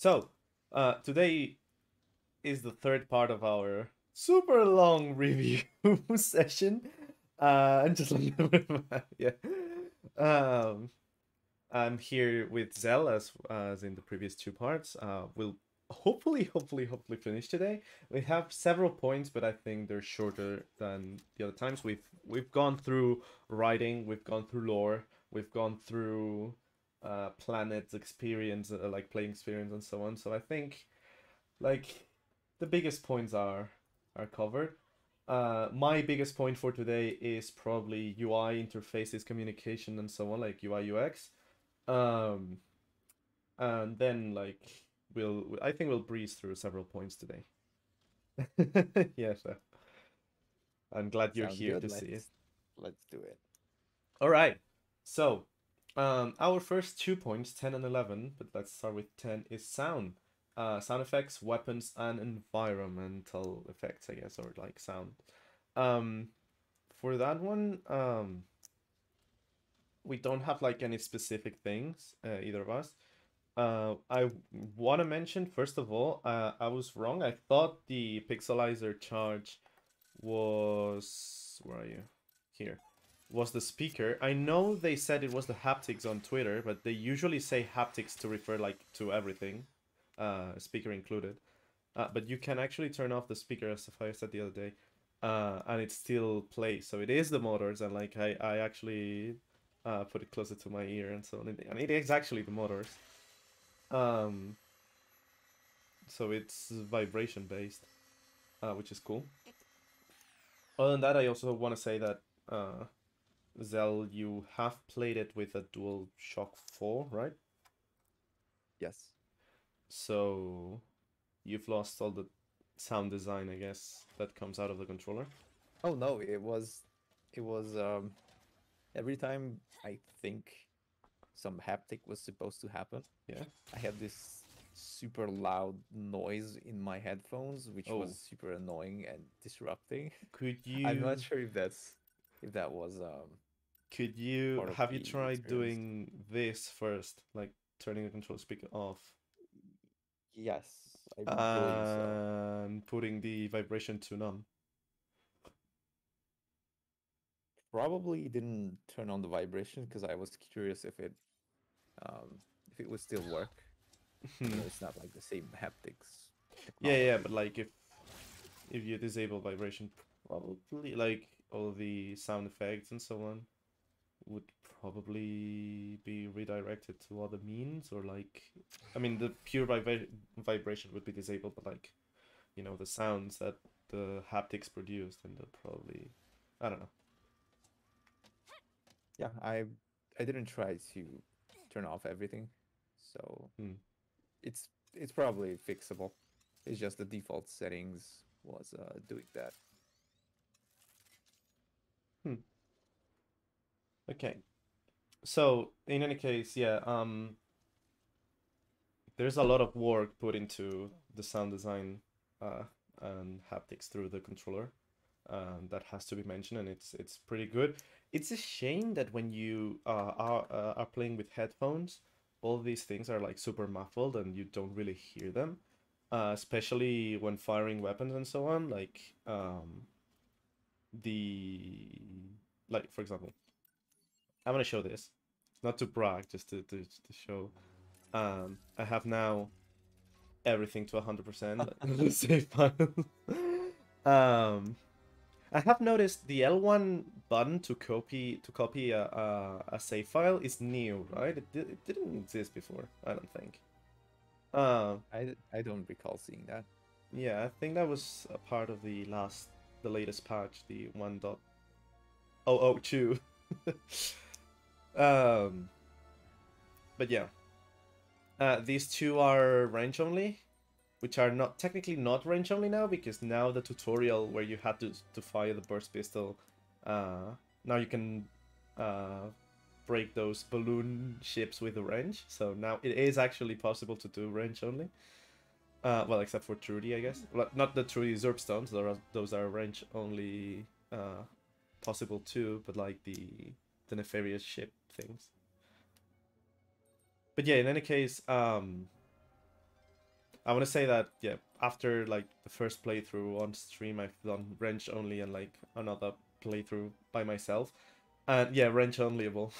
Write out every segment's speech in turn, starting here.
So, today is the third part of our super long review session. And just like yeah, um, I'm here with Zell as in the previous two parts. We'll hopefully finish today. We have several points, but I think they're shorter than the other times. We've gone through writing, we've gone through lore, we've gone through planets experience, like playing experience and so on. So I think like the biggest points are covered. My biggest point for today is probably UI interfaces, communication, and so on, like UI UX. Um, and then like I think we'll breeze through several points today. Yeah, so I'm glad you're Sounds here good. to see it. Let's do it. All right. So, our first 2 points, 10 and 11, but let's start with 10, is sound. Sound effects, weapons, and environmental effects, I guess, or like sound. Um, for that one, we don't have like any specific things, either of us. I want to mention, first of all, I was wrong. I thought the pixelizer charge was. Where are you? Here. Was the speaker. I know they said it was the haptics on Twitter, but they usually say haptics to refer like to everything, speaker included. But you can actually turn off the speaker, as I said the other day, and it still plays. So it is the motors, and like I actually put it closer to my ear and so on, and it is actually the motors. Um, so it's vibration based, which is cool. Other than that, I also want to say that Zell, you have played it with a Dual Shock 4, right? Yes. So you've lost all the sound design, I guess, that comes out of the controller. Oh no, it was every time I think some haptic was supposed to happen, Yeah. I had this super loud noise in my headphones, which was Oh, super annoying and disrupting. could I'm not you sure if that was could you part of have you the tried experience. doing this first, like turning the control speaker off Yes, I believe so. and putting the vibration to none? Probably didn't turn on the vibration because I was curious if it would still work. You know, it's not like the same haptics Yeah, technology. but like if you disable vibration, probably like all the sound effects and so on would probably be redirected to other means, or like I mean the pure vibration would be disabled, but like the sounds that the haptics produced, and they'll probably I don't know. Yeah, I didn't try to turn off everything, so Hmm. it's probably fixable. It's just the default settings was doing that. Hmm. Okay. So in any case, yeah, there's a lot of work put into the sound design uh, and haptics through the controller. That has to be mentioned, and it's pretty good. It's a shame that when you are playing with headphones, all these things are like super muffled and you don't really hear them, especially when firing weapons and so on. The like for example, I'm gonna show this, not to brag, just to show. I have now everything to 100% save file. um, I have noticed the L1 button to copy a save file is new, right? It didn't exist before, I don't think. Uh, I don't recall seeing that. yeah, I think that was a part of the latest patch, the 1.002. um, but yeah, these two are range only, which are not technically not range only now, because now the tutorial where you had to fire the burst pistol, now you can uh, break those balloon ships with the range. So now it is actually possible to do range only. Well, except for Trudy, I guess. Well, not the Trudy Zerp stones. Those are range only possible too, but like the nefarious ship things. But yeah, in any case, I want to say that, yeah, after like the first playthrough on stream, I've done wrench only and like another playthrough by myself. And yeah, wrench onlyable.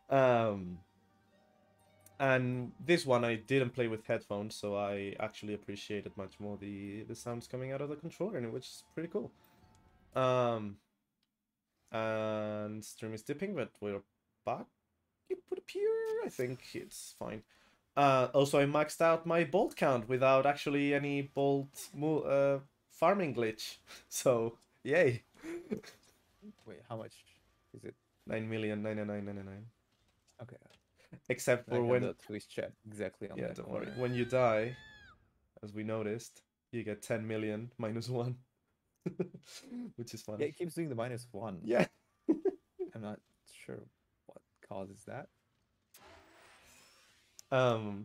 um, and this one I didn't play with headphones, so I actually appreciated much more the sounds coming out of the controller, and which is pretty cool. And stream is dipping, but we're back. It would appear. I think it's fine. Also, I maxed out my bolt count without actually any bolt farming glitch. So, yay. Wait, how much is it? 9,099,999. Okay. Except I for have when... the Twitch chat exactly on Yeah, that don't corner. worry. When you die, as we noticed, you get 10 million minus 1. Which is funny. Yeah, it keeps doing the -1. Yeah. I'm not sure what causes that. Oh,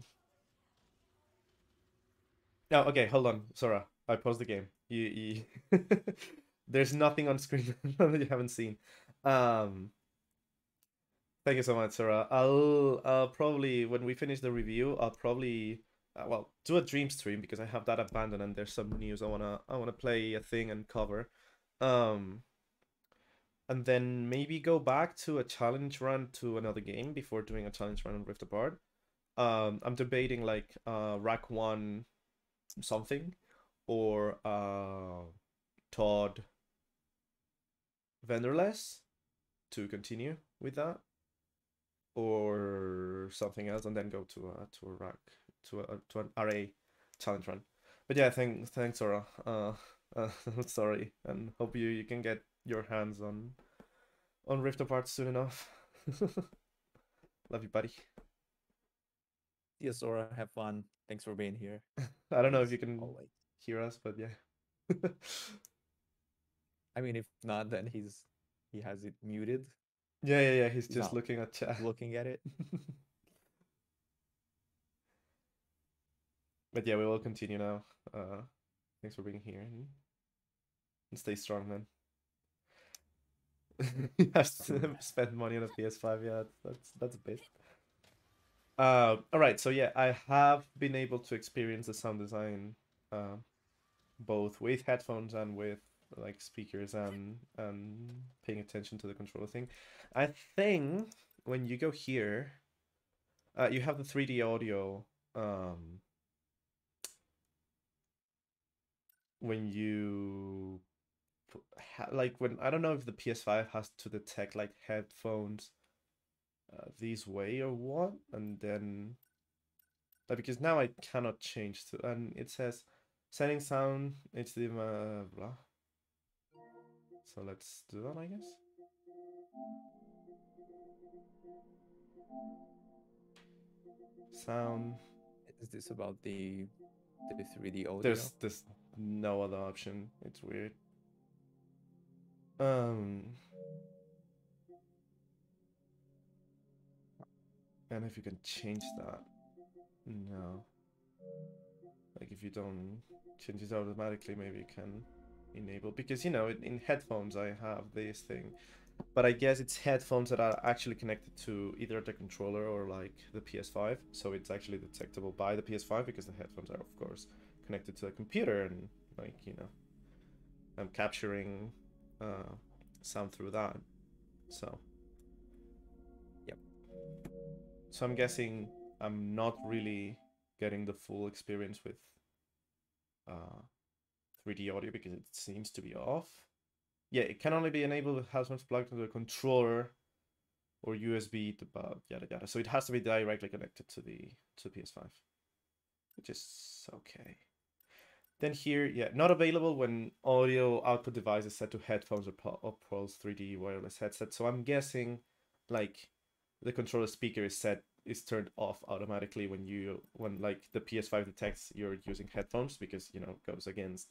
okay, hold on, Sora. I paused the game. You There's nothing on screen that you haven't seen. Thank you so much, Sora. I'll probably, when we finish the review, I'll probably well, do a dream stream because I have that abandoned and there's some news I wanna play a thing and cover. And then maybe go back to a challenge run to another game before doing a challenge run on Rift Apart. I'm debating like Rack 1 something or Todd Vendorless to continue with that, or something else, and then go to a rack to an RA challenge run. But yeah, thanks Sora. Sorry, and hope you can get your hands on Rift Apart soon enough. Love you, buddy. Yeah, Sora, have fun. Thanks for being here. I don't know if you can always hear us, but yeah. I mean, if not, then he has it muted. Yeah. He's just looking at chat. Looking at it. But yeah, we will continue now. Thanks for being here and stay strong, man. You have to spend money on a PS5. Yeah, that's a bit. All right. So yeah, I have been able to experience the sound design, both with headphones and with like speakers and paying attention to the controller thing. I think when you go here, you have the 3D audio. When you like when I don't know if the PS5 has to detect like headphones this way or what, and then like because now I cannot change to, and it says setting sound HDMI blah. So let's do that, I guess. Sound. Is this about the 3D audio? There's no other option. It's weird. And if you can change that. No. Like if you don't change it automatically, maybe you can enable, because you know in headphones I have this thing, but I guess it's headphones that are actually connected to either the controller or like the PS5, so it's actually detectable by the PS5 because the headphones are of course connected to the computer, and like, you know, I'm capturing sound through that. So yep. So I'm guessing I'm not really getting the full experience with 3D audio because it seems to be off. Yeah, it can only be enabled with headphones plugged into the controller or USB to yada yada. So it has to be directly connected to the PS5, which is okay. Then here, yeah, not available when audio output device is set to headphones or Pulse 3D wireless headset. So I'm guessing like the controller speaker is turned off automatically when like the PS5 detects you're using headphones, because, you know, it goes against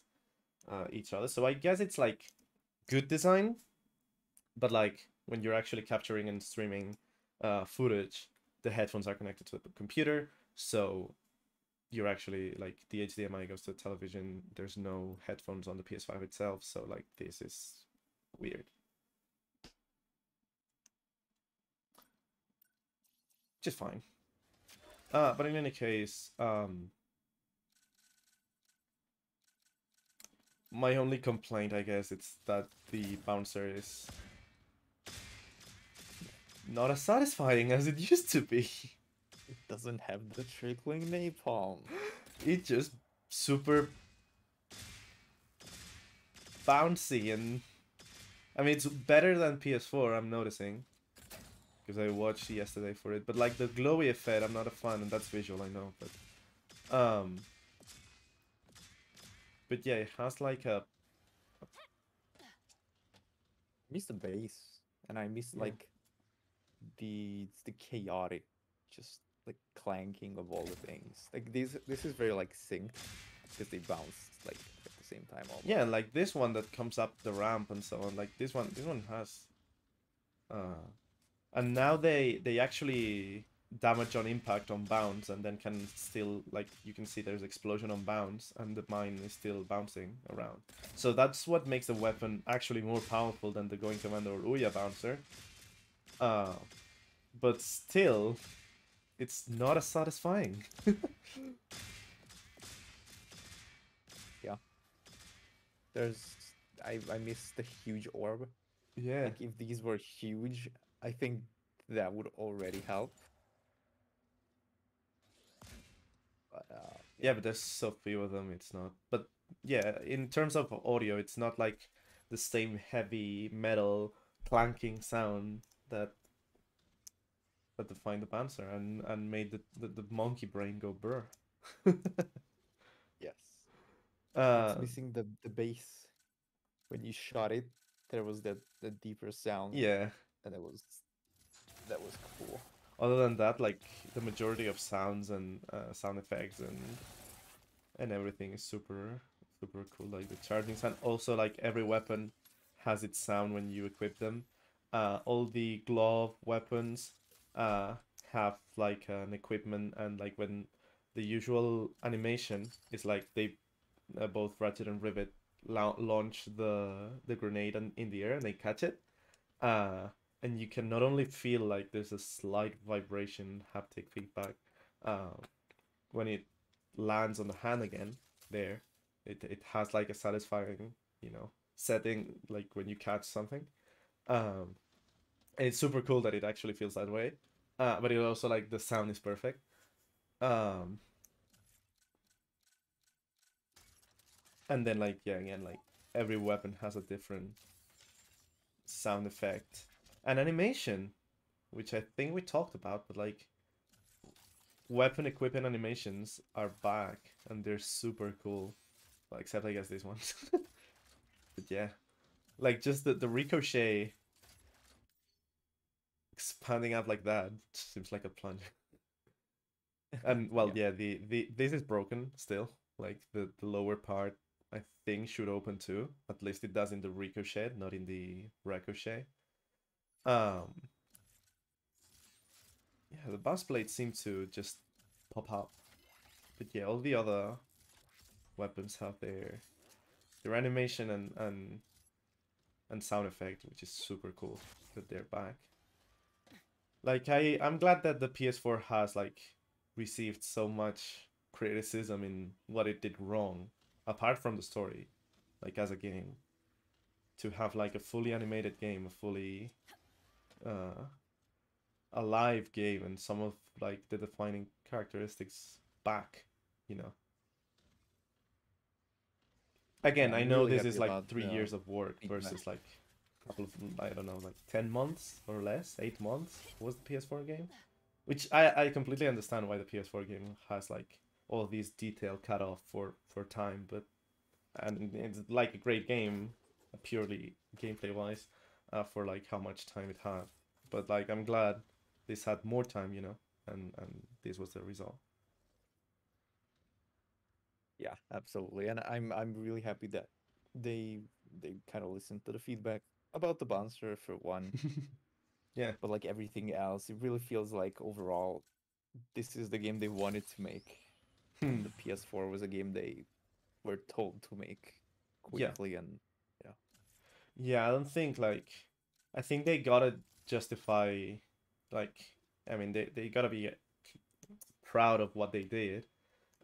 each other. So I guess it's like good design, but like when you're actually capturing and streaming footage, the headphones are connected to the computer, so you're actually like the HDMI goes to the television. There's no headphones on the PS5 itself, so like this is weird. Just fine. But in any case, my only complaint, I guess, it's that the bouncer is not as satisfying as it used to be. It doesn't have the trickling napalm. It's just super bouncy, and I mean it's better than PS4. I'm noticing because I watched yesterday for it, but like the glowy effect, I'm not a fan, and that's visual, I know, but yeah, it has like a I miss the bass, and I miss yeah. like the chaotic, just like clanking of all the things. Like this is very like synced because they bounce like at the same time Yeah, almost. and like this one that comes up the ramp and so on. Like this one has, uh, and now they actually damage on impact on bounce, and then can still like you can see there's explosion on bounce, and the mine is still bouncing around. So that's what makes the weapon actually more powerful than the Going Commander or Ouya bouncer. Uh, but still, it's not as satisfying. Yeah, there's I miss the huge orb. Yeah. Like if these were huge, I think that would already help. But Yeah, yeah, but there's so few of them, it's not. But yeah, in terms of audio, it's not like the same heavy metal clanking sound that defined the Panzer and made the monkey brain go burr. yes, it's uh, missing the bass. When you shot it, there was that deeper sound, yeah. and that was cool. Other than that, like the majority of sounds and sound effects and everything is super cool. Like the charging sound. Also, like every weapon has its sound when you equip them. All the glove weapons uh have like an equipment, and like when the usual animation is like they both Ratchet and Rivet launch the grenade in the air and they catch it. Uh, and you can not only feel like there's a slight vibration haptic feedback uh, when it lands on the hand again there, it has like a satisfying, setting like when you catch something. um and it's super cool that it actually feels that way. But it also like the sound is perfect. um and then like yeah, again, like every weapon has a different sound effect and animation, which I think we talked about, but like weapon equipment animations are back and they're super cool. Well, except I guess these ones. But yeah, like just the ricochet expanding out like that seems like a plunge. And well, Yeah, yeah, the this is broken still. Like the lower part, I think should open too. At least it does in the ricochet, not in the ricochet. Um, yeah, the boss blades seem to just pop up. But yeah, all the other weapons have their animation and sound effect, which is super cool that they're back. Like I'm glad that the PS4 has like received so much criticism in what it did wrong, apart from the story, like as a game, to have like a fully animated game, a fully uh alive game, and some of like the defining characteristics back, you know. yeah, Again, I I'm know really this happy is like about 3 years the of work feedback. versus like a couple of, I don't know, like 10 months or less, 8 months was the PS4 game. Which I completely understand why the PS4 game has like all these detail cut off for time, but and it's like a great game, purely gameplay wise, for like how much time it had. But like I'm glad this had more time, and this was the result. Yeah, absolutely. And I'm really happy that they they kind of listened to the feedback about the bouncer for one, Yeah. but like everything else, it really feels like overall this is the game they wanted to make, and Hmm. the PS4 was a game they were told to make Yeah. quickly, and yeah, Yeah, I don't think like I think they gotta justify like I mean they gotta be proud of what they did.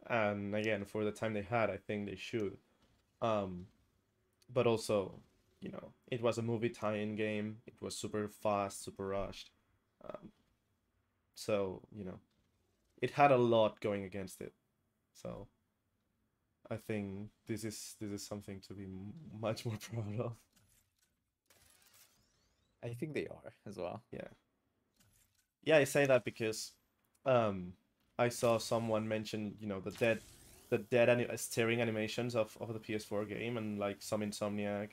And again, for the time they had, I think they should. Um but also, you know, it was a movie tie-in game. It was super fast, super rushed. Um, so you know, it had a lot going against it. So I think this is something to be much more proud of. I think they are as well. Yeah. Yeah, I say that because um I saw someone mention, you know, steering animations of the PS4 game, and like some Insomniac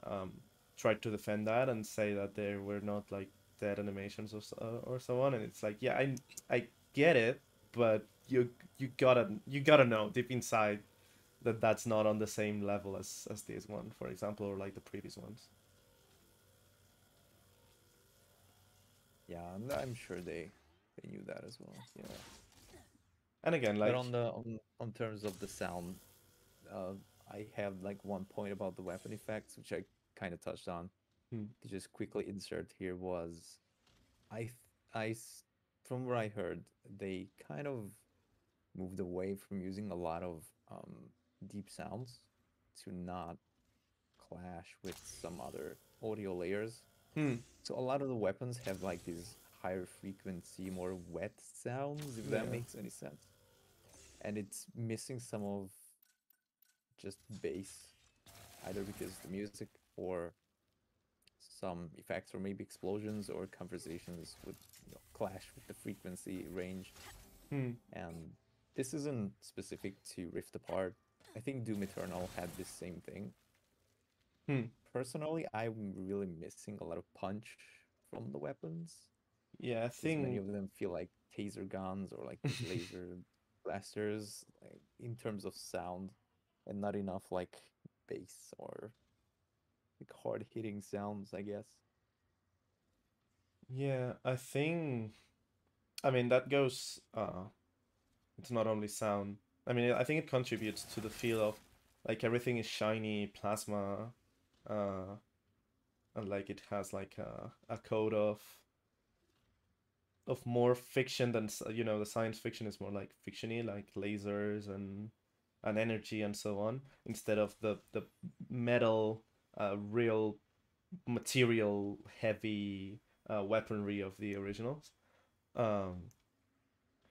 um tried to defend that and say that they were not like dead animations or so on, and it's like, yeah, I get it, but you gotta know deep inside that that's not on the same level as this one, for example, or like the previous ones. Yeah, and I'm sure they knew that as well. Yeah. And again, But like, on terms of the sound, uh, I have like one point about the weapon effects, which I kind of touched on. hmm, To just quickly insert here was I th- I s- from what I heard, they kind of moved away from using a lot of deep sounds to not clash with some other audio layers. hmm, So a lot of the weapons have like these higher frequency, more wet sounds, if that yeah, makes any sense. And it's missing some of just bass, either because the music or some effects or maybe explosions or conversations would, clash with the frequency range. hmm, And this isn't specific to Rift Apart. I think Doom Eternal had this same thing. hmm. Personally, I'm really missing a lot of punch from the weapons Yeah, I because many think of them feel like taser guns or like these laser blasters, like, in terms of sound, and not enough like bass or like hard hitting sounds, I guess. yeah, I think I mean that goes it's not only sound. I mean, I think it contributes to the feel of like everything is shiny, plasma, uh and like it has like a code of more fiction than you know, the science fiction is more like fictiony, like lasers and energy and so on, instead of the metal, real material heavy weaponry of the originals, um,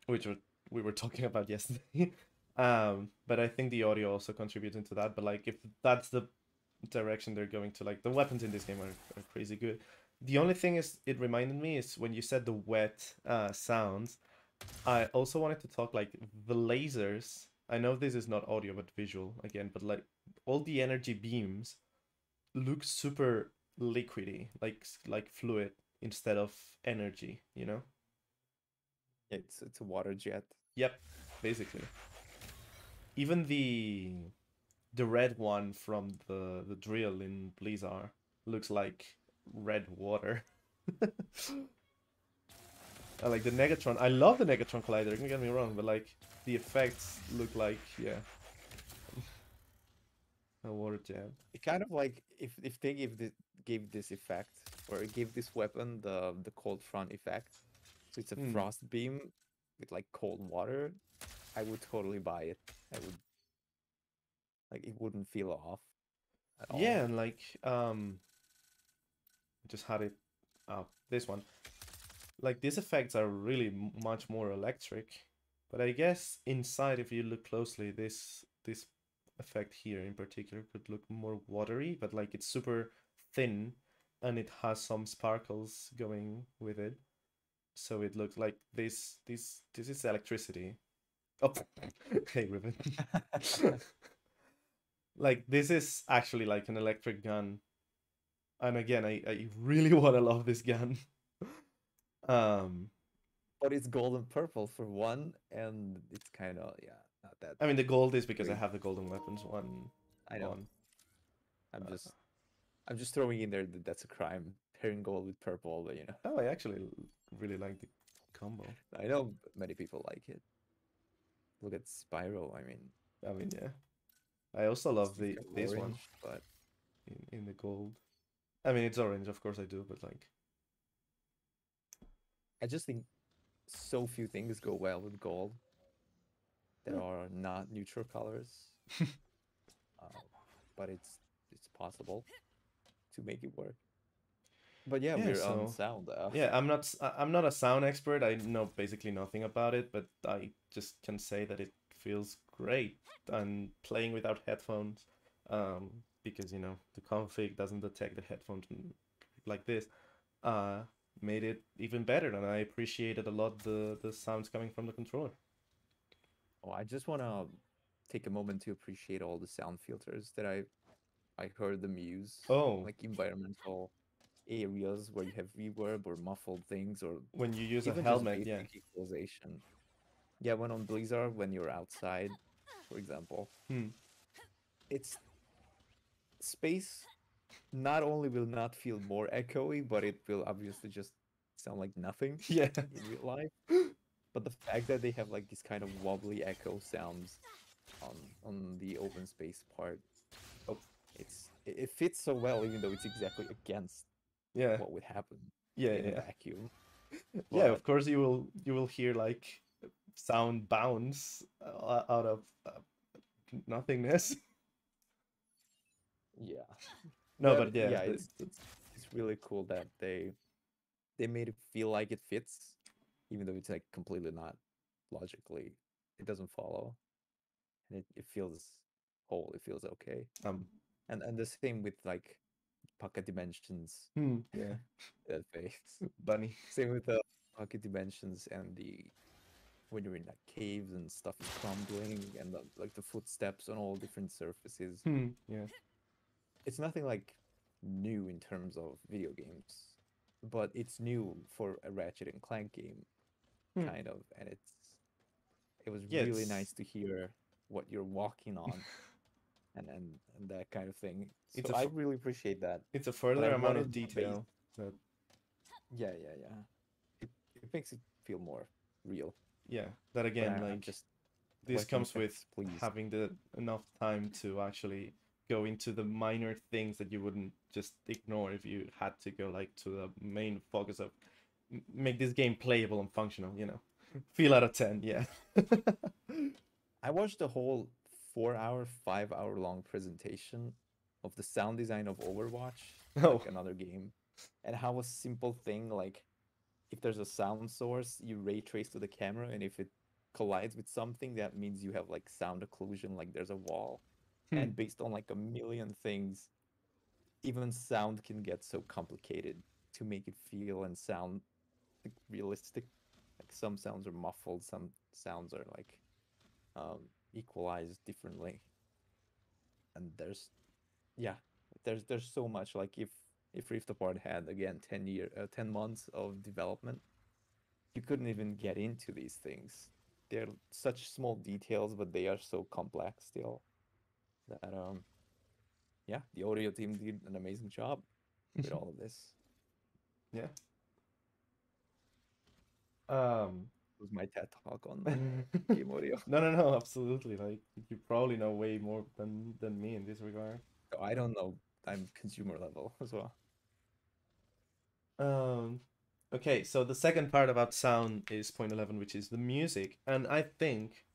which we were talking about yesterday. But I think the audio also contributes into that. But like, if that's the direction they're going to, like, the weapons in this game are crazy good. The only thing is, it reminded me is when you said the wet sounds. I also wanted to talk like the lasers. I know this is not audio but visual again, but like all the energy beams look super liquidy, like fluid instead of energy, you know? It's a water jet. Yep, basically. Even the red one from the drill in Blizzard looks like red water. I like the Negatron. I love the Negatron Collider. Don't get me wrong, but like the effects look like, yeah, a water jet. It kind of like if they gave this effect or gave this weapon the cold front effect, so it's a Hmm. frost beam with like cold water, I would totally buy it. I would like it wouldn't feel off at all. Yeah, and like just had it. This one. Like these effects are really much more electric, but I guess inside, if you look closely, this effect here in particular could look more watery, but like it's super thin, and it has some sparkles going with it, so it looks like this is electricity. Oh, hey, Riven. Like this is actually like an electric gun, and again, I really want to love this gun. Um, But it's gold and purple for one, and it's kind of, yeah, not that I mean, the gold is because I great. have the golden weapons one I know. on. I'm Uh, just I'm just throwing in there that that's a crime pairing gold with purple, but oh, I actually really like the combo. I know many people like it. Look at Spyro. I mean, I mean, yeah. I also love it's kind of this one orange, but in the gold. I mean, it's orange, of course I do, but like, I just think so few things go well with gold that eh, are not neutral colors. Uh, but it's it's possible to make it work. But yeah, Yeah, we're on so sound. yeah, I'm not a sound expert. I know basically nothing about it, but I just can say that it feels great. And playing without headphones, because you know the config doesn't detect the headphones like this, uh, made it even better, and I appreciated a lot the sounds coming from the controller. Oh, I just want to take a moment to appreciate all the sound filters that I heard them use, Oh, like environmental areas where you have reverb or muffled things, or when you use a even just helmet, yeah. basic equalization. Yeah, when on Blizzard, when you're outside, for example, Hmm. it's space not only will not feel more echoey, but it will obviously just sound like nothing Yeah. in real life. But the fact that they have like these kind of wobbly echo sounds on the open space part, Oh, it fits so well, even though it's exactly against yeah. what would happen Yeah, in a yeah. vacuum. Yeah, But of course you will hear like sound bounce out of nothingness. yeah, No, but but yeah, yeah, it's really cool that they made it feel like it fits, even though it's like completely not logically. It doesn't follow, and it feels whole. It feels okay. um, And the same with like pocket dimensions. yeah, That face. bunny. Same with the pocket dimensions and the when you're in like caves and stuff is crumbling and like the footsteps on all different surfaces. Yeah. It's nothing like new in terms of video games, but it's new for a Ratchet and Clank game, Hmm. kind of, and it was Yeah, really nice to hear what you're walking on and that kind of thing. it's So I really appreciate that, it's a but I further amount of wanted more base. detail that Yeah, yeah, yeah. It makes it feel more real. yeah, that But again I'm like just this collecting comes with effects, please. having the enough time to actually go into the minor things that you wouldn't just ignore if you had to go like to the main focus of make this game playable and functional, you know. Feel out of 10, yeah. I watched the whole 4 hour, 5 hour long presentation of the sound design of Overwatch, Oh. like another game, and how a simple thing like if there's a sound source, you ray trace to the camera, and if it collides with something, that means you have like sound occlusion, like there's a wall. Hmm. And based on like a million things, even sound can get so complicated to make it feel and sound like realistic. Like some sounds are muffled, some sounds are like um, equalized differently, and yeah, there's so much. Like if Rift Apart had again 10 months of development, you couldn't even get into these things. They're such small details, but they are so complex still that yeah, the audio team did an amazing job with all of this. Yeah. Um It was my TED talk on no, game audio. no, absolutely. Like you probably know way more than me in this regard. So I don't know. I'm consumer level as well. Um, okay, so the second part about sound is point 11, which is the music, and I think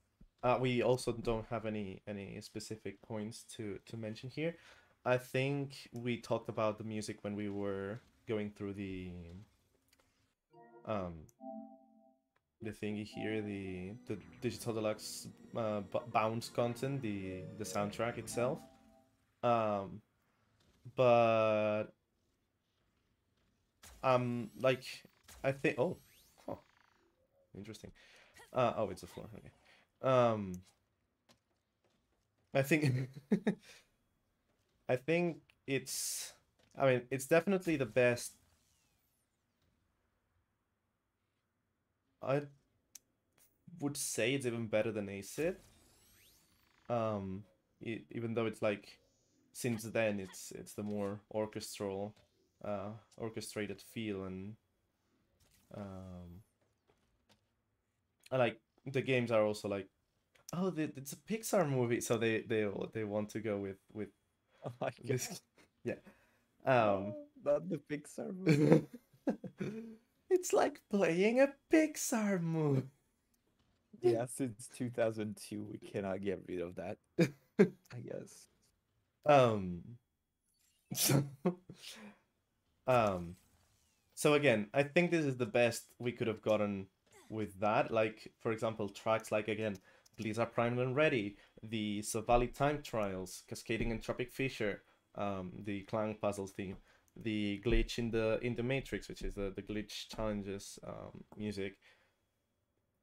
we also don't have any specific points to mention here. I think we talked about the music when we were going through um the thingy here, the digital deluxe bounce content, the soundtrack itself. Um, but like I think huh, interesting. Oh, it's a floor. Okay. Um, I think I think it's. I mean, it's definitely the best. I would say it's even better than Acid. Um, even though it's like since then it's the more orchestral, orchestrated feel um, I like the games are also like oh it's a Pixar movie, so they want to go with Oh my god. this yeah. Um, No, not the Pixar movie. it's like playing a Pixar movie. Yeah, since 2002, we cannot get rid of that, I guess. um, So, um, so again, I think this is the best we could have gotten with that. Like, for example, tracks like again, Blizzard Primed and Ready, the Savali Time Trials, Cascading and Tropic Fisher, the Clank puzzles theme, the glitch in the Matrix, which is the glitch challenges music.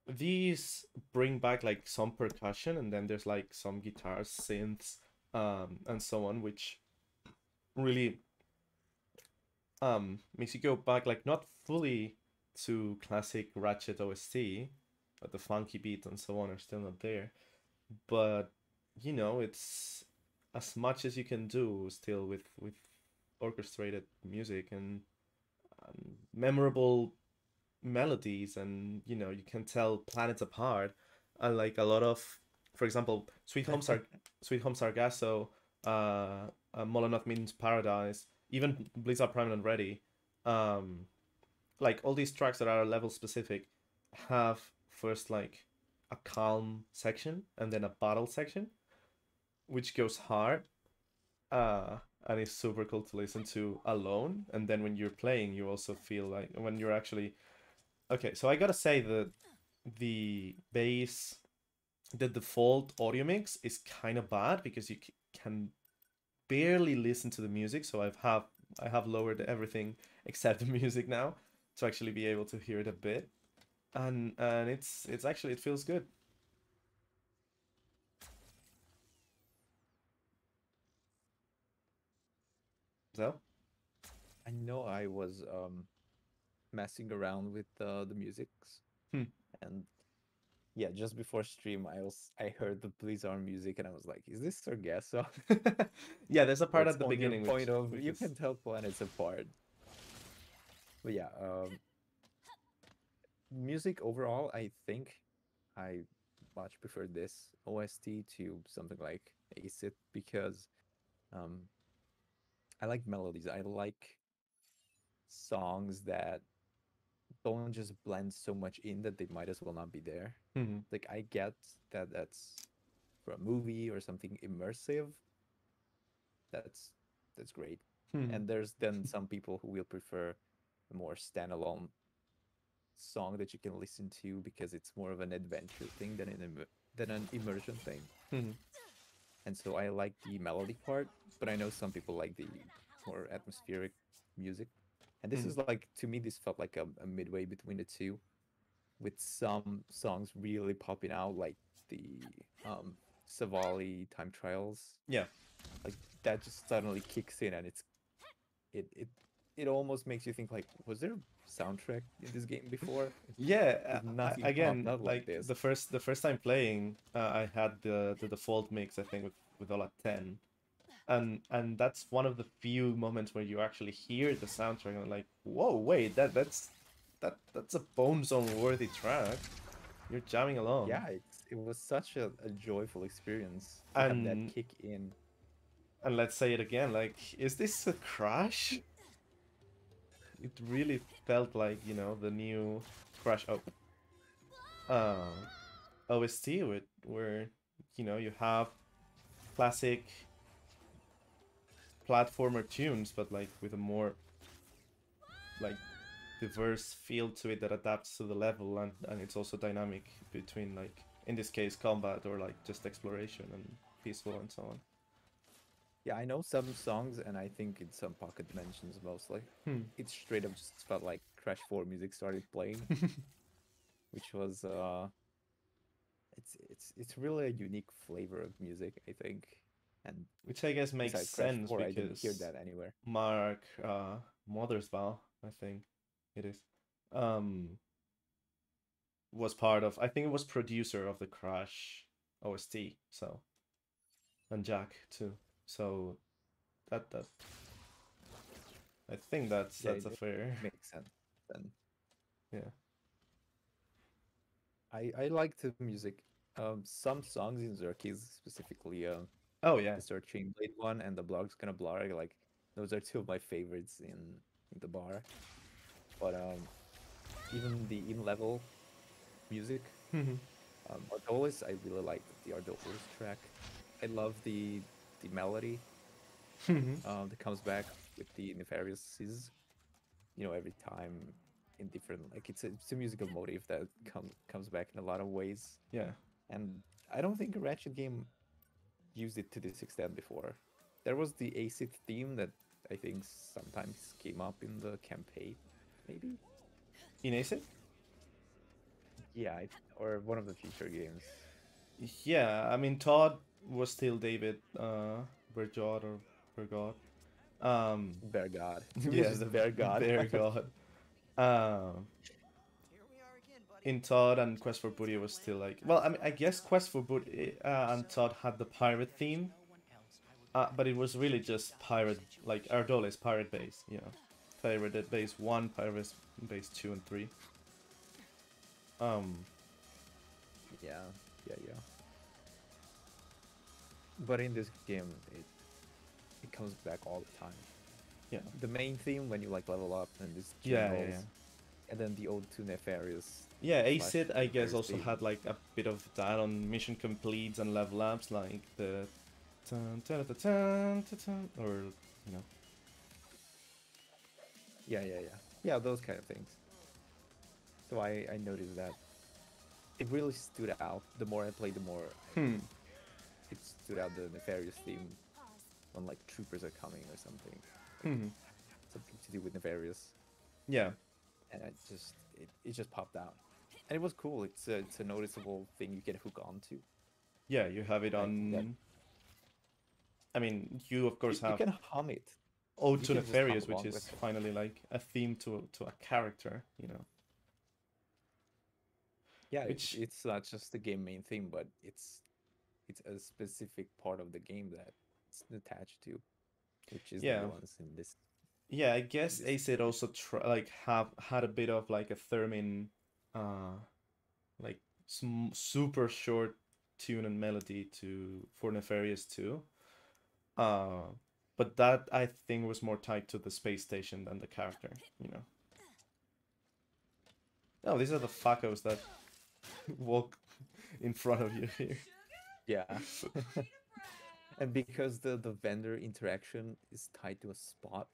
These bring back like some percussion, and then there's like some guitars, synths, and so on, which really makes you go back like not fully to classic Ratchet OST, but the funky beats and so on are still not there. But it's as much as you can do still with orchestrated music and memorable melodies, and you can tell planets apart. And like a lot of, for example, Sweet Home Sargasso, Molotov Means Paradise, even Blizzard Prime and Ready, um, like all these tracks that are level specific have first like a calm section and then a battle section, which goes hard, uh, and it's super cool to listen to alone. And then when you're playing, you also feel like when you're actually okay. So I gotta say that the bass, the default audio mix is kind of bad because you can barely listen to the music. So I have lowered everything except the music now to actually be able to hear it a bit, and it's actually it feels good. So I know I was messing around with the musics, hmm. and yeah, just before stream, I heard the Blizzard music, and I was like, "Is this Sargasso?" Yeah, there's a part What's at the on your beginning point of which you is can tell planets apart. But yeah, music overall, I think I much prefer this OST to something like Acid because um, I like melodies. I like songs that don't just blend so much in that they might as well not be there. hmm. Like I get that that's for a movie or something immersive. That's that's great. Hmm. And there's then some people who will prefer a more standalone song that you can listen to because it's more of an adventure thing than an immersion thing. Hmm. And so I like the melody part, but I know some people like the more atmospheric music. And this Hmm. is like to me, this felt like a midway between the two, with some songs really popping out, like the Savali Time Trials. Yeah. Like that just suddenly kicks in, and it it it almost makes you think like, was there a soundtrack in this game before? Yeah, Because nothing popped again, out like like this. the first time playing, I had the default mix, I think, with all at 10, and that's one of the few moments where you actually hear the soundtrack and like, whoa, wait, that's a Bone Zone worthy track. You're jamming along, Yeah, it was such a joyful experience to have that and kick in. and let's say it again, like, is this a Crash? It really felt like the new Crash um OST with where you have classic platformer tunes, but like with a more like diverse feel to it that adapts to the level, and it's also dynamic between like in this case combat or like just exploration and peaceful and so on. Yeah, I know some songs, and I think in some pocket mentions mostly. Hmm. It straight up just felt like Crash 4 music started playing, which was it's really a unique flavor of music, I think. And Which I guess makes besides Crash sense 4, I didn't hear because that anywhere. Mark Mothersbaugh, I think it is, um was part of, I think it was producer of the Crash OST, so, and Jack too. So that I think that's Yeah, that's a it fair makes sense then. yeah. I like the music. Some songs in Xerxes, specifically Oh yeah. the Searching Blade one and the Blog's Gonna Blur, like those are two of my favorites in the bar. But even the in level music, Ardolis, I really like the Ardolis track. I love the melody. that comes back with the nefarious is, every time in different, like it's a musical motif that comes back in a lot of ways. Yeah. And I don't think a Ratchet game used it to this extent before. There was the acid theme that I think sometimes came up in the campaign, maybe. In Acid? Yeah, or one of the future games. Yeah, I mean Todd was still David Berjot or Bergot. Bear God. To me, it's Yeah, just the Bear God. Bear God. Um, in Todd and Quest for Booty was still like, well, I mean, I guess Quest for Booty and Todd had the pirate theme, but it was really just pirate, like Ardole's pirate base, pirate base 1, pirate base 2 and 3. Um, Yeah, yeah. But in this game, it comes back all the time. yeah, The main theme when you like level up and these yeah, generals, yeah, yeah. and then the Ode to Nefarious. Yeah, slash Acid, I guess, Nefarious also theme. had like a bit of that on mission completes and level ups, like the or you know. Yeah, those kind of things. So I noticed that it really stood out. The more I played, the more it stood out the Nefarious theme when like troopers are coming or something. Something to do with Nefarious. Yeah, And it just popped out. And it was cool. It's a noticeable thing you can hook onto. yeah, you have it Like that on. I mean, you of course you have can hum it. Ode You to can just hum Nefarious, which along with is it. finally like a theme to a character. Yeah, Which it's not just the game main theme, but it's a specific part of the game that it's attached to, which is the yeah, nuance yeah, I in guess this Acid situation. also like have had a bit of like a theremin, uh, like super short tune and melody to for Nefarious too. Uh, but that I think was more tied to the space station than the character. Oh, these are the fuckos that walk in front of you here. Yeah. And because the vendor interaction is tied to a spot,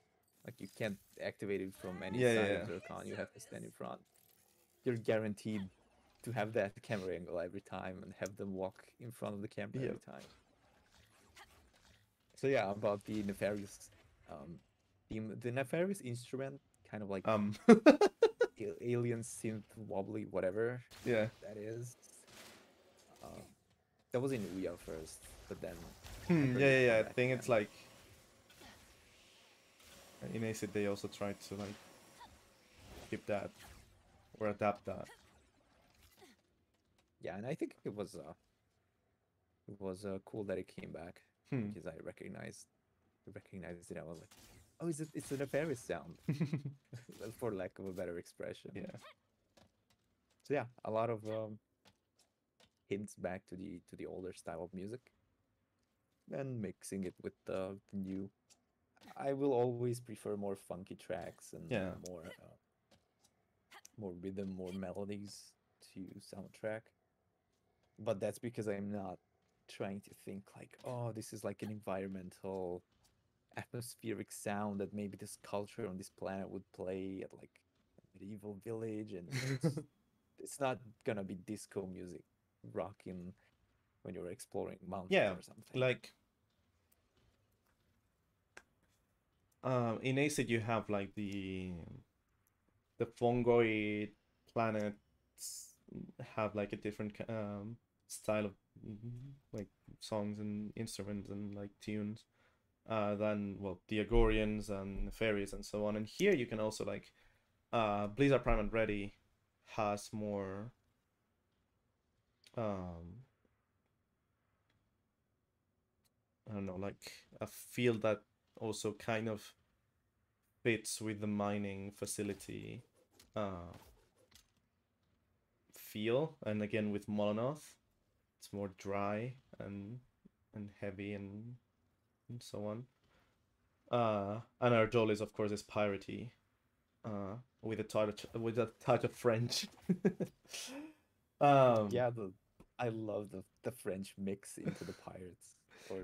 like you can't activate it from any Yeah, side of yeah, Zircon, you have to stand in front. You're guaranteed to have that camera angle every time and have them walk in front of the camera yeah. every time. So yeah, about the nefarious theme, the nefarious instrument, kind of like Um, alien synth wobbly whatever yeah. that is. Um, that was in Ouya first, but then I Yeah, heard it yeah, come yeah. I back think it's again. like in ACID they also tried to like keep that or adapt that. Yeah, and I think it was cool that it came back Hmm. because I recognized it. I was like, oh, it's a nefarious sound, for lack of a better expression. Yeah. So yeah, a lot of hints back to the older style of music and mixing it with the new. I will always prefer more funky tracks and Yeah. more rhythm, more melodies to soundtrack. But that's because I'm not trying to think like, oh, this is like an environmental atmospheric sound that maybe this culture on this planet would play at like a medieval village, and it's not gonna be disco music rocking when you're exploring mountains Yeah. or something. Like in ACID you have like the fungoid planets have like a different style of like songs and instruments and like tunes than well the Agorians and Nefarious and so on. And here you can also like Blizzard Prime and Ready has more um I don't know, like a field that also kind of fits with the mining facility uh feel. And again with Molotov it's more dry and heavy and so on. And our Joel is of course is piratey, with a touch of French. um, Yeah, the I love the French mix into the pirates or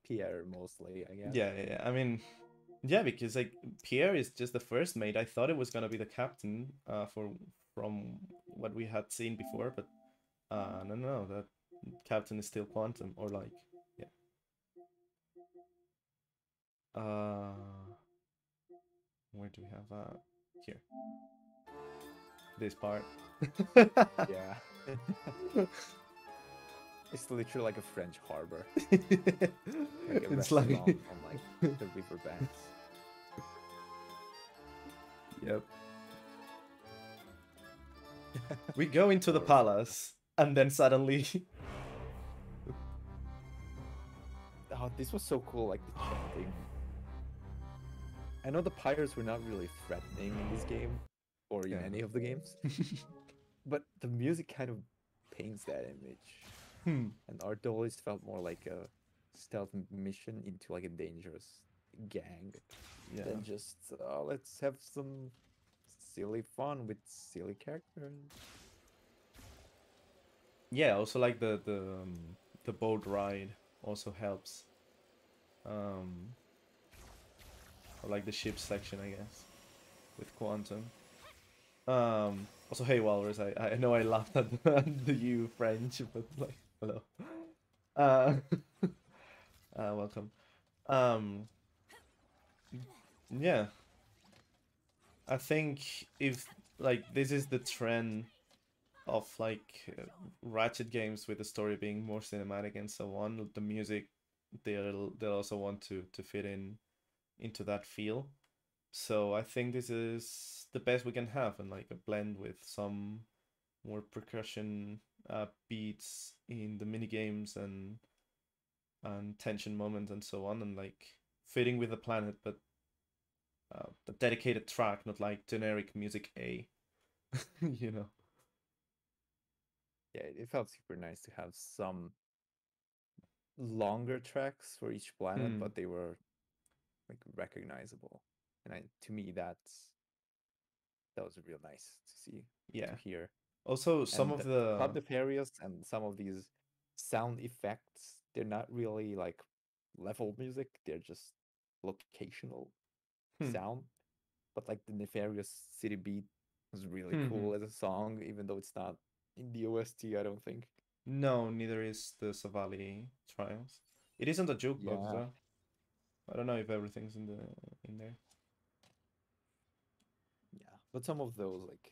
Pierre mostly, I guess. Yeah. I mean, yeah, because like Pierre is just the first mate. I thought it was gonna be the captain, from what we had seen before, but no, that captain is still Quantum, or like, yeah. Where do we have here? This part. Yeah. It's literally like a French harbor, like a It's restaurant like, on like the riverbanks. yep. We go into the Or- palace, and then suddenly, Oh, this was so cool, like the chanting. I know the pirates were not really threatening in this game, or in yeah. any of the games, but the music kind of paints that image. Hmm. And Ardolis felt more like a stealth mission into like a dangerous gang Yeah. than just let's have some silly fun with silly characters. Yeah. Also, like the boat ride also helps. Or like the ship section, I guess, with Quantum. Also, hey Walrus, I know I laughed at the you French, but like, hello. Uh, welcome. Um, yeah, I think if like this is the trend of like Ratchet games with the story being more cinematic and so on, the music they'll also want to fit into that feel. So I think this is the best we can have, and like a blend with some more percussion beats in the mini games and tension moments and so on, and like fitting with the planet, but a dedicated track, not like generic music A, you know. Yeah, it felt super nice to have some longer tracks for each planet, Hmm. but they were like recognizable. And to me that was real nice to see, to Yeah. hear. Also, some And of the the club nefarious and some of these sound effects, they're not really like level music, they're just locational hmm, sound. But like the nefarious city beat was really hmm. cool as a song, even though it's not in the OST, I don't think. No, neither is the Savali Trials. It is on the jukebox Yeah, though. I don't know if everything's in there. yeah. But some of those like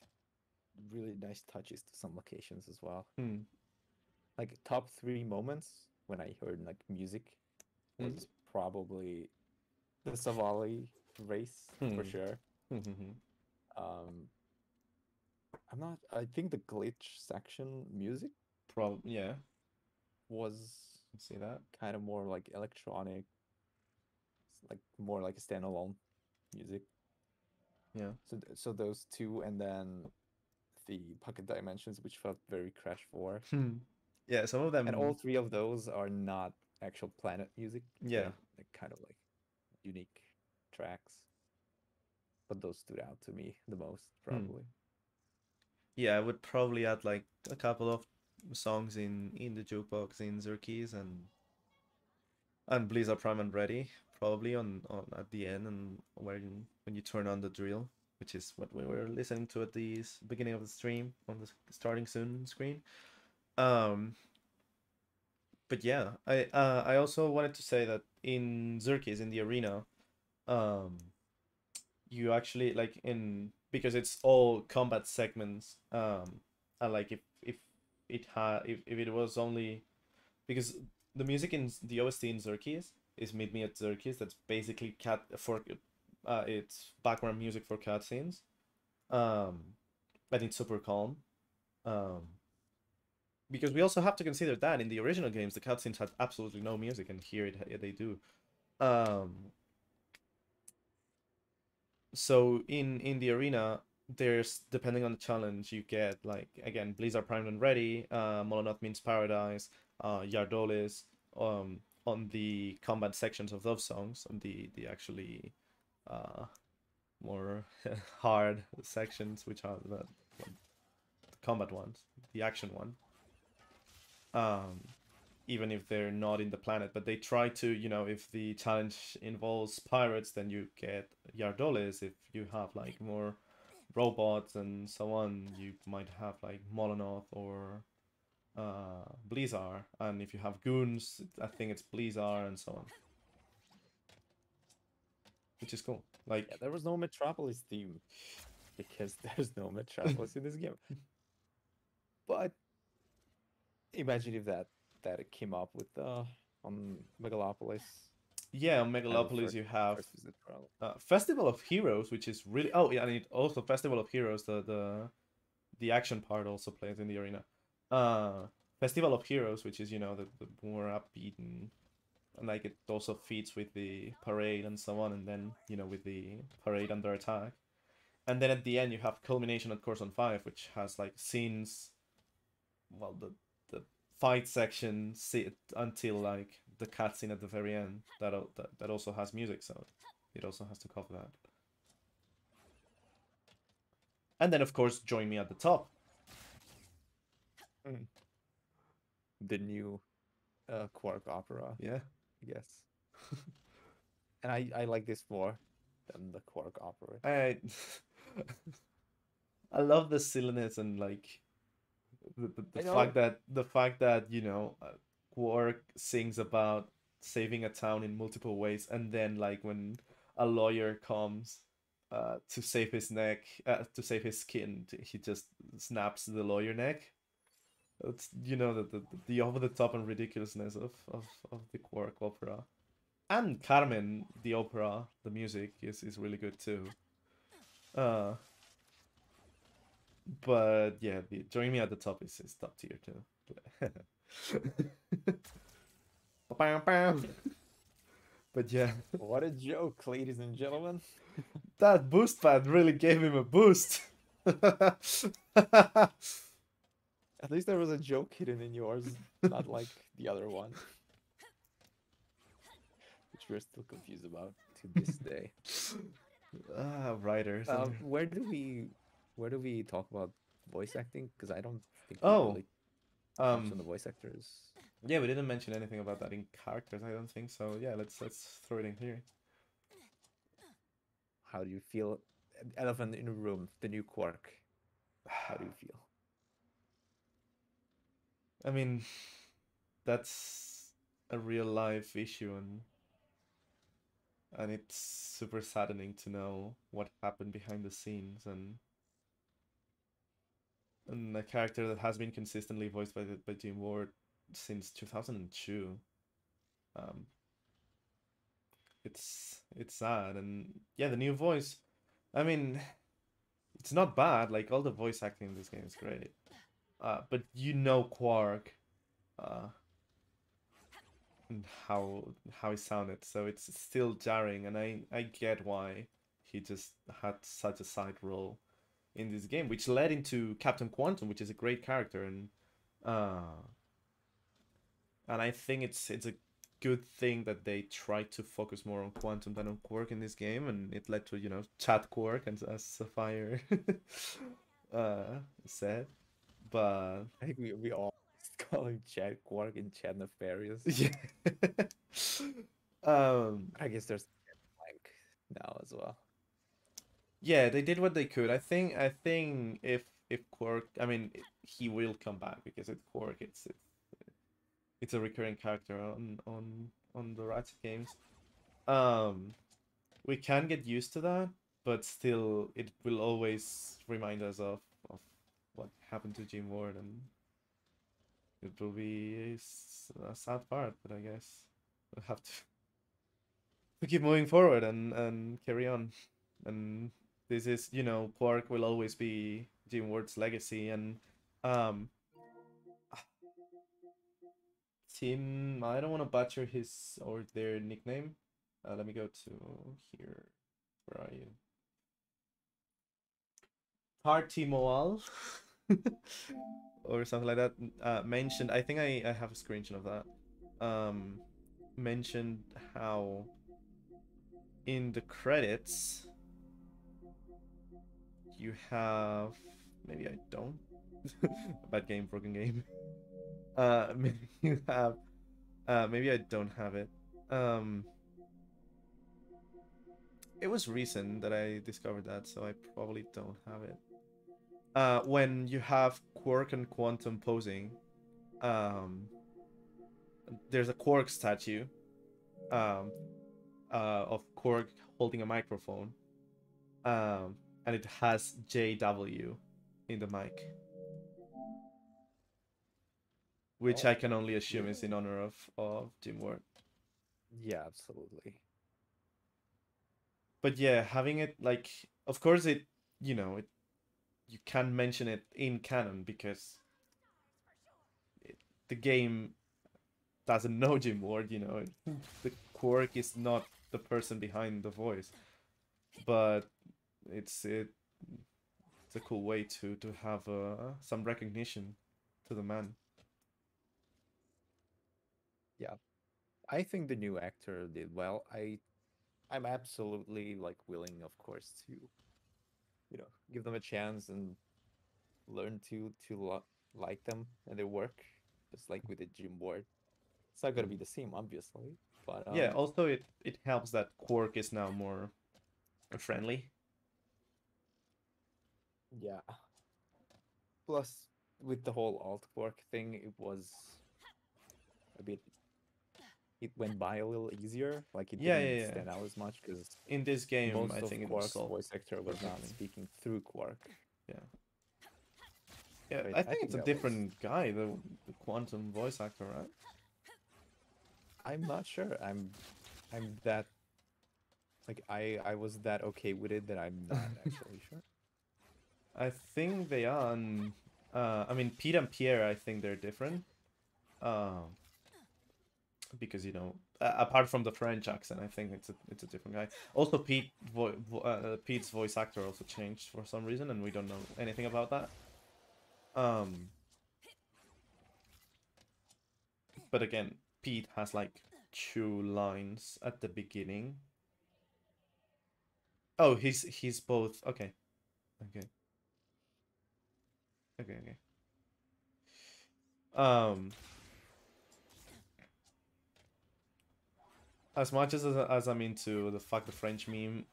really nice touches to some locations as well. Hmm. Like top three moments when I heard like music Hmm. was probably the Savali race for Hmm. sure. Hmm. Um, I'm not. I think the glitch section music Yeah. was See that? kind of more like electronic, like more like a standalone music. Yeah. So those two, and then the Pocket Dimensions, which felt very Crash 4. Hmm. Yeah, some of And all them. three of those are not actual Planet music. Yeah. They're like kind of like unique tracks, but those stood out to me the most, Hmm. probably. Yeah, I would probably add like a couple of songs in the jukebox in Xerxes and Blizzard Prime and Ready, probably on at the end, and when you turn on the drill, which is what we were listening to at the beginning of the stream on the starting soon screen. Um, but yeah, I also wanted to say that in Xerxes in the arena, um, you actually like in because it's all combat segments, and like if it was only because the music in the OST in Xerxes is Meet Me at Xerxes. That's basically cat for it's background music for cutscenes. Um, but it's super calm. Um, because we also have to consider that in the original games the cutscenes had absolutely no music, and here they do. Um, so in the arena, there's depending on the challenge you get like again Blizzard primed and ready, Molonoth means paradise, Yardolis, on the combat sections of those songs, on the actually uh more hard sections, which are the combat ones, the action one. um even if they're not in the planet. But they try to, you know, if the challenge involves pirates, then you get Yardoles. If you have like more robots and so on, you might have like Molotov or Blizzard. And if you have goons, I think it's Blizzard and so on, which is cool. Like, Yeah, there was no Metropolis theme because there's no Metropolis in this game. But imagine if that it came up with on Megalopolis. yeah, on Kind of Megalopolis you have first visit trial. Festival of Heroes, which is really and it also Festival of Heroes, the action part also plays in the arena. Festival of Heroes, which is, you know, the more upbeat and like it also feeds with the parade and so on, and then, you know, with the parade under attack. And then at the end you have Culmination at Corson 5, which has like scenes, well, the fight section until like the cutscene at the very end that also has music, so it also has to cover that. And then of course Join Me at the Top. The new Quark opera, Yeah. I guess. And I like this more than the Quark opera. I I love the silliness and like the fact that, you know, Quark sings about saving a town in multiple ways, and then like when a lawyer comes to save his neck, to save his skin, he just snaps the lawyer neck. It's, you know, the over the top and ridiculousness of the Quark opera. And Carmen, the opera, the music is really good too. Uh, but yeah, Join Me at the Top is top tier too. But yeah, What a joke, ladies and gentlemen. that boost pad really gave him a boost. At least there was a joke hidden in yours, not like the other one, which we're still confused about to this day. Writers. Where do we talk about voice acting? Because I don't think we Oh, really touched on the um, voice actors. yeah, we didn't mention anything about that in characters, I don't think so. Yeah, let's throw it in here. How do you feel? Elephant in the Room, the new Quark. How do you feel? I mean, that's a real life issue, and it's super saddening to know what happened behind the scenes, and a character that has been consistently voiced by Jim Ward since 2002. Um, it's sad, and yeah, the new voice. I mean, it's not bad. Like all the voice acting in this game is great. But you know Quark, and how he sounded, so it's still jarring, and I get why he just had such a side role in this game, which led into Captain Quantum, which is a great character, uh, and I think it's a good thing that they tried to focus more on Quantum than on Quark in this game, and it led to, you know, Chat Quark, and as Sapphire said, but I think we all call him Chad Quark and Chad Nefarious. yeah. I guess there's Clank now as well. Yeah, they did what they could. I think if Quark, I mean, he will come back because it's Quark. It's a recurring character on the Ratchet games. Um, we can get used to that, but still, it will always remind us of what happened to Jim Ward, and it will be a sad part. But I guess we'll have to keep moving forward and carry on. And this is, you know, Quark will always be Jim Ward's legacy, and um Tim, I don't want to butcher his or their nickname. Let me go to here. Where are you? Party Moal or something like that. Mentioned, I think I have a screenshot of that. Mentioned how in the credits you have, maybe I don't. Bad game, broken game. Maybe you have Maybe I don't have it. Um, it was recent that I discovered that, so I probably don't have it. When you have Quark and Quantum posing, um, there's a Quark statue, um, of Quark holding a microphone, um, and it has JW in the mic, which Oh, I can only assume is really? in honor of Jim Ward. Yeah, absolutely. But yeah, having it like, of course, it, it, you can't mention it in canon because it, the game doesn't know Jim Ward. The Quark is not the person behind the voice, but it's it, it's a cool way to have some recognition to the man. Yeah, I think the new actor did well. I'm absolutely like willing, of course, to give them a chance and learn to like them and their work, just like with the Jim Ward. It's not gonna be the same, obviously, but Yeah. Also, it helps that Quark is now more friendly. yeah. Plus, with the whole alt work thing, it was a bit. It went by a little easier. Like it Yeah, didn't yeah, yeah. stand out as much because In this game, I most of think it was Quark's solved voice actor was not perfectly. speaking through Quark. Yeah. Yeah, So I I think it's think a that was. different guy, the Quantum voice actor, right? I'm not sure. I'm that like I was that okay with it that I'm not actually sure. I think they are. I mean, Pete and Pierre, I think they're different. Um, because apart from the French accent, I think it's a different guy. Also, Pete's voice actor also changed for some reason, and we don't know anything about that. Um, but again, Pete has like two lines at the beginning. Oh, he's both. Okay, okay, okay, okay. Um, as much as I'm into the fuck the French meme,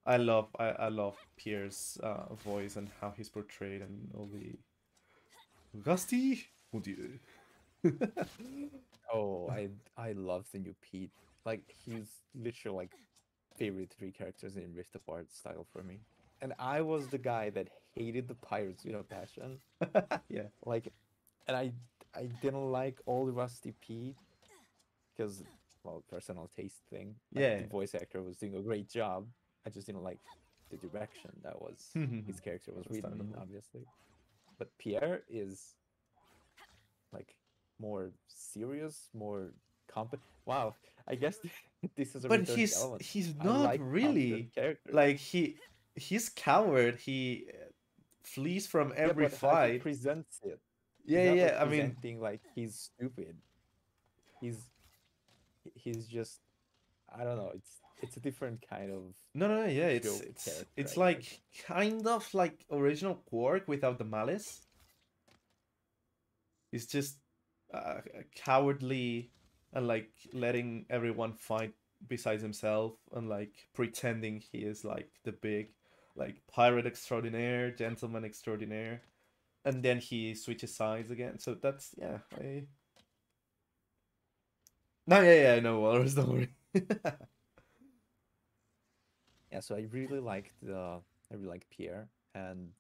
I love Pierre's voice and how he's portrayed and all the Rusty. Mon Dieu. Oh, I love the new Pete. Like he's literally like favorite three characters in Rift Apart style for me. And I was the guy that hated the pirates with a passion. Yeah, Like, and I didn't like old Rusty Pete because, well, personal taste thing. Like yeah. the voice actor was doing a great job. I just didn't like the direction that was his character was written in, Understandable. obviously. But Pierre is like more serious, more competent. Wow, I guess this is a But returning he's element. he's I not like competent really characters. like he's coward. He flees from Yeah, every but how he fight. presents it, Yeah, he's not yeah. like I mean, presenting like he's stupid. He's he's just I don't know. It's a different kind of no, yeah. It's joke it's character, it's I guess. like kind of like original Quark without the malice. He's just cowardly and like letting everyone fight besides himself and like pretending he is like the big like pirate extraordinaire, gentleman extraordinaire, and then he switches sides again. So that's yeah. I no yeah I know Walrus. Don't worry. Yeah, so I really like Pierre, and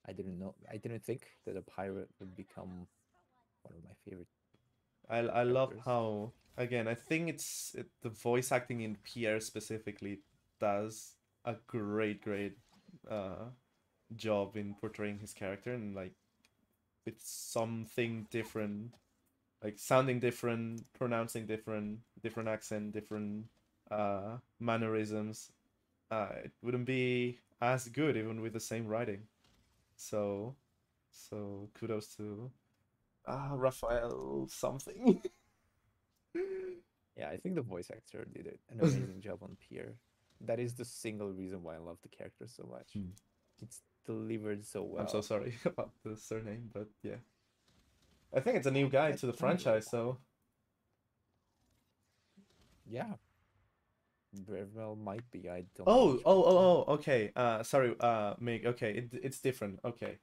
I didn't think that a pirate would become one of my favorite I love characters. how again I think the voice acting in Pierre specifically does a great uh job in portraying his character, and like it's something different, like sounding different, pronouncing different accent, different mannerisms. It wouldn't be as good even with the same writing. So so kudos to Raphael something. Yeah, I think the voice actor did an amazing job on Pierre. That is the single reason why I love the character so much. It's delivered so I'm so well. sorry about the surname, but yeah. I think it's a new guy That to the can be really franchise, bad. so Yeah, very well might be. I don't know oh, much oh, about him. oh, oh, okay. Sorry, Mig. Okay, it's different. Okay,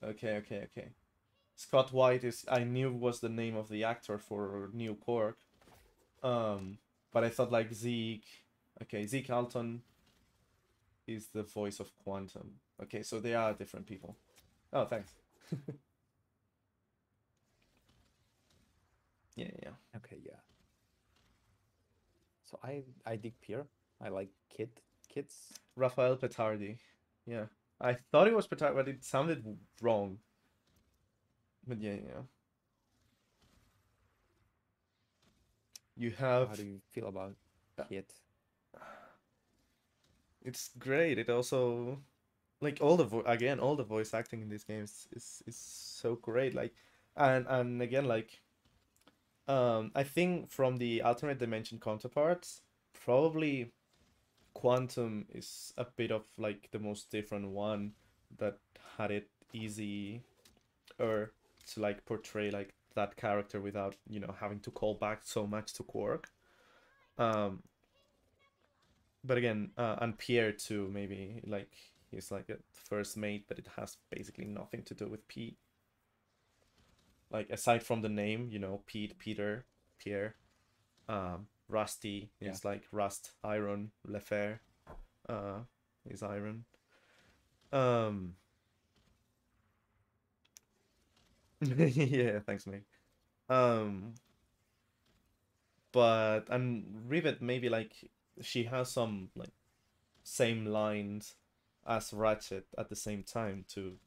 okay. Scott White is I knew was the name of the actor for New Cork. But I thought like Zeke. Okay, Zeke Alton is the voice of Quantum. Okay, so they are different people. Oh, thanks. Yeah, yeah. Okay, yeah. So I dig Pierre. I like kids. Rafael Petardi. Yeah, I thought it was Petardi, but it sounded wrong. But yeah, yeah. You So have. how do you feel about Kid? It's great. It also like all the again all the voice acting in these games is so great. Like and again like I think from the alternate dimension counterparts, probably Quantum is a bit of like the most different one that had it easy or to like portray like that character without, you know, having to call back so much to Quark. Um, but again, and Pierre too, maybe like he's like a first mate, but it has basically nothing to do with Pete. Like aside from the name, you know, Pete, Peter, Pierre. Rusty Yeah. is like rust, iron, Lefer uh, is iron. Um, yeah, thanks, mate. Um, but and Rivet maybe like she has some like same lines as Ratchet at the same time to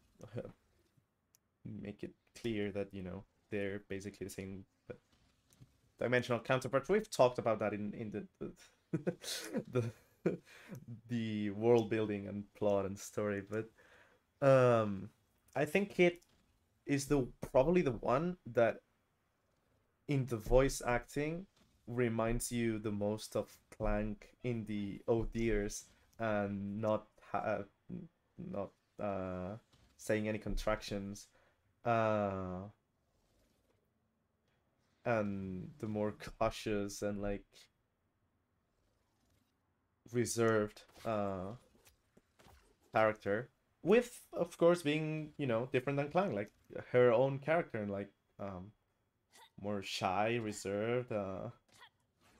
make it clear that you know they're basically the same dimensional counterparts. We've talked about that in the the world building and plot and story, but I think it is the probably the one that in the voice acting reminds you the most of Clank in the Oh Dears and not saying any contractions uh and the more cautious and like reserved character with of course being you know different than Clank like her own character and like um more shy reserved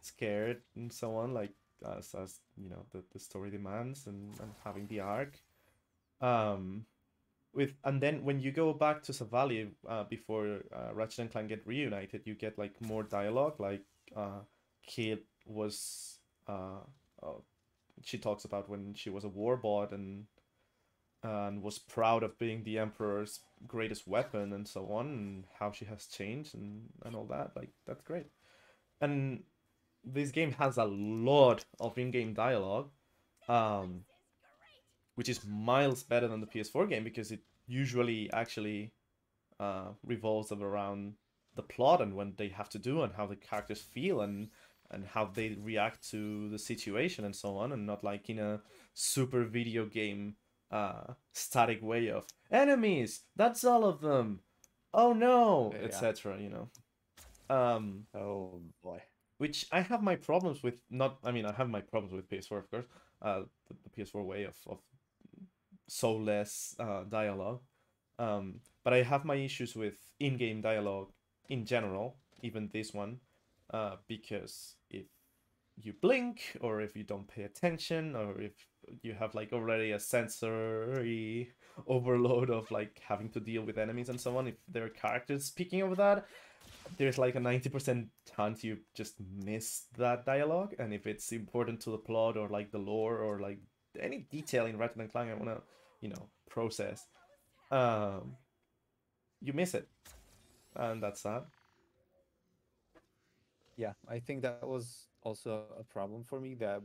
scared and so on like as you know the story demands and having the arc um with and then when you go back to Savali before Ratchet and Clank get reunited you get like more dialogue like Kid was uh, she talks about when she was a warbot and was proud of being the Emperor's greatest weapon and so on, and how she has changed and all that. Like that's great. And this game has a lot of in-game dialogue, um, which is miles better than the PS4 game because it usually actually revolves around the plot and what they have to do and how the characters feel and how they react to the situation and so on, and not like in a super video game static way of enemies. That's all of them. Oh no, Yeah. etc. You know, Oh boy. which I have my problems with. Not, I mean, I have my problems with PS4, of course. The PS4 way of soulless dialogue. But I have my issues with in-game dialogue in general, even this one, because if you blink or if you don't pay attention or if you have like already a sensory overload of like having to deal with enemies and so on, if there are characters speaking of that, there's like a 90% chance you just miss that dialogue. And if it's important to the plot or like the lore or like any detail in Ratchet and Clank I want to, you know, process, um, you miss it. And that's that. Yeah, I think that was also a problem for me that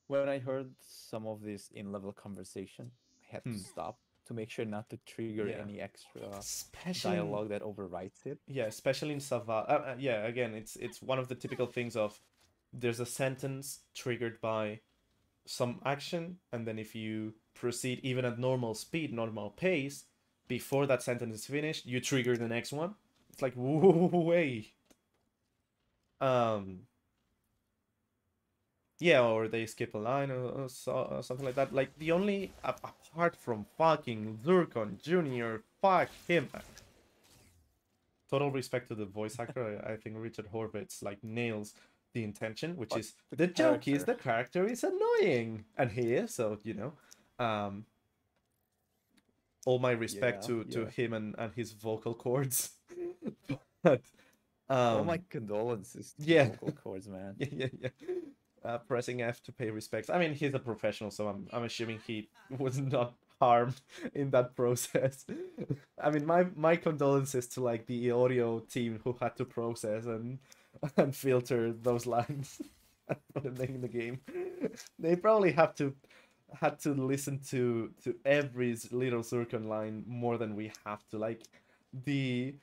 when I heard some of this in-level conversation, I had to Hmm. stop to make sure not to trigger Yeah. any extra Especially in dialogue that overwrites it. yeah, especially in Saval. Yeah, again, it's one of the typical things of there's a sentence triggered by some action, and then if you proceed even at normal speed, normal pace, before that sentence is finished, you trigger the next one. It's like, wait. Yeah, or they skip a line or something like that. Like, the only, apart from fucking Zurkon Jr., fuck him. Total respect to the voice actor. I think Richard Horvitz, like, nails the intention, which But is, the joke is character. the character is annoying. And he is, so, you know. All my respect Yeah, to yeah. him and his vocal cords. But, All my um, condolences to yeah. vocal cords, man. Yeah. Pressing F to pay respects. I mean, he's a professional, so I'm assuming he was not harmed in that process. I mean, my condolences to like the audio team who had to process and filter those lines and put them in the game. They probably had to listen to every little Zircon line more than we have to. Like the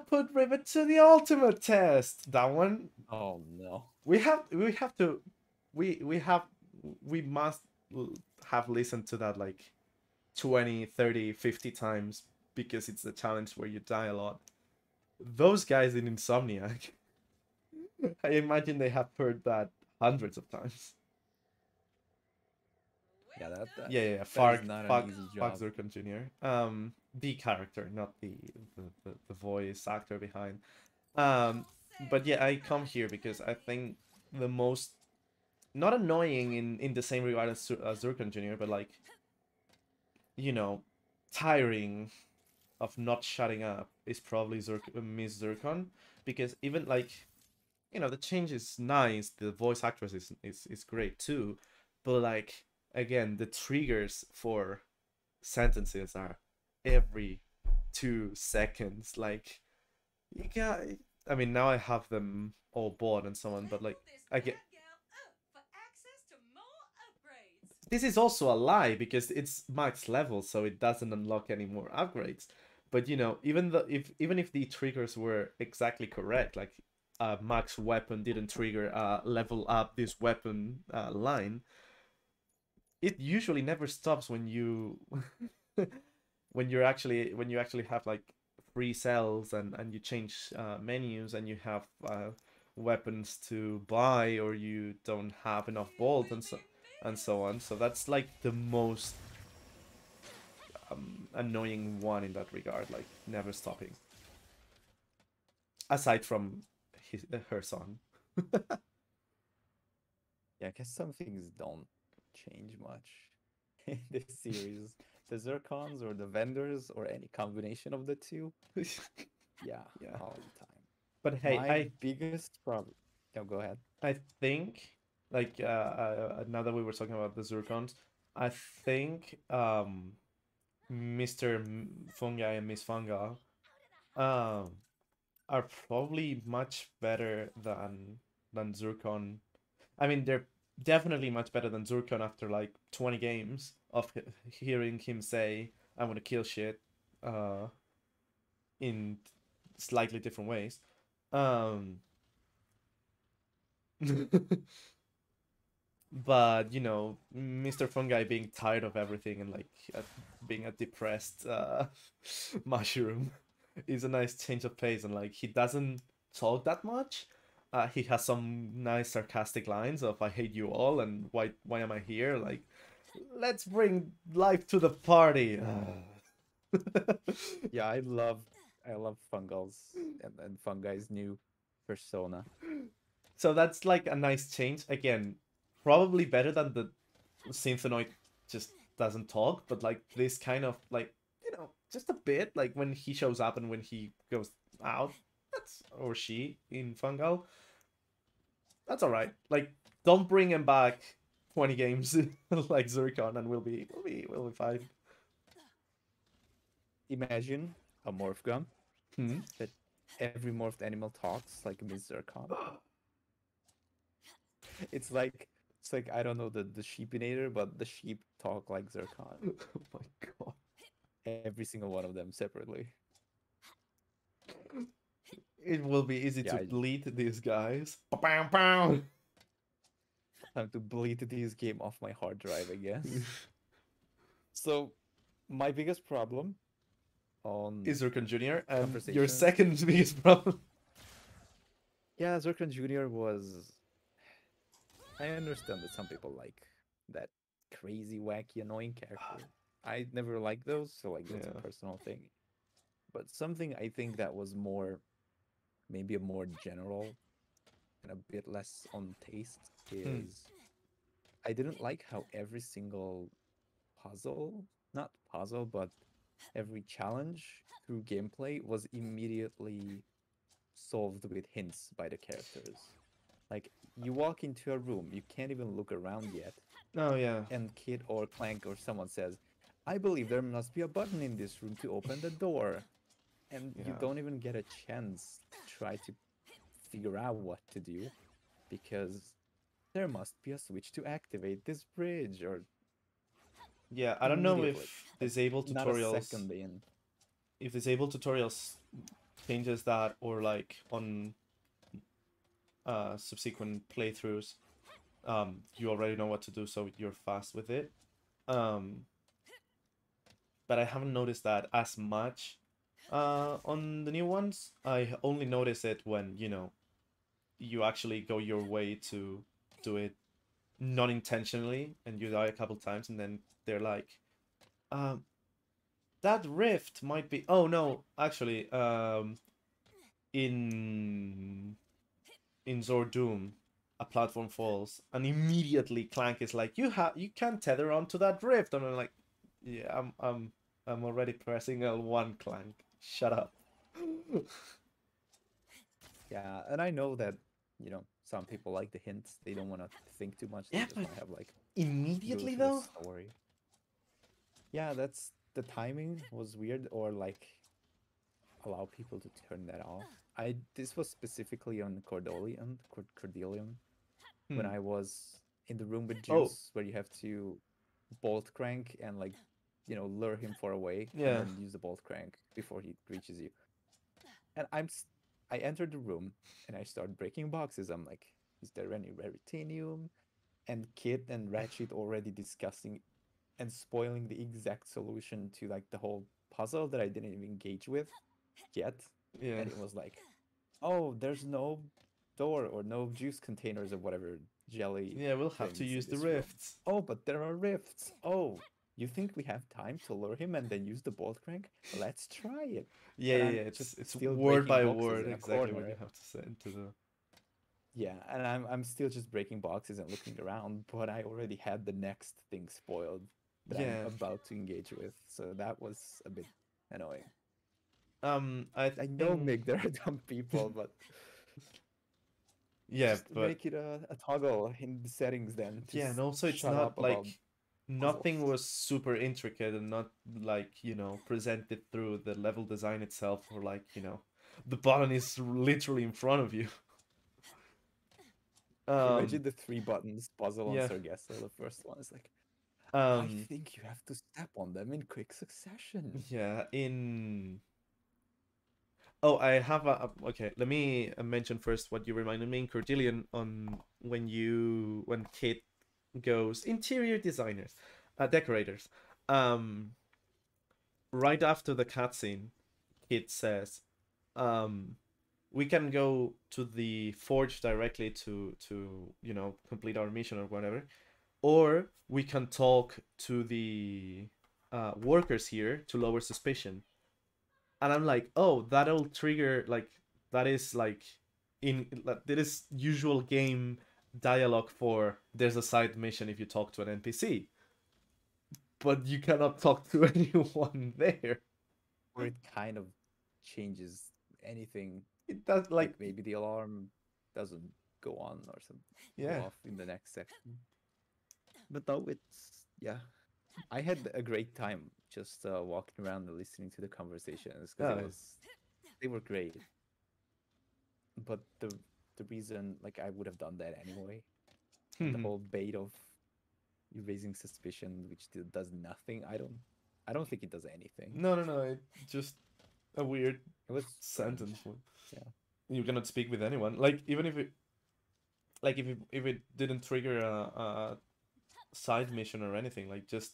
put Rivet to the ultimate test. That one Oh no. we have to we have we must have listened to that like 20, 30, 50 times because it's the challenge where you die a lot. Those guys in Insomniac, I imagine they have heard that hundreds of times. Yeah, Yeah, that is fuck, not an fuck, easy fuck job. Zircon Jr. The character, not the voice actor behind. But yeah, I come here because I think the most, not annoying in the same regard as Zircon Jr., but like, you know, tiring of not shutting up is probably Miss Zircon, because even like, you know, the change is nice, the voice actress is great too, but like, again, the triggers for sentences are every 2 seconds. Like, you got, I mean, now I have them all bought and so on, but like, I get, this is also a lie because it's max level, so it doesn't unlock any more upgrades. But you know, even if the triggers were exactly correct, like max weapon didn't trigger level up this weapon line, it usually never stops when you when you actually have like free cells and you change menus and you have weapons to buy, or you don't have enough bolts and so on. So that's like the most annoying one in that regard, like never stopping. Aside from her song. Yeah, I guess some things don't change much in this series. The Zircons or the vendors or any combination of the two. Yeah, Yeah. all the time. But hey, My biggest problem. Oh, go ahead. I think like now that we were talking about the Zircons, I think Mr. Fungi and Miss Fungal um are probably much better than Zircon. I mean, they're definitely much better than Zircon after like 20 games of hearing him say, "I want to kill shit," uh, in slightly different ways. Um, but you know, Mr. Fungi being tired of everything and like being a depressed mushroom is a nice change of pace, and like he doesn't talk that much. He has some nice sarcastic lines of "I hate you all" and "Why am I here?" Like, let's bring life to the party. Yeah, I love Fungals and Fungi's new persona. So that's like a nice change. Again, probably better than the Synthenoid just doesn't talk, but like this kind of like, you know, just a bit like when he shows up and when he goes out, that's, or she in Fungal, that's all right. Like, don't bring him back 20 games like Zircon, and we'll be fine. Imagine a morph gun Hmm? that every morphed animal talks like Miss Zircon. It's like I don't know the sheepinator, but the sheep talk like Zircon. Oh my god. Every single one of them separately. It will be easy Yeah, to bleed these guys. Pow, pow. time to delete this game off my hard drive, I guess. So, my biggest problem on is Zircon Jr. and your conversations. second biggest problem. Yeah, Zircon Jr. was. I understand that some people like that crazy, wacky, annoying character. I never liked those, so like that's a Yeah. personal thing. But something I think that was more, maybe a more general and a bit less on taste Hmm. is I didn't like how every single puzzle, not puzzle, but every challenge through gameplay was immediately solved with hints by the characters. Like you walk into a room, you can't even look around yet, Oh yeah. and Kid or Clank or someone says, I believe there must be a button in this room to open the door. And you Yeah. don't even get a chance to try to figure out what to do because there must be a switch to activate this bridge or Yeah. I don't know immediately, if like disable not a tutorials, second in. if disable tutorials changes that, or like on subsequent playthroughs, you already know what to do, so you're fast with it. Um, but I haven't noticed that as much on the new ones. I only notice it when, you actually go your way to do it non intentionally and you die a couple times, and then they're like, um, that rift might be. Oh no, actually, in Zordoom, a platform falls, and immediately Clank is like, you can't tether onto that rift," and I'm like, "Yeah, I'm already pressing L1, Clank. Shut up." Yeah, and I know that, some people like the hints. They don't want to think too much. They Yeah, just but want to have like go immediately through a though. story. Yeah, that's the timing was weird or like allow people to turn that off. This was specifically on Cordelium when Hmm. I was in the room with Oh, Juice where you have to bolt crank and like lure him far away and yeah, then use the bolt crank before he reaches you. And I entered the room and I start breaking boxes. I'm like, is there any Raritanium? And Kit and Ratchet already discussing and spoiling the exact solution to like the whole puzzle that I didn't even engage with yet. yeah, And it was like, oh, there's no door or no juice containers or whatever jelly yeah. We'll have to things in use the this room. rifts. Oh, but there are rifts. Oh, you think we have time to lure him and then use the bolt crank? Let's try it. Yeah, And yeah, I'm yeah. just It's still word breaking by boxes word in a exactly what you corner. have to say to the. Yeah, and I'm still just breaking boxes and looking around, but I already had the next thing spoiled that I'm Yeah. about to engage with. So that was a bit annoying. I I know, think. Mick, there are dumb people, but Yeah, just but make it a toggle in the settings then. yeah, and Just also it's shut not up about like puzzles. nothing was super intricate and not like, presented through the level design itself, or like, the button is literally in front of you. Um, Imagine the three buttons puzzle on yeah. Sargasso. The first one is like, I Um, think you have to step on them in quick succession. yeah, Oh, I have okay, let me mention first what you reminded me in Cordelian on when Kit goes interior designers, decorators. Um, right after the cutscene, Kit says, um, we can go to the forge directly to complete our mission or whatever, or we can talk to the workers here to lower suspicion. And I'm like, oh, that'll trigger like that is like in like, that is usual game dialogue for there's a side mission if you talk to an NPC, but you cannot talk to anyone there. Or it kind of changes anything. It does Like like maybe the alarm doesn't go on or something, go yeah. off in the next section. But no, it's yeah. I had a great time just walking around and listening to the conversations because Oh. they were great. But the reason like I would have done that anyway, and the whole bait of you raising suspicion, which does nothing. I don't think it does anything. No, no, no. It just a weird It was strange. sentence. Yeah. You cannot speak with anyone. Like even if it like if it didn't trigger a side mission or anything, like just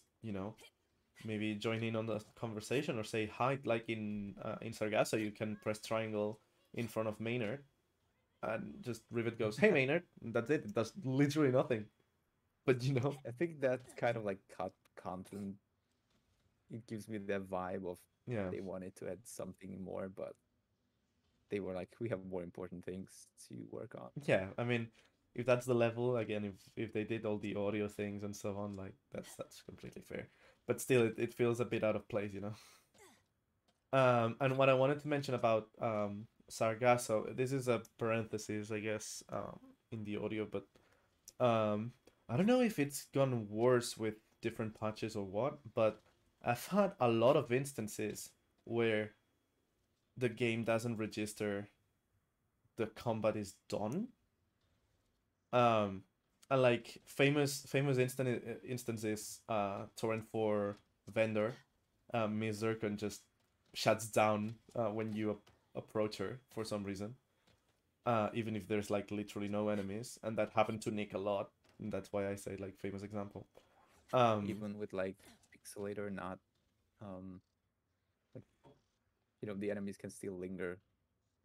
maybe join in on the conversation or say hi. Like in Sargasso, you can press triangle in front of Maynard, and just Rivet goes, "Hey Maynard," and that's it. It does literally nothing. But you know, I think that's kind of like cut content. It gives me that vibe of yeah, they wanted to add something more, but they were like, we have more important things to work on. yeah. I mean, if that's the level again, if they did all the audio things and so on, like that's completely fair. But still, it feels a bit out of place, you know. And what I wanted to mention about Sargasso, this is a parenthesis, I guess, in the audio, but I don't know if it's gone worse with different patches or what, but I've had a lot of instances where the game doesn't register the combat is done. Um, and like instances, Torrent 4 vendor, Miss Zircon just shuts down when you approach her for some reason. Even if there's like literally no enemies, and that happened to Nick a lot. And that's why I say like famous example. Even with like pixelator, not like the enemies can still linger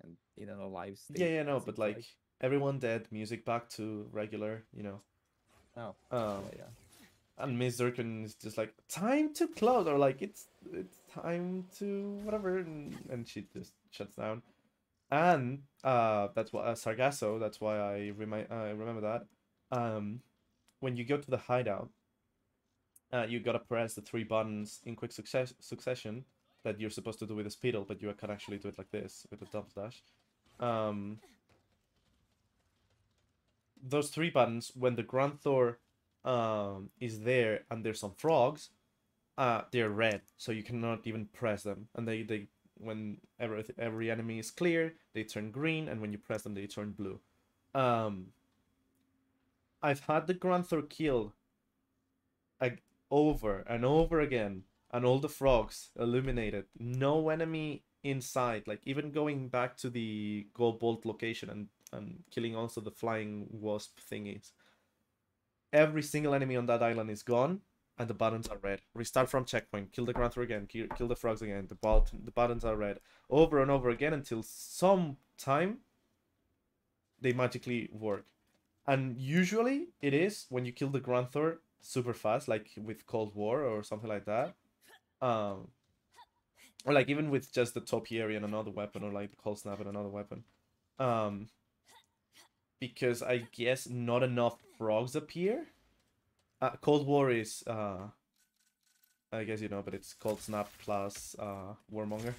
and in an alive Yeah, state. yeah, no, It but seems like like. everyone dead, music back to regular, you know. Oh, Um, yeah, yeah. and Miss Zircon is just like time to close, or like it's time to whatever, and she just shuts down. And that's why Sargasso. That's why I remember that. When you go to the hideout, you gotta press the three buttons in quick succession that you're supposed to do with a speedle, but you can actually do it like this with a double dash. Um, those three buttons, when the Granthor is there and there's some frogs, they're red, so you cannot even press them. And they when every enemy is clear, they turn green, and when you press them, they turn blue. Um, I've had the Granthor killed like over and over again, and all the frogs illuminated. No enemy inside. Like even going back to the gold bolt location and killing also the flying wasp thingies. Every single enemy on that island is gone, and the buttons are red. Restart from checkpoint. Kill the Granthor again. Kill the frogs again. The buttons are red over and over again until some time they magically work. And usually it is when you kill the Granthor super fast, like with Cold War or something like that. Um, or like even with just the Topiary and another weapon, or like the Cold Snap and another weapon. Um, because I guess not enough frogs appear. Cold War is I guess you know, but it's Cold Snap plus Warmonger.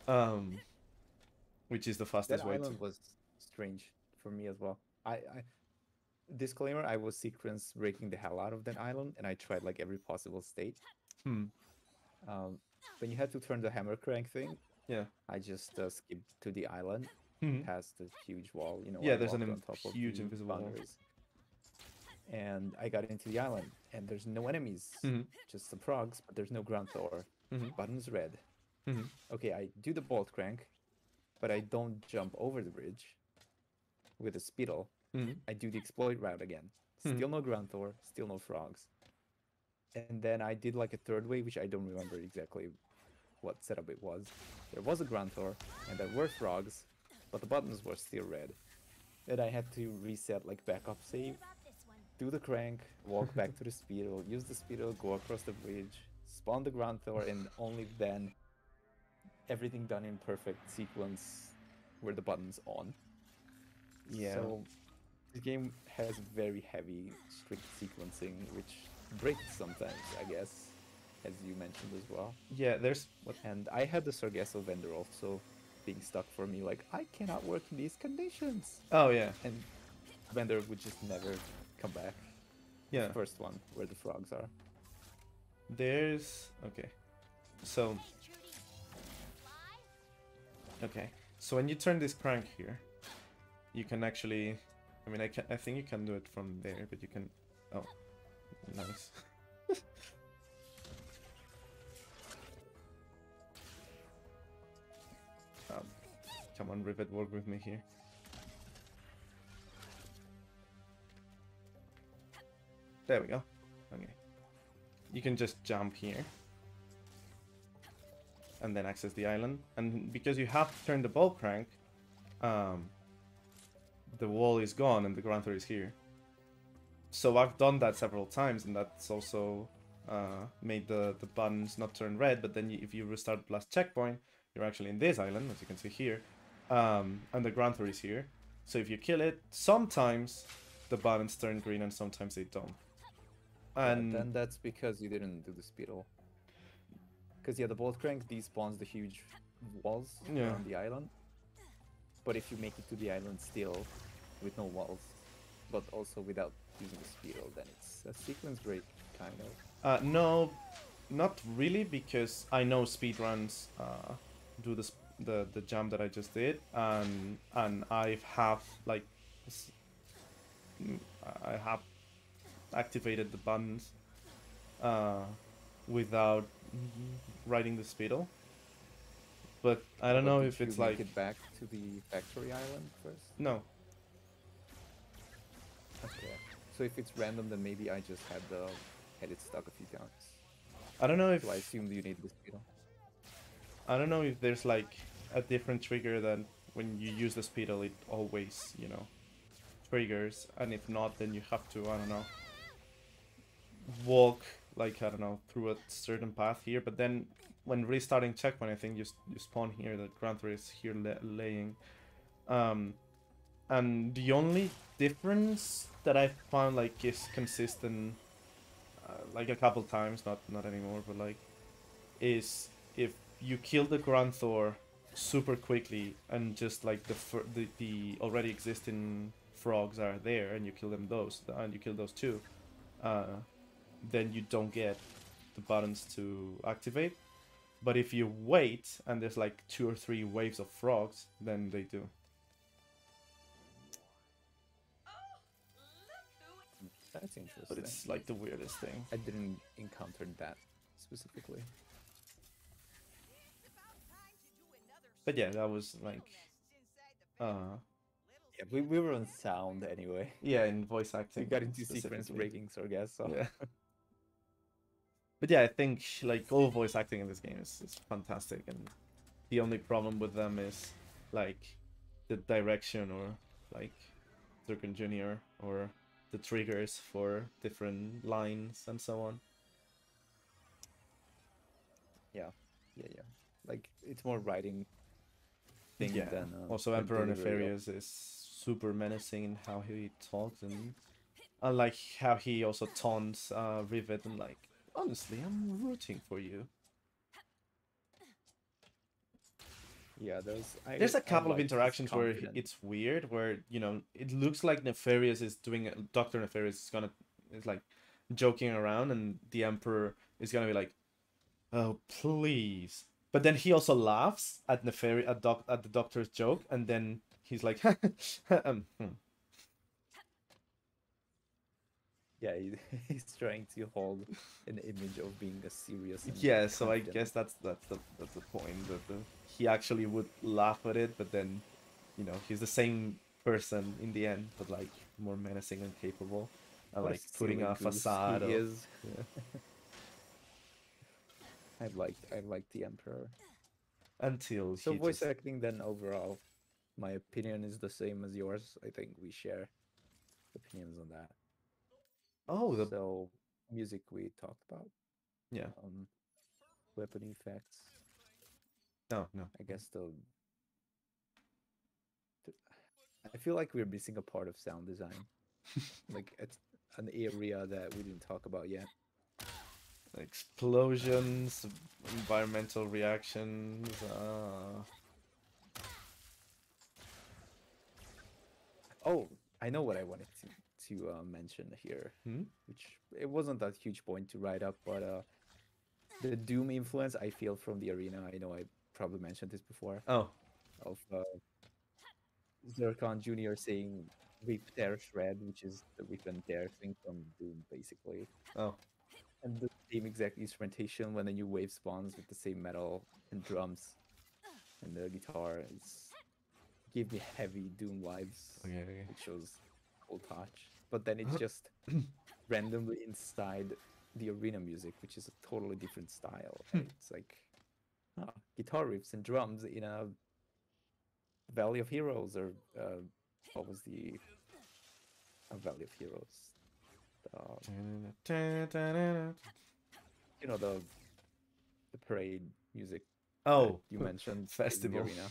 Um, which is the That fastest way to. island was strange for me as well. I disclaimer, I was sequence breaking the hell out of that island, and I tried like every possible state. Hmm. Um, when you had to turn the hammer crank thing, Yeah. I just skipped to the island, Hmm. past the huge wall. Yeah, I there's walked an on top of huge the invisible wall. boundaries, and I got into the island, and there's no enemies, Hmm. just some frogs, but there's no Granthor. Hmm. Buttons red. Hmm. Okay, I do the bolt crank, but I don't jump over the bridge with a speedle. Hmm. I do the exploit route again. Hmm. Still no Granthor, still no frogs. And then I did like a third way, which I don't remember exactly what setup it was. There was a Granthor, and there were frogs, but the buttons were still red. And I had to reset like backup save, do the crank, walk back to the speedle, use the speedle, go across the bridge, spawn the Granthor, and only then everything done in perfect sequence were the buttons on. Yeah. So the game has very heavy, strict sequencing, which breaks sometimes, I guess, as you mentioned as well. Yeah, there's what. And I had the Sargasso vendor also being stuck for me, like, I cannot work in these conditions. Oh yeah. And vendor would just never come back. Yeah. The first one, where the frogs are. There's okay. So okay. So when you turn this crank here, you can actually. I mean, I think you can do it from there, but you can. Oh, nice. Come on, Rivet, work with me here. There we go. Okay. you can just jump here and then access the island. And because you have to turn the ball crank, the wall is gone and the ground is here. So I've done that several times, and that's also made the buttons not turn red. But then if you restart the last checkpoint, you're actually in this island, as you can see here, and the ground is here. So if you kill it, sometimes the buttons turn green and sometimes they don't. And then that's because you didn't do the speedle. Because yeah, the bolt crank despawns the huge walls around the island. But if you make it to the island still with no walls, but also without using the speedle, then it's a sequence break, kind of. No, not really, because I know speedruns do the jump that I just did, and I have like I have activated the buttons without writing the speedle. But I don't know if it's like get back to the factory island first. No. Okay. So if it's random, then maybe I just had it stuck a few times. I don't know if So I assumed you need the speedle. I don't know if there's like a different trigger that when you use the speedle, it always, you know, triggers, and if not, then you have to, I don't know, walk like, I don't know, through a certain path here. But then when restarting checkpoint, I think you spawn here. The Gran is here laying, and the only difference that I found like is consistent, like a couple times, not anymore, but like, is if you kill the Grand Thor super quickly and just like the already existing frogs are there and you kill those two, then you don't get the buttons to activate. But if you wait and there's like 2 or 3 waves of frogs, then they do. That's interesting. But it's like the weirdest thing. I didn't encounter that specifically. But yeah, that was like yeah, we were on sound anyway. Yeah, in voice acting. We got into sequence breaking, so I guess. So. Yeah. But yeah, I think like all voice acting in this game is fantastic, and the only problem with them is like the direction, or like Durkin Jr. or the triggers for different lines and so on. Yeah. Like it's more writing thing than. Also, Emperor Nefarious is super menacing in how he talks, and I like how he also taunts Rivet and like, honestly, I'm rooting for you. Yeah, there's a couple of interactions where it's weird, where, you know, it looks like Nefarious is doing Dr. Nefarious is like joking around, and the Emperor is gonna be like, oh please, but then he also laughs at at the Doctor's joke, and then he's like Yeah, he's trying to hold an image of being a serious. Yeah, so I guess that's the point, that he actually would laugh at it, but then, you know, he's the same person in the end, but like more menacing and capable, and like putting a facade. Yeah. I like the Emperor. Until so voice acting, then overall, my opinion is the same as yours. I think we share opinions on that. Oh, so music we talked about. Yeah. Weapon effects. No. I guess I feel like we're missing a part of sound design. Like it's an area that we didn't talk about yet. Explosions, environmental reactions. Oh, I know what I wanted to mention here, which it wasn't a huge point to write up, but the Doom influence I feel from the arena. I know I probably mentioned this before. Oh, of Zircon Jr. saying "rip, tear, shred," which is the rip and tear thing from Doom, basically. Oh, and the same exact instrumentation when a new wave spawns with the same metal and drums and the guitar. It's give me heavy Doom vibes. Okay. It shows cool touch. But then it's just randomly inside the arena music, which is a totally different style. Hmm. It's like guitar riffs and drums in a Valley of Heroes, or what was the Valley of Heroes? You know, the parade music that Oh, you mentioned in the festival. arena.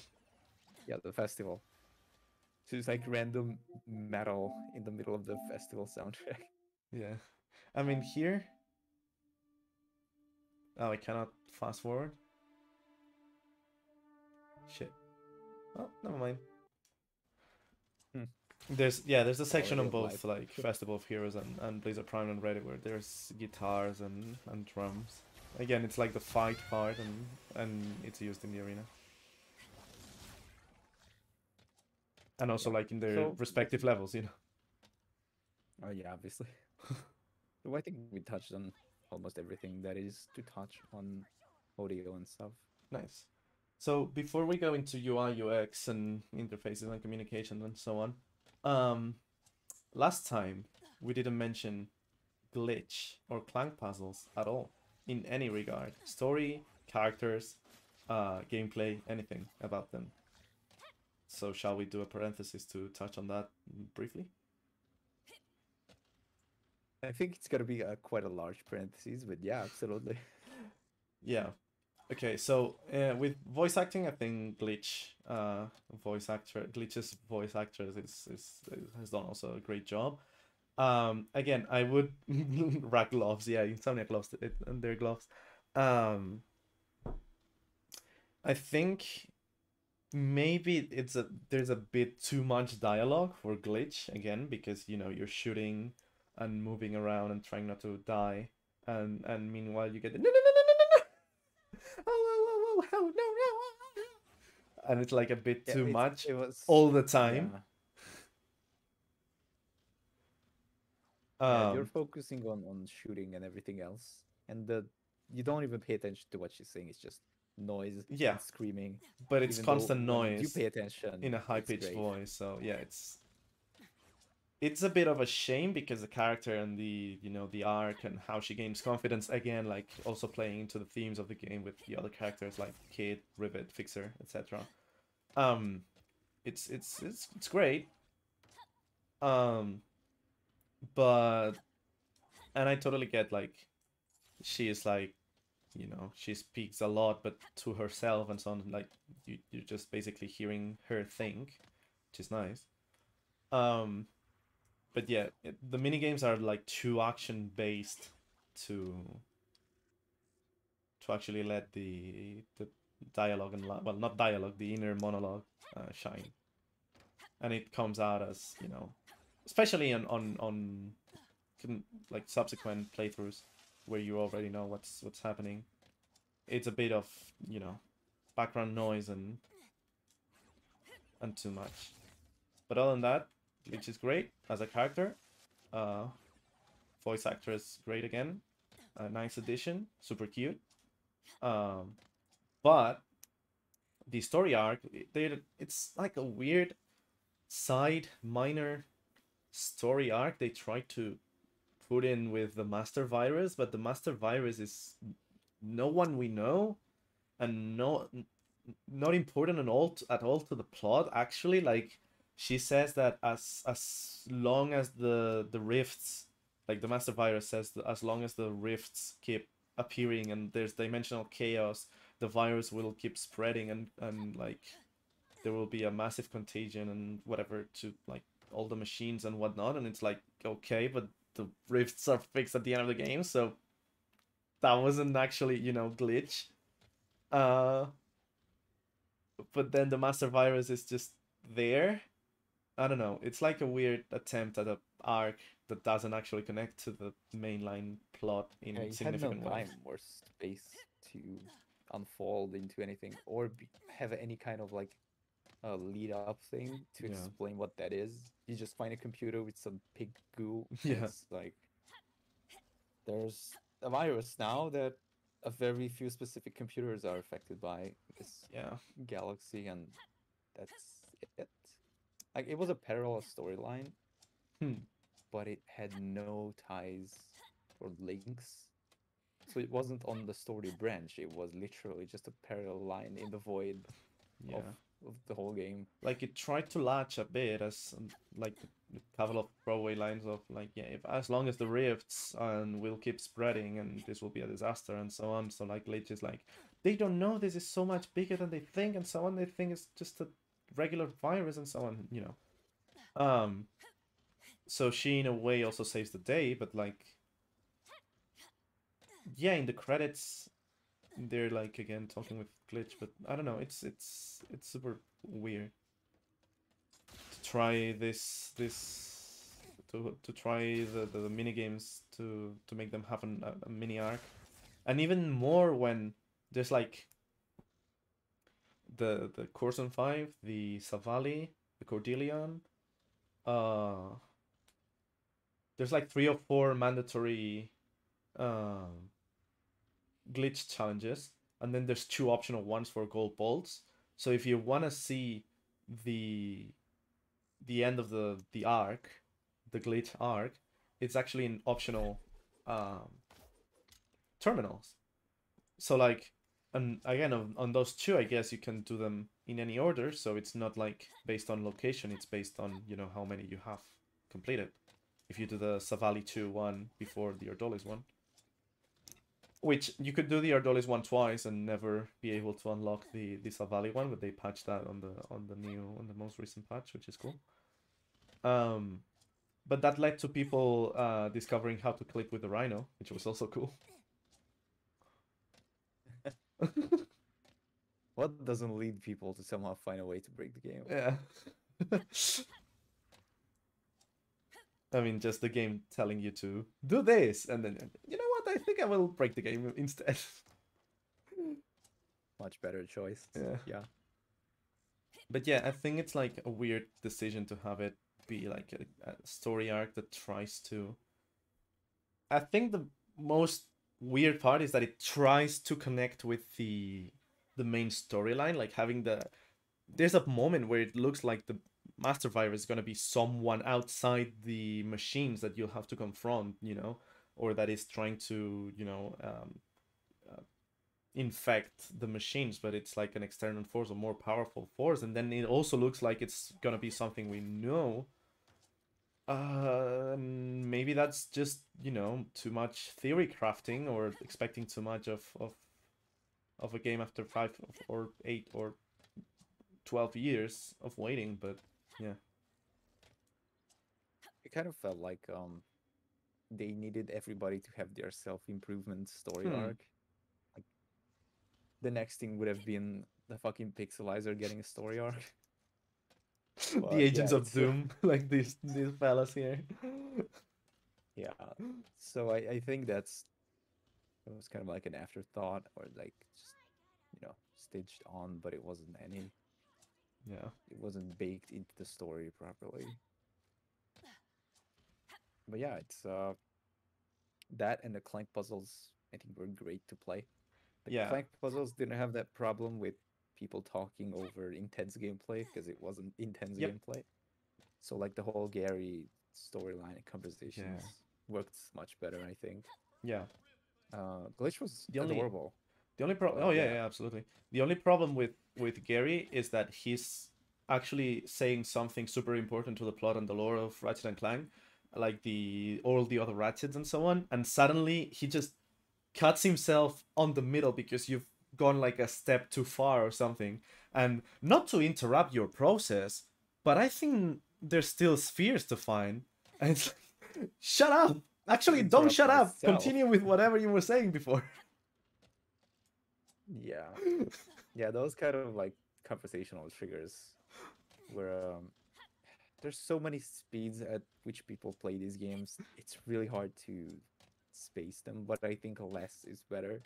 Yeah, the festival. So it's like random metal in the middle of the festival soundtrack. Yeah. I mean, here. Oh, I cannot fast forward. Shit. Oh, never mind. Hmm. There's a section Quality on of life. both like Festival of Heroes and Blizzard Prime and Reddit where there's guitars and drums. Again, it's like the fight part and it's used in the arena. And also Yeah. like in their So respective levels, you know. oh yeah, obviously. So I think we touched on almost everything that is to touch on audio and stuff. Nice. So before we go into UI, UX, and interfaces and communication and so on, um, last time we didn't mention glitch or Clank puzzles at all in any regard. Story, characters, gameplay, anything about them. So shall we do a parenthesis to touch on that briefly? I think it's gonna be quite a large parenthesis, but yeah, absolutely. Yeah. Okay, so with voice acting, I think Glitch's voice actress has done also a great job. Again, I would rack gloves. Yeah, Insomniac loves it and their gloves. Um, I think maybe there's a bit too much dialogue for Glitch again because you know you're shooting and moving around and trying not to die, and meanwhile you get the no no no no no no no oh oh oh oh oh no no and it's like a bit Yeah, too much it was all the time. yeah. Yeah, you're Um, focusing on shooting and everything else, and the you don't even pay attention to what she's saying. It's just noise yeah, and screaming. but it's Even though constant when you do noise pay in attention, a high it's pitched great. voice. So yeah, it's a bit of a shame because the character and the the arc and how she gains confidence again, like also playing into the themes of the game with the other characters like Kid, Rivet, Fixer, etc. Um, it's great. Um, but and I totally get like she is like she speaks a lot but to herself and so on, like you're just basically hearing her think, which is nice. Um, but yeah, the mini games are like too action based to actually let the dialogue and well, not dialogue, the inner monologue shine, and it comes out as especially like subsequent playthroughs where you already know what's happening. It's a bit of background noise and too much. But other than that, which is great as a character. Uh, Voice actress great again. A nice addition, super cute. Um, but the story arc, it's like a weird side minor story arc they tried to put in with the master virus, but the master virus is no one we know and not important at all to the plot actually. Like she says that as long as the rifts, like the master virus says that as long as the rifts keep appearing and there's dimensional chaos, the virus will keep spreading and like there will be a massive contagion and whatever to like all the machines and whatnot. And it's like, okay, but the rifts are fixed at the end of the game, so that wasn't actually glitch. uh but then the master virus is just there. I don't know. It's like a weird attempt at a arc that doesn't actually connect to the mainline plot Yeah, in it had no significant ways. time or space to unfold into anything or have any kind of like a lead up thing to Yeah. explain what that is. You just find a computer with some pig goo, and Yeah. it's like there's a virus now that a very few specific computers are affected by this Yeah. galaxy, and that's it. Like it was a parallel storyline, Hmm. but it had no ties or links So it wasn't on the story branch. It was literally just a parallel line in the void of Yeah. of the whole game. Like it tried to latch a bit as like a couple of throwaway lines of like, yeah, if as long as the rifts and will keep spreading and this will be a disaster and so on. So like Lich is like, they don't know this is so much bigger than they think and so on. They think it's just a regular virus and so on, you know. So she in a way also saves the day, but like, yeah, in the credits they're like again talking with Glitch, but I don't know, it's super weird to try to try the mini games to make them have a mini arc, and even more when there's like the Corson 5, the Savali, the Cordelion, uh there's like 3 or 4 mandatory um glitch challenges, and then there's 2 optional ones for gold bolts. So if you want to see the the end of the arc, the glitch arc, it's actually in optional um, terminals. So like, and again on those 2, I guess you can do them in any order. So it's not like based on location; it's based on, you know, how many you have completed. If you do the Savali 2 one before the Ordolis one, which you could do the Ardolis one twice and never be able to unlock the Savali one, but they patched that on the most recent patch, which is cool. But that led to people discovering how to click with the Rhino, which was also cool. What doesn't lead people to somehow find a way to break the game? Yeah. I mean, just the game telling you to do this, and then, you know what, I think I will break the game instead. Much better choice. Yeah. Yeah. But yeah, I think it's like a weird decision to have it be like a story arc that tries to. I think the most weird part is that it tries to connect with the main storyline, like having there's a moment where it looks like the master virus is going to be someone outside the machines that you'll have to confront, you know, or that is trying to, you know, infect the machines, but it's like an external force, a more powerful force. And then it also looks like it's going to be something we know. Maybe that's just, you know, too much theory crafting or expecting too much of a game after 5 or 8 or 12 years of waiting, but yeah. It kind of felt like they needed everybody to have their self-improvement story arc. Like the next thing would have been the fucking Pixelizer getting a story arc. The But yeah, Agents of it's Doom, like these fellas here. yeah. So I think it was kind of like an afterthought or like just, you know, stitched on, but it wasn't Yeah. it wasn't baked into the story properly. But yeah, it's that and the Clank puzzles I think were great to play. The Yeah. Clank puzzles didn't have that problem with people talking over intense gameplay because it wasn't intense Yep. gameplay. So like the whole Gary storyline and conversations Yeah. worked much better, I think. Yeah. Glitch was The only adorable, the only problem. but Oh yeah, yeah, yeah, absolutely. The only problem with Gary is that he's actually saying something super important to the plot and the lore of Ratchet and Clank, like all the other Ratchets and so on, and suddenly he just cuts himself on the middle because you've gone like a step too far or something. And not to interrupt your process, but I think there's still spheres to find. And it's like, shut up! Actually, don't interrupt shut up! myself. Continue with whatever you were saying before. Yeah, yeah, those kind of like conversational triggers where there's so many speeds at which people play these games. It's really hard to space them, but I think less is better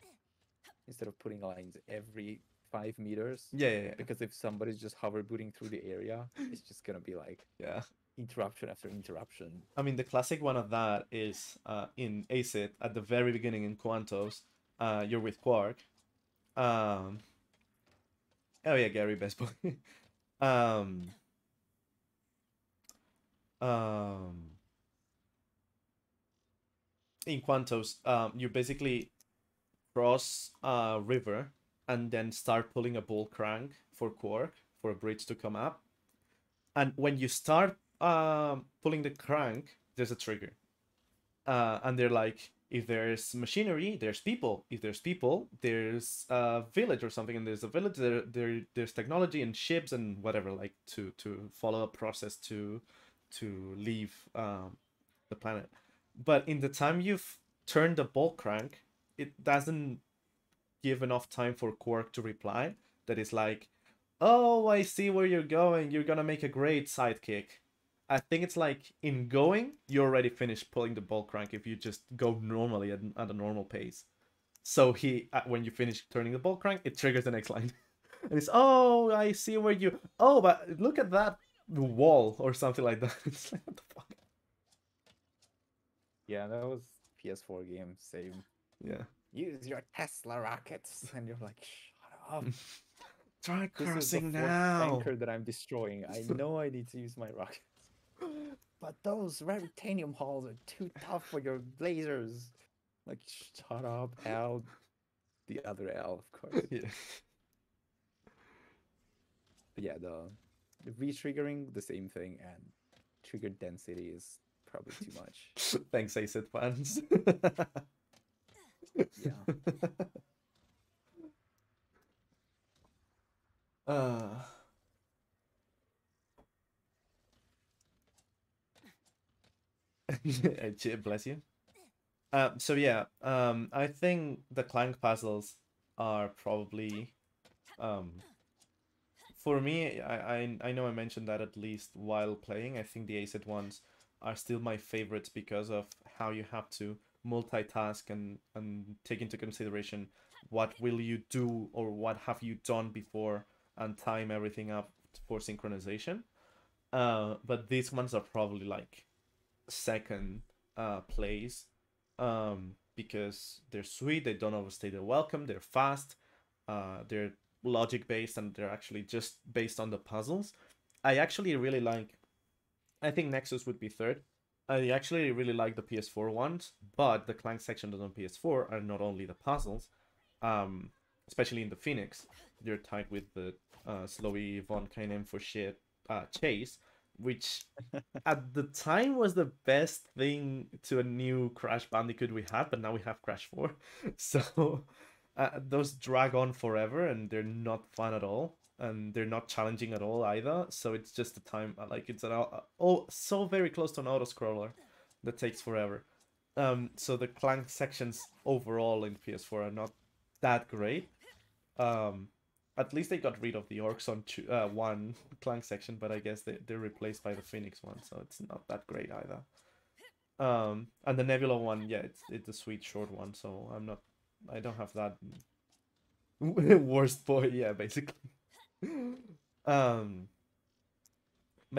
instead of putting lines every 5 meters. Yeah, yeah, yeah. Because if somebody's just hoverbooting through the area, it's just gonna be like Yeah. interruption after interruption. I mean, the classic one of that is in ACID at the very beginning in Quantos. You're with Quark. Um, oh yeah, Gary, best boy. um, um, in Quantos, you're basically cross a river and then start pulling a bull crank for Quark for a bridge to come up. And when you start pulling the crank, there's a trigger. And they're like, if there's machinery, there's people. If there's people, there's a village or something, and there's a village. There's technology and ships and whatever, like to follow a process to leave the planet. But in the time you've turned the ball crank, it doesn't give enough time for Quark to reply. That is like, oh, I see where you're going. You're gonna make a great sidekick. I think it's like in going, you already finished pulling the ball crank if you just go normally at a normal pace. So when you finish turning the ball crank, it triggers the next line. And it's, oh, I see where you. Oh, but look at that wall or something like that. It's like, what the fuck? Yeah, that was PS4 game. Same. Yeah. Use your Tesla rockets, and you're like, shut up. Try This is the crossing fourth now. tanker that I'm destroying. I know I need to use my rockets. But those Raritanium halls are too tough for your lasers. Like, shut up, Al. The other Al, of course. Yeah. But yeah, the re-triggering, the same thing, and trigger density is probably too much. Thanks, ACID fans. Yeah. Uh, bless you. So yeah, I think the Clank puzzles are probably, for me. I know I mentioned that at least while playing. I think the ACID ones are still my favorites because of how you have to multitask and take into consideration what will you do or what have you done before and time everything up for synchronization. But these ones are probably like second place, because they're sweet, they don't overstay their welcome, they're fast, they're logic based, and they're actually just based on the puzzles. I actually really like. I think Nexus would be third. I actually really like the PS4 ones, but the Clank sections on PS4 are not only the puzzles, um, especially in the Phoenix, they're tied with the Slowy von Kainem for shit chase, which at the time was the best thing to a new Crash Bandicoot we had, but now we have Crash 4. So those drag on forever and they're not fun at all. And they're not challenging at all either. So it's just a time, like it's so very close to an auto scroller that takes forever. So the Clank sections overall in PS4 are not that great. At least they got rid of the orcs on one Clank section, but I guess they're replaced by the Phoenix one, so it's not that great either. And the Nebula one, yeah, it's a sweet short one, so I don't have that worst boy, yeah, basically. But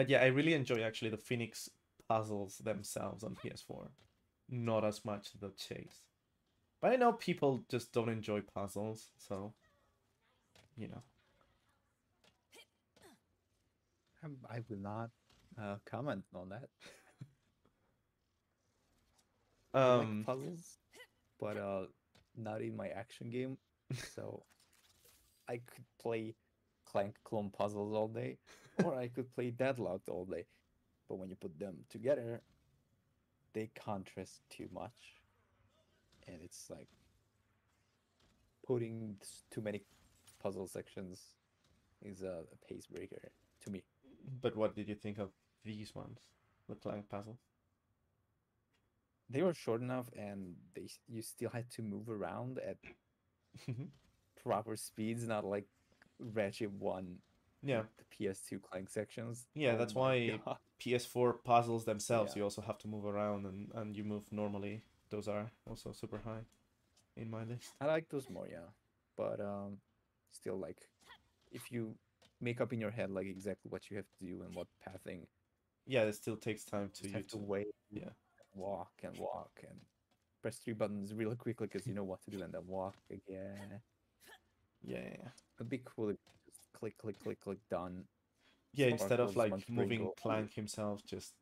yeah, I really enjoy actually the Phoenix puzzles themselves on PS4, not as much the chase. But I know people just don't enjoy puzzles, so you know. I will not comment on that. I like puzzles, but not in my action game. So I could play Clank clone puzzles all day, or I could play Deadlocked all day. But when you put them together, they contrast too much, and it's like putting too many puzzle sections is a pace breaker to me. But what did you think of these ones, the Clank puzzles? They were short enough, and you still had to move around at proper speeds, not like Ratchet 1, yeah, the PS2 Clank sections. Yeah, Oh that's my why God. PS4 puzzles themselves, Yeah. you also have to move around and you move normally. Those are also super high in my list. I like those more, yeah. But still, like, if you make up in your head like exactly what you have to do and what pathing, Yeah, it still takes time to just you have to to. wait, Yeah. walk and press 3 buttons really quickly because you know what to do, and then walk again. Yeah. It'd be cool if you just click, click, click, click, done. Yeah, instead of Sparkles, like Munchkin moving Go. Clank himself, just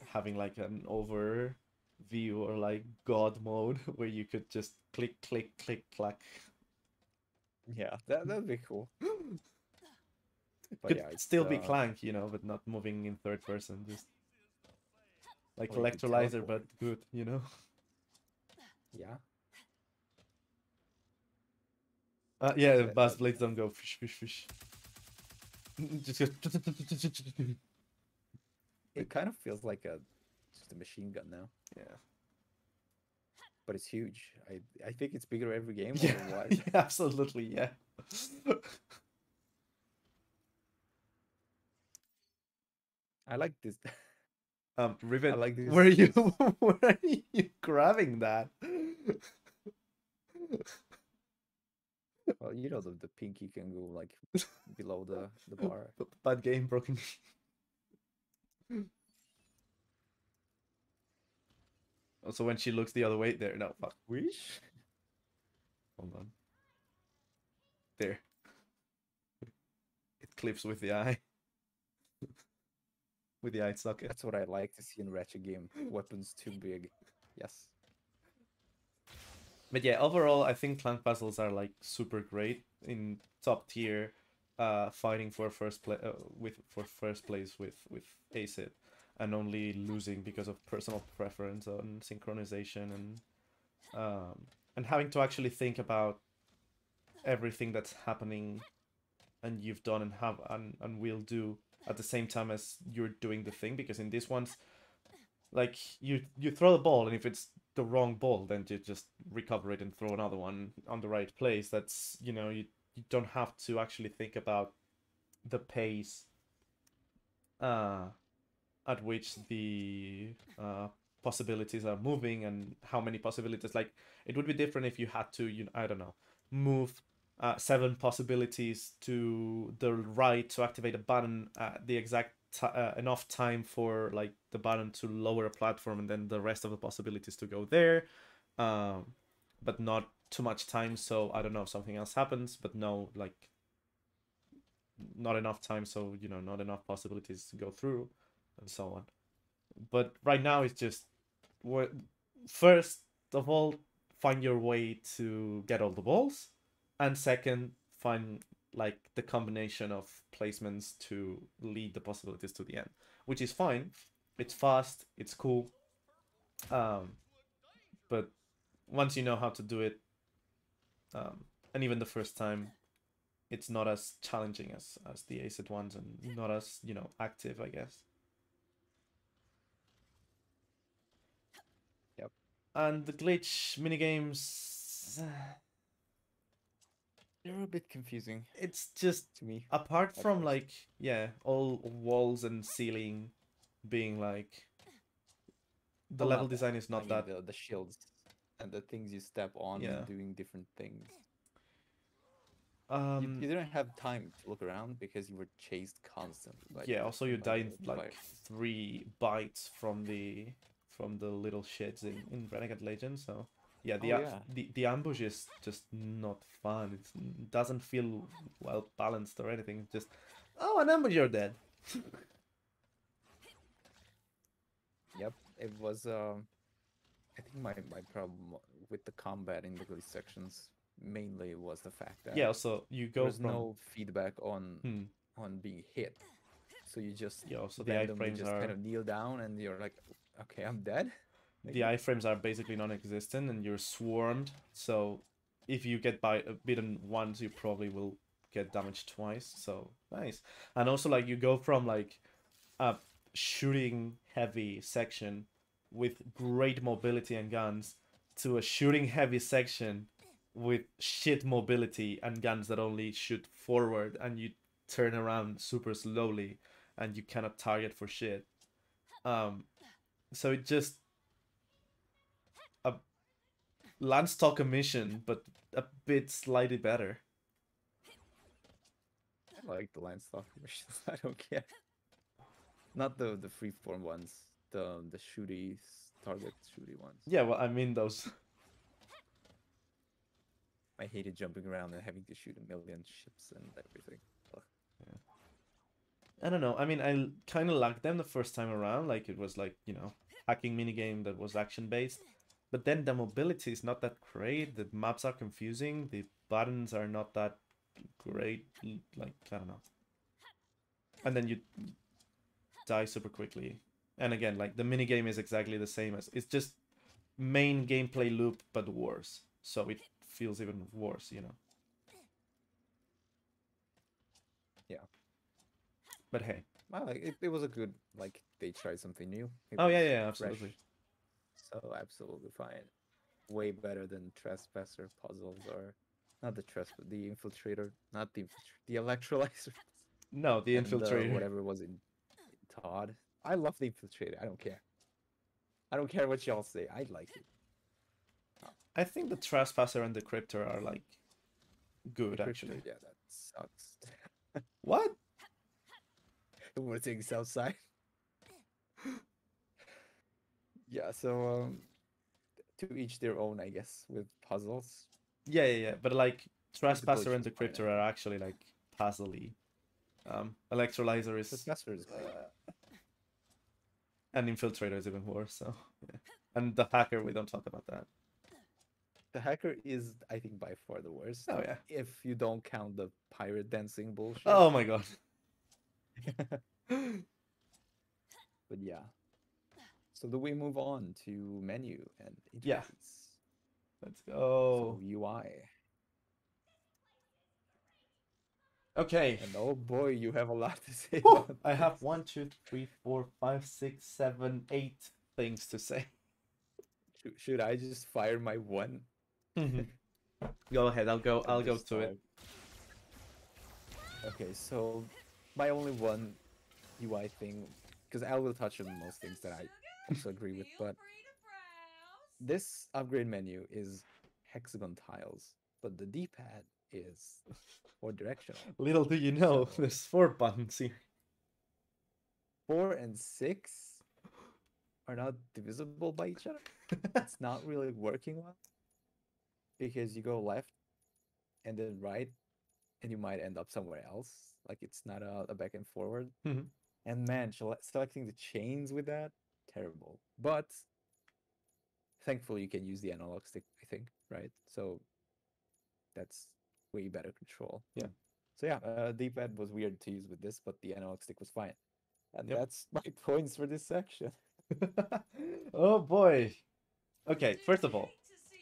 having like an over view or like God mode where you could just click, click, click, clack. Yeah, that'd be cool. But Could yeah, it's still be Clank, you know, but not moving in third person. Just like or you could electrolyzer, but teleport. good, you know. Yeah, Yeah, Buzz that'd be blades nice. don't go fish, fish, fish. Just go. It kind of feels like a just a machine gun now, Yeah. but it's huge. I think it's bigger every game or Yeah, what? yeah, absolutely, yeah. I like this. I Rivet, like where are you? this. Where are you grabbing that? Well, you know the pinky can go like below the bar. Bad game, broken. Also, when she looks the other way, there. No, fuck. Wish? Hold on. There. It clips with the eye. With the eye socket. That's what I like to see in Ratchet game. Weapons too big. Yes. But yeah, overall, I think clank puzzles are like super great in top tier, fighting for first place with acid, and only losing because of personal preference on synchronization and having to actually think about everything that's happening and you've done and have and will do at the same time as you're doing the thing, because in these ones, like you throw the ball, and if it's the wrong ball, then you just recover it and throw another one on the right place. That's, you know, you don't have to actually think about the pace uh at which the possibilities are moving and how many possibilities. Like, it would be different if you had to, you know, I don't know, move 7 possibilities to the right to activate a button at the exact enough time for like the button to lower a platform, and then the rest of the possibilities to go there, um, but not too much time. So I don't know, something else happens, but no, like not enough time. So, you know, not enough possibilities to go through, and so on. But right now it's just what first of all, find your way to get all the balls, and second, find like the combination of placements to lead the possibilities to the end, which is fine. It's fast, it's cool, um, but once you know how to do it, and even the first time, it's not as challenging as the acid ones, and not as, you know, active, I guess. Yep. And the glitch minigames, They're a bit confusing it's just, to me apart at from first. like, yeah, all walls and ceiling being like, the Well, level not that. design is I not mean that, the shields and the things you step on yeah. doing different things. You um didn't have time to look around because you were chased constantly yeah, also you by die in the like fires. 3 bites from the little shits in Renegade Legends. So yeah, Oh yeah. the ambush is just not fun. It doesn't feel well balanced or anything. It's just, oh, an ambush, you're dead. Yep. It was I think my problem with the combat in the glitch sections mainly was the fact that Yeah, also you there go was from, no feedback hmm, on being hit. So you just yeah, also randomly just kind of kneel down and you're like, okay, I'm dead. the Maybe. iframes are basically non-existent, and you're swarmed. So if you get bitten once, you probably will get damaged twice. So nice. And also, like, you go from like a shooting heavy section with great mobility and guns to a shooting heavy section with shit mobility and guns that only shoot forward, and you turn around super slowly and you cannot target for shit. Um, so it just, a Lance Talker mission, but a bit slightly better. I like the line stalker missions. I don't care. Not the freeform ones. The shooty target shooty ones. Yeah, well, I mean those. I hated jumping around and having to shoot a million ships and everything. Ugh. Yeah. I don't know. I mean, I kind of liked them the first time around. Like, it was like, you know, hacking minigame that was action-based. But then the mobility is not that great. The maps are confusing. The buttons are not that great. Like, I don't know. And then you die super quickly. And again, like, the minigame is exactly the same as... It's just main gameplay loop, but worse. So it feels even worse, you know? Yeah. But hey. Well, like, it was a good, like, they tried something new. It Oh, was yeah, fresh, absolutely. so absolutely fine. Way better than Trespasser puzzles or... Not the the Infiltrator, not the Electrolyzer. No, the And Infiltrator. whatever was in Todd. I love the Infiltrator. I don't care. I don't care what y'all say. I like it. I think the Trespasser and the Cryptor are, like, good, The actually. Cryptor, yeah, that sucks. What? More things outside. Yeah, so to each their own, I guess, with puzzles. Yeah. But, like, Trespasser glitch and was the fine, I Cryptor are actually, like, puzzly. Electrolyzer is... Trespasser is fine. And Infiltrator is even worse, so... Yeah. And the Hacker, we don't talk about that. The Hacker is, I think, by far the worst. Oh, yeah. If you don't count the pirate dancing bullshit. Oh my god. But yeah. So do we move on to menu and interface? Yeah. Let's go. So UI. Okay. And oh boy, you have a lot to say. I have 1, 2, 3, 4, 5, 6, 7, 8 things to say. Should I just fire my one? Go ahead, I'll go to it. Okay, so my only one UI thing, because Al will touch on most things that I also agree with, but this upgrade menu is hexagon tiles, but the D-pad is 4 directional. Little do you know, there's 4 buttons here. 4 and 6 are not divisible by each other. It's not really working well, because you go left and then right, and you might end up somewhere else. Like, it's not a back and forward. And man, selecting the chains with that, terrible. But thankfully, you can use the analog stick, I think, right? So that's way better control. Yeah. So yeah, D-pad was weird to use with this, but the analog stick was fine. And Yep. that's my points for this section. Oh boy. Okay, first of all,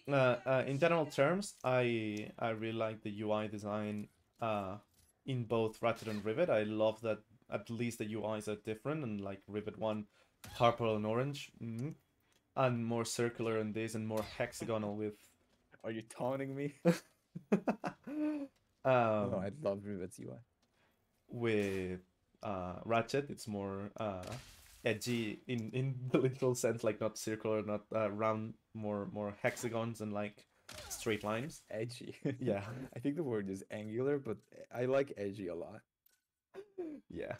in general terms, I really like the UI design in both Ratchet and Rivet. I love that at least the UIs are different, and like Rivet 1, purple and orange, and more circular in this, and more hexagonal with... Are you taunting me? No, I love Rivet's UI. With Ratchet, it's more edgy in the literal sense, like not circular, not round, more hexagons and like straight lines. Edgy. Yeah. I think the word is angular, but I like edgy a lot. Yeah.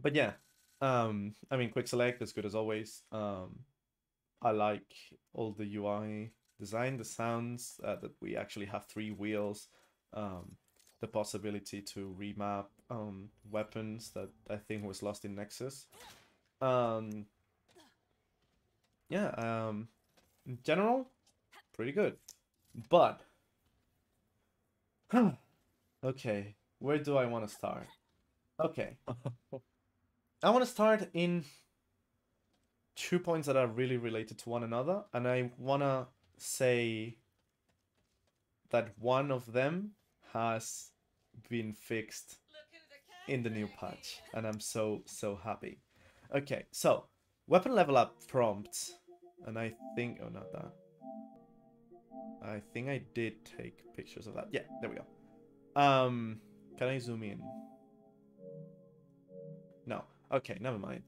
But yeah. I mean, quick select is good as always. I like all the UI design, the sounds, that we actually have 3 wheels, the possibility to remap weapons that I think was lost in Nexus. Yeah, in general, pretty good. But okay, where do I want to start? Okay. I want to start in 2 points that are really related to one another, and I want to say that one of them has been fixed in the new patch, and I'm so happy. Okay, so weapon level up prompts, and I think... oh, not that. I think I did take pictures of that. Yeah, there we go. Can I zoom in? No. Okay, never mind.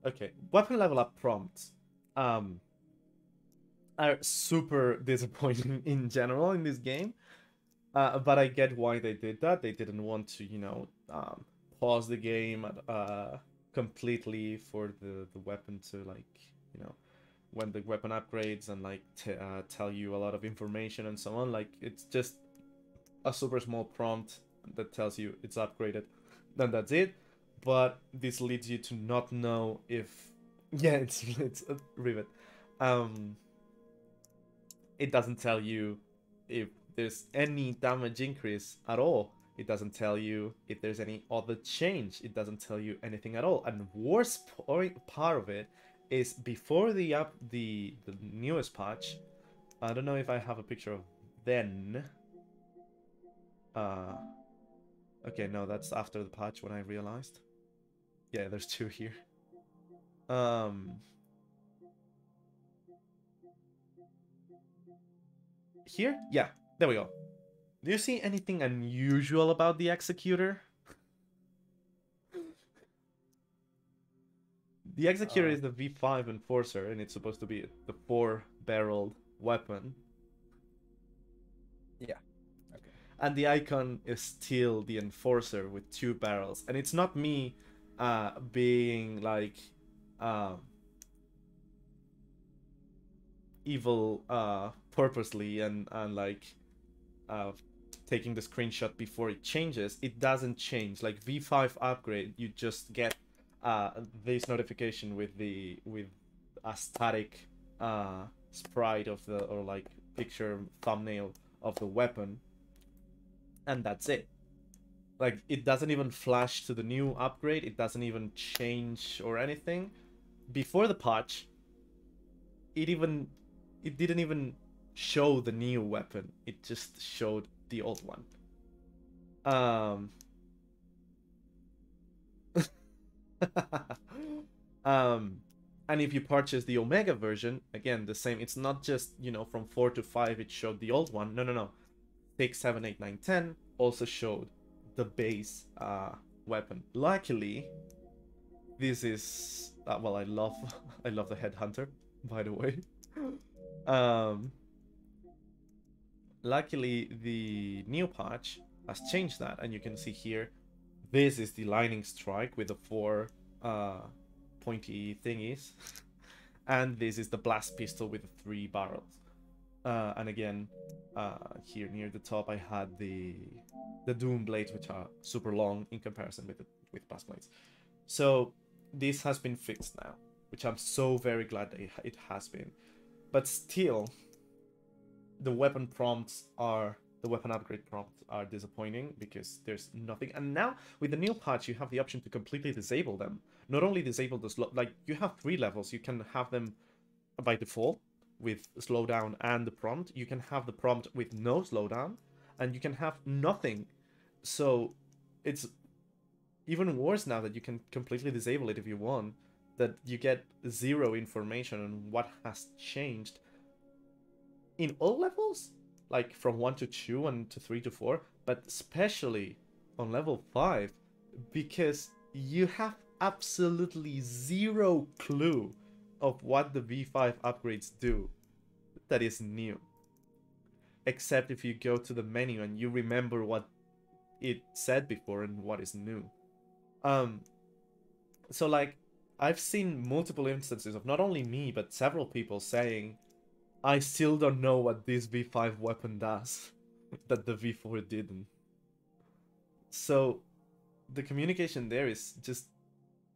Okay, weapon level up prompts are super disappointing in general in this game. But I get why they did that. They didn't want to, you know, pause the game completely for the weapon to, like, you know, when the weapon upgrades and like tell you a lot of information and so on. Like, it's just a super small prompt that tells you it's upgraded. Then that's it. but this leads you to not know if yeah, it's a rivet. Um, it doesn't tell you if there's any damage increase at all. It doesn't tell you if there's any other change. It doesn't tell you anything at all. And worst part of it is before the newest patch. I don't know if I have a picture of then. Uh, okay, no, that's after the patch when I realized. Yeah, there's two here. Um, here, yeah, there we go. Do you see anything unusual about the executor? The executor is the V5 enforcer, and it's supposed to be the 4-barreled weapon. Yeah. Okay. And the icon is still the enforcer with 2 barrels. And it's not me being like evil purposely and like taking the screenshot before it changes. It doesn't change. Like V5 upgrade, you just get this notification with a static sprite of the, or like picture thumbnail of the weapon, and that's it. Like it doesn't even flash to the new upgrade. It doesn't even change or anything. Before the patch, it didn't even show the new weapon. It just showed the old one. um and if you purchase the Omega version, again the same. It's not just, you know, from 4 to 5 it showed the old one. No. 6, 7, 8, 9, 10 also showed the base weapon. Luckily, this is well, I love I love the headhunter, by the way. um Luckily the new patch has changed that, and you can see here this is the lightning strike with the 4 pointy thingies. And this is the blast pistol with the 3 barrels. And again, here near the top I had the Doom blades, which are super long in comparison with blast blades. So this has been fixed now, which I'm so very glad that it has been. But still, the weapon upgrade prompts are disappointing because there's nothing. And now with the new patch, you have the option to completely disable them. Not only disable the like you have 3 levels. You can have them by default with slowdown and the prompt. You can have the prompt with no slowdown, and you can have nothing. So it's even worse now that you can completely disable it if you want. That you get 0 information on what has changed in all levels, like from 1 to 2 and to 3 to 4, but especially on level 5, because you have absolutely 0 clue of what the V5 upgrades do that is new. Except if you go to the menu and you remember what it said before and what is new. So like, I've seen multiple instances of not only me, but several people saying, I still don't know what this V5 weapon does that the V4 didn't. So the communication there is just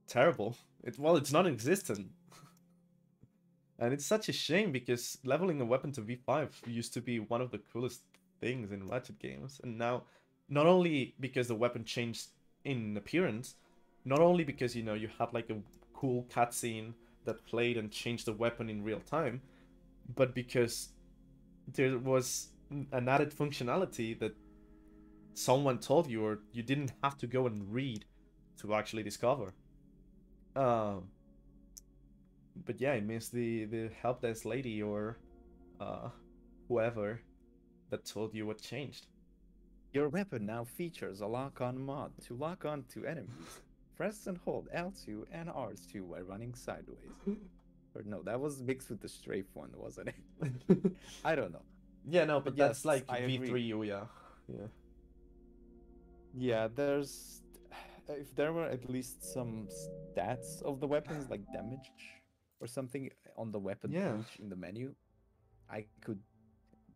terrible. It's non-existent. And it's such a shame because leveling a weapon to V5 used to be one of the coolest things in Ratchet games. And now, not only because the weapon changed in appearance, not only because, you know, you had like a cool cutscene that played and changed the weapon in real time, but because there was an added functionality that someone told you, or you didn't have to go and read to actually discover. But yeah, I miss the help desk lady or whoever that told you what changed. Your weapon now features a lock-on mod to lock on to enemies. Press and hold L2 and R2 while running sideways. Or no, that was mixed with the strafe one, wasn't it? I don't know. Yeah, no, but that's yes, like I V3 agree. Ouya. Yeah. Yeah, there's if there were at least some stats of the weapons like damage or something on the weapon Yeah. page in the menu, I could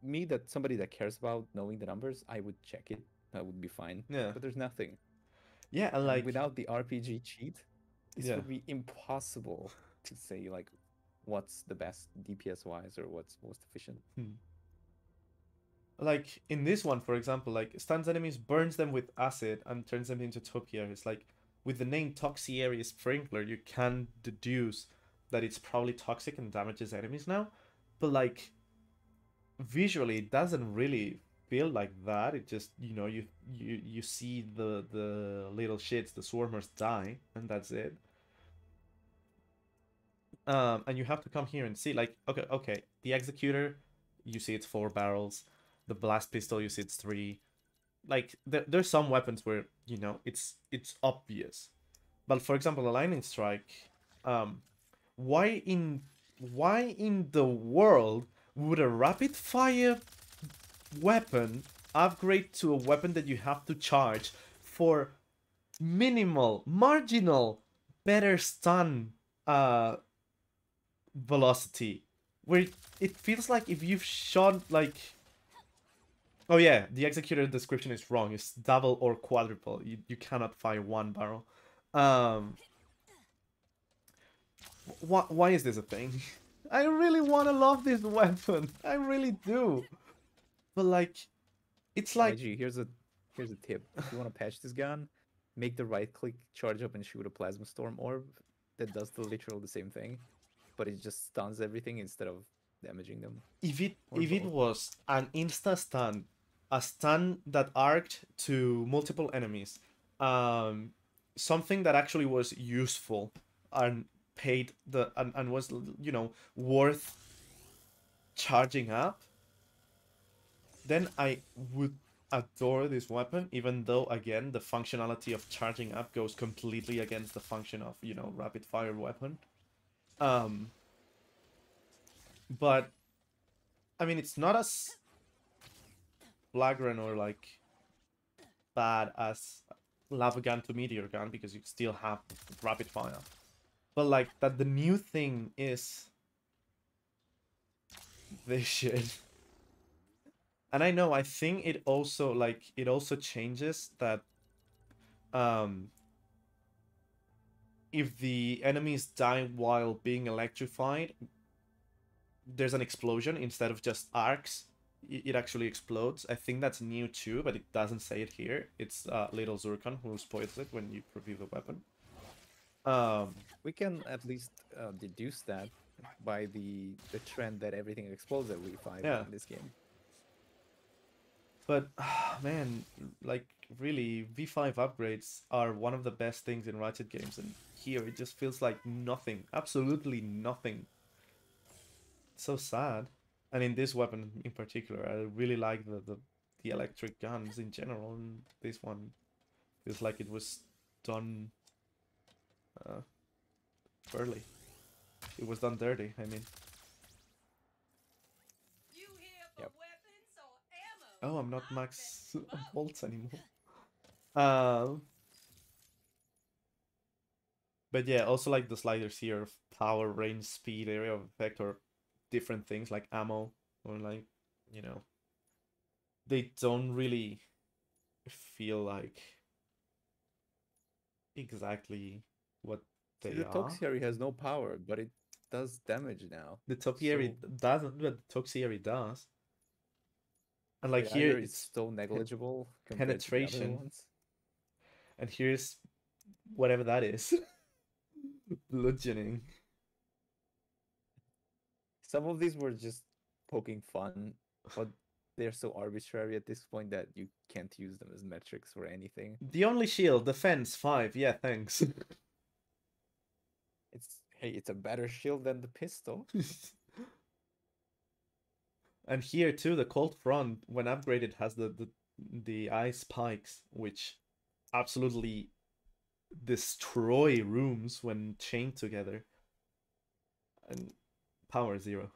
me that somebody that cares about knowing the numbers, I would check it. That would be fine. Yeah. But there's nothing. Yeah, and And like, without the RPG cheat, this yeah. would be impossible to say like what's the best DPS wise or what's most efficient. Hmm. Like in this one, for example, like stuns enemies, burns them with acid, and turns them into topiaries. Like with the name Toxiary Sprinkler, you can deduce that it's probably toxic and damages enemies now. But like visually, it doesn't really feel like that. It just, you see the little shits, the swarmers die, and that's it. And you have to come here and see, like, okay, the executor, you see it's 4 barrels. The blast pistol, you see it's 3. Like there's some weapons where it's obvious, but for example, the lightning strike, um, why in the world would a rapid fire weapon upgrade to a weapon that you have to charge for minimal, marginal, better stun velocity, where it feels like if you've shot like, oh yeah, the executor description is wrong. It's double or quadruple. You cannot fire 1 barrel. Um, why is this a thing? I really want to love this weapon. I really do. But like, it's like, YG, here's a tip. If you want to patch this gun, make the right click, charge up, and shoot a plasma storm orb that does the literal the same thing, but it just stuns everything instead of damaging them, or if it both. was an insta stun, a stun that arced to multiple enemies, um, something that actually was useful and paid and was worth charging up, then I would adore this weapon, even though again the functionality of charging up goes completely against the function of rapid fire weapon. Um, but I mean it's not as flagrant or like bad as lava gun to meteor gun because you still have rapid fire. But like that the new thing is this shit. And I know I think it also changes that um if the enemies die while being electrified, there's an explosion instead of just arcs. It actually explodes. I think that's new too, but it doesn't say it here. It's little Zurkon who spoils it when you preview the weapon. Um, We can at least deduce that by the trend that everything explodes at V5 yeah, in this game. but man, like really, V5 upgrades are one of the best things in Ratchet games, and here it just feels like nothing, absolutely nothing. It's so sad. And in this weapon in particular, I really like the electric guns in general, and this one feels like it was done uh, early. It was done dirty. I mean, Yep. oh, I'm not max bolts anymore. Um, but yeah, also like the sliders here of power, range, speed, area of effect, or different things like ammo, or like you know, they don't really feel like exactly what See, they the are. Toxiary has no power, but it does damage now. The topiary So doesn't, but the toxiary does. And like so here, either it's it's so negligible compared to the other penetration, ones. and here's whatever that is, bludgeoning. Some of these were just poking fun, but they're so arbitrary at this point that you can't use them as metrics for anything. The only shield, defense 5. Yeah, thanks. It's hey, it's a better shield than the pistol. And here too, the cold front when upgraded has the ice spikes, which absolutely destroy rooms when chained together. And power 0.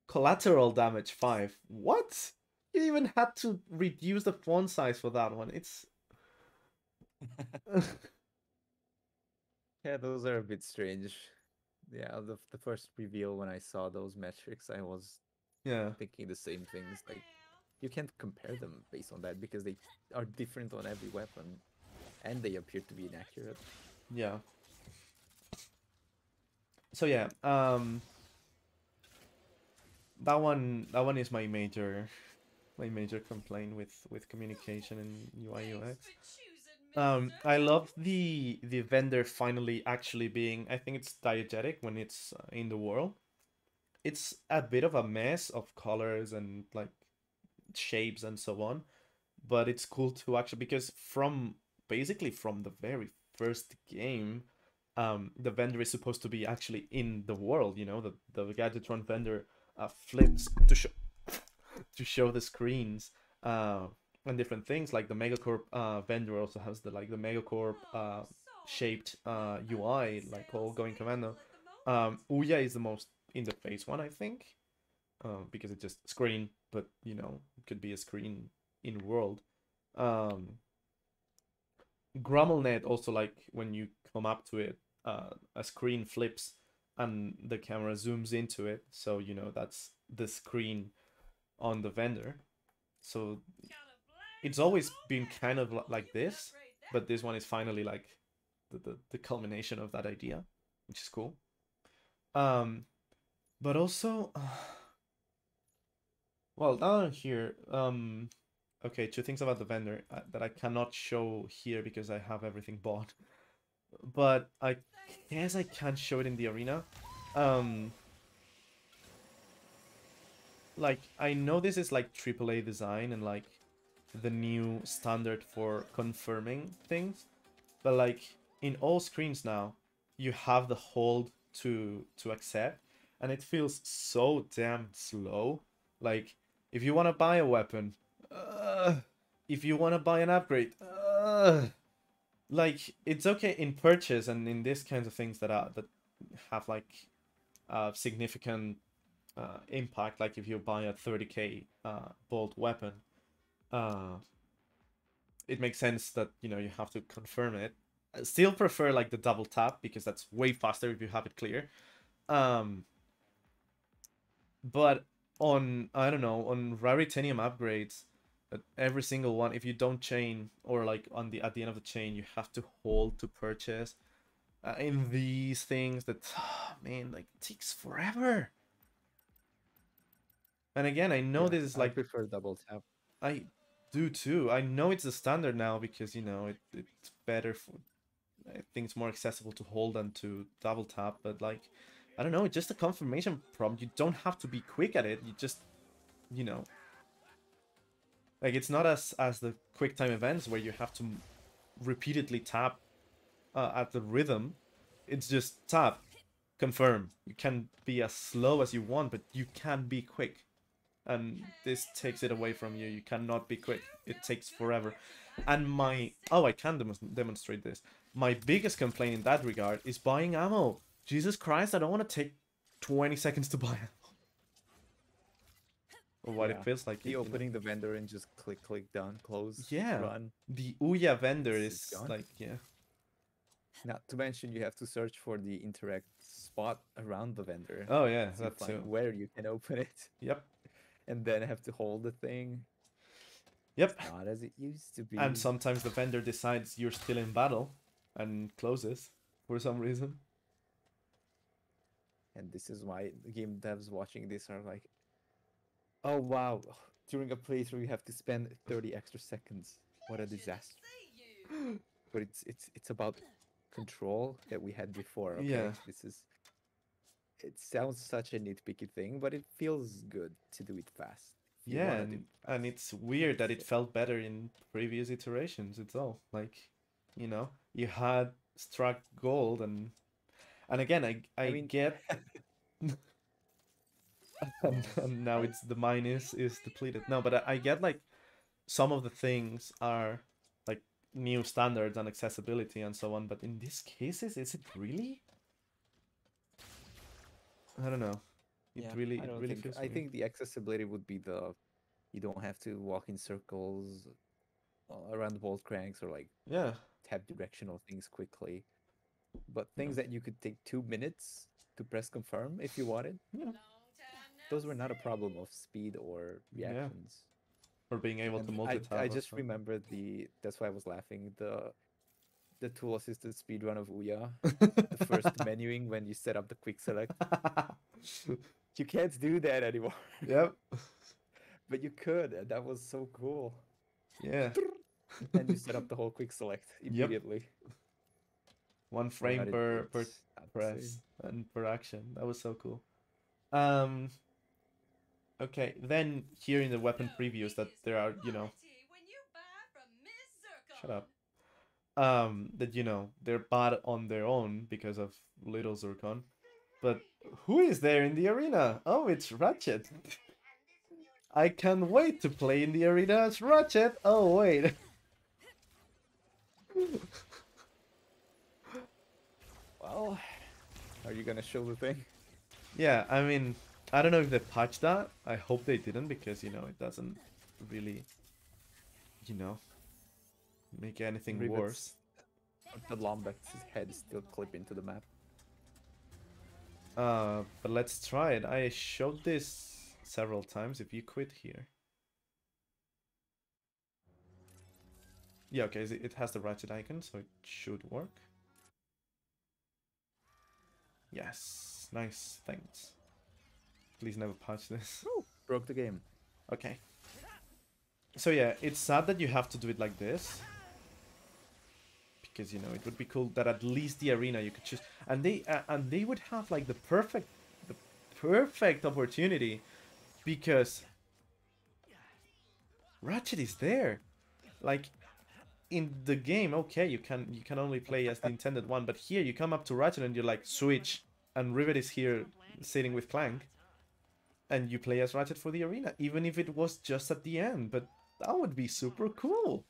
Collateral damage 5. What? You even had to reduce the font size for that one. It's Yeah, those are a bit strange. Yeah, the first reveal when I saw those metrics, I was yeah. thinking the same things. Like, you can't compare them based on that because they are different on every weapon, and they appear to be inaccurate. Yeah. So yeah, that one is my major complaint with communication and UI UX. I love the vendor finally actually being. I think it's diegetic when it's in the world. It's a bit of a mess of colors and like shapes and so on, but it's cool to actually because from basically from the very first game, the vendor is supposed to be actually in the world. The Gadgetron vendor flips to show the screens and different things. Like the Megacorp vendor also has the Megacorp shaped UI, like all going commando. Ouya is the most in the face one, I think, because it's just screen, but it could be a screen in world. Um, GrommelNet also, like when you come up to it, a screen flips and the camera zooms into it, so that's the screen on the vendor. So it's always been kind of like this, but this one is finally like the culmination of that idea, which is cool. Um, but also, well, down here, okay, two things about the vendor that I cannot show here because I have everything bought, but I guess I can show it in the arena. Um, like I know this is like AAA design and like the new standard for confirming things, but like in all screens now, you have the hold to accept, and it feels so damn slow. Like if you want to buy a weapon, uh, if you want to buy an upgrade, like it's okay in purchase and in these kinds of things that have like significant impact. Like if you buy a 30k bolt weapon, uh, it makes sense that you have to confirm it. I still prefer like the double tap because that's way faster if you have it clear. Um, but on I don't know, on Raritanium upgrades, every single one, if you don't chain or like on the at the end of the chain, you have to hold to purchase. In these things that man, like it takes forever. And again, I know Yeah, this is I like prefer double tap. I do too. I know it's the standard now because it's better for. I think it's more accessible to hold than to double tap, but like I don't know, it's just a confirmation problem. You don't have to be quick at it. You just you know like it's not as the quick time events where you have to repeatedly tap at the rhythm. It's just tap, confirm. You can be as slow as you want, but you can be quick. And this takes it away from you. You cannot be quick. It takes forever. And I can demonstrate this. My biggest complaint in that regard is buying ammo. Jesus Christ, I don't want to take 20 seconds to buy ammo. Or what it Yeah, feels like the it. opening the vendor and just click, click, done, close, Yeah, run. the Ouya vendor It's is gone. like, yeah. Not to mention you have to search for the interact spot around the vendor Oh yeah, to that find too. where you can open it, Yep, and then have to hold the thing. It's yep. not as it used to And be. sometimes the vendor decides you're still in battle and closes for some reason. And this is why the game devs watching this are like, oh wow, during a playthrough you have to spend 30 extra seconds. What a disaster. But it's about control that we had before, Yeah, okay? This is it sounds such a nitpicky thing, but it feels good to do it fast. If you yeah, want to do and it and fast. it's weird that That's it it. felt better in previous iterations. It's all like, you had struck gold, and again, I I mean, get, and now it's the mine is depleted. No, but I get like some of the things are like new standards and accessibility and so on. But in these cases, is it really? I don't know. It yeah, really I it don't really think feels I weird. think the accessibility would be the you don't have to walk in circles around the bolt cranks or like Yeah. tap directional things quickly. But Yeah. things that you could take 2 minutes to press confirm if you wanted, Yeah. those were not a problem of speed or Yeah. reactions. or being able to And multitap. I Or just something. remember that's why I was laughing. The tool assisted speedrun of Ouya. The first menuing when you set up the quick select. You can't do that anymore. Yep. But you could, and that was so cool. Yeah. And you set up the whole quick select Yep. immediately. 1 frame God, per it's press insane. and per action. That was so cool. Um. Okay. Then here in the weapon previews that there are, you know, shut up. That you know they're bad on their own because of Little Zircon. But who is there in the arena? Oh, it's Ratchet. I can't wait to play in the arena as Ratchet. Oh wait. Well, are you gonna show the thing? Yeah, I mean, I don't know if they patched that. I hope they didn't because, you know, it doesn't really, you know, make anything worse. Rivets. The Lombek's head still clip into the map. But let's try it. I showed this several times. If you quit here. Yeah, okay, it has the ratchet icon, so it should work. Yes, nice, thanks. Please never patch this. Woo! Broke the game. Okay. So yeah, it's sad that you have to do it like this. Because, you know, it would be cool that at least the arena you could choose. And they would have like the perfect opportunity. Because Ratchet is there. Like, in the game, okay, you can only play as the intended one, but here you come up to Ratchet and you're like, switch, and Rivet is here sitting with Clank, and you play as Ratchet for the arena, even if it was just at the end, but that would be super cool.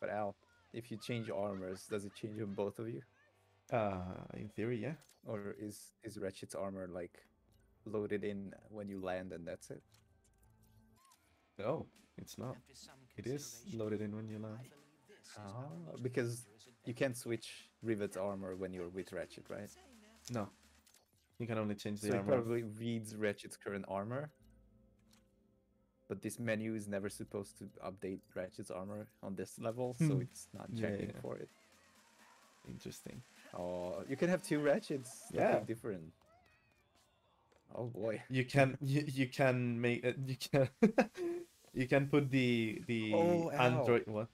But Al, if you change armors, does it change on both of you? In theory, yeah. Or is Ratchet's armor like loaded in when you land and that's it? No, it's not. It is loaded in when you land. Because you can't switch Rivet's armor when you're with Ratchet, right? No, you can only change the So it armor. probably reads Ratchet's current armor. But this menu is never supposed to update Ratchet's armor on this level, so it's not checking Yeah. for it. Interesting. Oh, you can have two Ratchets Yeah. looking different. Oh boy. You can you can make it, you can you can put the Oh, ow. Android what?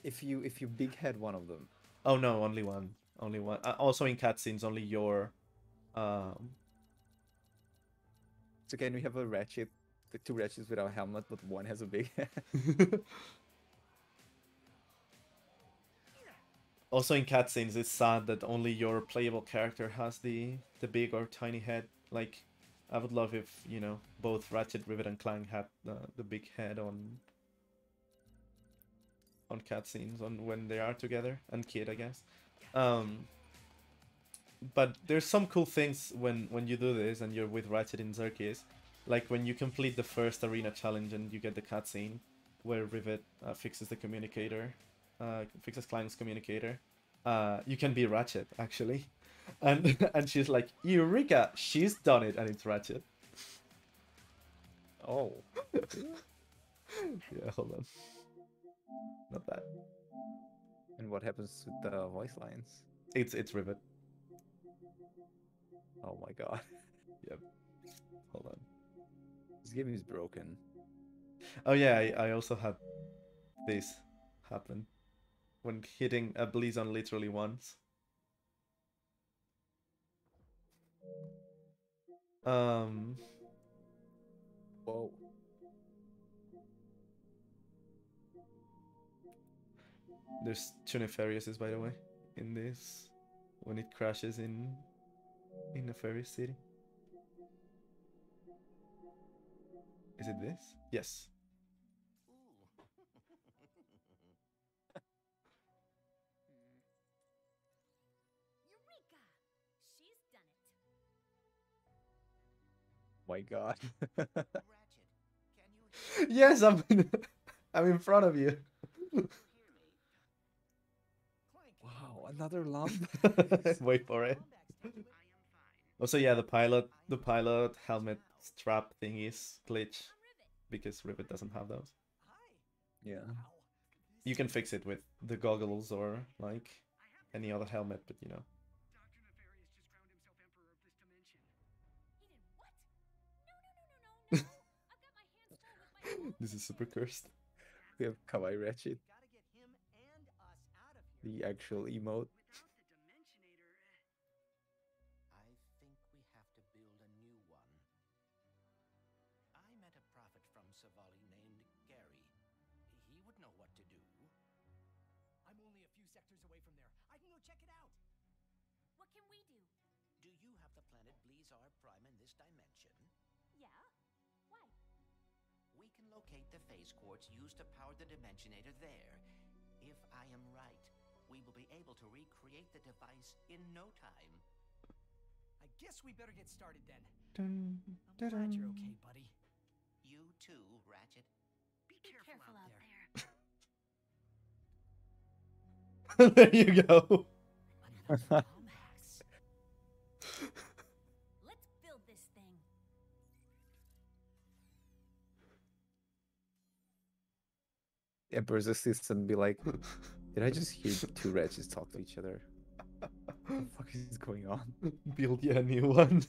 If you big head one of them. Oh no, only one. Only one. Also in cutscenes, only your um So can we have a Ratchet, the two Ratchets without helmet, but one has a big head? Also in cutscenes, it's sad that only your playable character has the big or tiny head. Like, I would love if, you know, both Ratchet, Rivet, and Clank had the big head on cutscenes on when they are together, and Kid, I guess. But there's some cool things when you do this and you're with Ratchet in Xerxes, like when you complete the first arena challenge and you get the cutscene where Rivet fixes the communicator, fixes Clank's communicator. You can be Ratchet actually, and and she's like, Eureka, she's done it, and it's Ratchet. Oh. Yeah, hold on. Not that. And what happens with the voice lines? It's Rivet. Oh my god. Yep. Hold on. This game is broken. Oh yeah, I also had this happen when hitting a Blizon literally once. Whoa. There's two Nefariouses, by the way, in this when it crashes in Nefarious City. Is it this? Yes. My god. Yes, I'm in front of you. Wow, another lump. Wait for it. Also, yeah, the pilot helmet strap thingies glitch. because Rivet doesn't have those. Yeah. You can fix it with the goggles or like any other helmet, but you know. This is super cursed. We have Kawaii Ratchet. The actual emote. I think we have to build a new one. I met a prophet from Savali named Gary. He would know what to do. I'm only a few sectors away from there. I can go check it out. What can we do? Do you have the planet Blizar Prime in this dimension? Yeah? Why? We can locate the phase quartz used to power the Dimensionator there. If I am right, we will be able to recreate the device in no time. I guess we better get started then. Dun, I'm glad you're okay, buddy. You too, Ratchet. Be careful out there. There you go. Let's build this thing. Emperor's assistant be like, did I just hear two Ratchets talk to each other? What the fuck is going on? Build you a new one.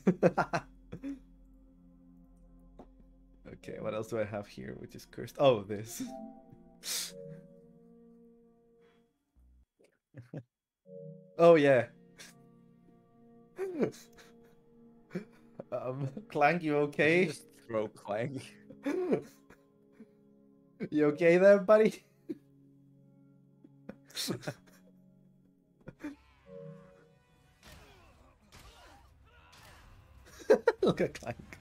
Okay, what else do I have here which is cursed? Oh, this. Oh yeah. Clank, you Did okay? you just throw Clank. You okay there, buddy? Look at Clank.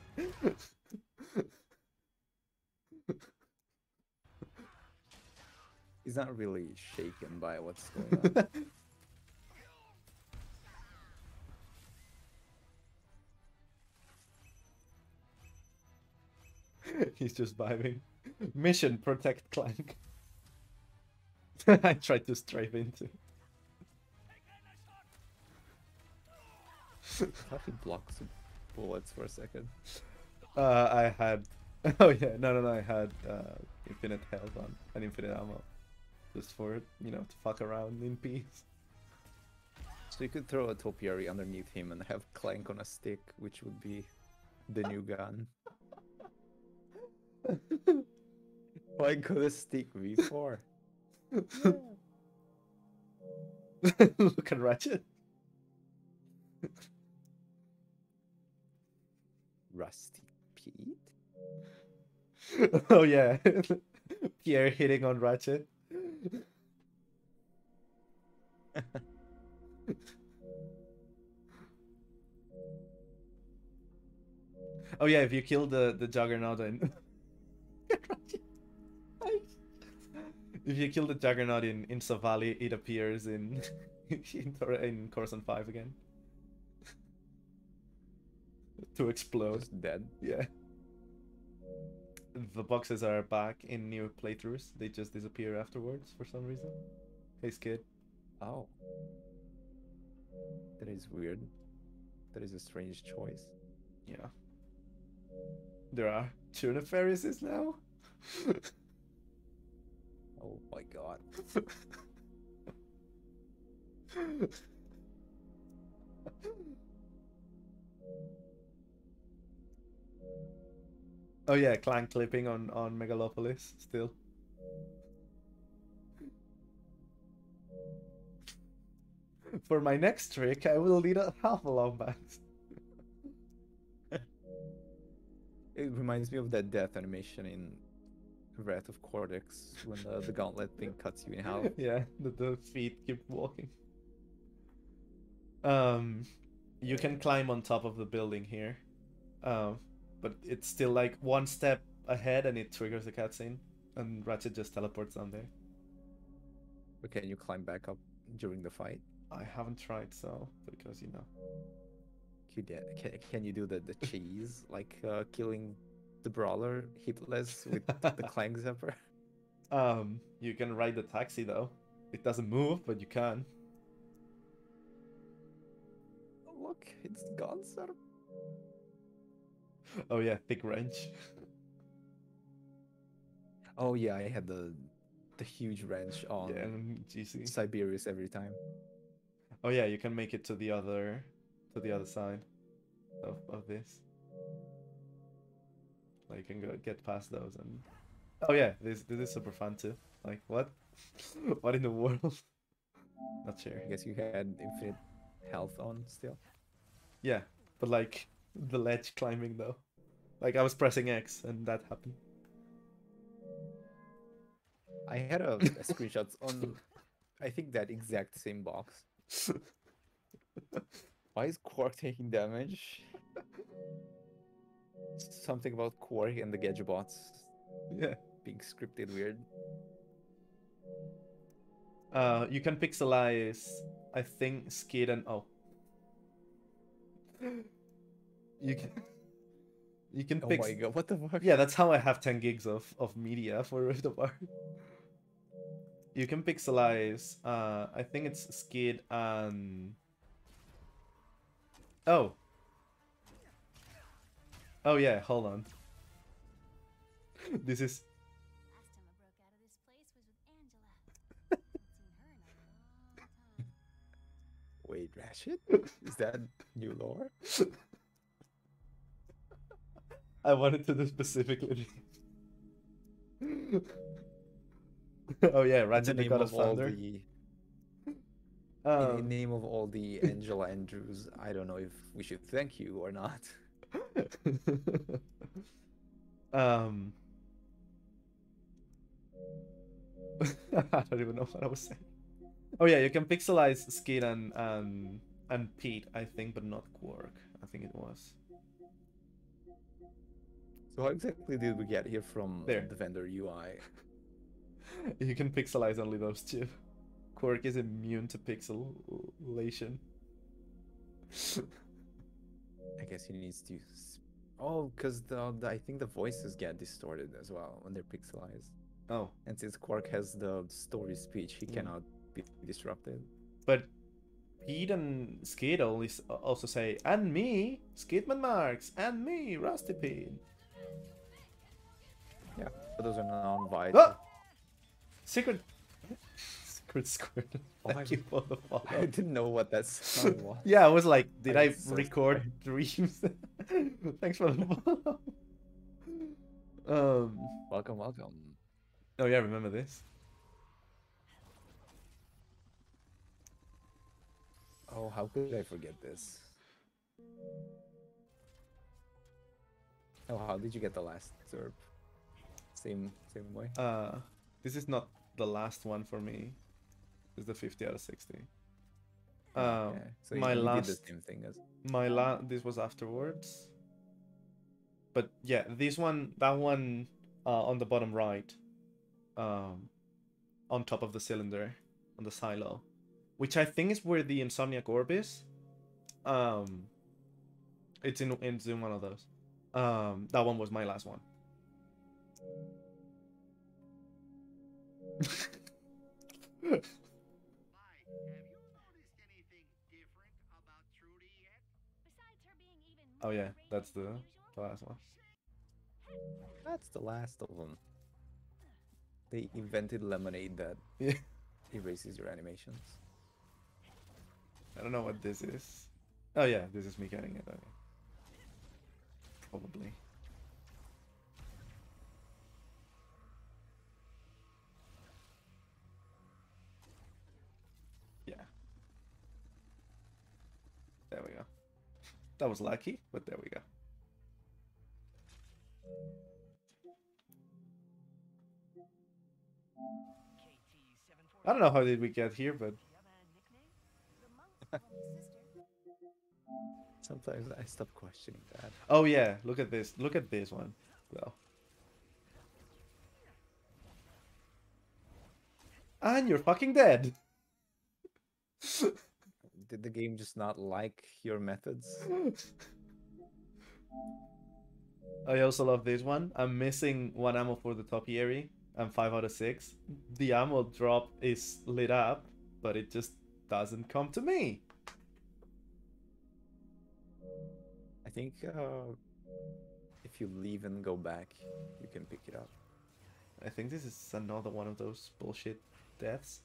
He's not really shaken by what's going on. He's just vibing. Mission, protect Clank. I tried to strafe into it. I thought he blocked some bullets for a second. I had... Oh yeah, no, I had infinite health on and infinite ammo. Just for, you know, to fuck around in peace. So you could throw a topiary underneath him and have Clank on a stick, which would be the new gun. Why could a stick be for? Look at Ratchet. Rusty Pete? Oh yeah. Pierre hitting on Ratchet. Oh yeah, if you kill the Juggernaut in... If you kill the Juggernaut in Savali, it appears in in Coruscant 5 again. To explode. Just dead. Yeah. The boxes are back in new playthroughs. They just disappear afterwards for some reason. Hey, Skid. Oh. That is weird. That is a strange choice. Yeah. There are two Nefariouses now. Oh my god. Oh yeah, Clank clipping on Megalopolis still. For my next trick, I will need a half a long box. It reminds me of that death animation in Wrath of Cortex when the gauntlet thing cuts you in half. Yeah, the feet keep walking. You can climb on top of the building here. But it's still like one step ahead and it triggers the cutscene. And Ratchet just teleports down there. But can you climb back up during the fight? I haven't tried, so, because, you know. Can you do the cheese? Like killing the brawler hitless with the Clank Zapper? You can ride the taxi though. It doesn't move, but you can. Look, it's gone, sir. Oh yeah, thick wrench. Oh yeah, I had the huge wrench on Yeah, and GC. Siberius every time. Oh yeah, you can make it to the other side of this. Like you can go get past those and oh yeah, this is super fun too. Like what? What in the world? Not sure. I guess you had infinite health on still. Yeah, but like the ledge climbing though. Like I was pressing X and that happened. I had a screenshot on, I think that exact same box. Why is Quark taking damage? Something about Quark and the Gadgetbots Yeah. being scripted weird. You can pixelize, I think, Skid and oh. You can Oh pix. my god, what the fuck? Yeah, that's how I have 10 gigs of media for Rift Apart. You can pixelize. I think it's Skid and. Oh. Oh yeah, hold on. This is. Last time I broke out of this place was with Angela. Haven't seen her in a long time. Wait, Ratchet? Is that new lore? I wanted to do specifically. Oh yeah, In the Ratchet the name God of of all Thunder. the Um, in name of all the Angela Andrews, I don't know if we should thank you or not. um, I don't even know what I was saying. Oh yeah, you can pixelize Skid and Pete, I think, but not Quark. I think it was. So how exactly did we get here from There. the vendor UI? You can pixelize only those two. Quark is immune to pixelation. I guess he needs to. Oh, because I think the voices get distorted as well when they're pixelized. Oh, And since Quark has the story speech, he cannot be disrupted. but Pete and Skid also say, and me, Skidman Marks, and me, Rusty Pete. Yeah, but those are non-vital. Ah! Secret Squid. Oh, Thank you for the follow. I didn't know what that sound was. Yeah, I was like, did I I'm so record sorry. dreams? Thanks for the follow. Welcome, welcome. Oh yeah, remember this? Oh, how could I forget this? Oh, how did you get the last Zerb? Same way? This is not the last one for me. This is the 50 out of 60. Okay. So my you did last, the same thing as this was afterwards. But yeah, this one, that one, on the bottom right, on top of the cylinder, on the silo, which I think is where the Insomniac Orb is. It's in one of those. That one was my last one. Oh yeah, that's the last one. That's the last of them. They invented lemonade that Yeah. erases your animations. I don't know what this is. Oh yeah, this is me getting it. Okay. Probably. Yeah. There we go. That was lucky, but there we go. I don't know how did we get here, but Sometimes I stop questioning that. oh yeah, look at this. Look at this one, though. And you're fucking dead. Did the game just not like your methods? I also love this one. I'm missing 1 ammo for the topiary. I'm 5 out of 6. The ammo drop is lit up, but it just doesn't come to me. I think if you leave and go back, you can pick it up. I think this is another one of those bullshit deaths.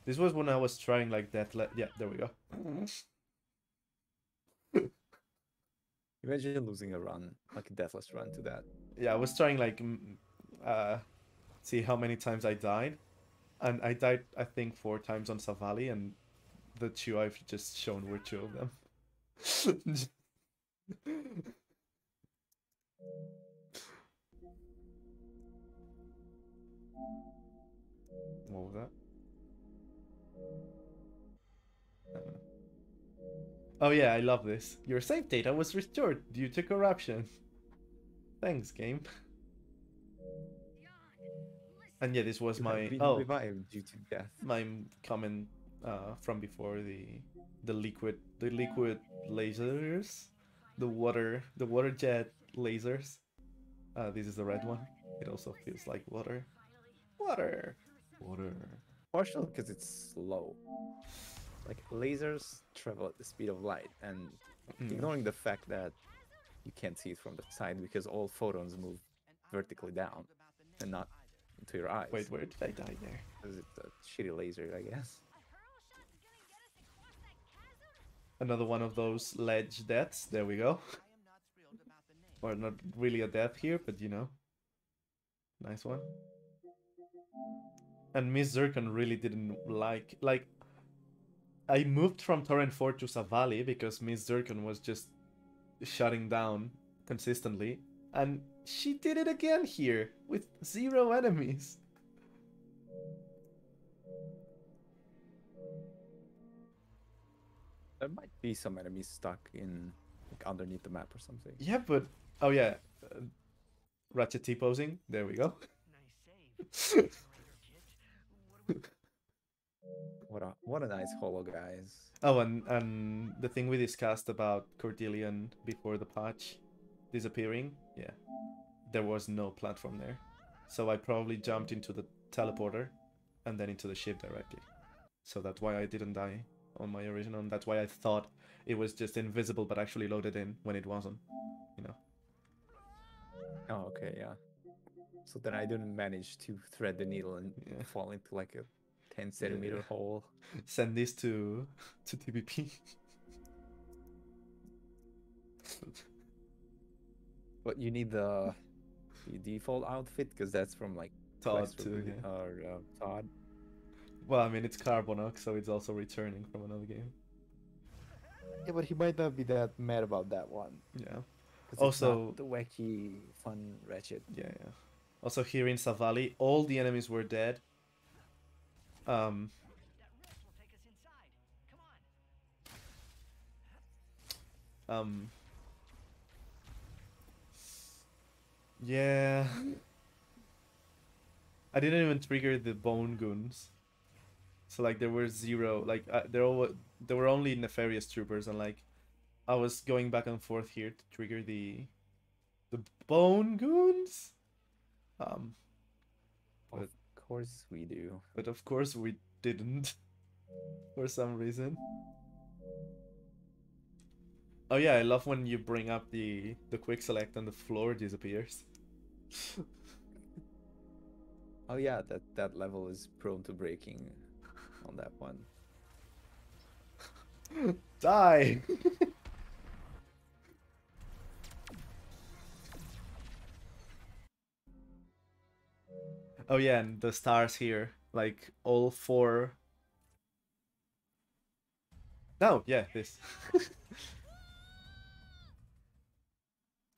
This was when I was trying like death. Yeah, there we go. Imagine losing a run, like a deathless run to that. Yeah, I was trying like see how many times I died, and I died I think 4 times on Savali, and the two I've just shown were 2 of them. What was that? Oh yeah, I love this. Your save data was restored due to corruption. Thanks, game. And yeah, this was You have my been revived due to death. my comment from before, the liquid lasers, the water jet lasers. This is the red one. It also feels like water. Water. Partially because it's slow. Like lasers travel at the speed of light, and ignoring the fact that you can't see it from the side because all photons move vertically down and not into your eyes. Wait, where did I die there? Because it's a shitty laser, I guess. Another one of those ledge deaths. There we go. Or not really a death here, but you know. Nice one. And Miss Zircon really didn't like I moved from Torrent 4 to Savali because Miss Zircon was just shutting down consistently, and she did it again here with 0 enemies. There might be some enemies stuck in like underneath the map or something. Yeah, but oh yeah, Ratchet T posing. There we go. Nice save. What a nice holo, guys. Oh, and the thing we discussed about Cordelian before the patch disappearing, yeah, there was no platform there, so I probably jumped into the teleporter and then into the ship directly. So that's why I didn't die on my original, and that's why I thought it was just invisible but actually loaded in when it wasn't, you know. Oh, okay, yeah. So then I didn't manage to thread the needle and fall into like a 10-centimeter hole. Send this to TPP. But you need the default outfit because that's from like Todd Quest too, yeah. or Todd. Well, I mean it's Carbonok, so it's also returning from another game. Yeah, but he might not be that mad about that one. Yeah. 'Cause Also, it's not the wacky, fun Ratchet. yeah. Also here in Savali, all the enemies were dead. That wrench will take us inside. Come on. Yeah. I didn't even trigger the bone goons. So like there were 0, like there were only nefarious troopers, and like I was going back and forth here to trigger the bone goons. Of course we do. But of course we didn't for some reason. Oh yeah, I love when you bring up the quick select and the floor disappears. Oh yeah, that level is prone to breaking on that one. Die! Oh yeah, and the stars here, like all 4. No, yeah, this.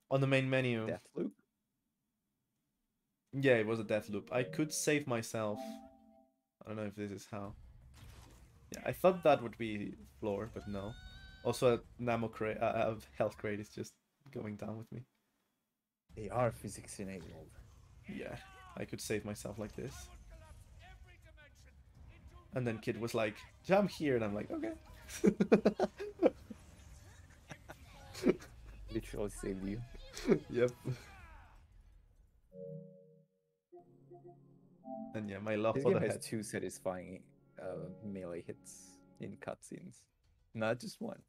On the main menu. Death loop. Yeah, it was a death loop. I could save myself. I don't know if this is how. Yeah, I thought that would be floor, but no. Also, a health crate is just going down with me. They are physics enabled. Yeah, I could save myself like this. And then Kid was like, jump here, and I'm like, okay. Literally saved you. Yep. And yeah, my love This for game the has head. 2 satisfying melee hits in cutscenes, not just one.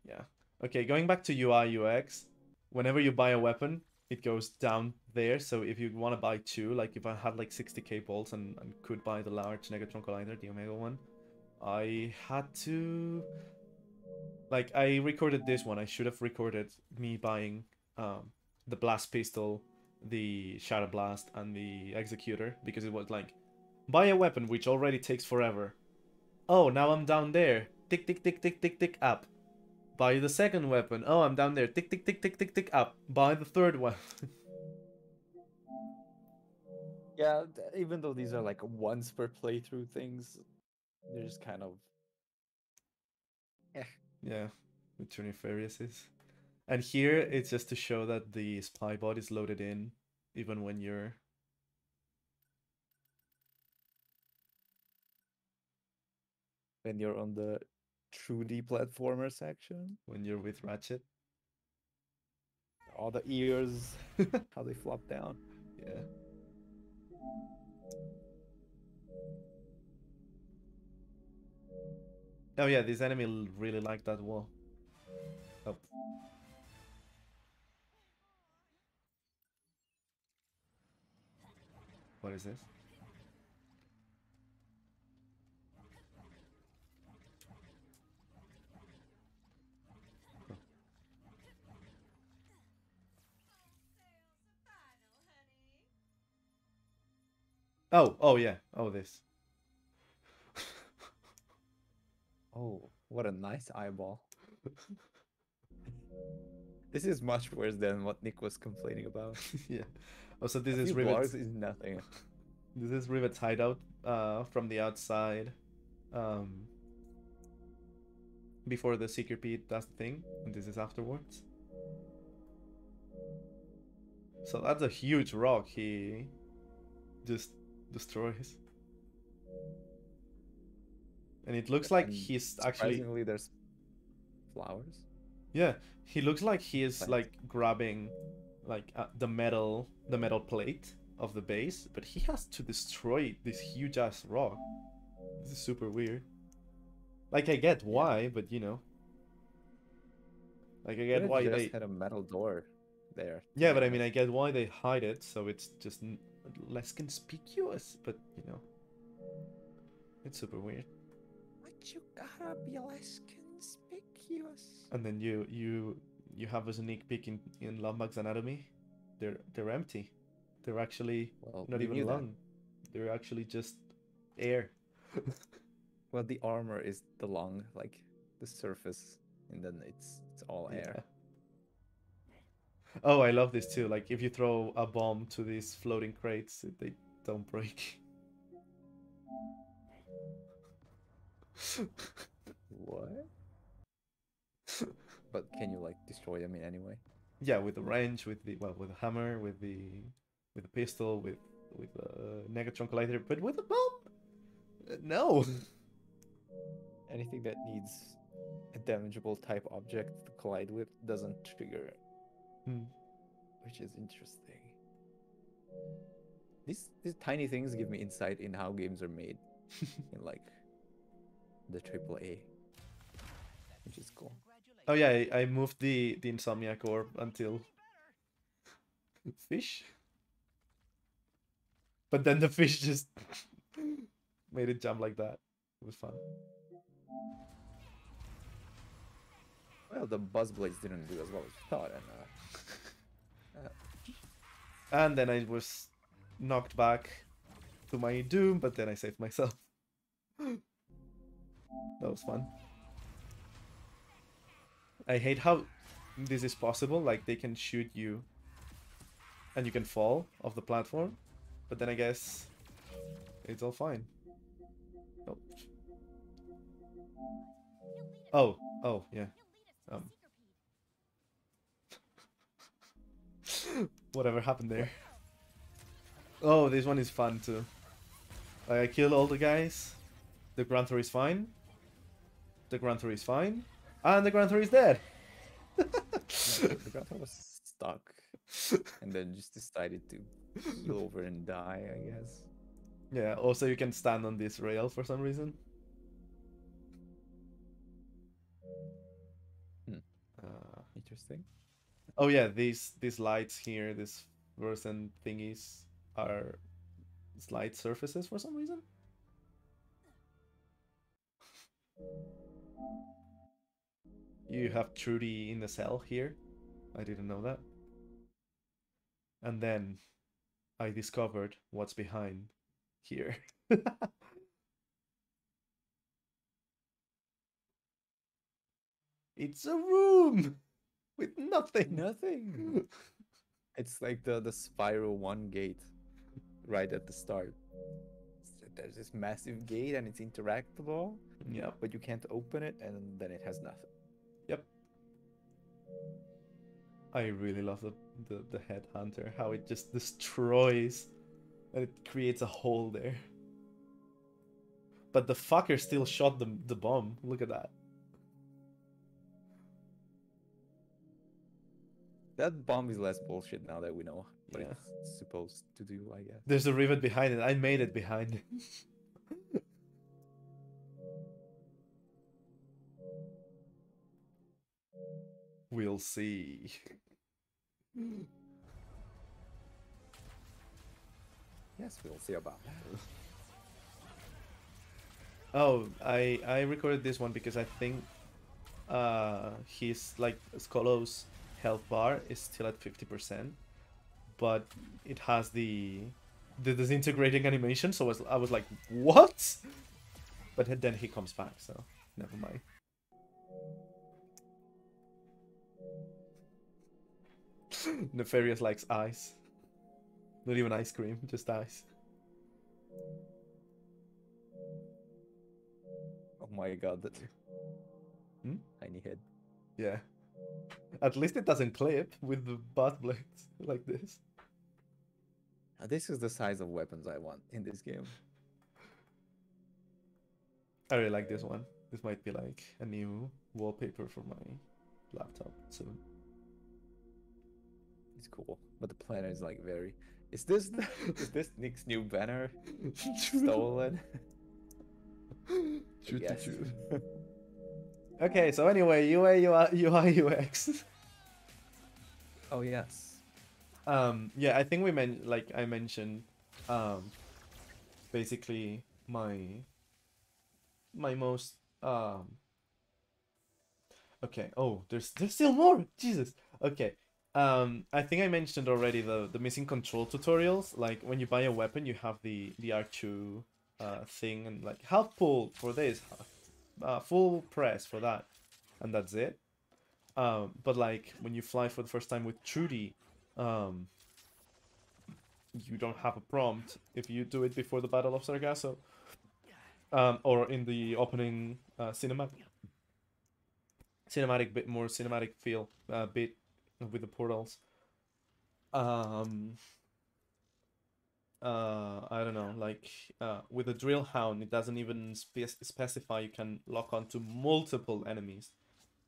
Yeah. Okay, going back to UI UX, whenever you buy a weapon, it goes down there. So if you want to buy two, like if I had like 60k bolts and could buy the large Negatron Collider, the Omega one, I had to... Like, I recorded this one. I should have recorded me buying the Blast Pistol, the Shadow Blast, and the Executor, because it was like, buy a weapon which already takes forever. Oh, now I'm down there. Tick, tick, tick, tick, tick, tick, up. Buy the second weapon. Oh, I'm down there. Tick, tick, tick, tick, tick, tick, up. Buy the third one. Yeah, even though these are like once per playthrough things, they're just kind of Yeah, with Turnifariuses. And here, it's just to show that the spy bot is loaded in, even when you're... when you're on the 2D platformer section. When you're with Ratchet. All the ears, how they flop down. Yeah. Oh yeah, this enemy really like that wall. Oh. What is this? Oh, oh yeah. Oh, this. Oh, what a nice eyeball. This is much worse than what Nick was complaining about. Yeah. Also, this A is few Rivet. blocks is nothing. This is Rivet's hideout from the outside. Before the Seeker Pete does the thing, and this is afterwards. So that's a huge rock he just destroys. And it looks like And he's actually... surprisingly, there's flowers. Yeah, he looks like he is Plants. like grabbing like the metal plate of the base, but he has to destroy this huge ass rock. This is super weird. Like, I get why, but you know. Like, I get Could've why just they... had a metal door there. to Yeah, be but I mean, I honest. get why they hide it, so it's just less conspicuous, but you know. It's super weird. But you gotta be less conspicuous. And then you have a sneak peek in Lombak's anatomy. They're empty. They're actually Well, not you even knew that. lung. They're actually just air. Well, the armor is the lung, like the surface, and then it's all air. Yeah. Oh, I love this too. Like, if you throw a bomb to these floating crates, they don't break. What? But can you like destroy them in any way? Yeah, with the wrench, with the with the hammer, with the pistol, with the Negatron Collider, but with a bomb? No. Anything that needs a damageable type object to collide with doesn't trigger, Hmm. which is interesting. These tiny things give me insight in how games are made in like the AAA, which is cool. Oh yeah, I moved the Insomniac orb until fish, but then the fish just made it jump like that. It was fun. Well, the buzz blades didn't do as well as you thought, and And then I was knocked back to my doom, but then I saved myself. That was fun. I hate how this is possible. Like, they can shoot you and you can fall off the platform, but then I guess it's all fine. Oh. Oh, oh, yeah. Whatever happened there. Oh, this one is fun too. I kill all the guys. The Granther is fine. The Granther is fine. And the Granther is dead. the grandpa was stuck, and then just decided to heal over and die, I guess. Yeah, also you can stand on this rail for some reason. Interesting. Oh yeah, these lights here, these fluorescent thingies are slide surfaces for some reason. You have Trudy in the cell here. I didn't know that. And then I discovered what's behind here. It's a room with nothing. Nothing. It's like the spiral one gate right at the start. There's this massive gate and it's interactable, Yep. but you can't open it, and then it has nothing. Yep. I really love the headhunter, how it just destroys and it creates a hole there. But the fucker still shot the bomb. Look at that. That bomb is less bullshit now that we know what Yeah. it's supposed to do, I guess. There's a rivet behind it. I made it behind it. We'll see. Yes, we'll see about that. Oh, I recorded this one because I think his like Skolo's health bar is still at 50%, but it has the disintegrating animation, so I was like, what? But then he comes back, so never mind. Nefarious likes ice. Not even ice cream, just ice. Oh my god, that Hmm? tiny head. Yeah. At least it doesn't clip with the butt blades like this. This is the size of weapons I want in this game. I really like this one. This might be like a new wallpaper for my laptop soon. It's cool, but the planet is like very. Is this Nick's new banner stolen? True, Yes. true. Okay, so anyway, UI UX. Oh yes. Yeah, I think we I mentioned, basically my most okay. Oh, there's still more. Jesus. Okay. I think I mentioned already the missing control tutorials. Like when you buy a weapon, you have the R2 thing and like half pull for this, full press for that, and that's it. But like when you fly for the first time with Trudy, you don't have a prompt if you do it before the Battle of Sargasso, or in the opening cinematic bit, more cinematic feel bit with the portals. I don't know, like with the drill hound, it doesn't even specify you can lock onto multiple enemies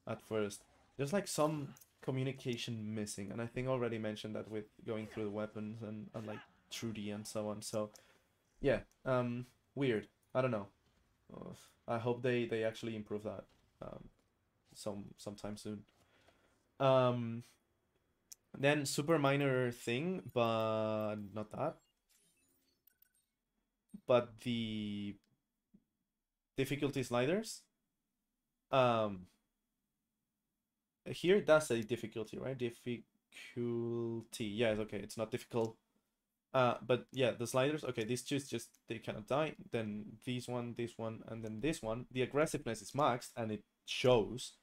at first. There's like some communication missing, and I think I already mentioned that with going through the weapons and like Trudy and so on. So yeah, weird. I don't know. I hope they actually improve that sometime soon. Then super minor thing, but not that. But the difficulty sliders. Here it does say difficulty, right? Difficulty. Yes, okay, it's not difficult. But yeah, the sliders, okay, these two just they cannot die. Then this one, and then this one. The aggressiveness is maxed and it shows.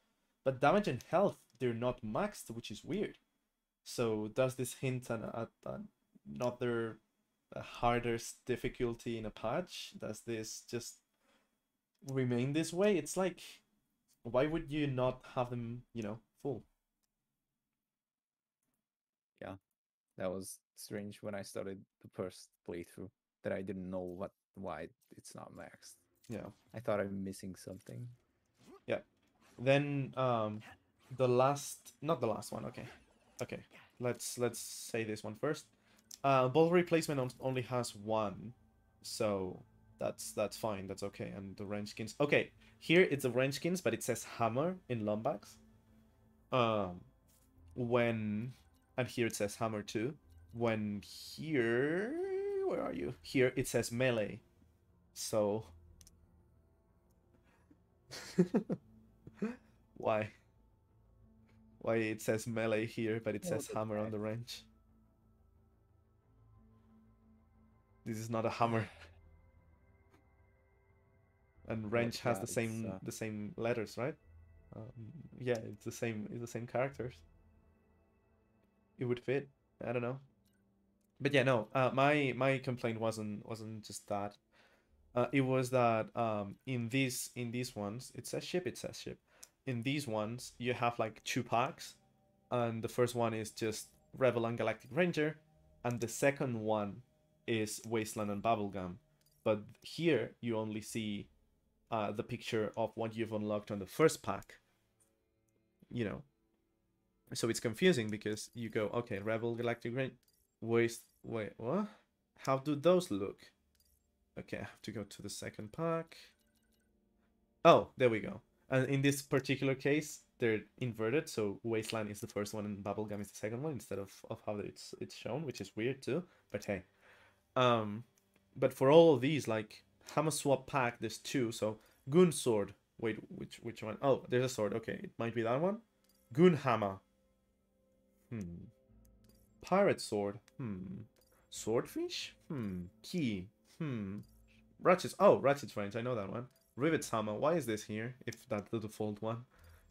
But damage and health, they're not maxed, which is weird. So does this hint at another harder difficulty in a patch? Does this just remain this way? It's like, why would you not have them, full? Yeah, that was strange when I started the first playthrough that I didn't know why it's not maxed. Yeah. I thought I'm missing something. Yeah. Then the last, not the last one. Okay. Let's say this one first. Ball replacement only has one, so that's fine. That's okay. And the range skins. Okay, here it's a range skins, but it says hammer in Lombax. when, and here it says hammer too. When here, where are you? Here it says melee. So why? Why it says melee here, but it says hammer on the wrench? This is not a hammer. And wrench has the same letters, right? Yeah, it's the same characters. It would fit. I don't know. But yeah, no. My complaint wasn't just that. It was that in these ones it says ship. In these ones you have like 2 packs, and the first one is just Rebel and Galactic Ranger, and the second one is Wasteland and Bubblegum. But here you only see the picture of what you've unlocked on the first pack. You know, so it's confusing because you go, okay, Rebel, Galactic Ranger, wait, what? How do those look? Okay, I have to go to the second pack. Oh, there we go. And in this particular case, they're inverted, so Wasteland is the first one and Bubblegum is the second one instead of how it's shown, which is weird too. But hey, but for all of these, like Hammer Swap pack, there's 2. So Goon Sword. Wait, which one? Oh, there's a sword. Okay, it might be that one. Goon Hammer. Pirate Sword. Swordfish. Key. Ratchet's. Oh, Ratchet's range. I know that one. Rivet's Hammer. Why is this here? If that's the default one.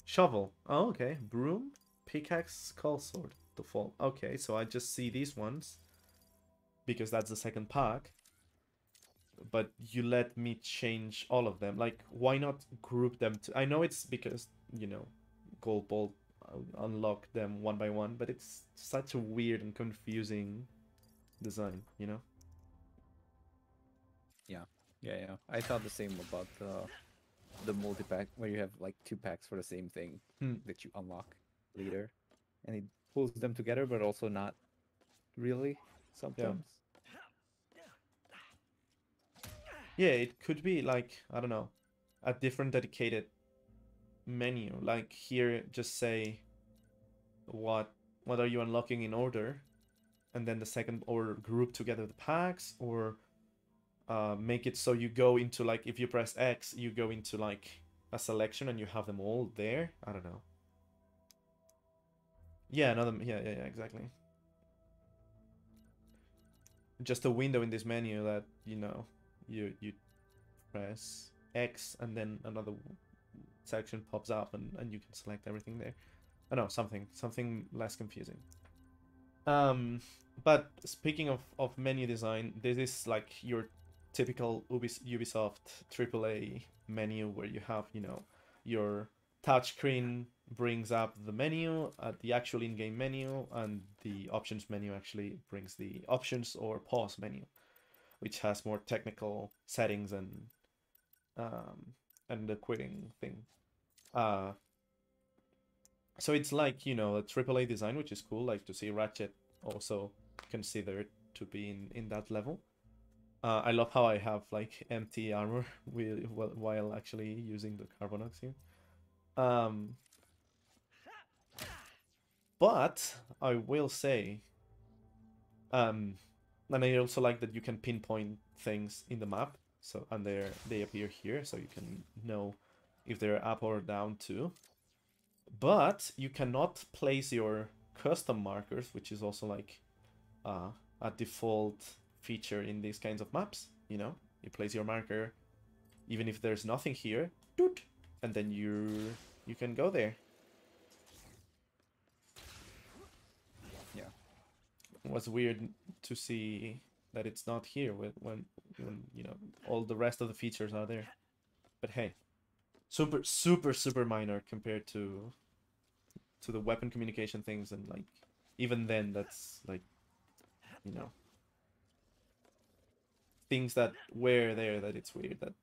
Shovel. Oh, okay. Broom. Pickaxe. Skull Sword. Default. Okay, so I just see these ones because that's the second pack. But you let me change all of them. Like, why not group them? I know it's because, you know, Gold Bolt unlock them one by one, but it's such a weird and confusing design, you know? Yeah. I thought the same about the multi-pack, where you have like 2 packs for the same thing that you unlock later, and it pulls them together, but also not really sometimes. Yeah, it could be like, I don't know, a different dedicated menu. Like here, just say what are you unlocking in order, and then the second, or group together the packs, or make it so you go into, like, if you press X, you go into like a selection and you have them all there. I don't know. Yeah, yeah, exactly. Just a window in this menu that, you know, you press X and then another section pops up and you can select everything there. I know, something less confusing. But speaking of menu design, this is like your typical Ubisoft AAA menu where you have, you know, your touchscreen brings up the menu, the actual in-game menu, and the options menu actually brings the options or pause menu, which has more technical settings and the quitting thing. So it's like, you know, a AAA design, which is cool, like to see Ratchet also considered to be in that level. I love how I have like empty armor while actually using the Carbonox here. But I will say, and I also like that you can pinpoint things in the map, so, and they appear here, so you can know if they're up or down too. But you cannot place your custom markers, which is also like a default feature in these kinds of maps. You know, you place your marker even if there's nothing here, doot, and then you can go there. Yeah, it was weird to see that it's not here when you know all the rest of the features are there. But hey, super minor compared to the weapon communication things, and like even then that's like, you know, things that were there that it's weird that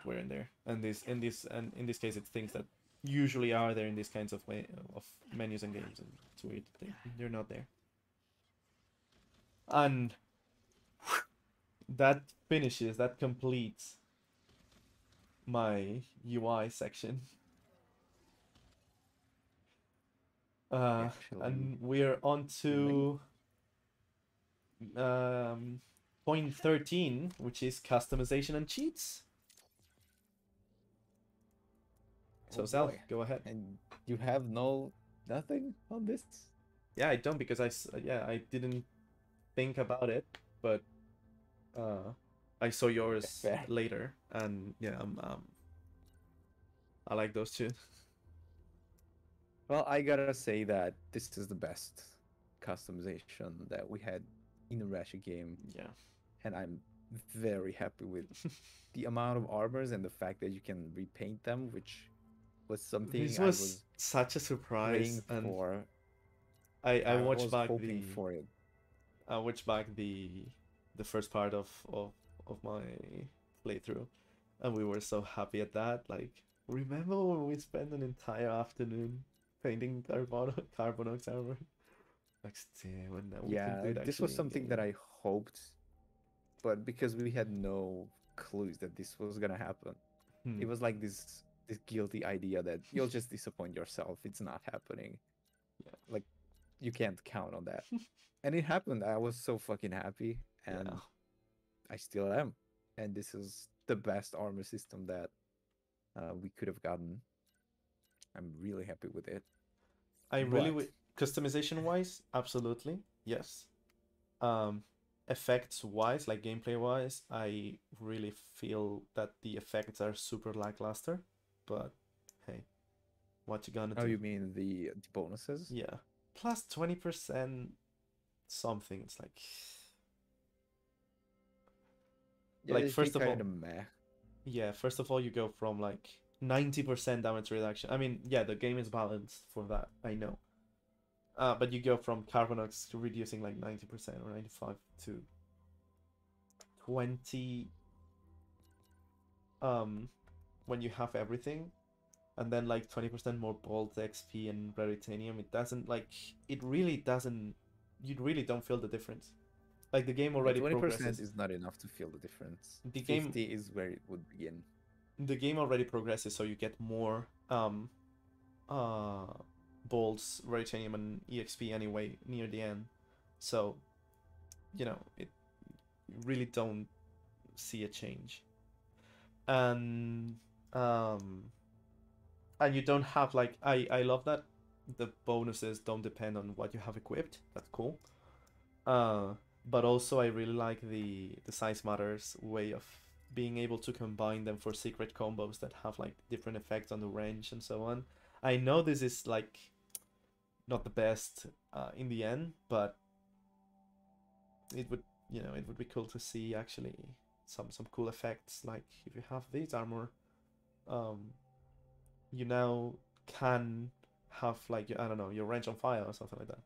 weren't there. And in this case it's things that usually are there in these kinds of menus and games, and it's weird that they're not there. And that completes my UI section. Uh, actually and we're on feeling. to um, point 13, which is customization and cheats. Oh So, Sal, boy. go ahead. And you have nothing on this? Yeah, I don't because yeah, I didn't think about it, but uh, I saw Okay, yours fair. later, and yeah, I like those two. Well, I gotta say that this is the best customization that we had in a Ratchet game, Yeah. and I'm very happy with the amount of armors and the fact that you can repaint them, which was something This I was was such a surprise, praying and for. I I watched was back hoping the for it. I watched back the first part of my playthrough, and we were so happy at that. Like, remember when we spent an entire afternoon painting Carbonox armor? Like, damn, and now we can do Yeah, it this was actually in something that game. I hoped, but because we had no clues that this was gonna happen, it Hmm. was like this guilty idea that you'll just disappoint yourself. It's not happening. Yeah. Like you can't count on that. And it happened. I was so fucking happy, Yeah. and I still am. And this is the best armor system that we could have gotten. I'm really happy with it. I really But customization wise, absolutely yes. Um, effects wise, like gameplay wise, I really feel that the effects are super lackluster. But hey, what you gonna oh, do? you mean the bonuses? Yeah, plus 20% something. It's Yeah, like they feel first of kind all, of meh. yeah, first of all, you go from like 90% damage reduction. I mean, yeah, the game is balanced for that. I know. But you go from Carbonox reducing like 90% or 95 to 20 um when you have everything, and then like 20% more bolt XP and raritanium. It doesn't like it really doesn't. You really don't feel the difference. Like the game Yeah, already 20% progresses. is not enough to feel the difference. The game 50 is where it would begin. the game already progresses, so you get more uh bolts, raritanium, and exp anyway near the end. So it you really don't see a change, and um and you don't have like I love that the bonuses don't depend on what you have equipped. That's cool. Uh, but also I really like the size matters way of being able to combine them for secret combos that have like different effects on the range and so on. I know this is like not the best in the end, but it would it would be cool to see actually some cool effects. Like if you have this armor, um, you now can have like I don't know your range on fire or something like that.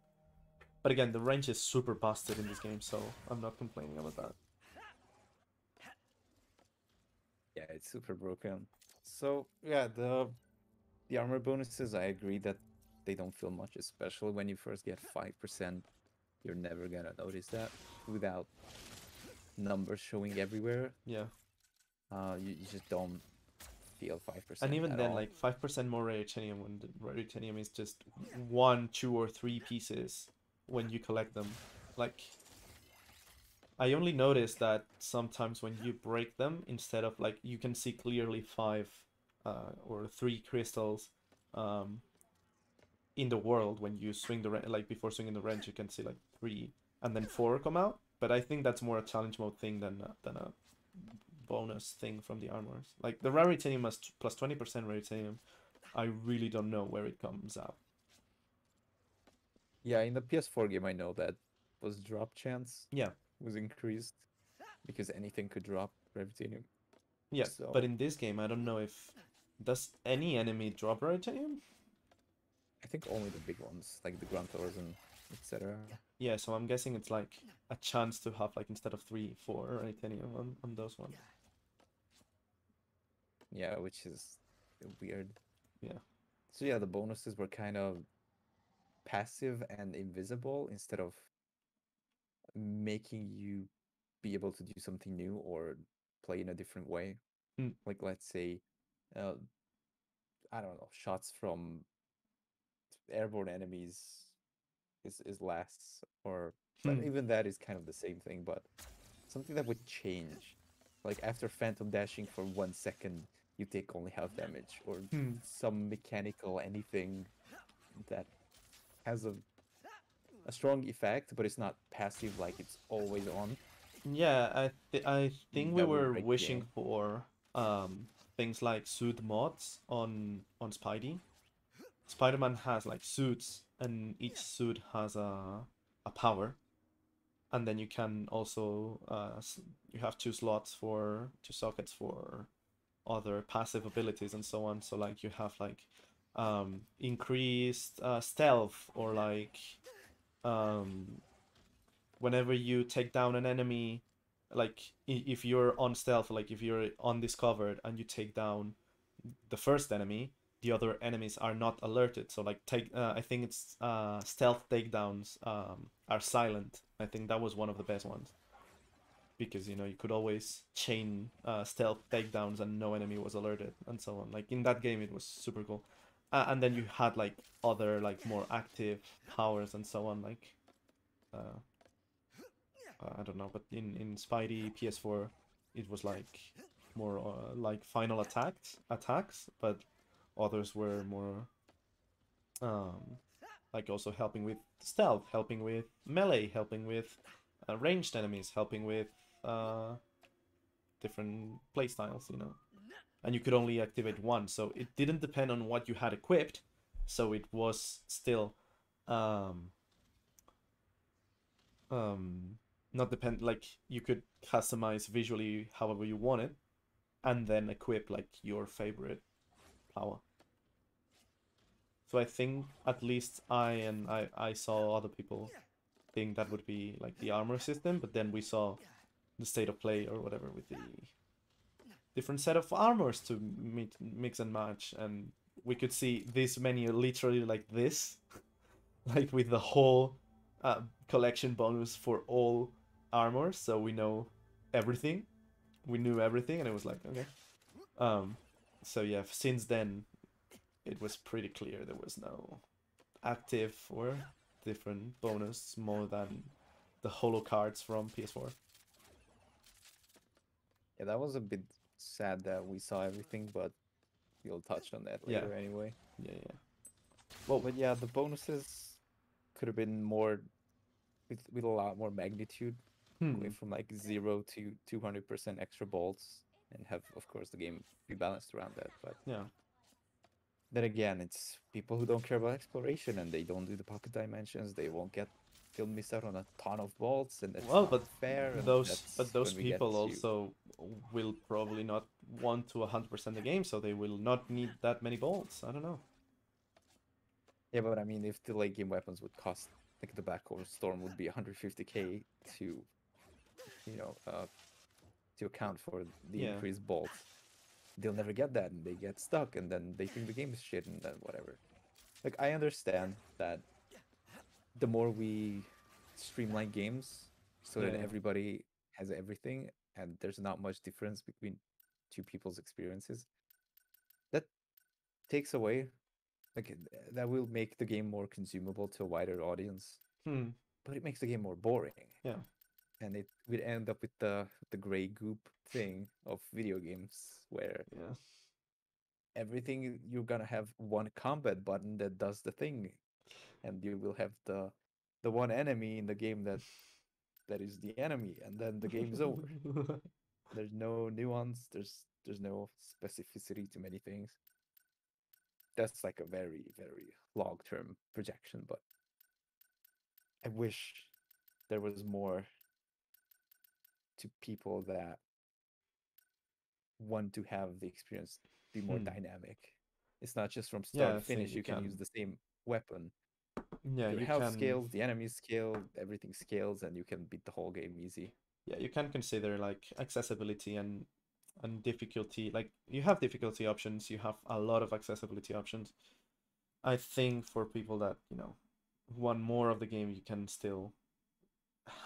But again, the range is super busted in this game, so I'm not complaining about that. Yeah, it's super broken. So yeah, the armor bonuses, I agree that they don't feel much, especially when you first get 5%. You're never gonna notice that without numbers showing everywhere. Yeah, You just don't feel and 5% even at then, all. like 5% more raritanium when the raritanium is just one, two, or three pieces when you collect them. Like I only noticed that sometimes when you break them, instead of like you can see clearly five or three crystals um, in the world when you swing the like before swinging the wrench, you can see like three and then four come out. But I think that's more a challenge mode thing than a bonus thing from the armors. Like the raritanium has plus 20% raritanium. I really don't know where it comes out. Yeah, in the PS4 game, I know that was drop chance Yeah, was increased because anything could drop Gravitanium. yeah. But So in this game, I don't know if does any enemy drop raritanium. I think only the big ones, like the Grunthors and etc. Yeah, so I'm guessing it's like a chance to have like instead of three, four raritanium on those ones. Yeah, which is weird. Yeah. So yeah, the bonuses were kind of passive and invisible instead of making you be able to do something new or play in a different way. Mm. Like let's say, uh, I don't know, shots from airborne enemies is less, or but Hmm. even that is kind of the same thing, but something that would change. Like after phantom dashing for 1 second, you take only half damage, or Hmm. some mechanical anything that has a strong effect, but it's not passive like it's always on. Yeah, I think we That would were break the wishing game. for things like suit mods on Spidey. Spider-Man has like suits, and each suit has a power, and then you can also you have two sockets for other passive abilities and so on. So like you have like increased stealth, or like um whenever you take down an enemy, like if you're on stealth, like if you're undiscovered and you take down the first enemy, the other enemies are not alerted. So like I think it's stealth takedowns are silent. I think that was one of the best ones, because you could always chain stealth takedowns and no enemy was alerted and so on. Like in that game, it was super cool. And then you had like other like more active powers and so on, like uh, I don't know, but in Spidey PS4, it was like more like final attacks, but others were more um like also helping with stealth, helping with melee, helping with ranged enemies, helping with uh different playstyles. And you could only activate one, so it didn't depend on what you had equipped. So it was still um um not depend like you could customize visually however you wanted, and then equip like your favorite power. So I think at least I saw other people think that would be like the armor system, but then we saw the state of play or whatever with the different set of armors to mix and match, and we could see this menu literally like this, like with the whole collection bonus for all armors, so everything we knew everything, and it was like, okay. um so yeah, since then it was pretty clear there was no active or different bonus more than the holo cards from PS4. Yeah, that was a bit sad that we saw everything, but we'll touch on that Yeah, later anyway. yeah. Well, But yeah, the bonuses could have been more with a lot more magnitude, going hmm from like 0 to 200% extra bolts, and have of course the game be balanced around that. But yeah. then again, it's people who don't care about exploration and they don't do the pocket dimensions. They'll miss out on a ton of bolts, and that's Well, not but fair. And those that's when we get people to also will probably not want to 100% the game, so they will not need that many bolts. I don't know. yeah. But I mean, if the late game weapons would cost like the backcourt storm would be 150k to you know uh to account for the Yeah. increased bolts, they'll never get that, and they get stuck, and then they think the game is shit, and then whatever. Like I understand that the more we streamline games so that Yeah. everybody has everything and there's not much difference between two people's experiences, that takes away that will make the game more consumable to a wider audience, Hmm. but it makes the game more boring, Yeah. and it would end up with the gray goop thing of video games where Yeah. everything you're gonna have one combat button that does the thing, and you will have the one enemy in the game that is the enemy, and then the game is over. There's no nuance. There's no specificity to many things. That's like a very very long term projection, but I wish there was more to people that want to have the experience be more Hmm. dynamic. It's not just from start Yeah, to I think finish. you You can use can. the same weapon. Yeah, Your you health can. scales, the enemies scale, everything scales, and you can beat the whole game easy. Yeah, you can consider like accessibility and difficulty. Like you have difficulty options. You have a lot of accessibility options. I think for people that want more of the game, you can still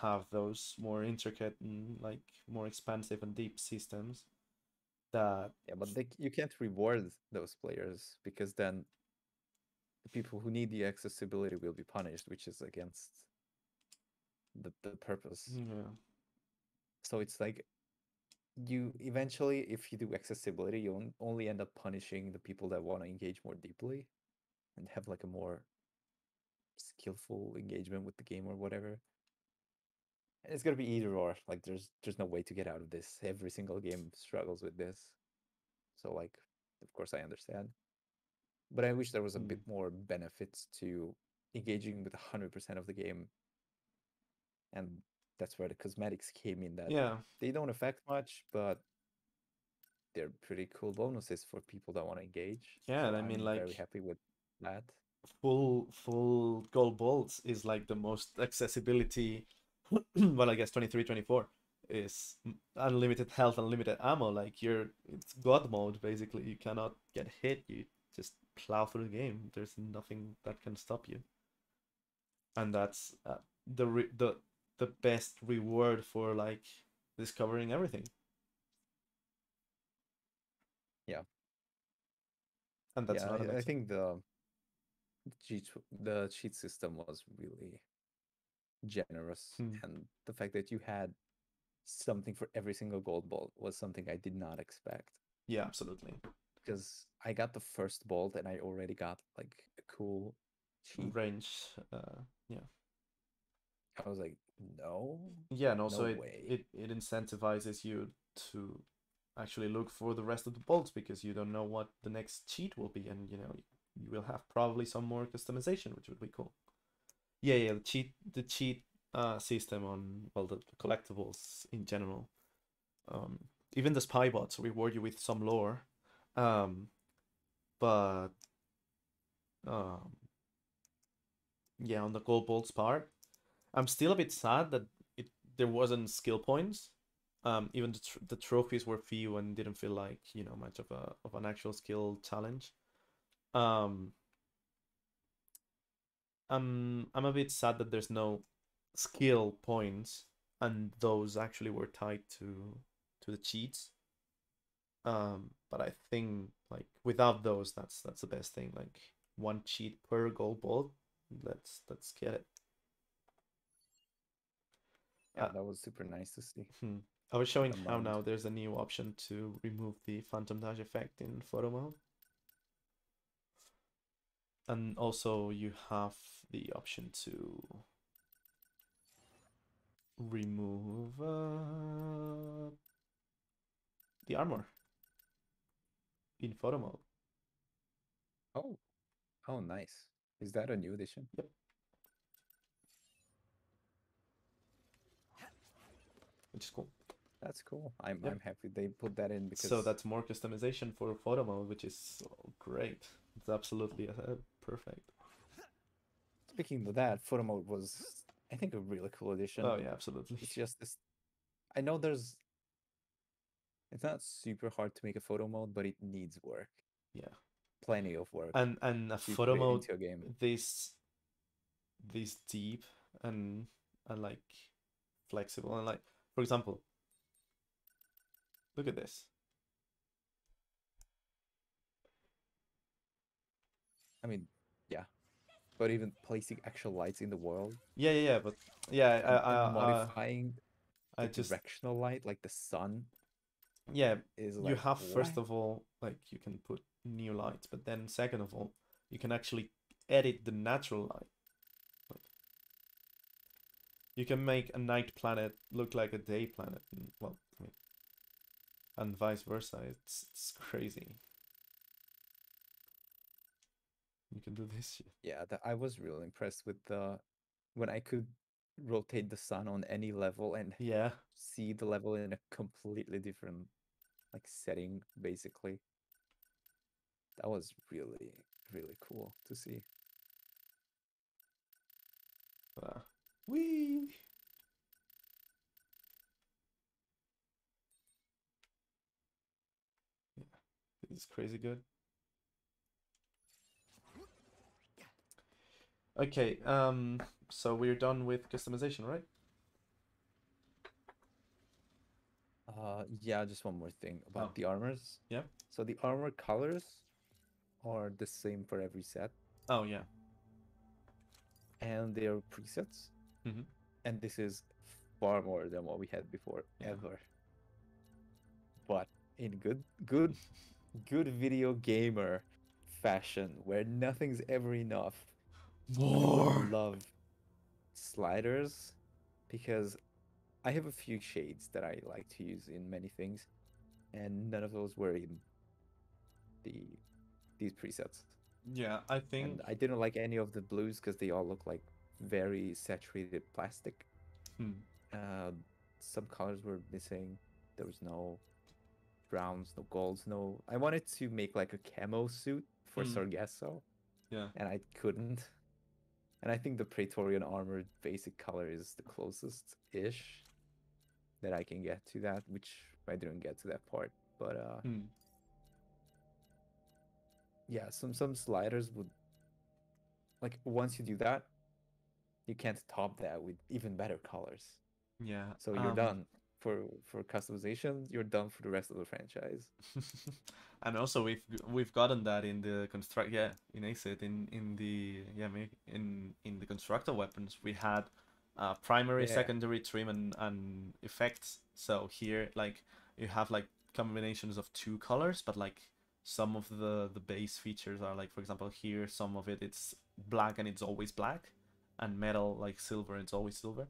have those more intricate and like more expansive and deep systems that Yeah, but you can't reward those players because then the people who need the accessibility will be punished, which is against the purpose. Yeah. So it's like you eventually, if you do accessibility, you only end up punishing the people that want to engage more deeply and have like a more skillful engagement with the game or whatever. And it's gonna be either or. Like there's no way to get out of this. Every single game struggles with this. So like, of course I understand. But I wish there was a bit more benefits to engaging with 100% of the game. And that's where the cosmetics came in, that Yeah. they don't affect much, but they're pretty cool bonuses for people that want to engage. Yeah, So and I mean, I'm very like, happy with that. full gold bolts is like the most accessibility. Well, I guess 23, 24 is unlimited health, unlimited ammo. Like, it's god mode basically. You cannot get hit. You just plow through the game. There's nothing that can stop you, and that's the best reward for like discovering everything. Yeah. And that's Yeah, not an I think the cheat system was really generous, and the fact that you had something for every single gold bolt was something I did not expect. Yeah, absolutely. Because I got the first bolt and I already got like a cool cheat range. Yeah. I was like, no. Yeah, and also no it, way. it incentivizes you to actually look for the rest of the bolts because you don't know what the next cheat will be, and you will have probably some more customization, which would be cool. Yeah, the cheat system on, well, the collectibles in general. Even the spy bots reward you with some lore, but yeah, on the gold bolts part, I'm still a bit sad that there wasn't skill points. Even the trophies were few and didn't feel like much of an actual skill challenge. Um, I'm a bit sad that there's no skill points, and those actually were tied to the cheats. But I think like without those, that's the best thing. Like one cheat per gold bolt. Let's get it. Yeah, that was super nice to see. I was showing how Amount. now there's a new option to remove the phantom dash effect in photo mode. And also you have the option to remove the armor in photo mode. Oh, nice. Is that a new addition? Yep. Which is cool. That's cool. I'm Yep. I'm happy they put that in, because So that's more customization for photo mode, which is great. It's absolutely perfect. speaking of that, photo mode was, I think, a really cool addition. Oh yeah, absolutely. It's just this. I know it's not super hard to make a photo mode, but it needs work. Yeah. Plenty of work. And a to photo put it mode into a game. this deep and like flexible, and like, for example, look at this. I mean, yeah, but even placing actual lights in the world, Yeah, but yeah, and modifying I the just directional light, like the sun, yeah, is you like, have first what? of all, like, you can put new lights, but then second of all, you can actually edit the natural light. Like, you can make a night planet look like a day planet. Well, I mean, and vice versa. It's crazy. You can do this shit. Yeah, I was really impressed with when I could rotate the sun on any level and Yeah. see the level in a completely different like setting, basically. That was really, really cool to see. Wee. Yeah, it's crazy good. Okay, so we're done with customization, right? Yeah, just one more thing about Oh. the armors. Yeah. So the armor colors are the same for every set. Oh yeah. and they are presets. Hmm. And this is far more than what we had before, Yeah. ever. But in good video gamer fashion, where nothing's ever enough, I would More. love sliders, because I have a few shades that I like to use in many things, and none of those were in the these presets. Yeah, I think. And I didn't like any of the blues because they all look like very saturated plastic. Hmm. Uh, some colors were missing. There was no browns, no golds, no. I wanted to make like a camo suit for Hmm. Sargasso, Yeah. and I couldn't. And I think the Praetorian armor basic color is the closest ish that I can get to that, which I didn't get to that part. But Hmm. yeah, some sliders would, like, once you do that, you can't top that with even better colors. Yeah. So you're done for customization. You're done for the rest of the franchise. And also we've gotten that in the construct, yeah, in ACID, in the, yeah, maybe in the constructor weapons we had primary, Yeah. secondary, trim, and effects. So here, like, you have like combinations of two colors, but like some of the base features are, like, for example, here some of it's black and it's always black, and metal, like silver, it's always silver.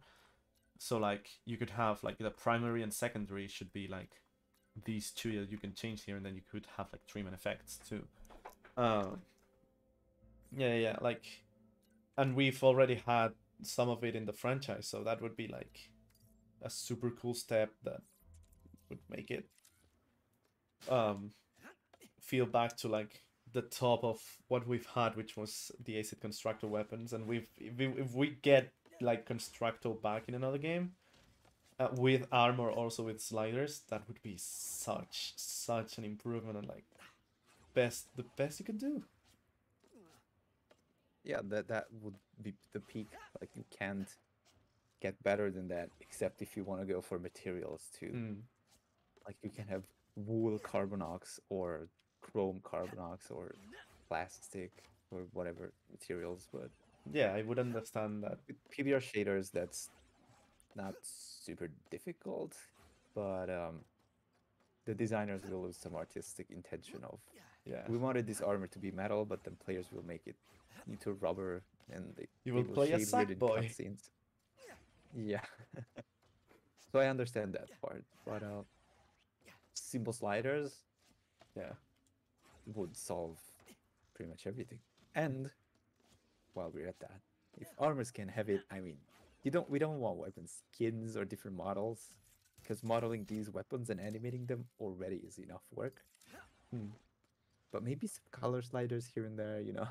So like you could have like the primary and secondary should be like these two that you can change here, and then you could have like trim and effects too. Um, yeah, like, and we've already had some of it in the franchise, so that would be like a super cool step that would make it feel back to like the top of what we've had, which was the acid constructor weapons. And if we get like constructor back in another game, with armor, also with sliders, that would be such an improvement, and like the best you could do. Yeah, that would be the peak. Like, you can't get better than that, except if you want to go for materials too. Mm. Like, you can have wool carbonox or chrome carbonox or plastic or whatever materials, but Yeah, I would understand that. with PBR shaders, that's not super difficult, but the designers will lose some artistic intention of, Yeah, we wanted this armor to be metal, but then players will make it into rubber, and you they will will play a shade weird in Sackboy. cutscenes. Yeah. So I understand that part, but simple sliders Yeah, would solve pretty much everything. And while we're at that, if armors can have it, I mean, we don't want weapon skins or different models, because modeling these weapons and animating them already is enough work. hmm. But maybe some color sliders here and there, Yeah.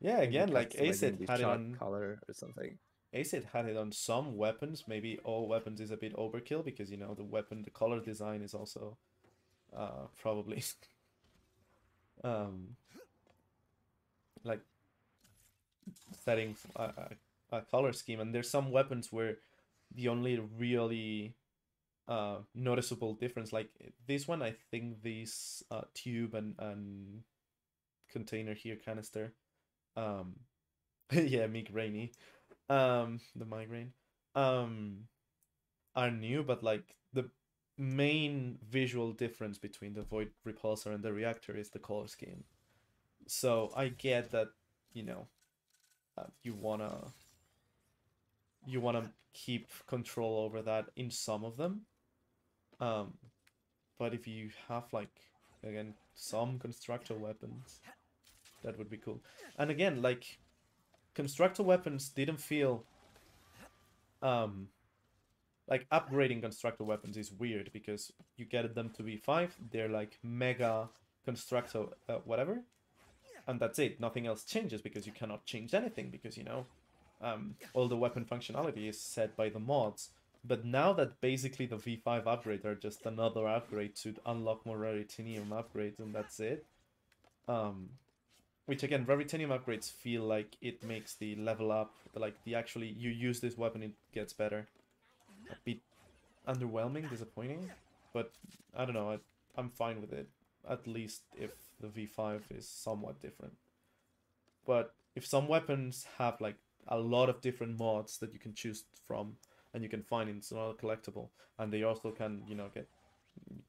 maybe Again, like customizing the shot color or something. Acid had it on some weapons. Maybe all weapons is a bit overkill, because the color design is also probably um like setting a color scheme. And there's some weapons where the only really noticeable difference, like this one, I think this tube and container here, canister, um yeah, migraine, the migraine, um are new, but like the main visual difference between the void repulsor and the reactor is the color scheme. So I get that, you know you wanna keep control over that in some of them. um but if you have, like, again, some constructor weapons, that would be cool. And again, like, constructor weapons didn't feel um like, upgrading constructor weapons is weird, because you get them to V5, they're like mega constructor whatever, and that's it. Nothing else changes, because you cannot change anything, because all the weapon functionality is set by the mods. But now that basically the V5 upgrades are just another upgrade to unlock more Raritanium upgrades, and that's it. Which, again, Raritanium upgrades feel like it makes the level up, like, the actually you use this weapon, it gets better. A bit underwhelming, disappointing, but I don't know. I'm fine with it, at least if the V5 is somewhat different. But if some weapons have like a lot of different mods that you can choose from and you can find in another collectible, and they also can, you know,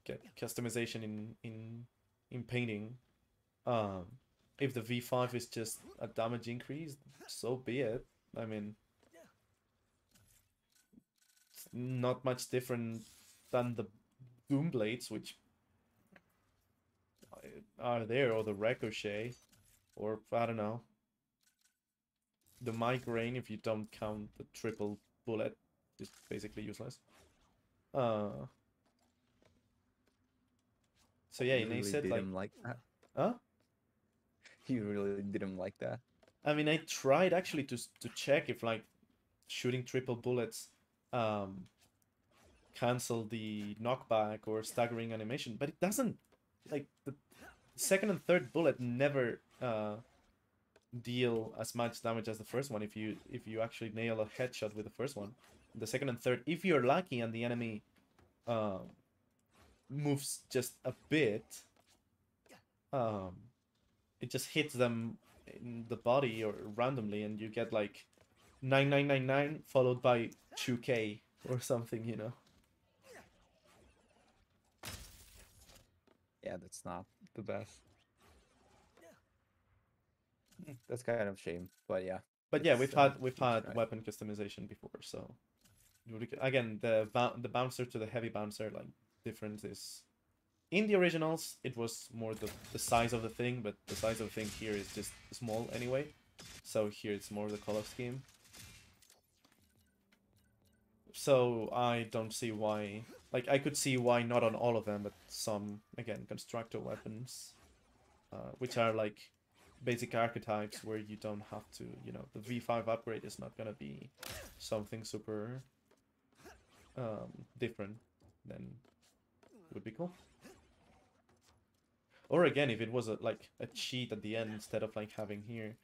get customization in painting. If the V5 is just a damage increase, so be it. I mean, it's not much different than the Doom Blades, which are there, or the Ricochet, or I don't know, the Migraine. If you don't count the triple bullet, is basically useless. So yeah, You and I really said like, didn't like that. huh? You really didn't like that. I mean, I tried actually to check if like shooting triple bullets cancel the knockback or staggering animation, but it doesn't. Like the second and third bullet never deal as much damage as the first one if you actually nail a headshot with the first one. The second and third, if you're lucky and the enemy moves just a bit, it just hits them in the body or randomly, and you get like 9999 followed by 2K or something, you know. Yeah, that's not the best. That's kind of shame, but yeah. But yeah, it's, we've each had try. weapon customization before, so again, the bouncer to the heavy bouncer, like, difference is in the originals it was more the size of the thing, but the size of the thing here is just small anyway, so here it's more the color scheme. So I don't see why, like, I could see why not on all of them, but some, again, constructor weapons, which are like basic archetypes where you don't have to, you know, the V5 upgrade is not gonna be something super different, then would be cool. Or again, if it was like a cheat at the end, instead of like having here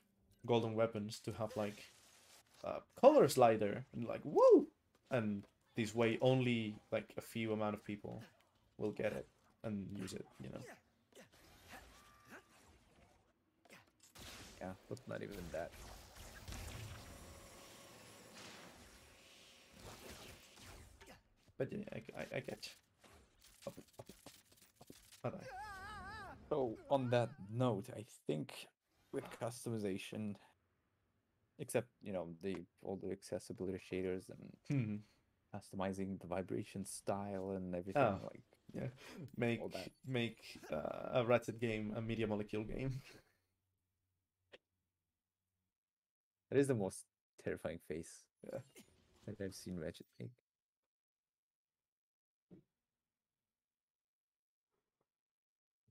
golden weapons, to have like color slider and like woo, and this way only like a few amount of people will get it and use it, you know. Yeah, but not even that. But yeah, I get you. Bye. So on that note, I think with customization, except all the accessibility shaders and customizing the vibration style and everything, Oh, like yeah, all that. make a Ratchet game a media molecule game. That is the most terrifying face Yeah. that I've seen Ratchet make.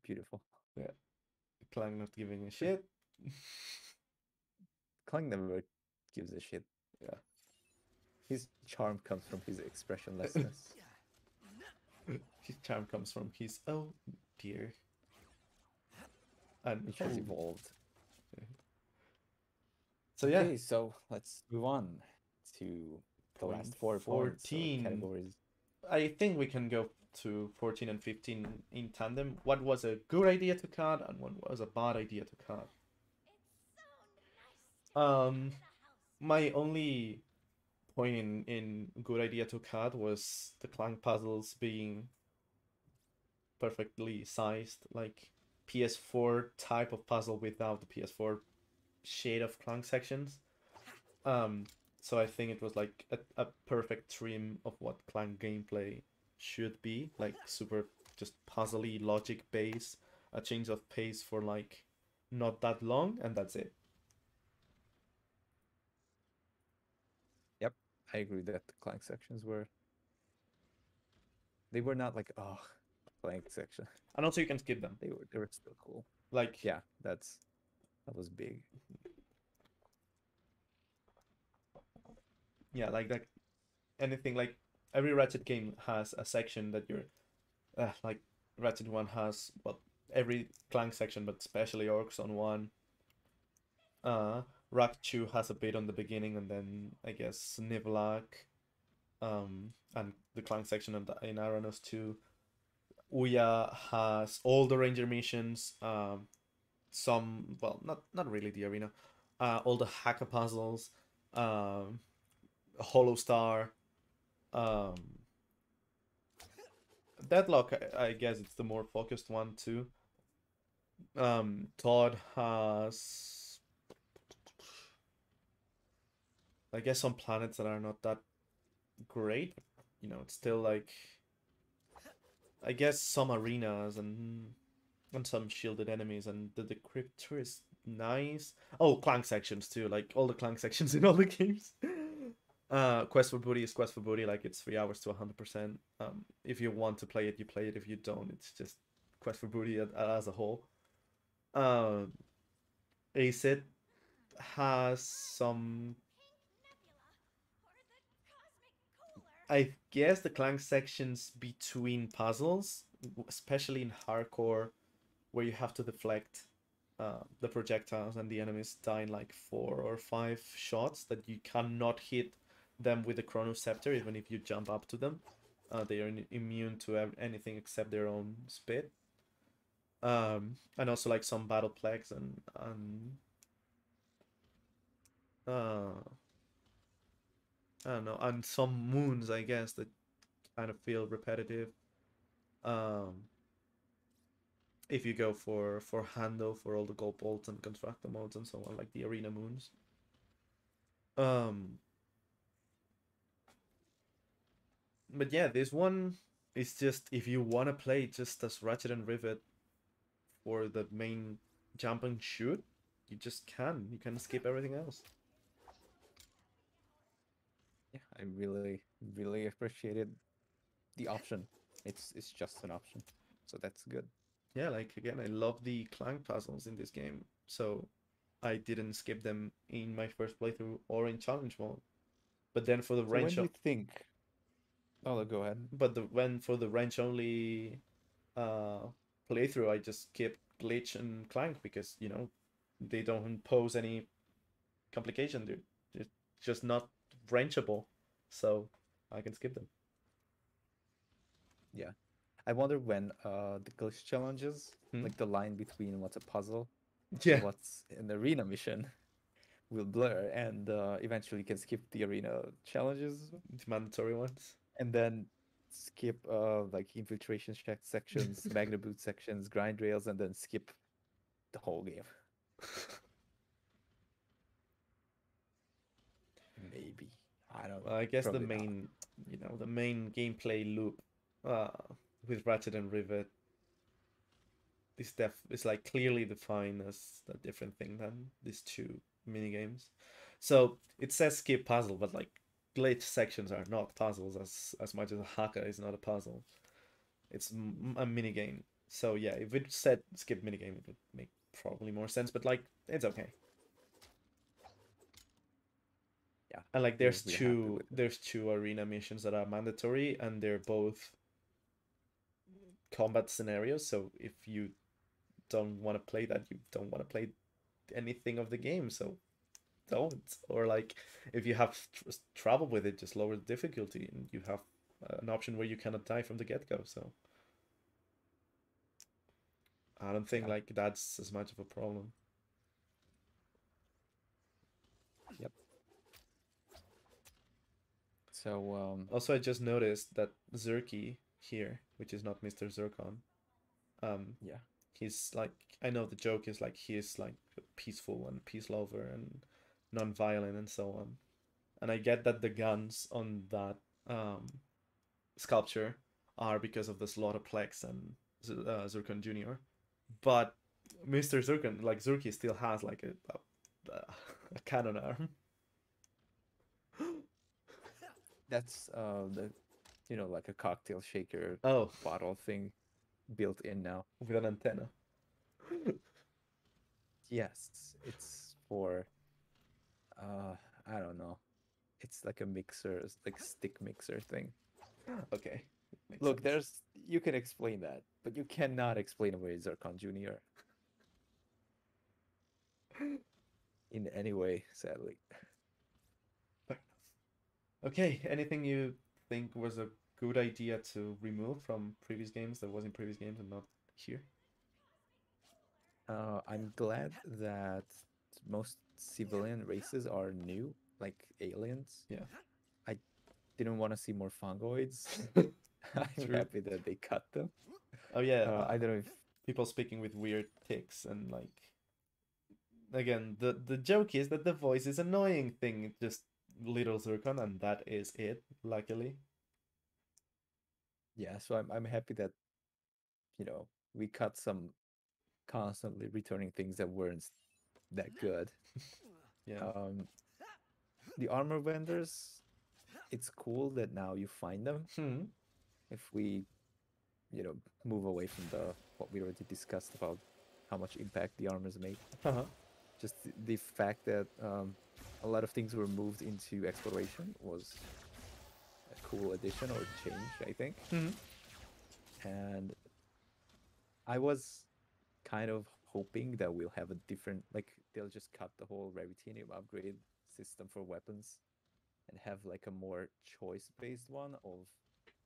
Beautiful. Yeah, Clank not giving a shit. Clank never gives a shit. Yeah. His charm comes from his expressionlessness. His charm comes from his oh dear. And Which has evolved. So yeah. Okay, so let's move on to the last 4 points, so 14 categories. I think we can go to 14 and 15 in tandem. What was a good idea to cut and what was a bad idea to cut? My only point in good idea to cut was the Clank puzzles being perfectly sized, like PS4 type of puzzle without the PS4 shade of Clank sections. So I think it was like a perfect trim of what Clank gameplay should be, like super just puzzly logic based, a change of pace for like not that long, and that's it. Yep, I agree that the Clank sections were not like Clank section. And also you can skip them. They were still cool. Like Yeah, that was big. Yeah, like anything, like every Ratchet game has a section that you're like Ratchet 1 has, well, every Clank section, but especially Orcs on 1. Ratchet 2 has a bit on the beginning, and then I guess Nivlak, and the Clank section in Aranos 2. Ouya has all the Ranger missions, some, well, not really the arena, all the hacker puzzles, Hollow Star, um, Deadlock. I guess it's the more focused one too. Todd has, I guess, some planets that are not that great. You know, it's still like, I guess, some arenas and some shielded enemies, and the decryptor is nice. Oh, Clank sections too, like all the Clank sections in all the games. Quest for Booty is Quest for Booty, like it's 3 hours to 100%. If you want to play it, you play it. If you don't, it's just Quest for Booty as a whole. Acid has some, I guess, the Clank sections between puzzles, especially in hardcore, where you have to deflect the projectiles and the enemies die in like 4 or 5 shots that you cannot hit them with the Chronoceptor even if you jump up to them. They are immune to anything except their own spit. And also like some battle plagues and I don't know, and some moons, I guess, that kind of feel repetitive. Um, if you go for Hando for all the gold bolts and constructor modes and so on, like the arena moons. But yeah, this one is just, if you want to play just as Ratchet and Rivet for the main jump and shoot, you just can. You can skip everything else. Yeah, I really appreciated the option. It's just an option, so that's good. Yeah, like again, I love the Clank puzzles in this game, so I didn't skip them in my first playthrough or in challenge mode. But then for the So when range, do you think? Oh, go ahead. but when for the range only uh playthrough, I just skipped Glitch and Clank because they don't pose any complication. They're just not rangeable, so I can skip them. Yeah, I wonder when the glitch challenges, Hmm? like the line between what's a puzzle and Yeah, what's an arena mission, will blur, and eventually you can skip the arena challenges the mandatory ones. and then skip like infiltration sections, magna boot sections, grind rails, and then skip the whole game. Maybe. I don't Well, know. I guess Probably not. the main gameplay loop uh with Ratchet and Rivet is like clearly defined as a different thing than these two mini games. So it says skip puzzle, but like glitch sections are not puzzles as much as a haka is not a puzzle. It's a mini game. So yeah, if it said skip mini game, it would make probably more sense. But like, it's okay. Yeah, And like, we're happy with it. there's two arena missions that are mandatory, and they're both combat scenarios. So if you don't want to play that, you don't want to play anything of the game. So don't. Or like, if you have trouble with it, just lower the difficulty, and you have an option where you cannot die from the get-go. So I don't think Yeah. like that's as much of a problem. Yep. So Also, I just noticed that Zerky here, which is not Mr. Zircon, yeah. he's like, I know the joke is like he's like peaceful and peace lover and non-violent and so on. And I get that the guns on that sculpture are because of the Slaughterplex and Zircon Jr. But Mr. Zircon, like Zerky, still has like a cannon arm. That's the like a cocktail shaker Oh, bottle thing built in now. with an antenna. Yes, it's for I don't know. It's like a mixer, it's like stick mixer thing. Okay. Makes Look, sense. you can explain that, but you cannot explain away Zircon Jr. in any way, sadly. Fair enough. Okay, anything you think was a good idea to remove from previous games that was in previous games and not here? I'm glad that most civilian races are new, like aliens. Yeah. I didn't want to see more fungoids. I'm True. happy that they cut them. Oh yeah. I don't know if People speaking with weird ticks and like again the joke is that the voice is annoying thing, just little zircon, and that is it, luckily. yeah. So I'm happy that we cut some constantly returning things that weren't that good. Yeah. Um, the armor vendors, it's cool that now you find them. Hmm. If we move away from the what we already discussed about how much impact the armors make. Uh-huh. Just the fact that a lot of things were moved into exploration was a cool addition or change, I think. Hmm. And I was kind of hoping that we'll have a different, like they'll just cut the whole Revitinium upgrade system for weapons and have like a more choice-based one of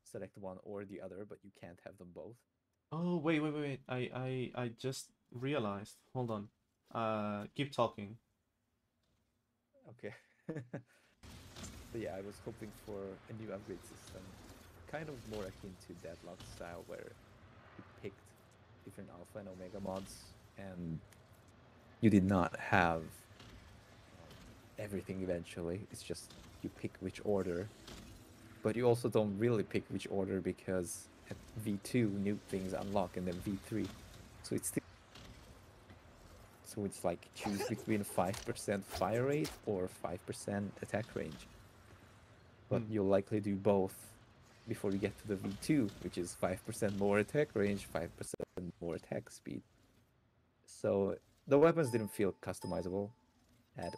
select one or the other, but you can't have them both. Oh wait. I just realized. Hold on. Keep talking. Okay. So yeah, I was hoping for a new upgrade system, kind of more akin to Deadlock style, where you picked different alpha and omega mods, and you did not have everything eventually. It's just you pick which order, but you also don't really pick which order because at V2 new things unlock and then V3, so it's like choose between 5% fire rate or 5% attack range. But you'll likely do both before you get to the V2, which is 5% more attack range, 5% more attack speed. So the weapons didn't feel customizable at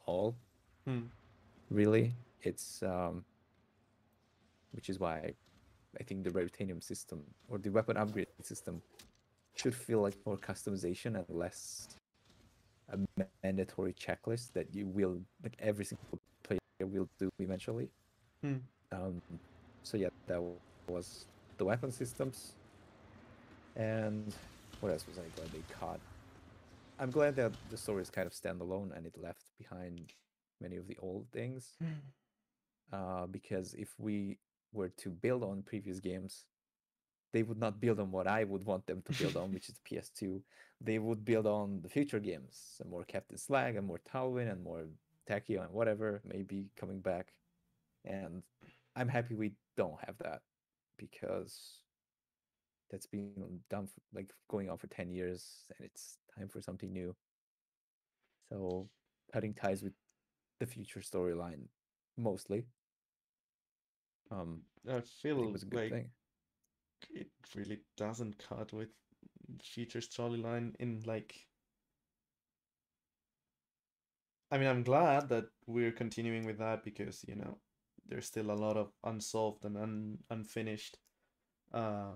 all, Hmm. really. It's which is why I think the Revitanium system or the weapon upgrade system should feel like more customization and less a mandatory checklist that you will, like every single player will do eventually. Hmm. So yeah, that was the weapon systems. And what else was I glad they caught? I'm glad that the story is kind of standalone and it left behind many of the old things. Because if we were to build on previous games, they would not build on what I would want them to build on, which is PS2. They would build on the future games, and more Captain Slag and more Talwyn and more Tachyon and whatever, maybe coming back. And I'm happy we don't have that because that's been done for, like going on for 10 years and it's time for something new. So cutting ties with the future storyline mostly. I I think feel was a good like thing. it really doesn't cut with future storyline in like. I mean, I'm glad that we're continuing with that because there's still a lot of unsolved and unfinished uh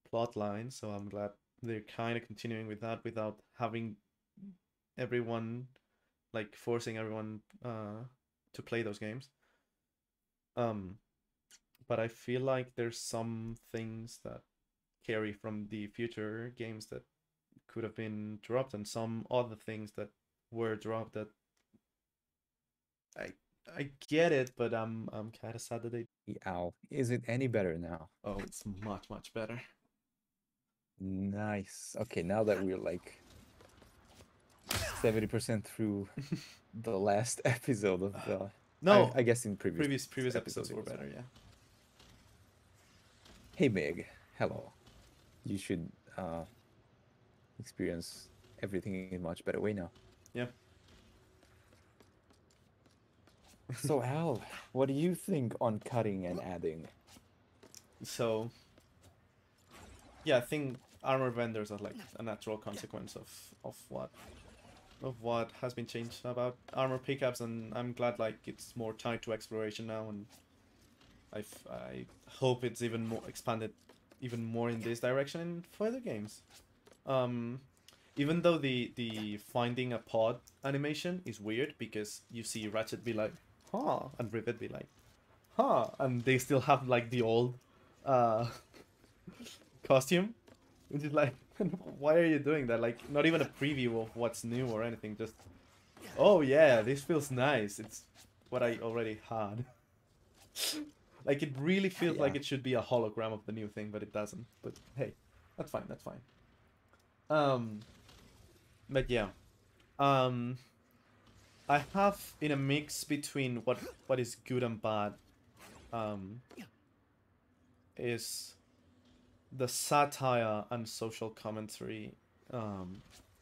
plot lines. So I'm glad they're kind of continuing with that without having everyone like forcing everyone to play those games. Um, but I feel like there's some things that carry from the future games that could have been dropped, and some other things that were dropped that I I get it, but I'm kind of sad that they. Ow. Is it any better now? Oh, it's much better. Nice. Okay, now that we're like 70% through the last episode of the No, I guess in previous episodes it were was better. Yeah. Hey Meg, hello. You should experience everything in a much better way now. Yeah. So Al, what do you think on cutting and adding? So yeah, I think armor vendors are like a natural consequence of what has been changed about armor pickups, and I'm glad like it's more tied to exploration now, and I hope it's even more expanded, even more in this direction in further games. Um, Even though the finding a pod animation is weird because you see Ratchet be like, huh, and Rivet be like, huh, and they still have like the old uh costume. Which is like, why are you doing that? Like, not even a preview of what's new or anything. Just, oh yeah, this feels nice. It's what I already had. Like, it really feels like Yeah. it should be a hologram of the new thing, but it doesn't. But hey, that's fine. That's fine. Um, but yeah, um, I have in a mix between what is good and bad. Um, is the satire and social commentary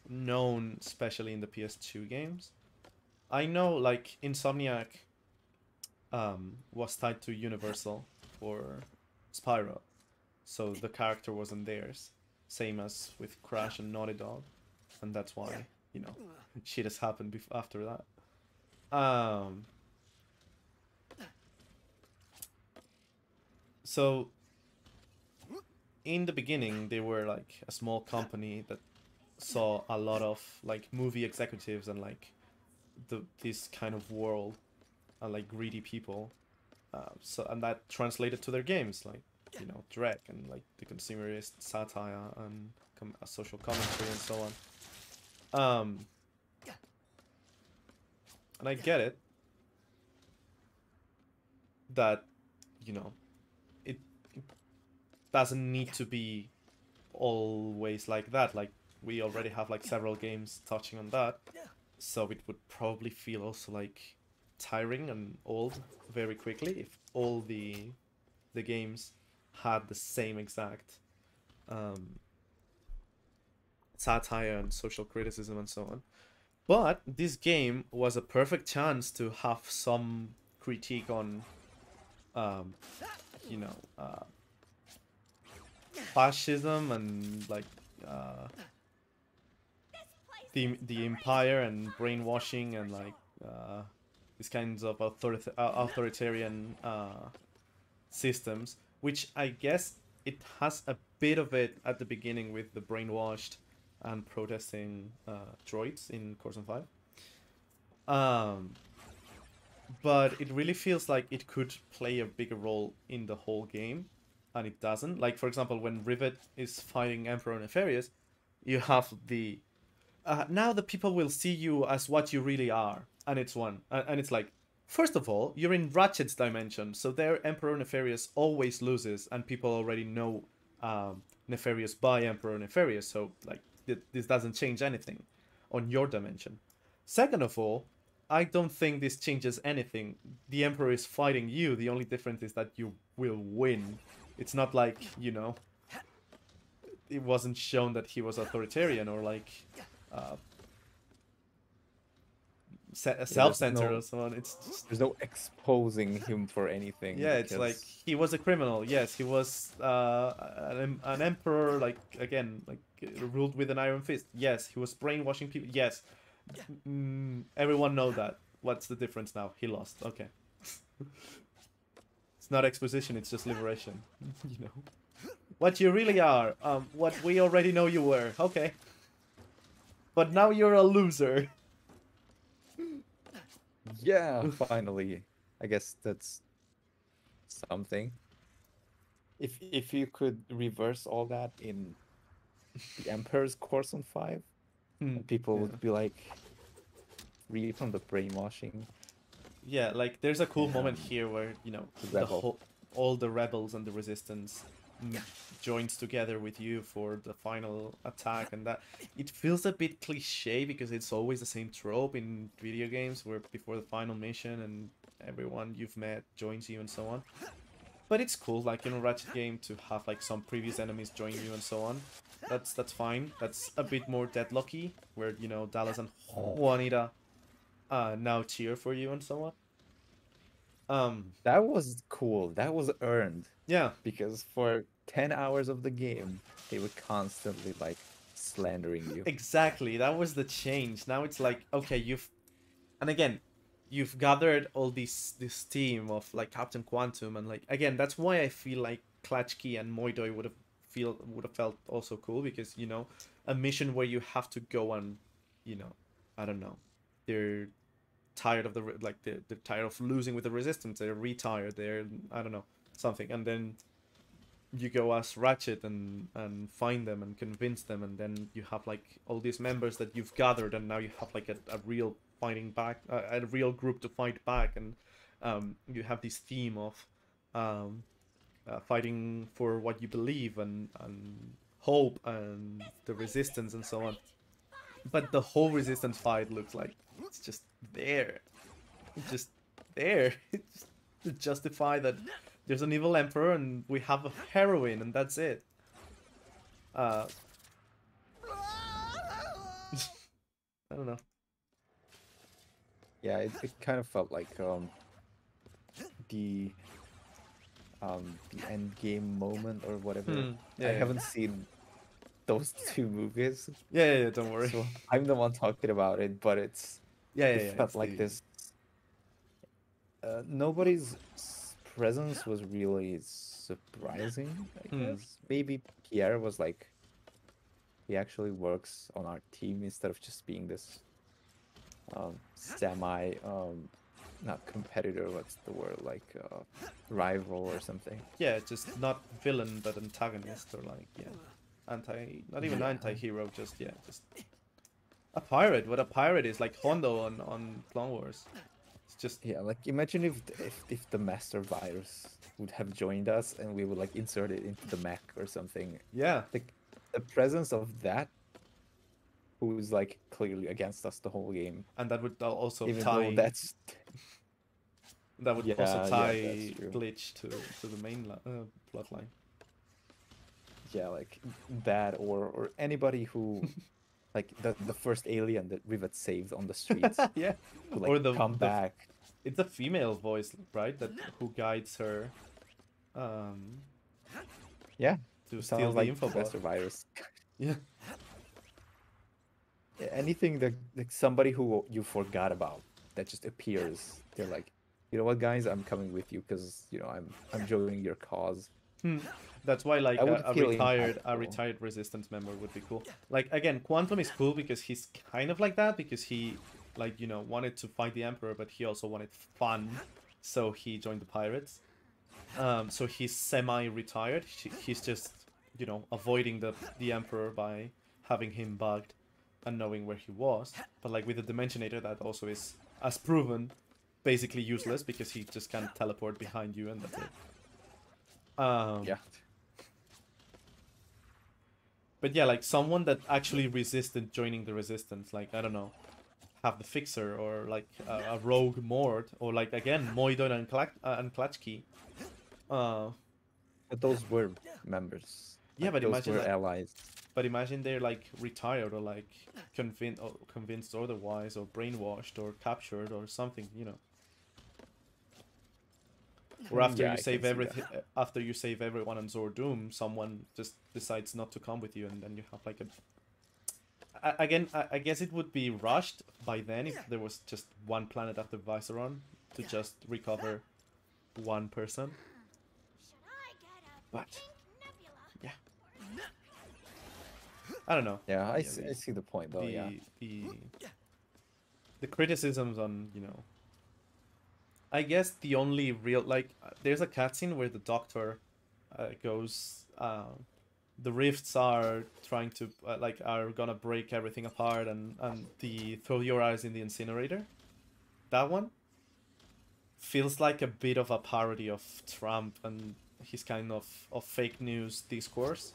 known especially in the PS2 games. I know like Insomniac was tied to Universal for Spyro, so the character wasn't theirs. Same as with Crash and Naughty Dog, and that's why you know shit has happened after that. So in the beginning, they were like a small company that saw a lot of like movie executives and like this kind of world and like greedy people. So and that translated to their games, like you know Drek and like the consumerist satire and social commentary and so on. And I get it that you know it doesn't need to be always like that. Like we already have like several games touching on that, so it would probably feel also like tiring and old very quickly if all the games had the same exact um, satire and social criticism and so on. But this game was a perfect chance to have some critique on, um, you know, fascism and like uh, the empire and brainwashing and like these kinds of authoritarian systems, which I guess it has a bit of it at the beginning with the brainwashed and protesting droids in Corson 5. But it really feels like it could play a bigger role in the whole game, and it doesn't. Like, for example, when Rivet is fighting Emperor Nefarious, you have the now the people will see you as what you really are, and it's one, and it's like, first of all, you're in Ratchet's dimension, so their Emperor Nefarious always loses, and people already know Nefarious by Emperor Nefarious, so like this doesn't change anything on your dimension. Second of all, I don't think this changes anything. The Emperor is fighting you. The only difference is that you will win. It's not like, you know, it wasn't shown that he was authoritarian or like uh, self-centered or so on. It's just, There's no exposing him for anything. yeah, it's like Because he was a criminal. Yes, he was an emperor. Like again, like ruled with an iron fist. Yes, he was brainwashing people. Yes, everyone know that. What's the difference now? He lost. Okay, it's not exposition. It's just liberation. You know what you really are. What we already know you were. Okay, but now you're a loser. yeah, finally, I guess that's something. If you could reverse all that in the Emperor's Course on 5, people Yeah. would be like free from the brainwashing. Yeah, like there's a cool Yeah. moment here where you know the Rebel. whole, all the rebels and the resistance joins together with you for the final attack, and that it feels a bit cliche because it's always the same trope in video games where before the final mission and everyone you've met joins you and so on. But it's cool, like in a Ratchet game, to have like some previous enemies join you and so on. That's fine. That's a bit more deadlocky, where you know Dallas and Juanita now cheer for you and so on. That was cool. That was earned. Yeah, Because for 10 hours of the game, they were constantly like slandering you. exactly. That was the change. Now it's like, okay, and again, you've gathered all this team of like Captain Quantum, and like again, that's why I feel like Klatchkey and Moidoy would have felt also cool, because you know, a mission where you have to go and, you know, I don't know, they're tired of they're tired of losing with the resistance. They're retired. They're, I don't know, something, and then you go as Ratchet and find them and convince them, and then you have like all these members that you've gathered, and now you have like a real fighting back, a real group to fight back, and you have this theme of fighting for what you believe and hope and the resistance and so on. But the whole resistance fight looks like it's just there. It's just there. It's just to justify that there's an evil emperor and we have a heroine and that's it. I don't know. Yeah, it kind of felt like the end game moment or whatever. Yeah, I yeah. haven't seen those two movies, Yeah, don't worry. so I'm the one talking about it. But it's it felt it's like the- this. Nobody's presence was really surprising. I guess maybe Pierre was like, he actually works on our team instead of just being this semi not competitor, what's the word, like rival or something. Yeah, just not villain but antagonist, or like not even anti-hero, just a pirate. What a pirate is, like Hondo on Clone Wars. It's just Yeah, like imagine if the master virus would have joined us and we would like insert it into the mech or something. yeah. Like the presence of that, who's like clearly against us the whole game, And that would also even tie though that's that would Yeah, also yeah, tie that's true. Glitch to the main plotline. yeah, like that or anybody who like the first alien that Rivet saved on the streets Yeah. who like Or the come back. It's a female voice, right? That who guides her Yeah, to it steal sounds the like info master bot. virus. Yeah. Anything that like somebody who you forgot about that just appears. They're like, you know what, guys, I'm coming with you because you know I'm joining your cause. That's why like I would a feel retired impactful. resistance member would be cool. Like again, Quantum is cool because he's kind of like that, because he like, you know, wanted to fight the Emperor, but he also wanted fun, so he joined the pirates. So he's semi-retired. He's just, you know, avoiding the Emperor by having him bugged and knowing where he was. But like with the Dimensionator, that also is, as proven, basically useless because he just can't teleport behind you and that's it. Yeah. But yeah, like someone that actually resisted joining the resistance, like, I don't know, have the Fixer, or like a rogue Mord, or like again Moidon and Klatchki. But those were members. Yeah, Like, but those imagine were like, allies. but imagine they're like retired or like convinced otherwise, or brainwashed or captured or something, you know. Or after Yeah, you I save can see everything, after you save everyone on Zordum, someone just decides not to come with you, and then you have like a. Again, I guess it would be rushed by then if there was just one planet after Viceron to just recover one person. Should I get a But pink nebula? yeah, I don't know. Yeah, I Yeah, see, the- I see the point though. Yeah. The criticisms on, you know, I guess the only real, like, there's a cutscene where the Doctor goes, the rifts are trying to, like, are gonna break everything apart, and the throw your eyes in the incinerator. That one feels like a bit of a parody of Trump and his kind of fake news discourse,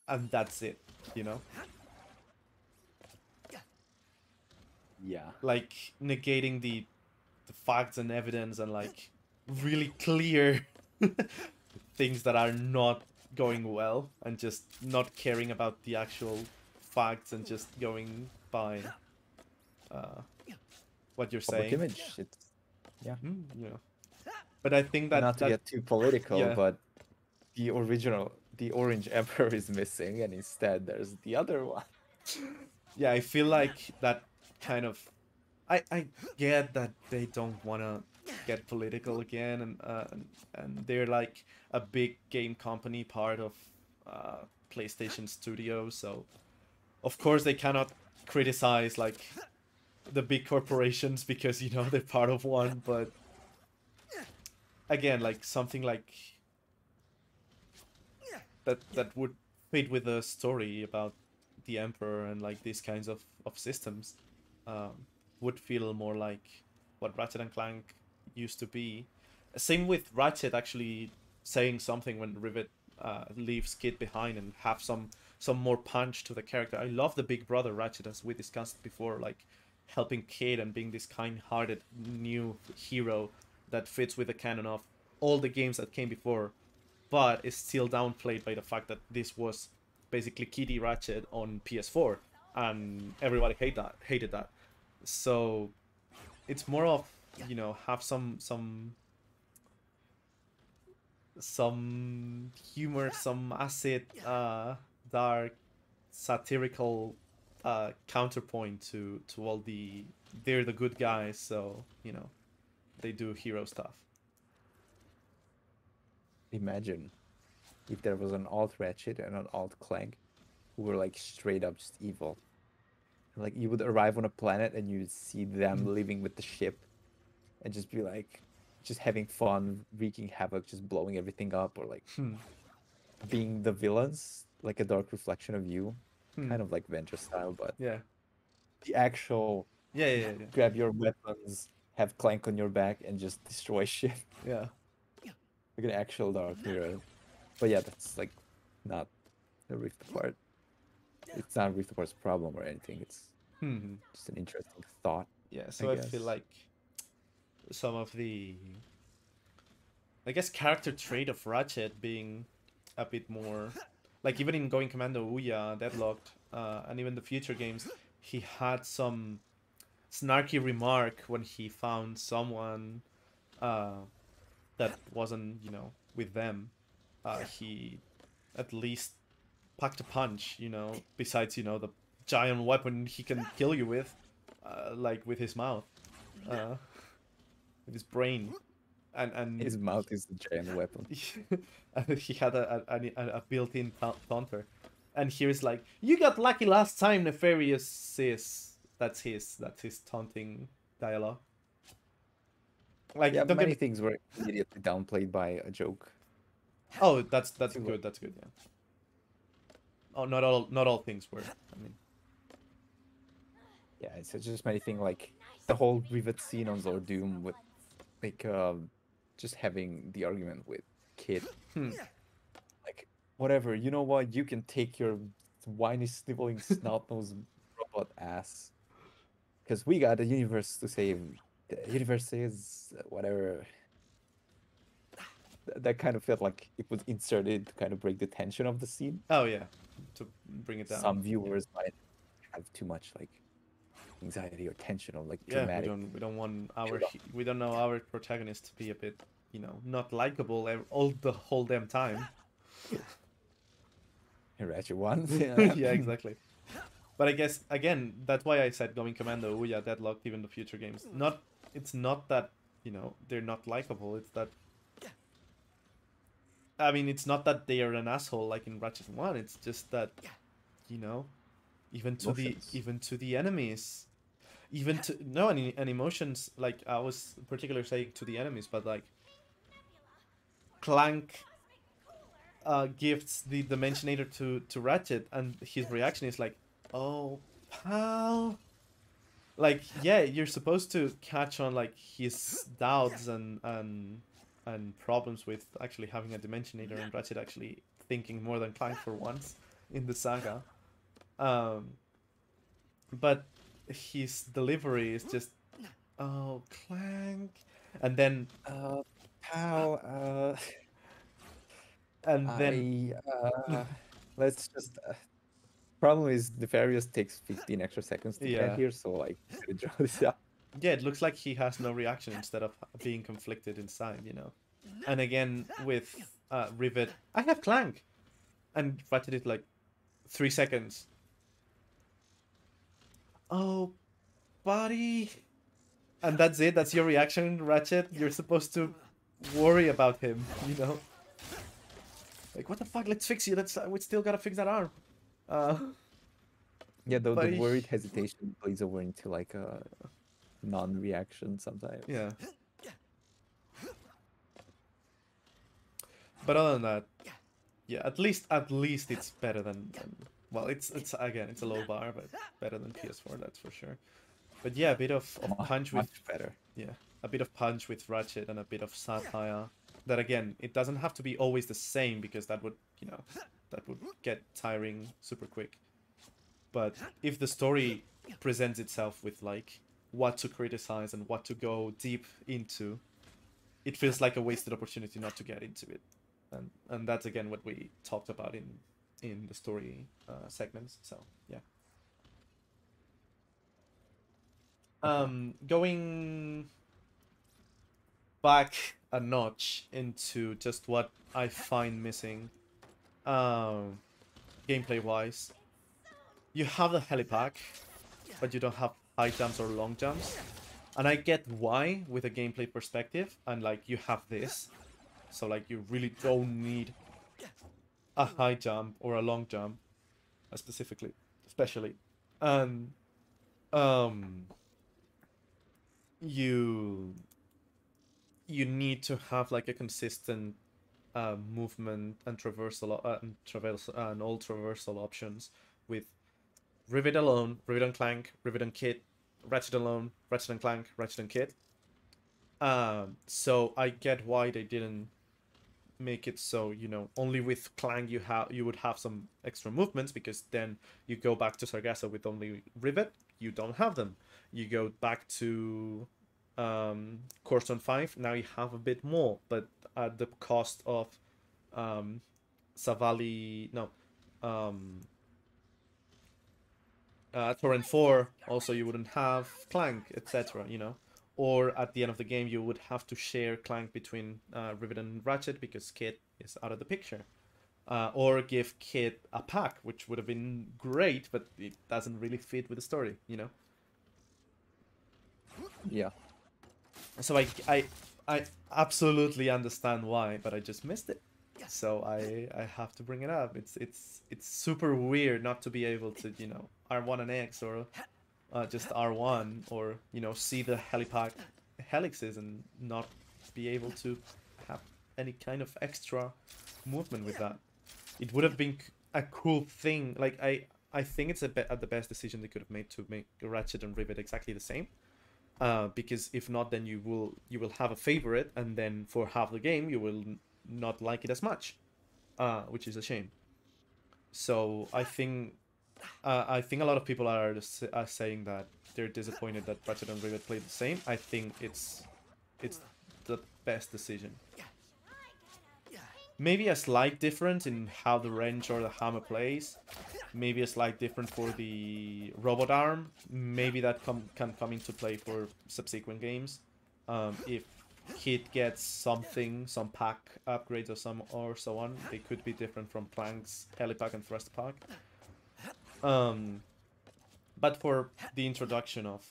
and that's it, you know? Yeah. Like, negating the facts and evidence, and like really clear things that are not going well, and just not caring about the actual facts and just going by what you're Public saying. image. It's yeah. You know, but I think that Not to get too political, yeah. but the Orange Emperor is missing, and instead there's the other one. Yeah, I feel like that kind of. I get that they don't want to get political again, and they're like a big game company, part of PlayStation Studios, so of course they cannot criticize like the big corporations because, you know, they're part of one. But again, like something like that would fit with the story about the Emperor and like these kinds of systems. Would feel more like what Ratchet and Clank used to be. Same with Ratchet actually saying something when Rivet leaves Kid behind and have some more punch to the character. I love the big brother Ratchet, as we discussed before, like helping Kid and being this kind-hearted new hero that fits with the canon of all the games that came before, but is still downplayed by the fact that this was basically Kitty Ratchet on PS4, and everybody hated that. So it's more of, you know, have some humor, some acid, dark, satirical counterpoint to all the they're the good guys, so you know they do hero stuff. Imagine if there was an alt Ratchet and an alt Clank who were like straight up just evil. Like you would arrive on a planet and you'd see them living with the ship and just be like just having fun, wreaking havoc, just blowing everything up, or like being the villains, like a dark reflection of you. Kind of like Venture style, but Yeah. the actual Yeah. grab your weapons, have Clank on your back, and just destroy shit. Yeah. Like an actual dark hero. But yeah, that's like not the Rift Apart. It's not Rift Apart's problem or anything. It's just an interesting thought. Yeah, so I feel guess. like some of the, I guess, character trait of Ratchet being a bit more, like even in Going Commando, Ouya, Deadlocked, and even the future games, he had some snarky remark when he found someone that wasn't, you know, with them. He at least packed a punch, you know, besides, you know, the giant weapon he can kill you with, like with his mouth, with his brain. And His mouth is a giant weapon. and he had a built-in taunter, and here's like, you got lucky last time, Nefarious sis. That's his taunting dialogue. Like, Yeah, don't many get... things were immediately downplayed by a joke. Oh, that's good. That's good. Yeah. Oh, not all things were. I mean, Yeah, it's just many things like the whole Rivet scene on Zord Doom with like just having the argument with Kid. Like, whatever, you know what? You can take your whiny sniveling snot nose robot ass. Because we got a universe to save. The universe says whatever. That kind of felt like it was inserted to kind of break the tension of the scene. oh yeah, to bring it down. Some viewers might have too much like anxiety or tension or like Yeah, dramatic. we don't want our we don't know our protagonist to be a bit, you know, not likable all the whole damn time. Ratchet one. Yeah, exactly. But I guess again, that's why I said Going Commando, Ouya, Deadlocked, even the future games. It's not that, you know, they're not likable. It's that, I mean, it's not that they are an asshole like in Ratchet 1. It's just that, you know, even to the enemies, even to no any emotions, like I was particularly saying to the enemies, but like Clank gives the Dimensionator to Ratchet, and his reaction is like, "Oh, pal." Like, yeah, you're supposed to catch on like his doubts and problems with actually having a Dimensionator, and Ratchet actually thinking more than Clank for once in the saga. But his delivery is just, "Oh, Clank," and then pal, and then let's just problem is Nefarious takes 15 extra seconds to Yeah. get here, so like draw this out. yeah, it looks like he has no reaction instead of being conflicted inside, you know. And again with Rivet, I have Clank, and Ratchet is like 3 seconds. Oh, buddy. And that's it. That's your reaction, Ratchet. You're supposed to worry about him, you know. Like, what the fuck? Let's fix you. We still gotta fix that arm. Yeah, though But the worried hesitation bleeds over into like a non-reaction sometimes. yeah. But other than that, yeah, at least it's better than well, it's again, it's a low bar, but better than PS4, that's for sure. But yeah, a bit of punch with Much better. yeah, a bit of punch with Ratchet and a bit of satire. That again, it doesn't have to be always the same because that would, you know, that would get tiring super quick. But if the story presents itself with like what to criticize and what to go deep into, it feels like a wasted opportunity not to get into it. And that's again what we talked about in the story segments. So yeah. Going back a notch into just what I find missing, gameplay wise, you have the helipack, but you don't have high jumps or long jumps. And I get why with a gameplay perspective, and like you have this, so like you really don't need a high jump or a long jump, specifically, especially, and you need to have like a consistent movement and traversal and all traversal options with Rivet alone, Rivet and Clank, Rivet and Kit, Ratchet alone, Ratchet and Clank, Ratchet and Kit. So I get why they didn't make it so, you know, only with Clank you would have some extra movements, because then you go back to Sargasso with only Rivet, you don't have them. You go back to Corstone 5, now you have a bit more, but at the cost of Savali, no, Torrent 4, also you wouldn't have Clank, etc., you know. Or at the end of the game, you would have to share Clank between Rivet and Ratchet because Kit is out of the picture. Or give Kit a pack, which would have been great, but it doesn't really fit with the story, you know. Yeah. So I absolutely understand why, but I just missed it. So I have to bring it up. It's super weird not to be able to, you know, R1 and X, or just R1, or, you know, see the helipack helixes and not be able to have any kind of extra movement with that. It would have been a cool thing. Like I think it's the best decision they could have made to make Ratchet and Rivet exactly the same. Because if not, then you will have a favorite, and then for half the game you will not like it as much, which is a shame. So I think a lot of people are saying that they're disappointed that Ratchet and Rivet played the same. I think it's the best decision. Maybe a slight difference in how the wrench or the hammer plays. Maybe a slight difference for the robot arm. Maybe that can come into play for subsequent games. If Kit gets something, some pack upgrades or so on, they could be different from Clank's helipack and thrust pack. But for the introduction of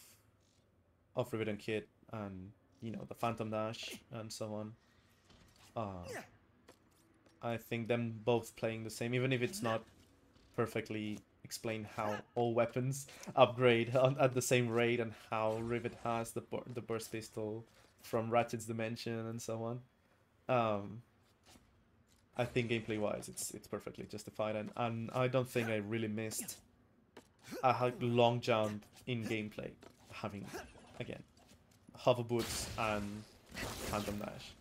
Rivet and Kit, and, you know, the Phantom Dash and so on, I think them both playing the same, even if it's not perfectly explained how all weapons upgrade at the same rate, and how Rivet has the burst pistol from Ratchet's dimension and so on. I think gameplay wise it's perfectly justified, and I don't think I really missed a long jump in gameplay, having again hover boots and Phantom Dash.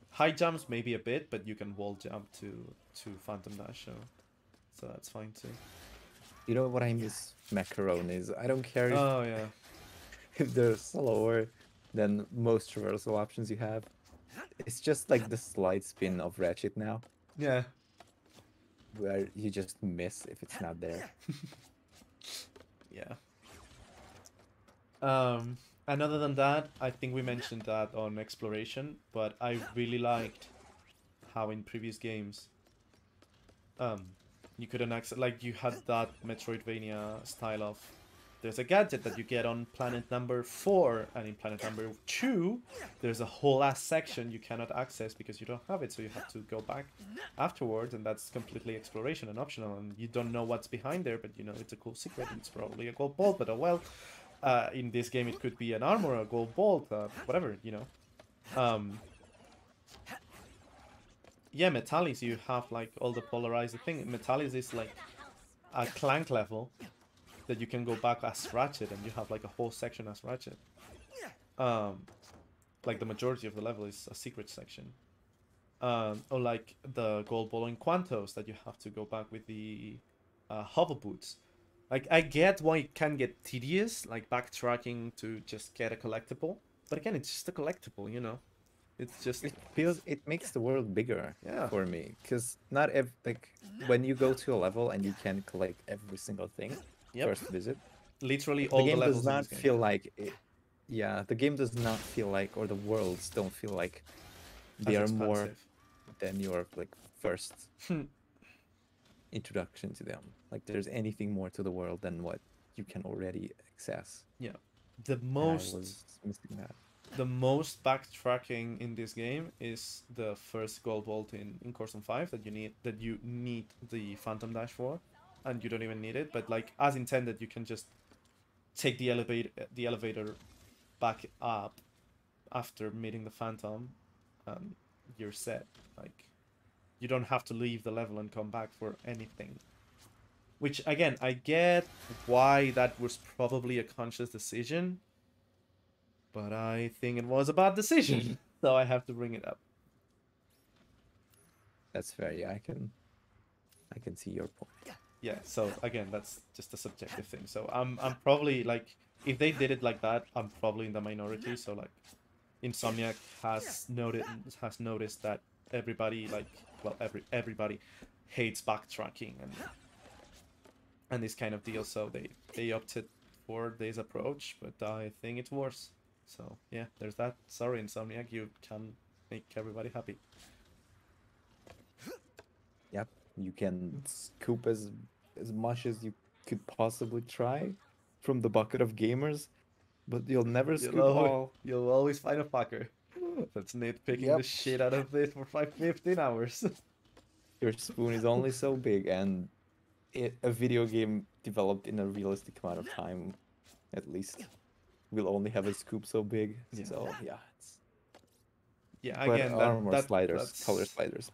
High jumps maybe a bit, but you can wall jump to Phantom Dash, so that's fine too. You know what I miss Macaron is, I don't care if, Oh yeah. if they're slower than most traversal options you have. It's just like the slide spin of Ratchet now, Yeah. where you just miss if it's not there. Yeah. And other than that, I think we mentioned that on exploration, but I really liked how in previous games, you couldn't access, like, you had that Metroidvania style of, there's a gadget that you get on planet number 4, and in planet number 2, there's a whole ass section you cannot access because you don't have it, so you have to go back afterwards, and that's completely exploration and optional, and you don't know what's behind there, but you know it's a cool secret, and it's probably a gold bolt, but oh well. In this game it could be an armor, a gold bolt, whatever, you know. yeah, Metalis, you have like all the polarized thing. Metalis is like a Clank level that you can go back as Ratchet, and you have like a whole section as Ratchet. Like the majority of the level is a secret section. Or like the gold ball in Quantos that you have to go back with the hover boots. Like, I get why it can get tedious, like backtracking to just get a collectible. But again, it's just a collectible, you know? It's just... It makes the world bigger Yeah. for me, because not like when you go to a level and you can collect every single thing Yep. first visit, Literally the all the game levels does in not this game. feel like it. Yeah, the game does not feel like, or the worlds don't feel like they As are more expansive. than your like first introduction to them. Like there's anything more to the world than what you can already access. Yeah. The And I most... was missing that. The most backtracking in this game is the first gold vault in Corson 5 that you need the Phantom Dash for, and you don't even need it. But like as intended, you can just take the elevator back up after meeting the Phantom, and you're set. Like, you don't have to leave the level and come back for anything. Which again, I get why that was probably a conscious decision, but I think it was a bad decision, so I have to bring it up. That's fair. Yeah, I can see your point. Yeah, so again, that's just a subjective thing. So I'm probably like, if they did it like that, I'm probably in the minority. So like, Insomniac has noticed that everybody, like, well, everybody hates backtracking and this kind of deal. So they opted for this approach, but I think it's worse. So yeah, there's that. Sorry, Insomniac, you can make everybody happy. Yep, you can scoop as much as you could possibly try from the bucket of gamers, but you'll never scoop all. You'll always find a fucker that's nitpicking the Yep. shit out of this for 15 hours. Your spoon is only so big, and a video game developed in a realistic amount of time, at least, will only have a scoop so big. Yeah. So yeah, it's Yeah, but again, armor sliders, color that's sliders.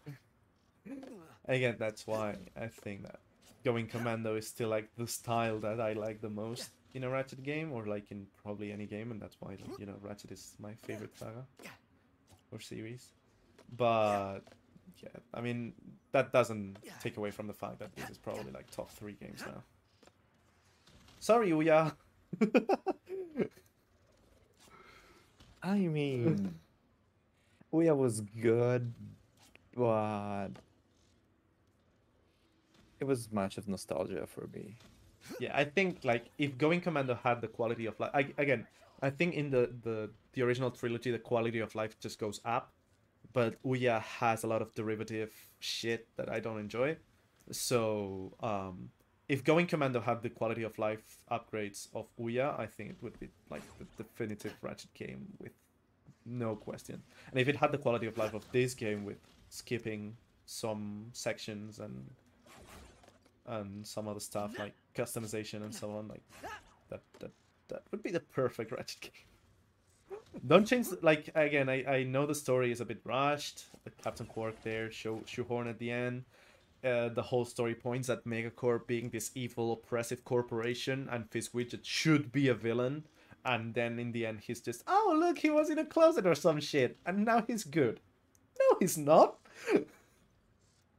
again, that's why I think that going commando is still like the style that I like the most in a Ratchet game, or like in probably any game, and that's why, you know, Ratchet is my favorite saga or series. But yeah, I mean, that doesn't take away from the fact that this is probably like top 3 games now. Sorry, Ouya. I mean, Ouya was good, but it was much of nostalgia for me. Yeah, I think like if Going Commando had the quality of life, I think in the original trilogy the quality of life just goes up, but Ouya has a lot of derivative shit that I don't enjoy. So if Going Commando had the quality of life upgrades of Ouya, I think it would be like the definitive Ratchet game with no question. And if it had the quality of life of this game with skipping some sections and some other stuff like customization and so on, like that would be the perfect Ratchet game. Don't change like, again, I know the story is a bit rushed. Captain Quark there, shoehorn at the end. The whole story points at Megacorp being this evil, oppressive corporation, and Fizz Widget should be a villain. And then in the end, he's just, oh look, he was in a closet or some shit, and now he's good. No, he's not.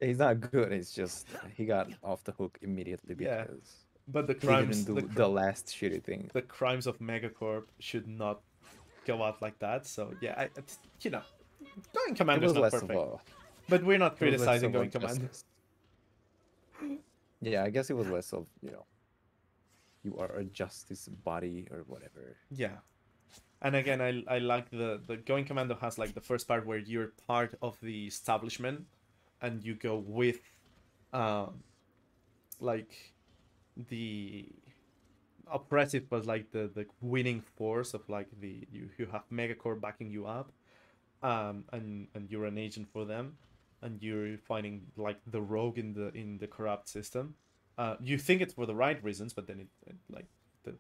He's not good. It's just he got off the hook immediately Yeah, because but the he crimes, didn't do the last shitty thing. the crimes of Megacorp should not go out like that. So yeah, you know, Going It Commando is was not less perfect, of a. but we're not It was less criticizing of a Going Commando. justice. Yeah, I guess it was less of, you are a justice body or whatever. Yeah, and again, I like the Going Commando has like the first part where you're part of the establishment, and you go with, like the oppressive, but like the winning force of like you have Megacorp backing you up, and you're an agent for them, and you're fighting like the rogue in the corrupt system. You think it's for the right reasons, but then it like the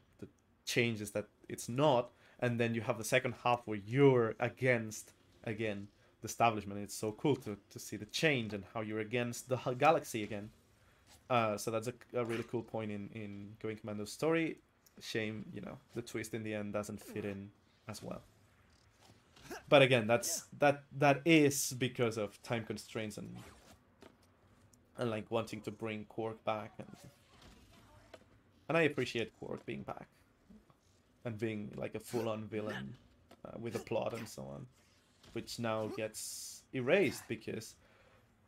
change is that it's not, and then you have the second half where you're against again the establishment. It's so cool to see the change and how you're against the galaxy again. So that's a really cool point in Going Commando's story. Shame, you know, the twist in the end doesn't fit in as well. But again, that is because of time constraints and like wanting to bring Quark back, and I appreciate Quark being back and being like a full-on villain with a plot and so on, which now gets erased because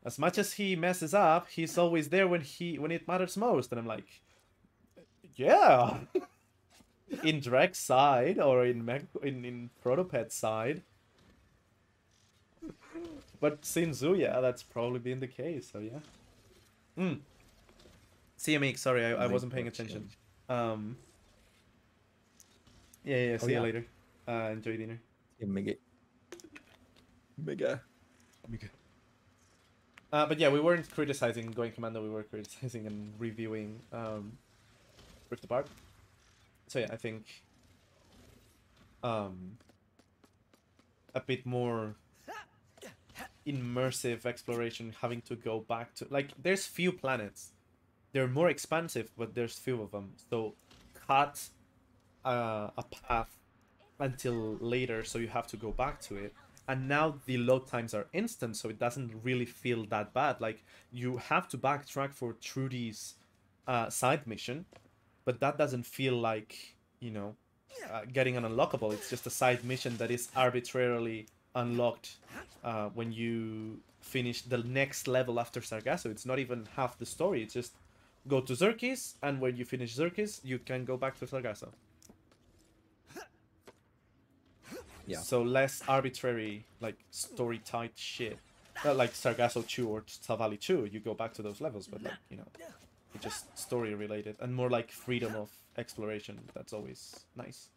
as much as he messes up, he's always there when it matters most. And I'm like, yeah, in Drek's side or in Protopet's side. But Sinzu, yeah, that's probably been the case. So yeah. CMX, sorry, I wasn't paying attention. Yeah. See you later. Enjoy dinner. Yeah, mega. But yeah, we weren't criticizing Going Commando. We were criticizing and reviewing Rift Apart. So yeah, I think a bit more immersive exploration, having to go back to like there's few planets. They're more expansive, but there's few of them. So cut a path until later, so you have to go back to it. And now the load times are instant, so it doesn't really feel that bad. Like you have to backtrack for Trudy's side mission, but that doesn't feel like, you know, getting an unlockable. It's just a side mission that is arbitrarily unlocked when you finish the next level after Sargasso. It's not even half the story. It's just go to Xerxes, and when you finish Xerxes, you can go back to Sargasso. Yeah. So less arbitrary, like story-tight shit. Not like Sargasso 2 or Savali 2, you go back to those levels, but like, you know, it's just story-related and more like freedom of exploration. That's always nice.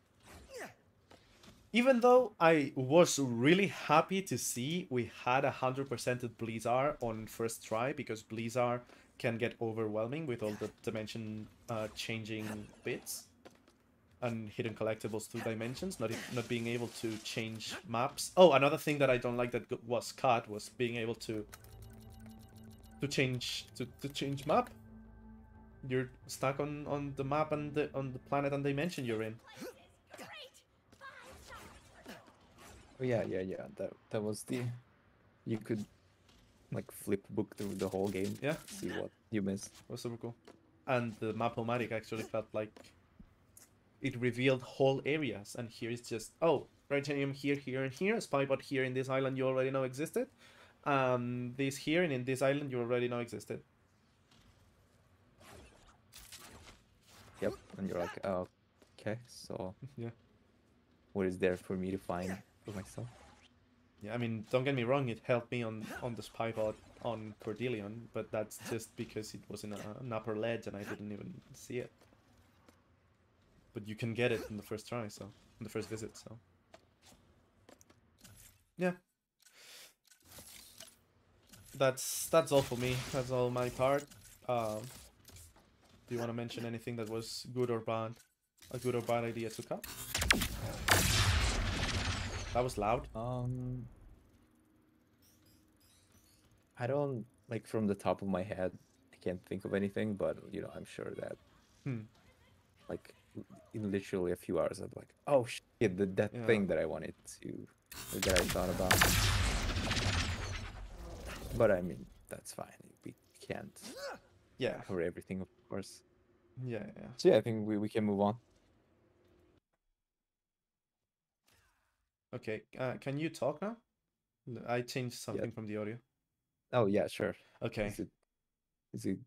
Even though I was really happy to see we had 100%ed Blizzard on first try, because Blizzard can get overwhelming with all the dimension changing bits and hidden collectibles through dimensions, not being able to change maps. Oh, another thing that I don't like that was cut was being able to change map. You're stuck on the map and on the planet and dimension you're in. Oh yeah. That was the you could like flip book through the whole game. Yeah. See what you missed. It was super cool. And the map-o-matic actually felt like it revealed whole areas, and here it's just, oh, Titanium here, here, and here, Spybot here in this island you already know existed. This here and in this island you already know existed. Yep, and you're like, oh, okay, so Yeah. what is there for me to find for myself? Yeah, I mean, don't get me wrong, it helped me on the Spybot on Cordelion, but that's just because it was in an upper ledge and I didn't even see it. But you can get it in the first try, so in the first visit, so yeah. That's all for me. That's all my part. Do you want to mention anything that was good or bad? A good or bad idea to cut? That was loud. I don't like from the top of my head. I can't think of anything, but you know, I'm sure that like in literally a few hours, I'm like, oh shit, that thing that I wanted to, or that I thought about. But I mean, that's fine. We can't cover everything, of course. Yeah. So yeah, I think we can move on. Okay, can you talk now? I changed something from the audio. Oh yeah, sure. Okay. Is it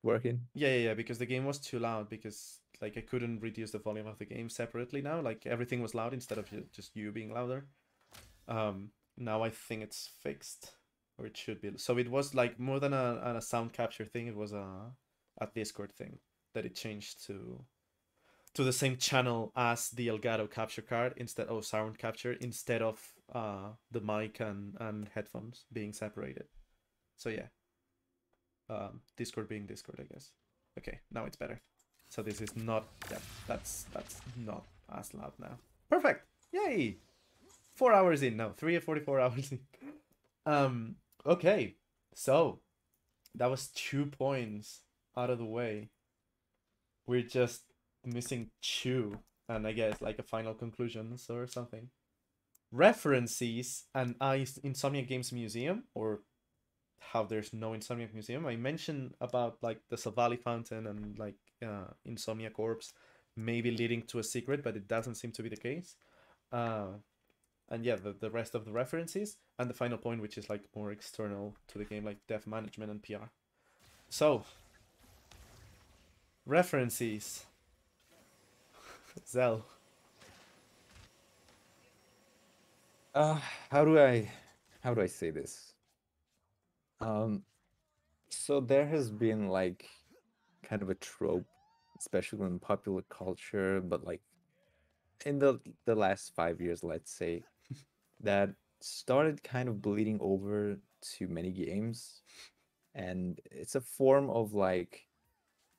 working? Yeah, because the game was too loud, because like I couldn't reduce the volume of the game separately now. Like everything was loud instead of just you being louder. Now I think it's fixed, or it should be. So it was like more than a sound capture thing. It was a Discord thing that it changed to the same channel as the Elgato capture card instead of sound capture, instead of the mic and headphones being separated. So yeah, Discord being Discord, I guess. Okay, now it's better. So this is not, that's not as loud now. Perfect. Yay. 4 hours in now. 3 or 44 hours in. Um. Okay. So that was 2 points out of the way. We're just missing two, and I guess like a final conclusions or something. References and Insomniac Games Museum, or how there's no Insomniac Museum. I mentioned about like the Savali Fountain and like Insomnia Corpse maybe leading to a secret, but it doesn't seem to be the case. And yeah, the rest of the references and the final point, which is like more external to the game, like dev management and PR. So references. Zell. Uh, how do I how do I say this? Um, so there has been like kind of a trope, especially in popular culture, but like in the last 5 years, let's say, that started kind of bleeding over to many games, and it's a form of like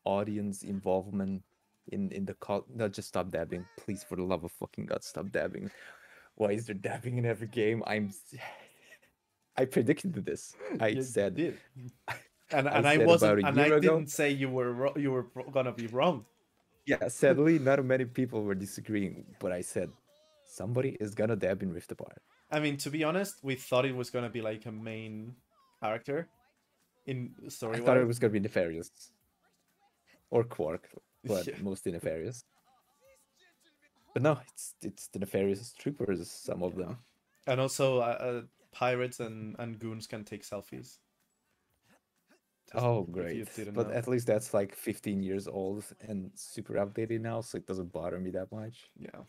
audience involvement in the cult. No, just stop dabbing, please, for the love of fucking god, stop dabbing. Why is there dabbing in every game? I predicted this. I You said did. I And I said wasn't, about a and I year ago. didn't say you were gonna be wrong. Yeah, sadly, not many people were disagreeing, but I said somebody is gonna dab in Rift Apart. I mean, to be honest, we thought it was gonna be like a main character in I story thought it wise. was gonna be Nefarious or Quark, but Yeah. mostly Nefarious. But no, it's the Nefarious Troopers, some of them. And also, pirates and goons can take selfies. Just Oh, if you great. didn't But know. at least that's like 15 years old and super outdated now, so it doesn't bother me that much. Yeah.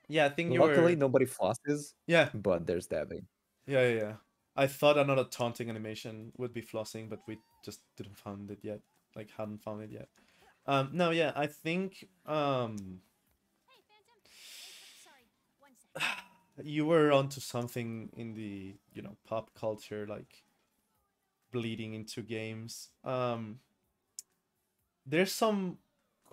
Yeah, I think you Luckily, were. nobody flosses, Yeah. but there's dabbing. Yeah. I thought another taunting animation would be flossing, but we just didn't find it yet. Like, hadn't found it yet. No, yeah, I think Hey, Phantom. Sorry, 1 second. you were onto something in the, you know, pop culture, like bleeding into games. There's some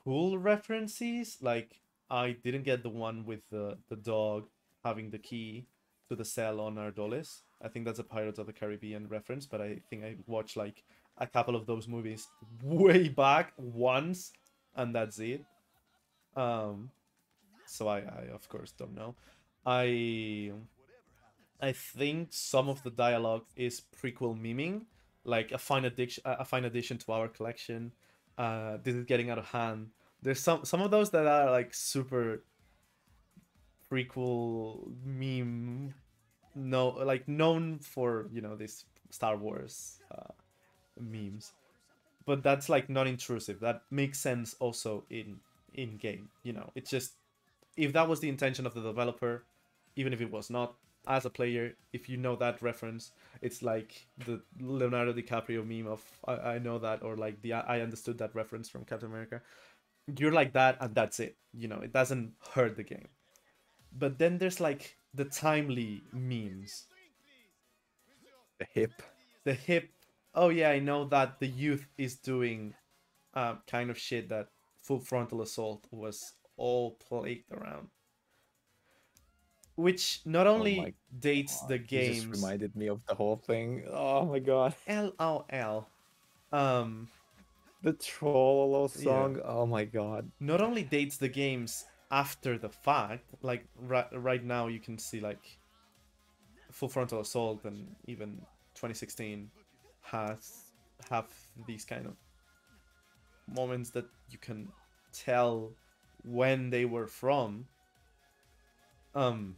cool references, like I didn't get the one with the dog having the key to the cell on Ardolis. I think that's a Pirates of the Caribbean reference, but I think I watched like a couple of those movies way back once, and that's it. Um, so I of course don't know. I I think some of the dialogue is prequel miming, like a fine addition to our collection. This is getting out of hand. There's some of those that are like super prequel meme, no, like known for, you know, this Star Wars memes, but that's like non intrusive. That makes sense also in game. You know, it's just if that was the intention of the developer, even if it was not, as a player, if you know that reference, it's like the Leonardo DiCaprio meme of I know that, or like the I understood that reference from Captain America. You're like that, and that's it. You know, it doesn't hurt the game. But then there's like the timely memes, The hip. the hip. Oh yeah, I know that the youth is doing kind of shit that Full Frontal Assault was all plagued around, which not Oh my only dates the god. You just games. reminded me of the whole thing. Oh my god. LOL. Um, The Trollolo yeah. song. Oh my god. Not only dates the games after the fact, like right now you can see like Full Frontal Assault and even 2016 has have these kind of moments that you can tell when they were from. Um,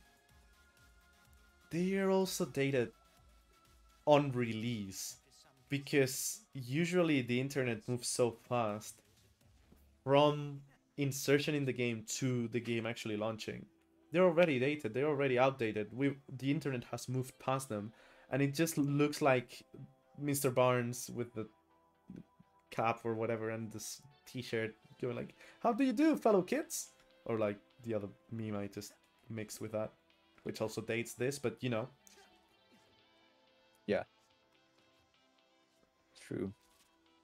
they are also dated on release because usually the internet moves so fast from insertion in the game to the game actually launching. They're already dated, they're already outdated. The internet has moved past them, and it just looks like Mr. Barnes with the cap or whatever and this t-shirt going like, "How do you do, fellow kids?" Or like the other meme I just mixed with that, which also dates this, but you know. Yeah. True.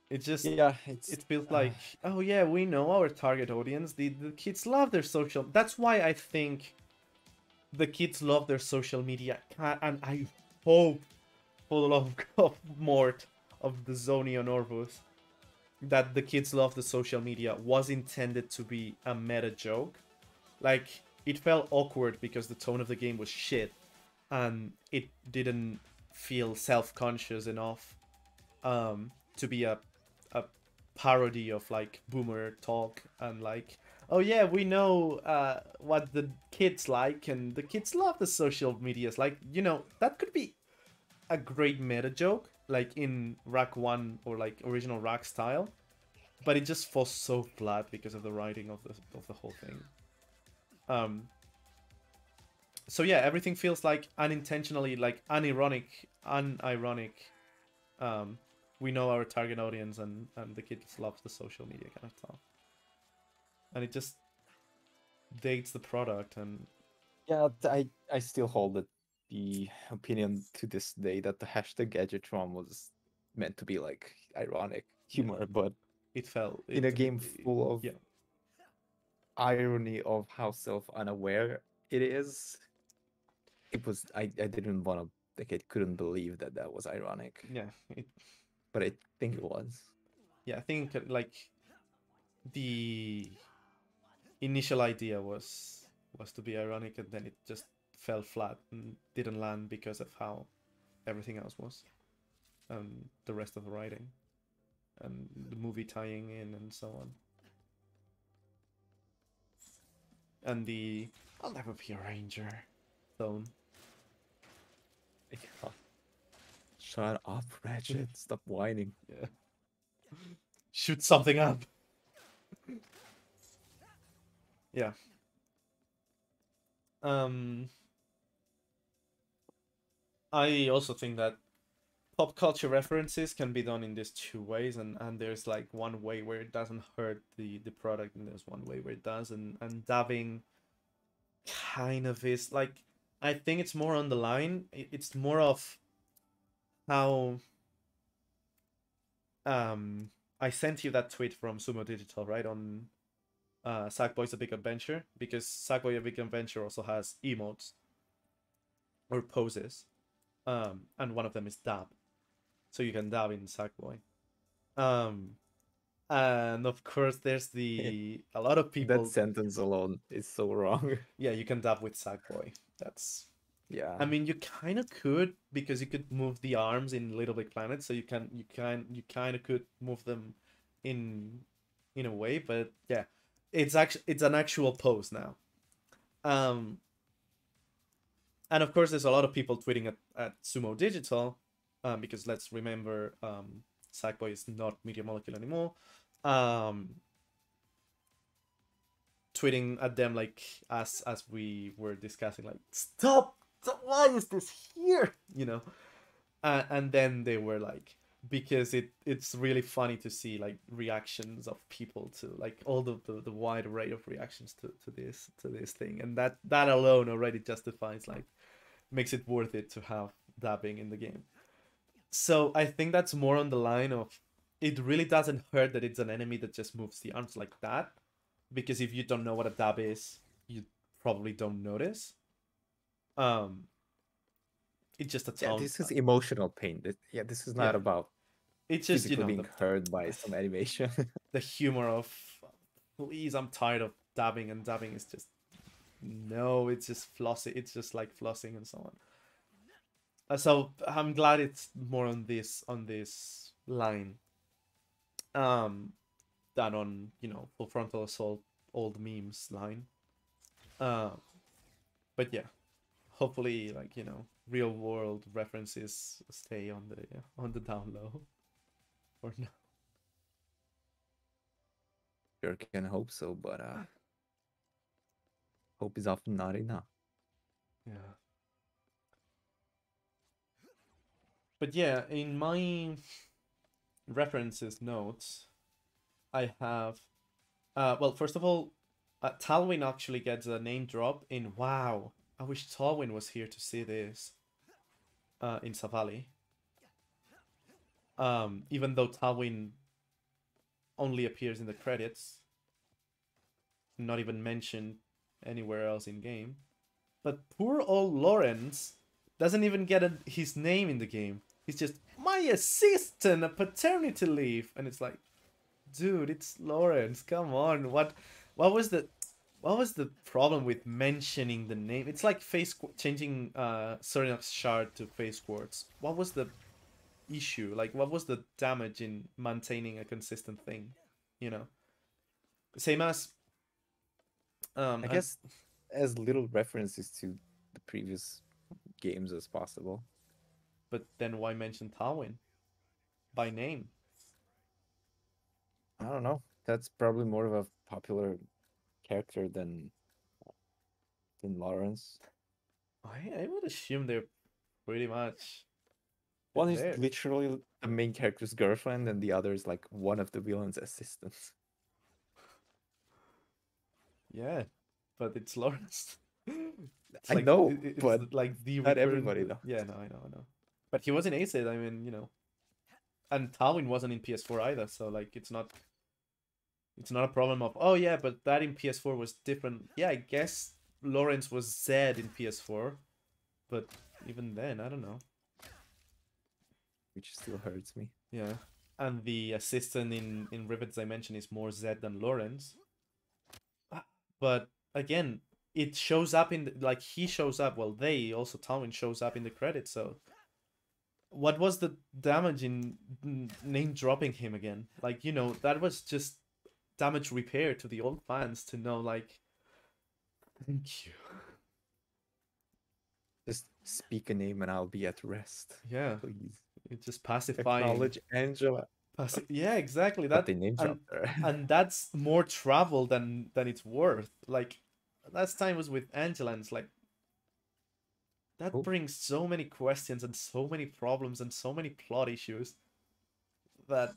It just Yeah, it feels like, oh yeah, we know our target audience. The kids love their social. That's why I think the kids love their social media, and hope for the love of Mort of the Zonian Orvus that the kids love the social media was intended to be a meta joke. Like, it felt awkward because the tone of the game was shit and it didn't feel self-conscious enough to be a parody of like boomer talk and like, oh yeah, we know what the kids like and the kids love the social medias. Like, you know, that could be a great meta joke like in Rack 1 or like original Rack style, but it just falls so flat because of the writing of the whole thing. So yeah, everything feels like unintentionally like unironic. We know our target audience and the kids love the social media kind of stuff. And it just dates the product and Yeah, I still hold the opinion to this day that the hashtag Gadgetron was meant to be like ironic humor, but it felt in a game full of yeah. irony of how self-unaware it is, it was I didn't want to like I couldn't believe that that was ironic, Yeah, but I think it was. yeah, I think like the initial idea was to be ironic and then it just fell flat and didn't land because of how everything else was and the rest of the writing and the movie tying in and so on. And the I'll never be a ranger tone. Shut up, Ratchet! Stop whining. Yeah. Shoot something up. Yeah. I also think that pop culture references can be done in these two ways, and there's like one way where it doesn't hurt the product, and there's one way where it does, and dubbing kind of is like, I think it's more on the line. It's more of how I sent you that tweet from Sumo Digital, right, on Sackboy's A Big Adventure, because Sackboy A Big Adventure also has emotes or poses, and one of them is dab, so you can dab in Sackboy. And of course there's a lot of people. That sentence alone is so wrong. Yeah, you can dab with Sackboy. That's, Yeah. I mean, you kind of could, because you could move the arms in Little Big Planet, so you kind of could move them in a way, but yeah, it's an actual pose now. And of course there's a lot of people tweeting at Sumo Digital, because let's remember, Sackboy is not Media Molecule anymore. Tweeting at them like, as we were discussing, like, stop, why is this here, you know? And then they were like, because it's really funny to see like reactions of people to like all the wide array of reactions to this thing, and that alone already justifies, like, makes it worth it to have dabbing in the game. So I think that's more on the line of, it really doesn't hurt that it's an enemy that just moves the arms like that, because if you don't know what a dab is, you probably don't notice. It's just a tone. Yeah, this is emotional pain. This is not about it's just, you know, being hurt by some animation. The humor of, please, I'm tired of dabbing, and dabbing is just, no, it's just flossing. It's just like flossing and so on. So I'm glad it's more on this line, than on, you know, Full Frontal Assault old memes line. But yeah, hopefully, like, you know, real world references stay on the down low, or no. Sure can hope so, but hope is often not enough. Yeah. But yeah, in my references notes, I have, well, first of all, Talwyn actually gets a name drop in, wow, I wish Talwyn was here to see this, in Savali. Even though Talwyn only appears in the credits, not even mentioned anywhere else in game. But poor old Lawrence doesn't even get his name in the game. He's just my assistant, a paternity leave, and it's like, dude, it's Lawrence. Come on, what was the problem with mentioning the name? It's like changing Cernox shard to face quartz. What was the issue? Like, what was the damage in maintaining a consistent thing? You know, same as I guess as little references to the previous games as possible. but then why mention Talwyn by name? I don't know. That's probably more of a popular character than Lawrence. I would assume they're pretty much One is there. literally the main character's girlfriend, and the other is like one of the villain's assistants. Yeah, but it's Lawrence. It's I know, it's but like the not recurrent- everybody though. Yeah, no, I know. But he was in Acid. I mean, you know, and Talwyn wasn't in PS4 either. So like, it's not a problem of, oh yeah, but that in PS4 was different. Yeah, I guess Lawrence was Zed in PS4, but even then, I don't know. Which still hurts me. Yeah, and the assistant in Rivet's Dimension is more Zed than Lawrence. But again, it shows up in like he shows up. Well, they also Talwyn shows up in the credits. So, what was the damage in name dropping him again? Like, you know, that was just damage repair to the old fans to know, like, thank you. Just speak a name and I'll be at rest. Yeah, Please. it's just pacifying. Acknowledge Angela. Yeah, exactly. But That they name dropped her. and that's more travel than it's worth. Like, last time was with Angela, and it's like that Cool. brings so many questions and so many problems and so many plot issues that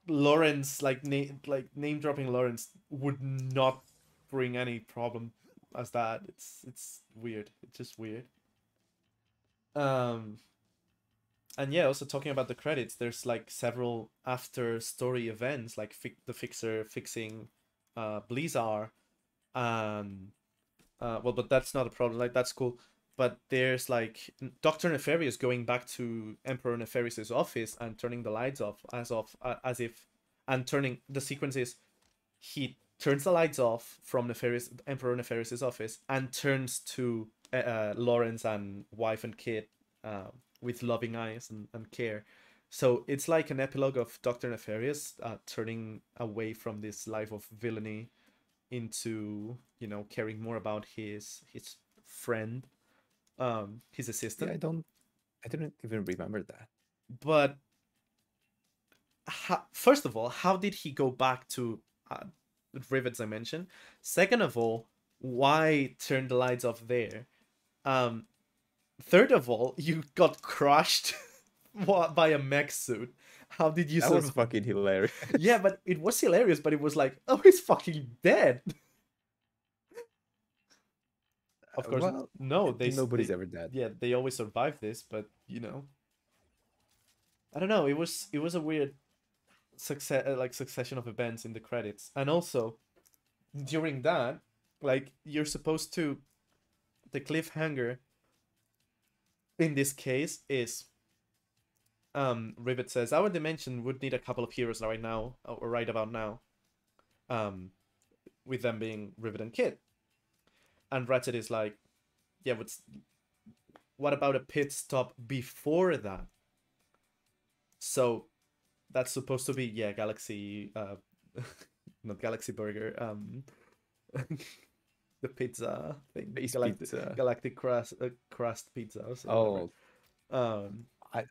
Lawrence, like name dropping Lawrence, would not bring any problem as that. It's weird. It's just weird. And yeah, also talking about the credits, there's like several after story events, like the Fixer fixing Blizzard. Well, but that's not a problem. Like, that's cool. But there's like Dr. Nefarious going back to Emperor Nefarious's office and turning the lights off as if, and turning the sequence is he turns the lights off from Emperor Nefarious's office and turns to Lawrence and wife and kid with loving eyes and care. So it's like an epilogue of Dr. Nefarious turning away from this life of villainy into, you know, caring more about his friend, his assistant. Yeah, I didn't even remember that. But first of all, how did he go back to Rivet's Dimension? Second of all, why turn the lights off there? Third of all, you got crushed by a mech suit. How did you That survive? was fucking hilarious. Yeah, but it was hilarious, but it was like, oh, he's fucking dead. Of course, well, no, nobody's they, ever dead. Yeah, they always survive this, but you know, I don't know. It was a weird succession of events in the credits, and also during that, like, you're supposed to, the cliffhanger in this case is Rivet says our dimension would need a couple of heroes right now, or right about now, with them being Rivet and Kid. And Ratchet is like, yeah, what about a pit stop before that? So that's supposed to be, yeah, Galaxy, not Galaxy Burger, the pizza thing, Galactic crust pizza. Or oh,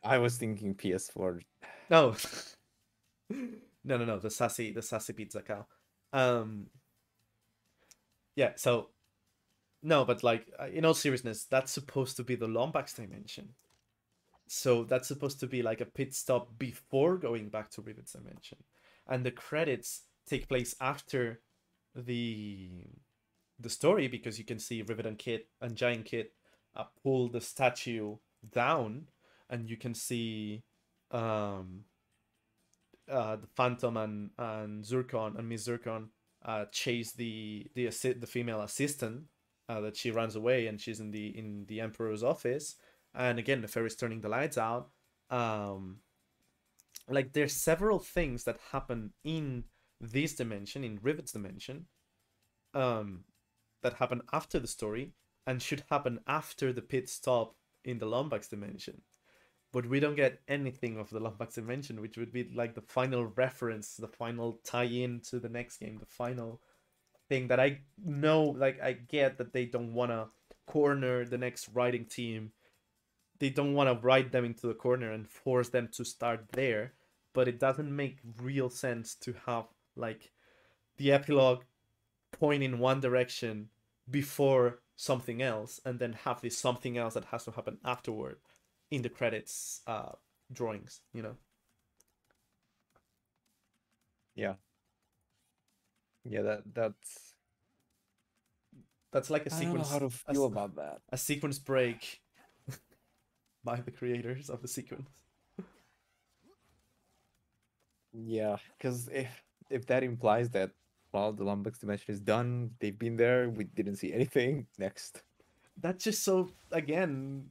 I was thinking PS4. No, no, the sassy pizza cow. Yeah, so no, but like, in all seriousness, that's supposed to be the Lombax dimension. So that's supposed to be like a pit stop before going back to Rivet's Dimension, and the credits take place after the story, because you can see Rivet and Kid and Giant Kid pull the statue down, and you can see the Phantom and Zircon and Miss Zircon chase the female assistant that she runs away, and she's in the Emperor's office, and again the fairies turning the lights out. Like there's several things that happen in this dimension, in Rivet's dimension, that happen after the story and should happen after the pit stop in the Lombax dimension. But we don't get anything of the Lombax dimension, which would be like the final reference, the final tie-in to the next game, the final thing that I know, like I get that they don't want to corner the next writing team. They don't want to write them into the corner and force them to start there, but it doesn't make real sense to have like the epilogue point in one direction before something else and then have this something else that has to happen afterward in the credits drawings, you know. Yeah. Yeah, that's like a I don't know sequence, how to feel about that. a sequence break by the creators of the sequence. Yeah, because if that implies that, well, the Lombax dimension is done, they've been there, we didn't see anything. Next. That's just so, again,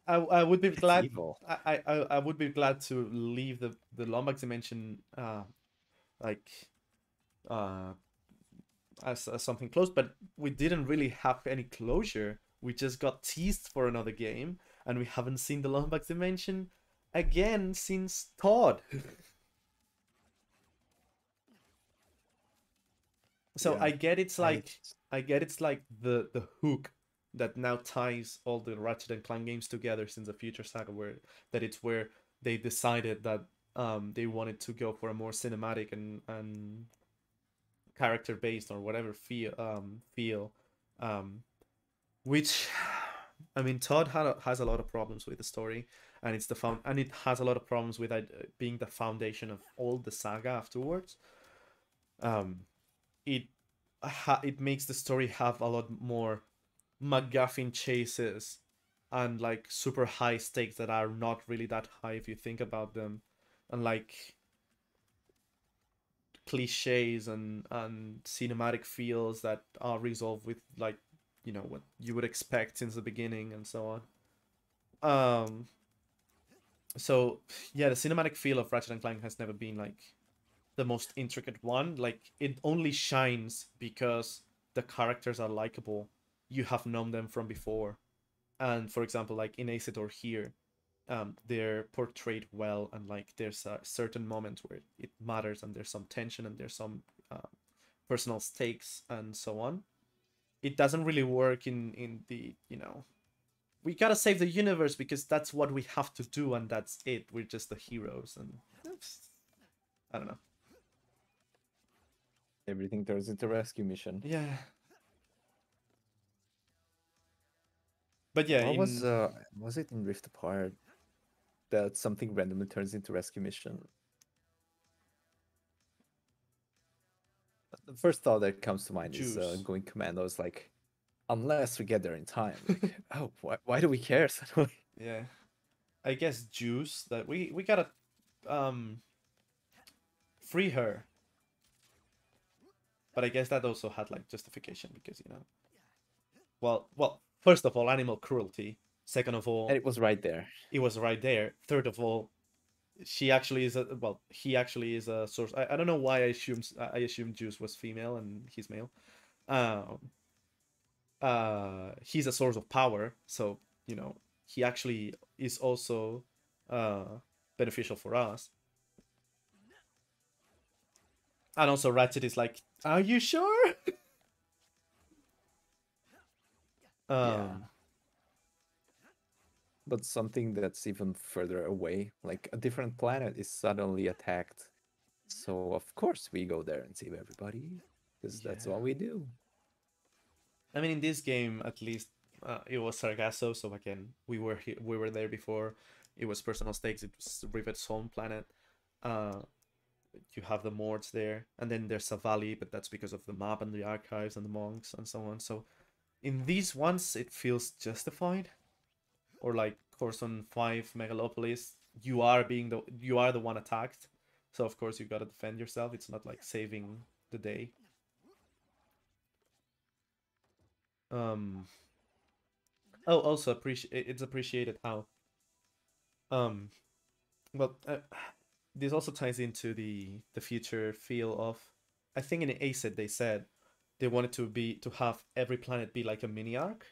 I would be It's glad. evil. I would be glad to leave the Lombax dimension like as something close, but we didn't really have any closure. We just got teased for another game, and we haven't seen the Lombax dimension again since Todd. So Yeah, I get it's like it's- I get it's like the hook that now ties all the Ratchet and Clank games together since the Future Saga, where they decided that they wanted to go for a more cinematic and character based or whatever feel, which I mean Todd has a lot of problems with the story, and it has a lot of problems with it being the foundation of all the saga afterwards. It it makes the story have a lot more MacGuffin chases and like super high stakes that are not really that high if you think about them, and like cliches and cinematic feels that are resolved with like, you know, what you would expect since the beginning and so on. So yeah, the cinematic feel of Ratchet and Clank has never been like the most intricate one. Like it only shines because the characters are likable. You have known them from before, and for example, like in Acidor here, they're portrayed well, and like there's a certain moment where it matters, and there's some tension, and there's some personal stakes, and so on. It doesn't really work in the, you know, we gotta save the universe because that's what we have to do, and that's it. We're just the heroes, and I don't know. everything turns into rescue mission. Yeah. But yeah, What was it in Rift Apart that something randomly turns into rescue mission? The first thought that comes to mind is Juice. going commando. Is like, unless we get there in time. Like, oh, why do we care suddenly? Yeah, I guess Juice that we gotta free her. But I guess that also had like justification because, you know, well, first of all, animal cruelty. Second of all, And it was right there. it was right there. Third of all, she actually is a, well, he actually is a source. I don't know why I assumed Juice was female and he's male. He's a source of power, so you know he actually is also beneficial for us. And also Ratchet is like, are you sure? Yeah. But something that's even further away, like a different planet, is suddenly attacked. So of course we go there and save everybody, because that's Yeah. what we do. I mean, in this game, at least, it was Sargasso. So again, we were there before. It was personal stakes. It was Rivet's home planet. You have the Mords there, and then there's a valley, but that's because of the map and the archives and the monks and so on. So in these ones, it feels justified. Or like Corson 5 Megalopolis, you are the one attacked, so of course you gotta defend yourself. It's not like saving the day. Oh, also it's appreciated how um well this also ties into the future feel of, I think in ACID they said they wanted to have every planet be like a mini arc,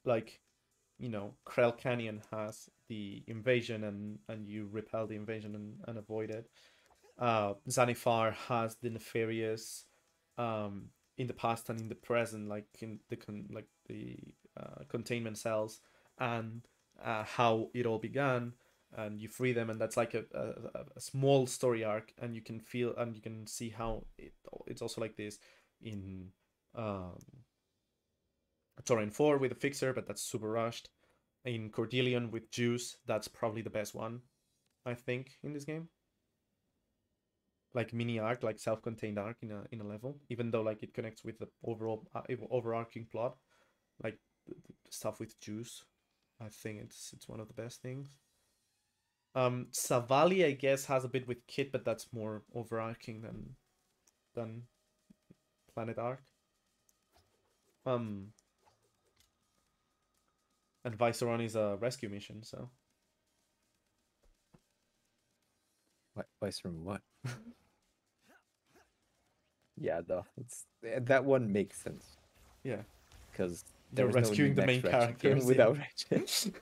like, you know, Krell Canyon has the invasion and you repel the invasion and avoid it. Zanifar has the nefarious in the past and in the present, like in the containment cells, and how it all began, and you free them, and that's like a small story arc, and you can feel and you can see how it's also like this in um, Torrent 4 with a fixer, but that's super rushed. In Cordelion with Juice, that's probably the best one, I think, in this game. Like mini arc, like self-contained arc in a level, even though like it connects with the overall overarching plot, like the stuff with Juice. I think it's one of the best things. Savali, I guess, has a bit with Kit, but that's more overarching than Planet Arc. Um, and Viceron is a rescue mission, so What Vice from what? Yeah, though it's that one makes sense yeah, because they're there was no rescuing the main next Ratchet game characters. without Ratchet.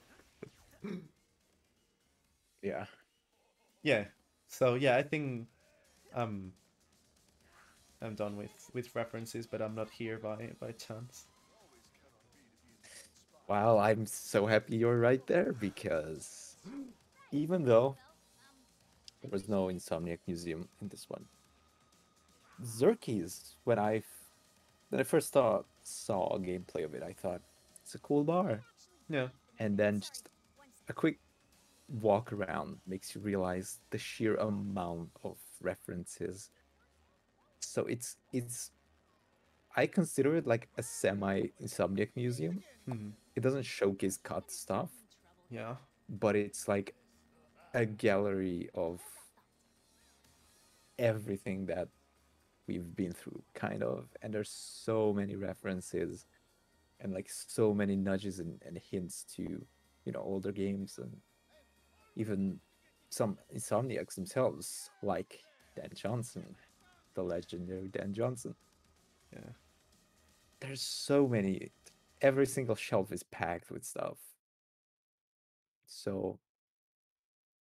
Yeah. Yeah. So yeah, I think um I'm done with references, but I'm not here by chance. Wow, I'm so happy you're right there because even though there was no Insomniac Museum in this one, Xerxes, when I first saw a gameplay of it, I thought it's a cool bar, Yeah. and then just a quick walk around makes you realize the sheer amount of references. So it's I consider it like a semi Insomniac Museum. Hmm. It doesn't showcase cut stuff, Yeah. but it's like a gallery of everything that we've been through, kind of. And there's so many references and like so many nudges and hints to, you know, older games and even some Insomniacs themselves, like Dan Johnson, the legendary Dan Johnson. Yeah. There's so many. Every single shelf is packed with stuff. So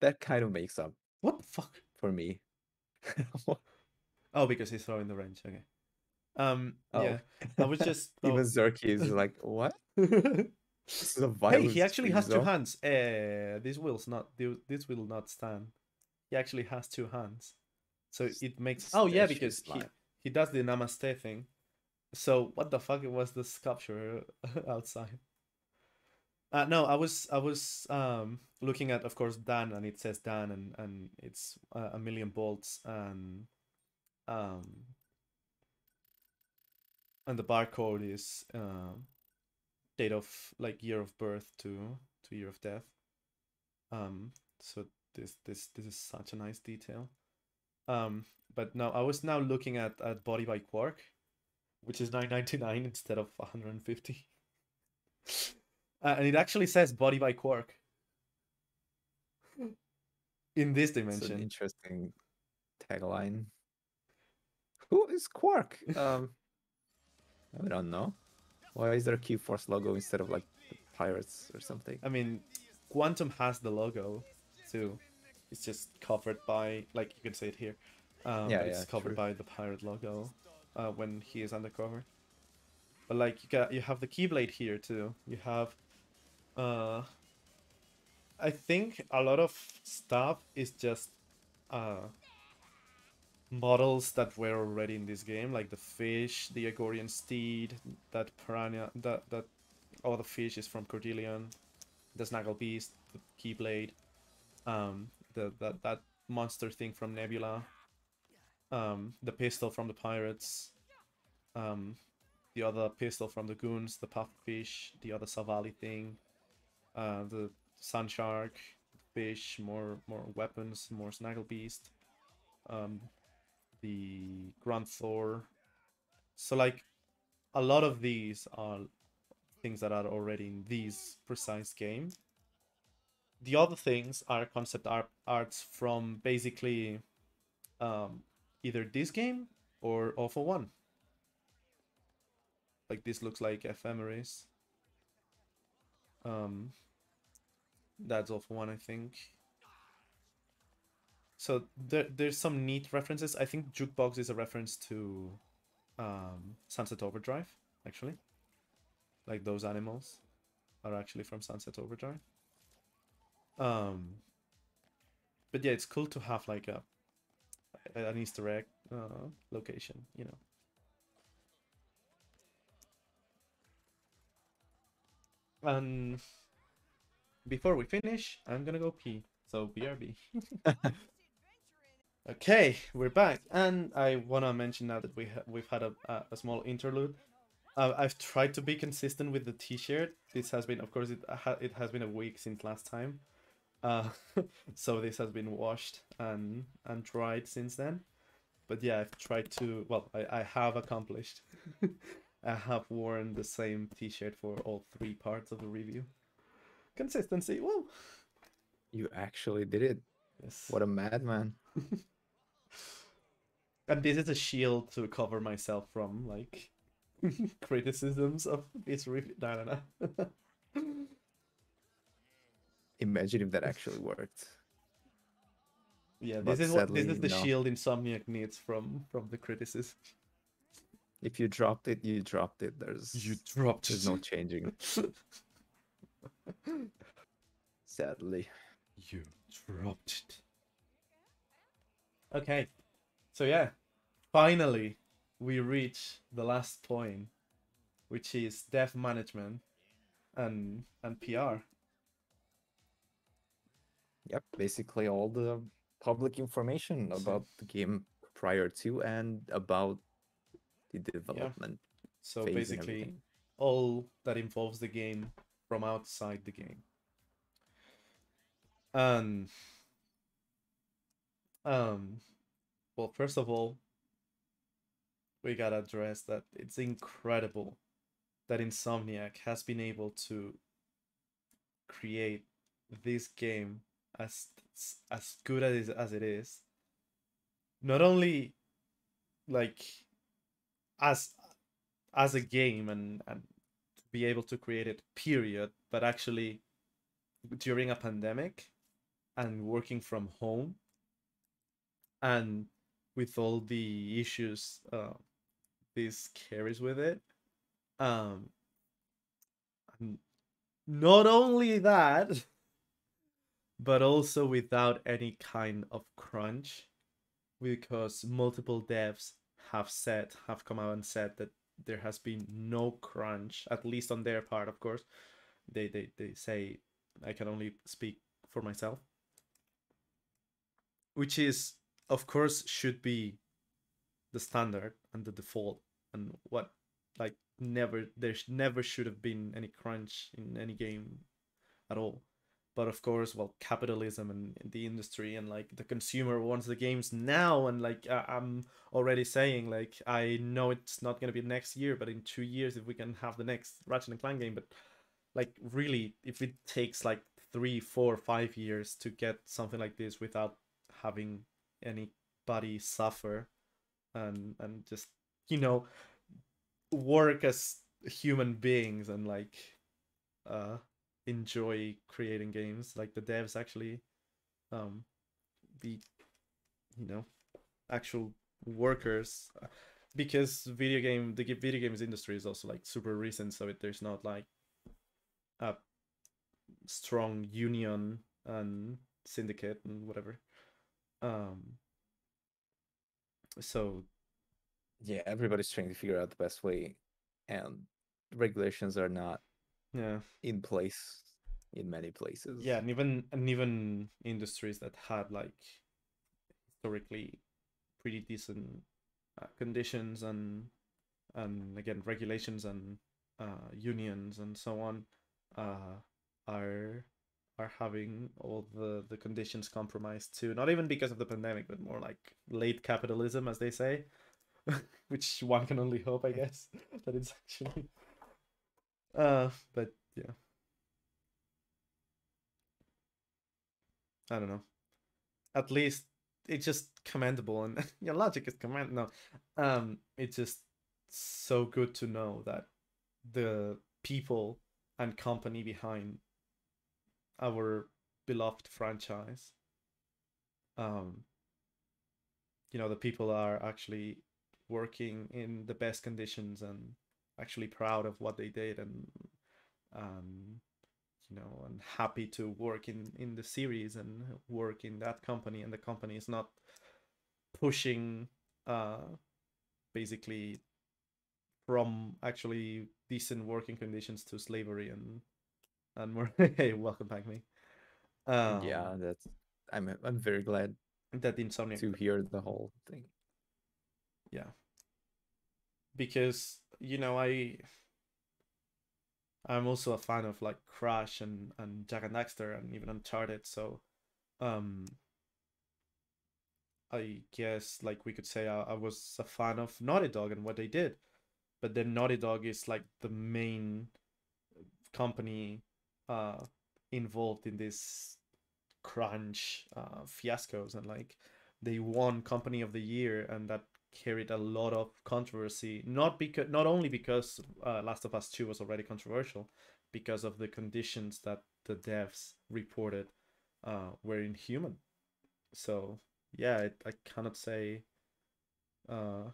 that kind of makes up What the fuck? for me. Oh, because he's throwing the wrench. Okay. Oh, Yeah. I was just even Zerky is like, what? This is a Hey, he violence actually free has two zone. hands. This will not stand. He actually has two hands. So it makes oh yeah, Statue because slime. he does the namaste thing. So what the fuck was the sculpture outside? No, I was looking at, of course, Dan, and it says Dan, and it's a million bolts, um and the barcode is date of, like, year of birth to year of death. So this is such a nice detail. But no, I was now looking at Body by Quark, which is 9.99 instead of 150. And it actually says Body by Quark in this It's an dimension. interesting tagline. Who is Quark? I don't know. Why is there a Q Force logo instead of like the pirates or something? I mean, Quantum has the logo too. It's just covered by, like, you can see it here, Yeah, but yeah, it's covered true. by the pirate logo when he is undercover. But like you have the Keyblade here too. You have, I think a lot of stuff is just uh models that were already in this game, like the fish, the Agorian steed, that piranha, that all the fish is from Cordelion, the Snaggle Beast, the Keyblade, that monster thing from Nebula, the pistol from the pirates, um, the other pistol from the goons, the pufferfish, the other Savali thing, the Sun Shark, fish, more weapons, more Snaggle Beast, um, the Grunt Thor. So like a lot of these are things that are already in this precise game. The other things are concept arts from basically either this game or Awful 1. Like this looks like Ephemeris. That's Awful 1, I think. So there's some neat references. I think Jukebox is a reference to Sunset Overdrive, actually. Like those animals are actually from Sunset Overdrive. But yeah, it's cool to have like an Easter egg location, you know. And before we finish, I'm gonna go pee. So BRB. Okay, we're back, and I wanna mention now that we've had a small interlude. I've tried to be consistent with the T-shirt. This has been, of course, it has been a week since last time. So this has been washed and dried since then. But yeah, I've tried to. Well, I have accomplished. I have worn the same T-shirt for all 3 parts of the review. Consistency. Well, You actually did it. yes. What a madman. And this is a shield to cover myself from like criticisms of this review. No. Imagine if that actually worked. Yeah, But this is sadly, the no. shield Insomniac needs from the criticism. If you dropped it, you dropped it. There's no changing. Sadly. You dropped it. Okay, so yeah, finally we reach the last point, which is dev management and PR. Yep, basically all the public information about the game prior to and about the development. So phase and basically everything. all that involves the game from outside the game. And well, first of all, we gotta address that it's incredible that Insomniac has been able to create this game as good as it is. Not only like as a game and to be able to create it, period, but actually during a pandemic and working from home and with all the issues this carries with it. Not only that, but also without any kind of crunch, because multiple devs have come out and said that there has been no crunch, at least on their part, of course. They say, I can only speak for myself, which is, of course, should be the standard and the default, and what like never should have been any crunch in any game at all. But of course, well, capitalism and the industry and like the consumer wants the games now, and like I'm already saying, like, I know it's not gonna be next year, but in 2 years if we can have the next Ratchet and Clank game. But like, really, if it takes like 3, 4, 5 years to get something like this without having anybody suffer and just, you know, work as human beings and like enjoy creating games, like the devs actually be, you know, actual workers, because the video games industry is also like super recent, so there's not like a strong union and syndicate and whatever. So Yeah, everybody's trying to figure out the best way, and regulations are not in place in many places. Yeah, and even industries that had like historically pretty decent conditions and again regulations and unions and so on are having all the conditions compromised too. Not even because of the pandemic, but more like late capitalism, as they say, which one can only hope, I guess, that it's actually But yeah, I don't know. At least it's just commendable, and your logic is command. No, it's just so good to know that the people and company behind our beloved franchise, um, the people are actually working in the best conditions and actually proud of what they did, and um, and happy to work in the series and work in that company, and the company is not pushing uh basically from actually decent working conditions to slavery and more. Hey, welcome back, me. Yeah, um that's I'm very glad that Insomniac, to hear the whole thing. yeah, because I'm also a fan of like Crash and Jack and Daxter and even Uncharted, so um I guess like we could say I was a fan of Naughty Dog and what they did, but then Naughty Dog is like the main company uh involved in this crunch fiascos, and like they won Company of the Year, and that carried a lot of controversy, not only because Last of Us 2 was already controversial, because of the conditions that the devs reported were inhuman. So yeah, I cannot say uh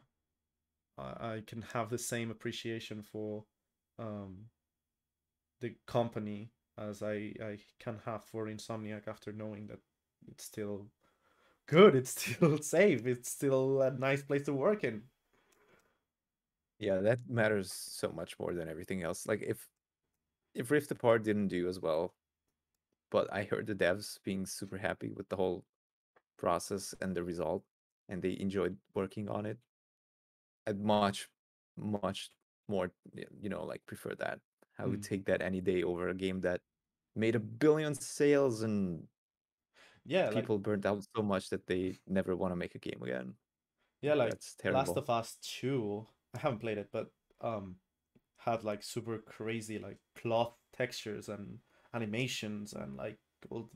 I can have the same appreciation for um the company as I can have for Insomniac after knowing that it's still good, it's still safe, it's still a nice place to work in. Yeah, that matters so much more than everything else. Like if Rift Apart didn't do as well, but I heard the devs being super happy with the whole process and the result, and they enjoyed working on it, I'd much more, like prefer that. I would Mm. take that any day over a game that made 1 billion sales and Yeah, like people burned out so much that they never want to make a game again. yeah, like That's Last terrible. of Us 2, I haven't played it, but um had like super crazy like cloth textures and animations and like well,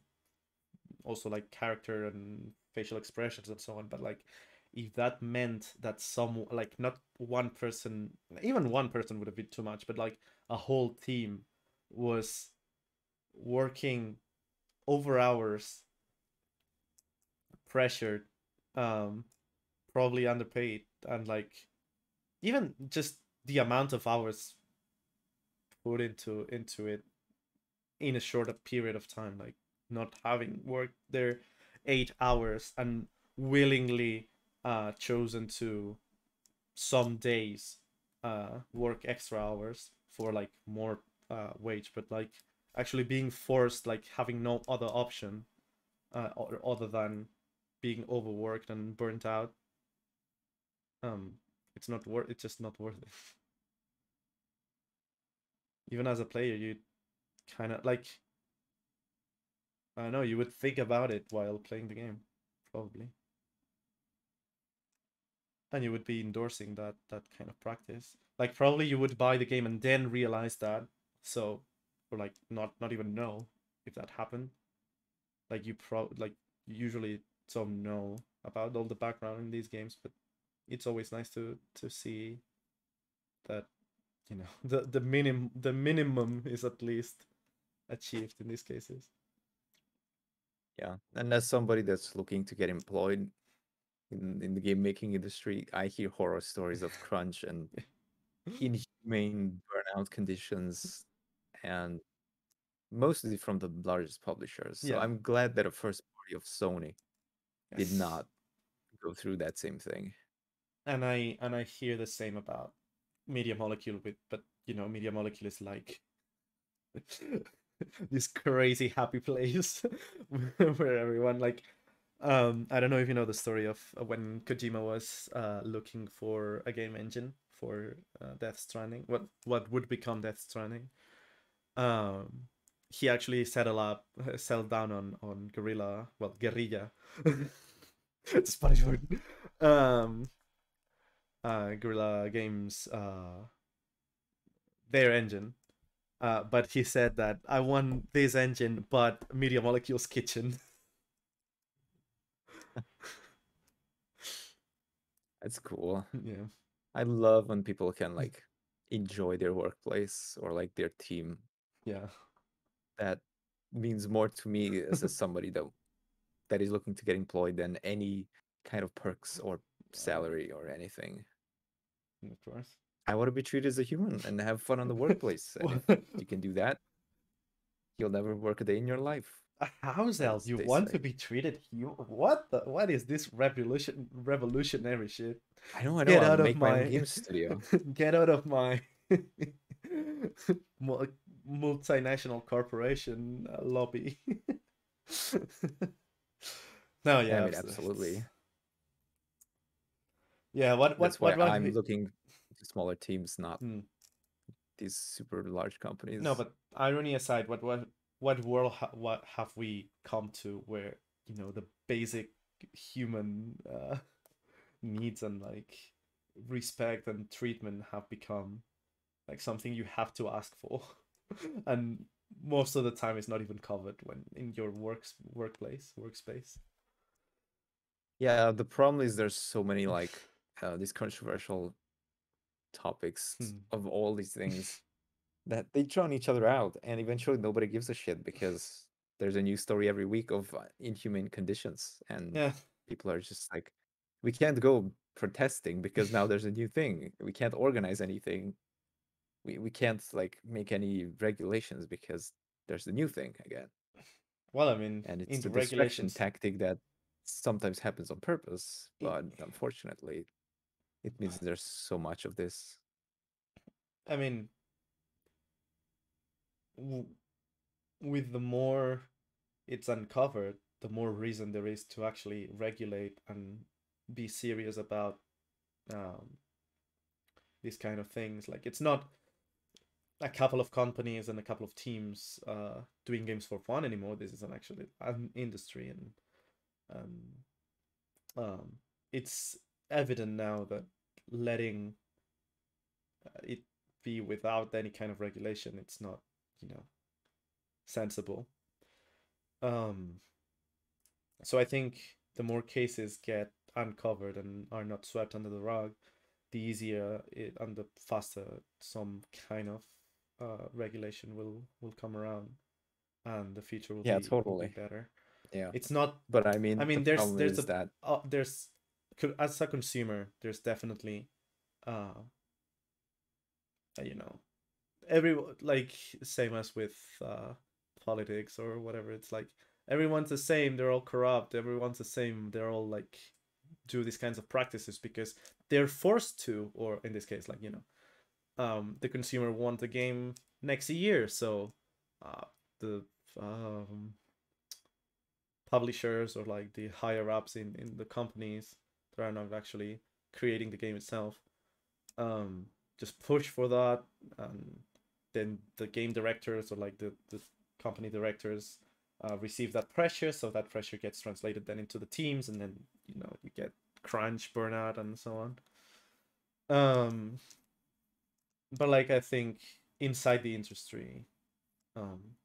also like character and facial expressions and so on. But like if that meant that some like not one person, even one person would have been too much, but like a whole team was working over hours, pressured, um probably underpaid, and like even just the amount of hours put into it in a shorter period of time, like not having worked there 8 hours and willingly chosen to some days work extra hours for like more wage, but like actually being forced, like having no other option other than being overworked and burnt out. um it's just not worth it. Even as a player, you kind of like, I don't know, you would think about it while playing the game, probably. And you would be endorsing that kind of practice. Like probably you would buy the game and then realize that. So, or like not even know if that happened. Like like usually don't know about all the background in these games, but it's always nice to see that the minimum is at least achieved in these cases. Yeah. And as somebody that's looking to get employed in the game making industry, I hear horror stories of crunch and inhumane burnout conditions, and mostly from the largest publishers. So Yeah. I'm glad that a first party of Sony did Yes. not go through that same thing. And I hear the same about Media Molecule, but Media Molecule is like this crazy happy place where everyone like, I don't know if you know the story of when Kojima was looking for a game engine for Death Stranding, what would become Death Stranding. um he actually settled down on Guerrilla. It's a Spanish word. um Guerrilla Games, their engine, But he said that I want this engine, but Media Molecule's kitchen. That's cool. Yeah, I love when people can like enjoy their workplace or like their team. yeah. That means more to me as somebody that is looking to get employed than any kind of perks or salary or anything. Of course. I want to be treated as a human and have fun on the workplace. And if you can do that, you'll never work a day in your life, How's else as you they want to say. be treated? You what is this revolutionary shit? I know, I know. Get I'll out of make my own my game studio. get out of my mul- multinational corporation lobby. No, I yeah, mean, absolutely. yeah. That's why What I'm looking to smaller teams, not hmm. these super large No, companies. but irony aside, what world what have we come to where the basic human needs and like respect and treatment have become like something you have to ask for, and most of the time it's not even covered when in your workspace. Yeah, the problem is there's so many like these controversial topics Hmm. of all these things that they drown each other out, and eventually nobody gives a shit because there's a new story every week of inhumane conditions, and Yeah. people are just like, we can't go protesting because now there's a new thing. We can't organize anything. We can't like make any regulations because there's a new thing again. Well, I mean, And in it's the a distraction regulations, tactic that sometimes happens on purpose, it, but unfortunately, it means there's so much of this. I mean, w- with the more it's uncovered, the more reason there is to actually regulate and be serious about um, these kind of things. Like it's not a couple of companies and a couple of teams doing games for fun anymore. This is an industry, and um, um, it's evident now that letting it be without any kind of regulation, it's not sensible. Um, so I think the more cases get uncovered and are not swept under the rug, the easier it and the faster some kind of regulation will come around, and the future Yeah, will be totally. better. Yeah. It's not. But I I mean, the mean, problem is that there's as a consumer, there's definitely uh you know every like same as with politics or whatever. It's like everyone's the same. They're all corrupt. Everyone's the same. They're all like do these kinds of practices because they're forced to, or in this case, like the consumer want the game next year, so the um, publishers or like the higher ups in the companies that are not actually creating the game itself um, just push for that, and then the game directors or like the company directors receive that pressure, so that pressure gets translated then into the teams, and then you get crunch, burnout, and so on. um but like I think inside the industry, um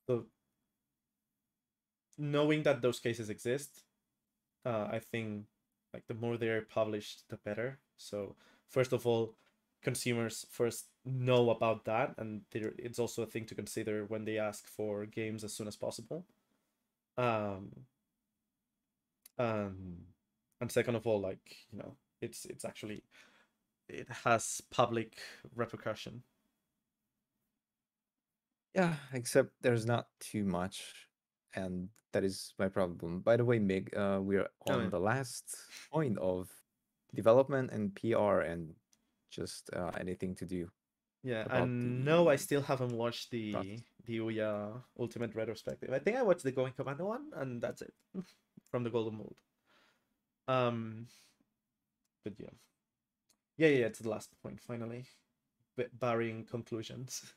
the knowing that those cases exist, I think like the more they're published, the better. So first of all, consumers first know about that, and it's also a thing to consider when they ask for games as soon as possible. Um, um, and second of all, like it's actually it has public repercussion. yeah, except there's not too much, and that is my problem. By the way, Mig, we're Oh on yeah, the last point of development and PR and just anything to do yeah. about And no, I the still haven't watched process. the Ouya Ultimate Retrospective. I think I watched the Going Commando one, and that's it from the Golden Mold. Um, but yeah, yeah. It's the last point finally, barring conclusions.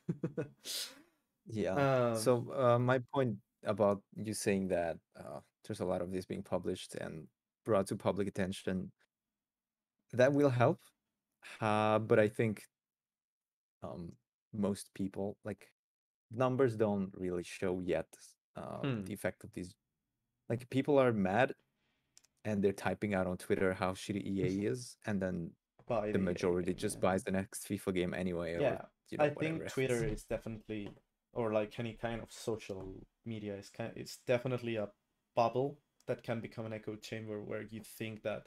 Yeah. um, So my point about you saying that there's a lot of this being published and brought to public attention, that will help. But I think um, most people, like, numbers don't really show yet the effect of these. Like, people are mad and they're typing out on Twitter how shitty EA is, and then By the the majority game, just yeah. buys the next FIFA game anyway, or Yeah, I think whatever Twitter else. is definitely, or like any kind of social media is it's definitely a bubble that can become an echo chamber where you think that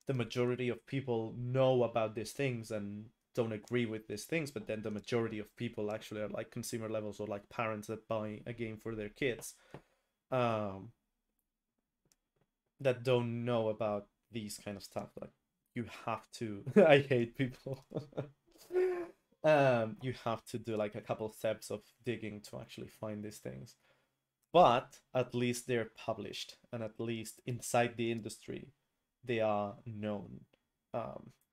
the majority of people know about these things and don't agree with these things, but then the majority of people actually are like consumer levels or like parents that buy a game for their kids, um, that don't know about these kind of stuff. Like you have to, I hate people. You have to do like a couple steps of digging to actually find these things. But at least they're published, and at least inside the industry, they are known.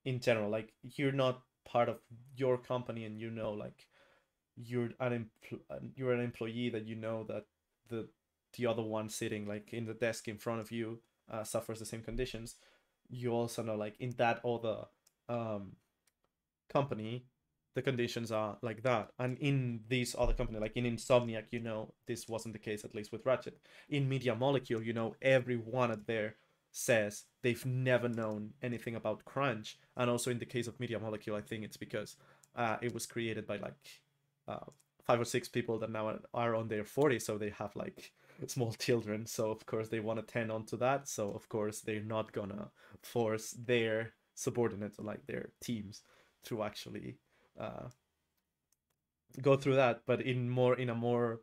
In general, like you're not part of your company, and like you're an employee that that the the other one sitting like in the desk in front of you suffers the same conditions. You also know like in that other um company the conditions are like that, and in this other company like in Insomniac, this wasn't the case, at least with Ratchet. In Media Molecule, everyone at there says they've never known anything about crunch. And also in the case of Media Molecule, I think it's because it was created by like uh, 5 or 6 people that now are on their 40s, so they have like small children, so of course they want to tend on to that, so of course they're not gonna force their subordinates or like their teams to actually uh, go through that. But in a more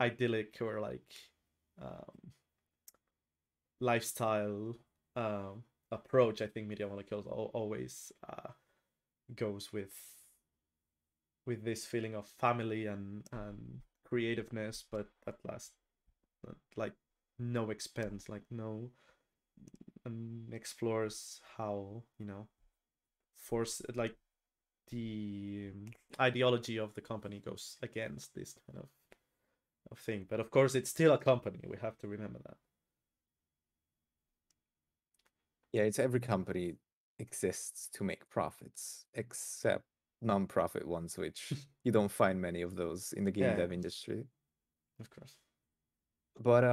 idyllic or like um, lifestyle approach, I think Media Molecules always goes with this feeling of family and creativeness, but at last like no expense, like no, and explores how force like the ideology of the company goes against this kind of thing. But of course, it's still a company. We have to remember that. Yeah, it's every company exists to make profits, except non-profit ones, which you don't find many of those in the game Yeah, dev industry. of course. But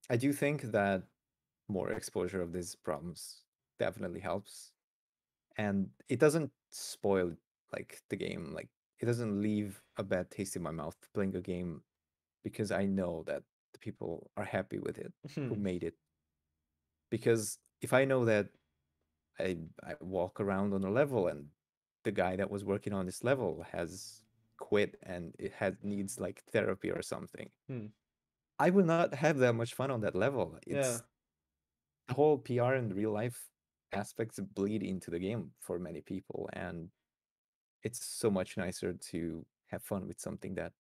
I do think that more exposure of these problems definitely helps, and it doesn't spoil like the game. Like, it doesn't leave a bad taste in my mouth playing a game, because I know that the people are happy with it who made it. Because if I know that I walk around on a level and the guy that was working on this level has quit and it has needs like therapy or something, I will not have that much fun on that level. Yeah, It's the whole PR and real life aspects bleed into the game for many people, and it's so much nicer to have fun with something that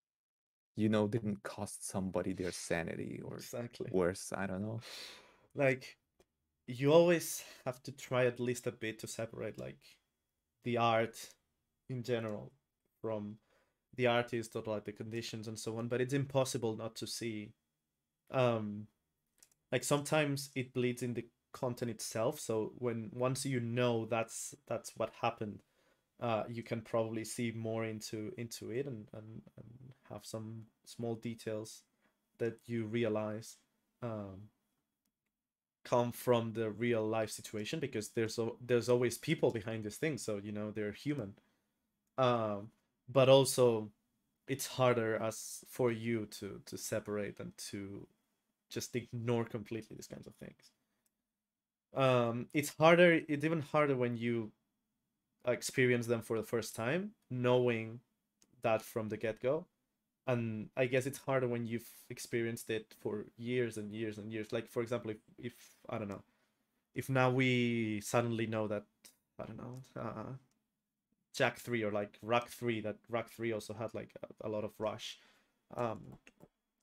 didn't cost somebody their sanity, or exactly. worse, I don't know. Like you always have to try at least a bit to separate like the art in general from the artist or like the conditions and so on, but it's impossible not to see um like sometimes it bleeds in the content itself. So when once that's what happened, you can probably see more into it, and have some small details that you realize um come from the real life situation, because there's always people behind these things, so they're human. um but also it's harder as for you to separate and to just ignore completely these kinds of things. It's even harder when you experience them for the first time, knowing that from the get-go. And I guess it's harder when you've experienced it for years and years and years. Like for example, if I don't know, if now we suddenly know that, I don't know, Jack 3 or like Rock 3, that Rock 3 also had like a lot of rush, um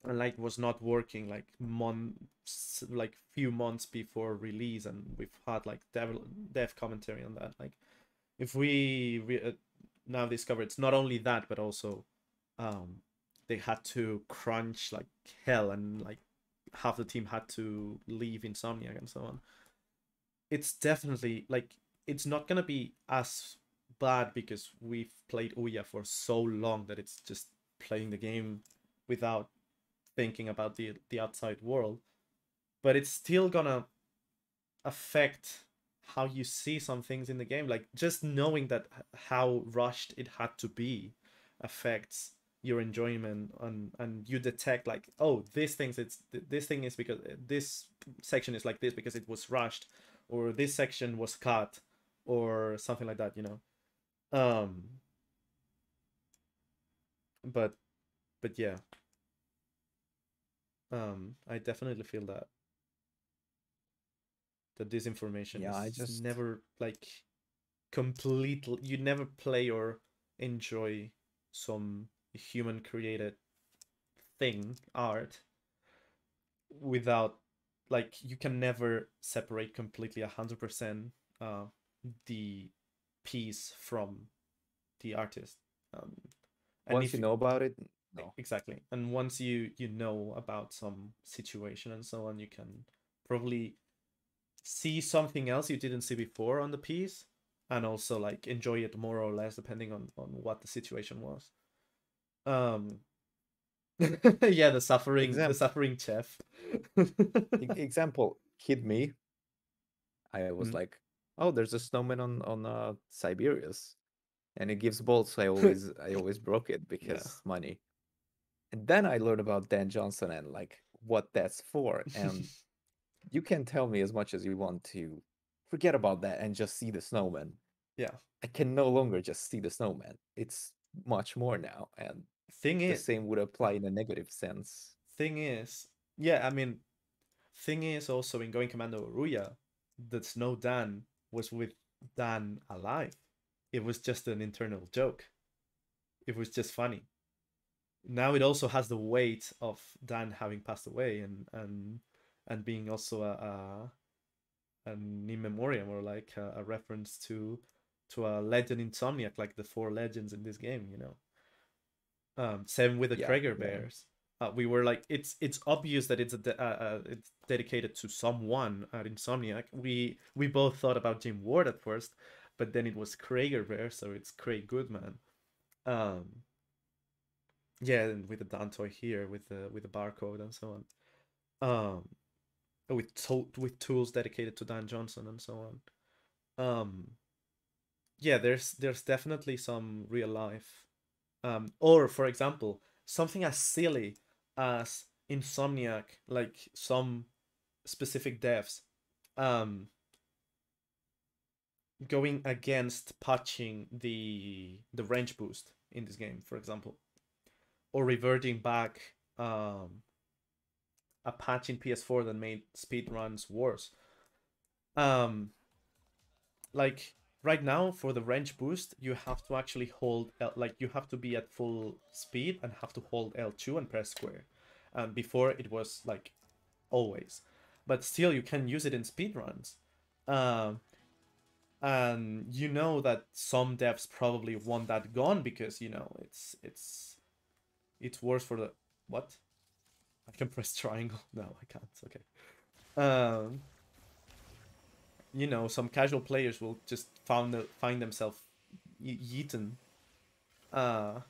and like was not working like months, like few months before release, and we've had like dev commentary on that. Like if we now discover it's not only that, but also um they had to crunch like hell, and like half the team had to leave Insomniac and so on. It's definitely like it's not gonna be as bad because we've played Ouya for so long that it's just playing the game without thinking about the outside world. But it's still gonna affect how you see some things in the game. Like just knowing that how rushed it had to be affects your enjoyment, and you detect like, oh, this thing is because this section is like this because it was rushed, or this section was cut, or something like that, you know. But yeah, I definitely feel that this information Yeah, I is just never like completely, you never play or enjoy some human created thing, art, without, like, you can never separate completely 100% uh the piece from the artist. um and once if you know about it, no. exactly, and once you know about some situation and so on, you can probably see something else you didn't see before on the piece, and also like enjoy it more or less depending on what the situation was. um yeah, the Example, suffering chef. example, Kid Me. I was Mm. like, oh, there's a snowman on Siberius, and it gives bolts. I always broke it Yeah. because money. And then I learned about Dan Johnson and like what that's for. And you can tell me as much as you want to forget about that and just see the snowman. Yeah. I can no longer just see the snowman. It's much more now, and thing the is same would apply in a negative sense. thing is yeah, I mean, thing is also in Going Commando Ruya, that Snow Dan was with Dan alive. It was just an internal joke. It was just funny. Now it also has the weight of Dan having passed away, and being also an in memoriam, or like a reference to a legend Insomniac, like the four legends in this game, you know. Same with the Yeah, Krager yeah. Bears. We were like, it's obvious that it's dedicated to someone at Insomniac. We both thought about Jim Ward at first, but then it was Krager Bear, so it's Craig Goodman. Um, yeah, and with the Dantoy here, with the barcode and so on. With tools dedicated to Dan Johnson and so on. Yeah, there's definitely some real life. Or for example, something as silly as Insomniac, like some specific devs, um, going against patching the range boost in this game, for example, or reverting back a patch in PS4 that made speedruns worse. Um, like right now for the range boost, you have to actually hold like you have to be at full speed and have to hold L2 and press square. Before it was like always, but still you can use it in speedruns. Um, and you know that some devs probably want that gone because, you know, it's worse for the what? I can press triangle. No, I can't. Okay. Um, you know, some casual players will just find themselves yeeten, uh,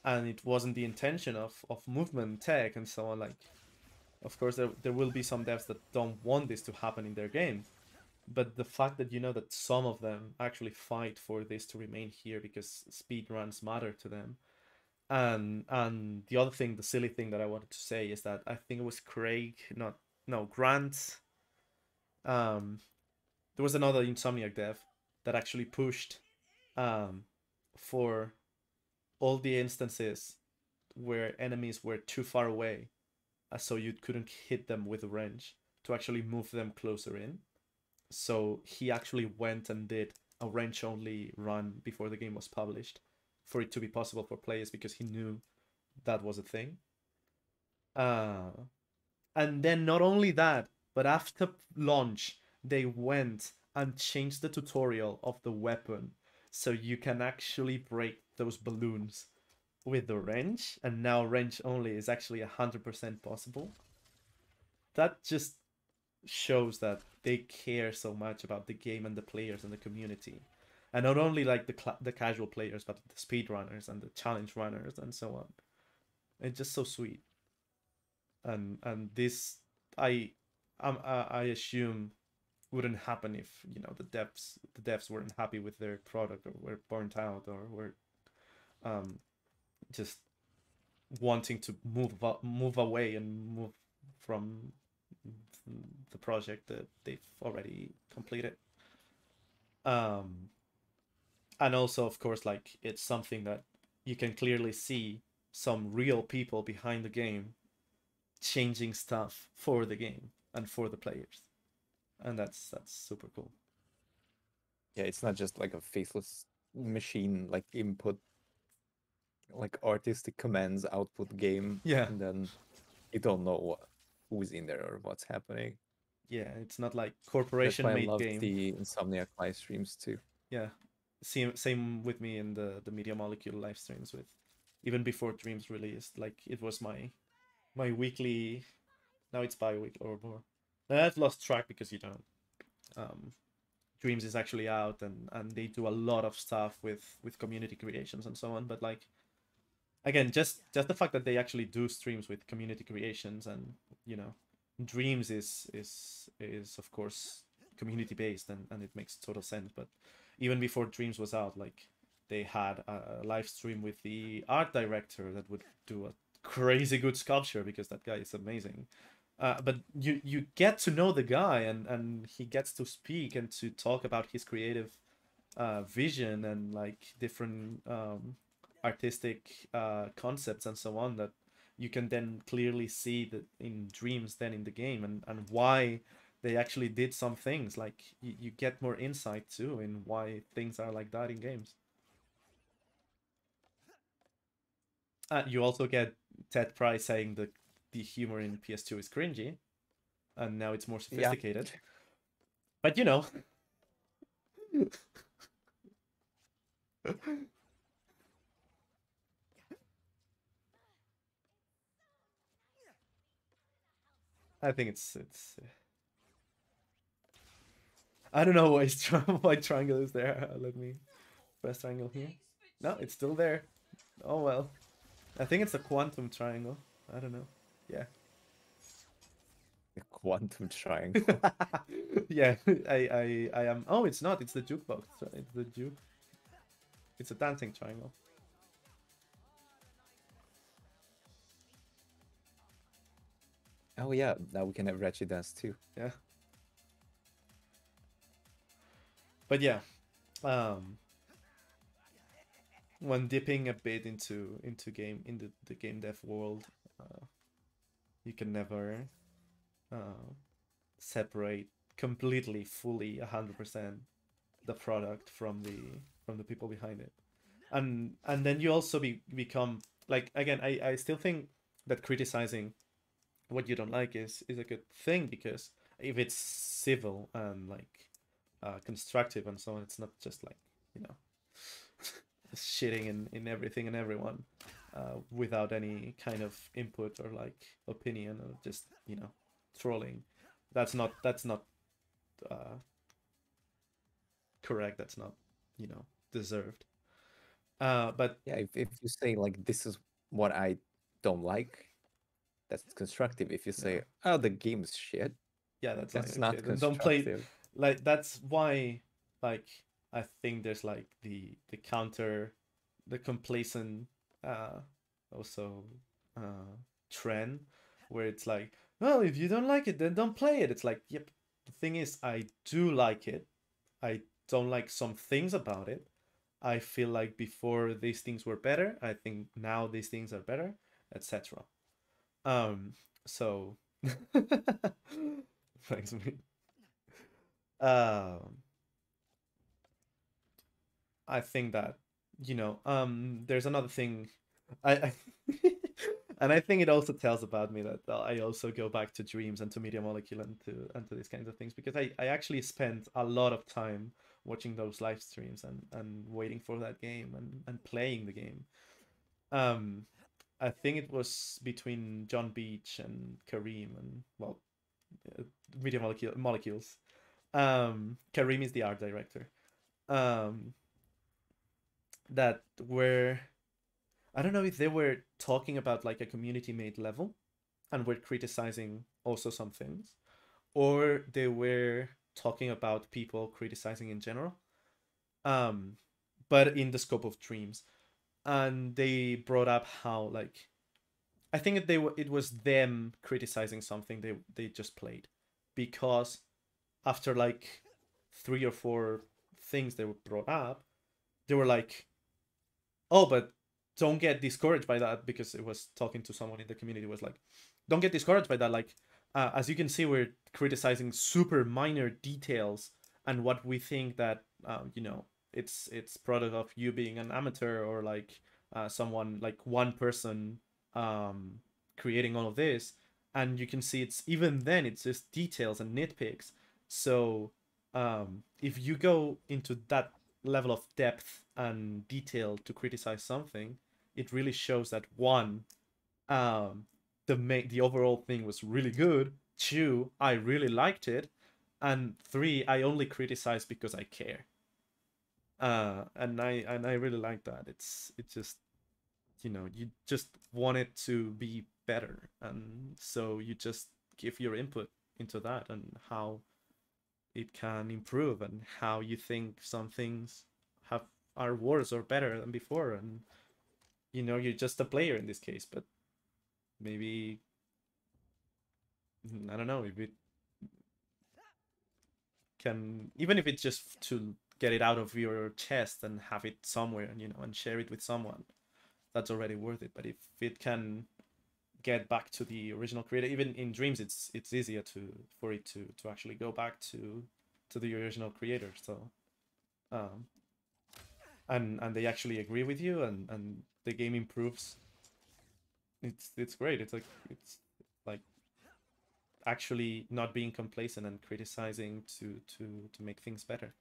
and it wasn't the intention of movement tech and so on. Like, of course, there will be some devs that don't want this to happen in their game, but the fact that you know that some of them actually fight for this to remain here because speed runs matter to them. And the other thing, the silly thing that I wanted to say is that I think it was Craig, not no Grant. Um, there was another Insomniac dev that actually pushed um, for all the instances where enemies were too far away, so you couldn't hit them with a range, to actually move them closer in. So he actually went and did a range only run before the game was published for it to be possible for players, because he knew that was a thing. Uh, and then not only that, but after launch, they went and changed the tutorial of the weapon so you can actually break those balloons with the range, and now range only is actually 100% possible. That just shows that they care so much about the game and the players and the community. and not only like the casual players, but the speed runners and the challenge runners and so on. It's just so sweet. And this I I assume wouldn't happen if, you know, the devs weren't happy with their product, or were burnt out, or were just wanting to move away and move from the project that they've already completed. And also, of course, like, it's something that you can clearly see some real people behind the game changing stuff for the game and for the players, and that's super cool. Yeah, it's not just like a faceless machine, like input, like artistic commands, output game, Yeah, and then you don't know who's in there or what's happening. yeah, it's not like That's corporation why I made love game. the Insomniac live streams too. Yeah, same with me in the Media Molecule live streams, with even before Dreams released. Like, it was my weekly. Now it's bi-weekly or more. And I've lost track because, you know, Dreams is actually out, and they do a lot of stuff with community creations and so on. But like, again, just the fact that they actually do streams with community creations, and, you know, Dreams is of course community based, and it makes total sense. But even before Dreams was out, like, they had a live stream with the art director that would do a crazy good sculpture, because that guy is amazing. But you get to know the guy, and he gets to speak and to talk about his creative vision, and like different artistic concepts and so on, that you can then clearly see that in Dreams than in the game, and why they actually did some things. Like, you get more insight too in why things are like that in games. You also get Ted Price saying that the humor in PS2 is cringy, and now it's more sophisticated. Yeah. But, you know, I think it's I don't know why why triangle is there. Let me press triangle here. No, it's still there. Oh well. I think it's a quantum triangle. I don't know. Yeah. The quantum triangle. Yeah, I am. Oh, it's not. It's the jukebox. It's the juke. It's a dancing triangle. Oh yeah, now we can have Ratchet Dance too. Yeah. But yeah, when dipping a bit into game in the game dev world, you can never separate completely, fully, 100% the product from the people behind it, and then you also become like, again, I still think that criticizing what you don't like is a good thing, because if it's civil and like constructive and so on, it's not just like, you know, shitting in everything and everyone without any kind of input or like opinion, or just, you know, trolling. That's not correct. That's not, you know, deserved. But yeah, if you say like, this is what I don't like, that's constructive. If you say, oh, the game's shit, yeah, that's not like, okay, then constructive. don't play. Like, that's why, like, I think there's like the complacent also trend, where it's like, well, if you don't like it, then don't play it. It's like, yep, the thing is, I do like it. I don't like some things about it. I feel like before these things were better. I think now these things are better, etc. So thanks, me. I think that, you know, there's another thing, I and I think it also tells about me that I also go back to Dreams and to Media Molecule and to these kinds of things, because I actually spent a lot of time watching those live streams and waiting for that game and playing the game. I think it was between John Beach and Kareem, and, well, Media Molecules. Kareem is the art director. that were, I don't know if they were talking about like a community made level and were criticizing also some things, or they were talking about people criticizing in general. Um, but in the scope of dreams, and they brought up how like I think it was them criticizing something they just played, because after like 3 or 4 things they were brought up, they were like, oh, but don't get discouraged by that, because it was talking to someone in the community, was like, don't get discouraged by that, like as you can see, we're criticizing super minor details, and what we think that it's product of you being an amateur, or like someone, like one person um creating all of this, and you can see it's, even then, it's just details and nitpicks. So if you go into that level of depth and detail to criticize something, it really shows that, one, the overall thing was really good. Two, I really liked it, and three, I only criticize because I care. And I really like that. It's just, you just want it to be better, and so you just give your input into that, and how it can improve, and how you think some things have are worse or better than before, and you're just a player in this case, but maybe, I don't know, if it can, even if it's just to get it out of your chest and have it somewhere, and share it with someone, that's already worth it. But if it can get back to the original creator, even in dreams, it's easier for it to actually go back to the original creator. So and they actually agree with you, and the game improves. It's great. It's like actually not being complacent and criticizing to make things better.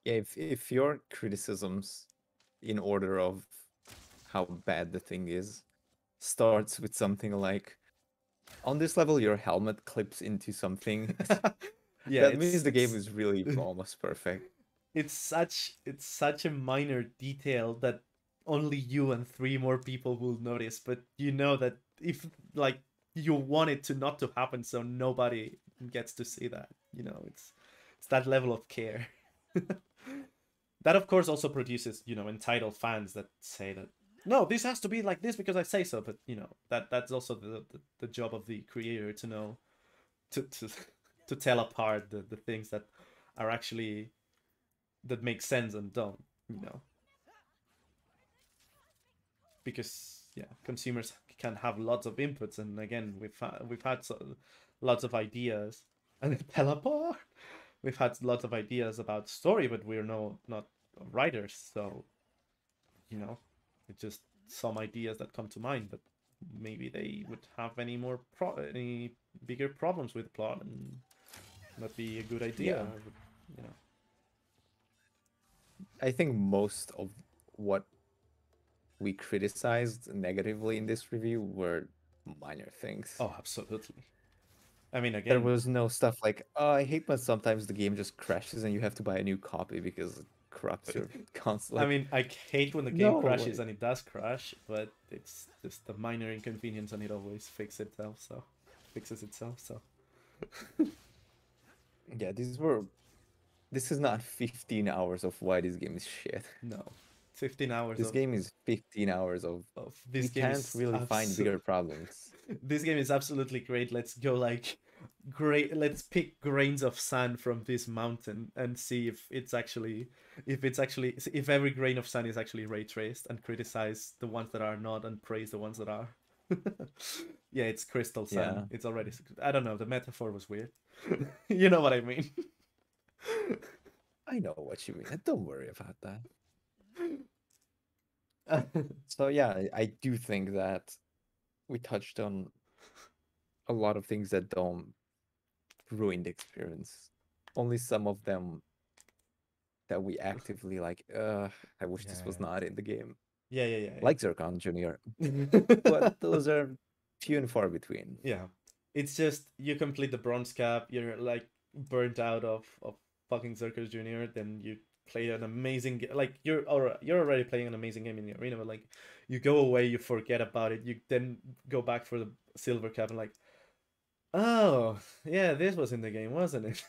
Yeah, if your criticisms in order of how bad the thing is starts with something like, on this level your helmet clips into something, Yeah, that means the game is really almost perfect. It's such a minor detail that only you and 3 more people will notice, but you know that if, like, you want it to not to happen, so nobody gets to see that. It's that level of care. That of course also produces, entitled fans that say that, no, this has to be like this because I say so. But that's also the job of the creator to know, to to tell apart the things that are actually, that make sense and don't, because yeah, consumers can have lots of inputs, and again, we've had lots of ideas, and teleport. We've had lots of ideas about story, but we're not writers, so it's just some ideas that come to mind, but maybe they would have any bigger problems with plot, and not be a good idea. Yeah. I think most of what we criticized negatively in this review were minor things. Oh, absolutely. I mean, again, there was no stuff like, oh, I hate when sometimes the game just crashes and you have to buy a new copy because it corrupts your console. I mean, I hate when the game crashes, and it does crash, but it's just a minor inconvenience, and it always fixes itself. So yeah, this is not 15 hours of why this game is shit. No, 15 hours. This game is 15 hours of this we game. Can't really find bigger problems. This game is absolutely great. Let's go let's pick grains of sand from this mountain and see if every grain of sand is actually ray traced, and criticize the ones that are not and praise the ones that are. Yeah, it's crystal sand. Yeah. It's already, I don't know, the metaphor was weird. You know what I mean. I know what you mean. Don't worry about that. So yeah, I do think that we touched on a lot of things that don't ruin the experience. Only some of them that we actively like, I wish this was not in the game. Yeah. Like Zircon Jr. But those are few and far between. Yeah. It's just, you complete the bronze cap, you're like burnt out of fucking Zircon Jr., then you play an amazing like you're already playing an amazing game in the arena, but like you go away, you forget about it, you then go back for the silver cap and like, oh yeah, this was in the game, wasn't it?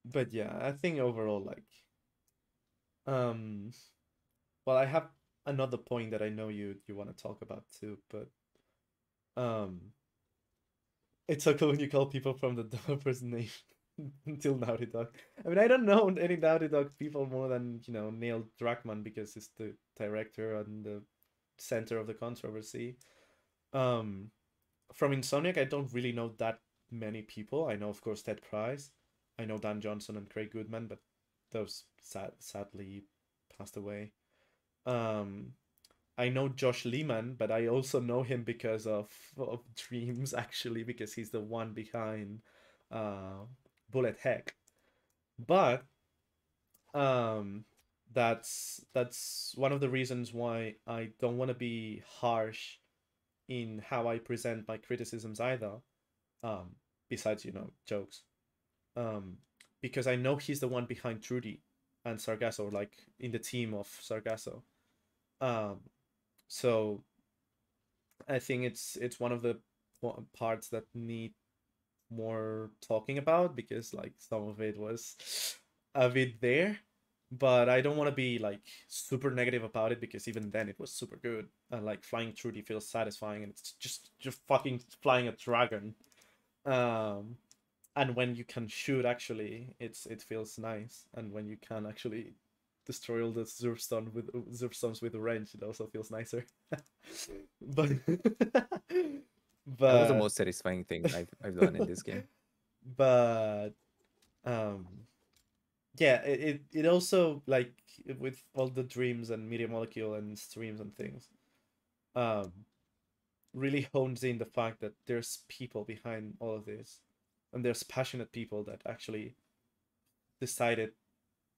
But yeah, I think overall like um well, I have another point that I know you want to talk about too, but um it's okay when you call people from the developer's name until Naughty Dog. I mean, I don't know any Naughty Dog people more than, Neil Druckmann because he's the director and the center of the controversy. Um, from Insomniac, I don't really know that many people. I know, of course, Ted Price. I know Dan Johnson and Craig Goodman, but those sadly passed away. Um, I know Josh Lehman, but I also know him because of Dreams, actually, because he's the one behind Bullet Heck. But that's one of the reasons why I don't want to be harsh in how I present my criticisms either. Besides, jokes. Because I know he's the one behind Trudy and Sargasso, like in the team of Sargasso. So I think it's one of the parts that need more talking about because like some of it was a bit there, but I don't want to be like super negative about it because even then it was super good and like flying Trudy feels satisfying and it's just fucking flying a dragon. And when you can shoot, actually it feels nice, and when you can actually destroy all the Zerfstones with range, it also feels nicer. But That was the but most satisfying thing I've done in this game. but um yeah, it also like with all the dreams and media molecule and streams and things um really hones in the fact that there's people behind all of this, and there's passionate people that actually decided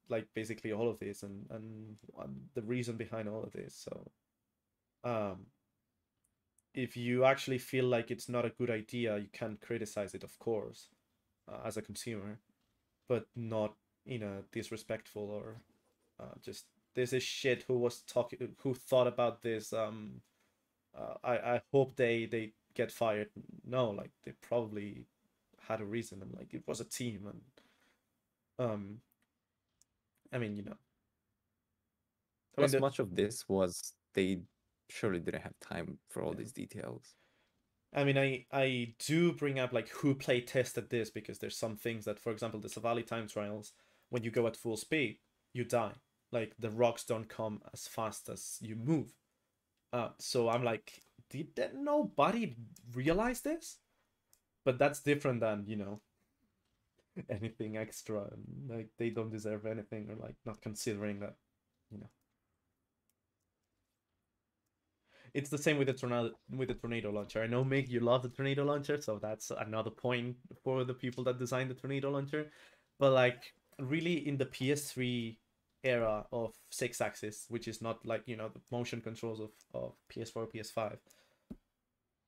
like basically all of this and the reason behind all of this. So um if you actually feel like it's not a good idea, you can criticize it, of course, as a consumer, but not in a disrespectful or just this is shit who thought about this. I hope they get fired. No, like they probably had a reason, and like it was a team, and I mean, I mean Plus, much of this was they surely didn't have time for all these details. I mean, I do bring up like who play tested this because there's some things that, for example, the Savali time trials, when you go at full speed, you die. Like the rocks don't come as fast as you move. So I'm like, did that nobody realize this? But that's different than anything extra, and like they don't deserve anything, or like not considering that, you know. It's the same with the tornado launcher. I know, Mig, you love the tornado launcher, so that's another point for the people that designed the tornado launcher. But like really in the PS3 era of 6-axis, which is not like the motion controls of PS4, PS5,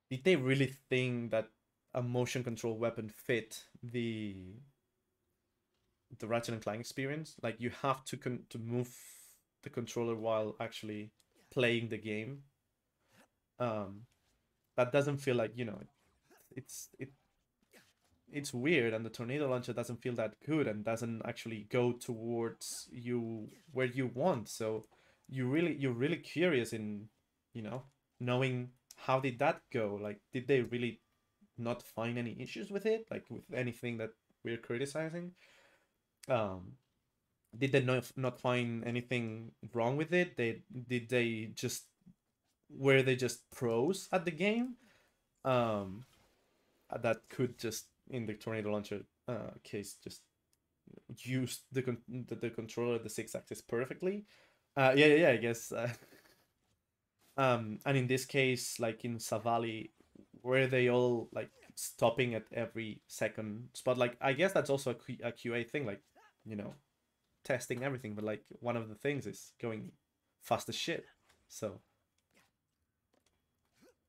did they really think that a motion control weapon fit the Ratchet and Clank experience? Like you have to move the controller while actually playing the game. That doesn't feel like it's it's weird, and the tornado launcher doesn't feel that good and doesn't actually go towards you where you want. So you're really curious in knowing how did that go. Like did they really not find any issues with it, like with anything that we're criticizing? Did they not find anything wrong with it? They just were they just pros at the game that could just in the tornado launcher case just use the controller, the 6-axis perfectly? Yeah, I guess. And in this case, like in Savali, were they all like stopping at every second spot? Like I guess that's also a QA thing, like testing everything, but like one of the things is going fast as shit. So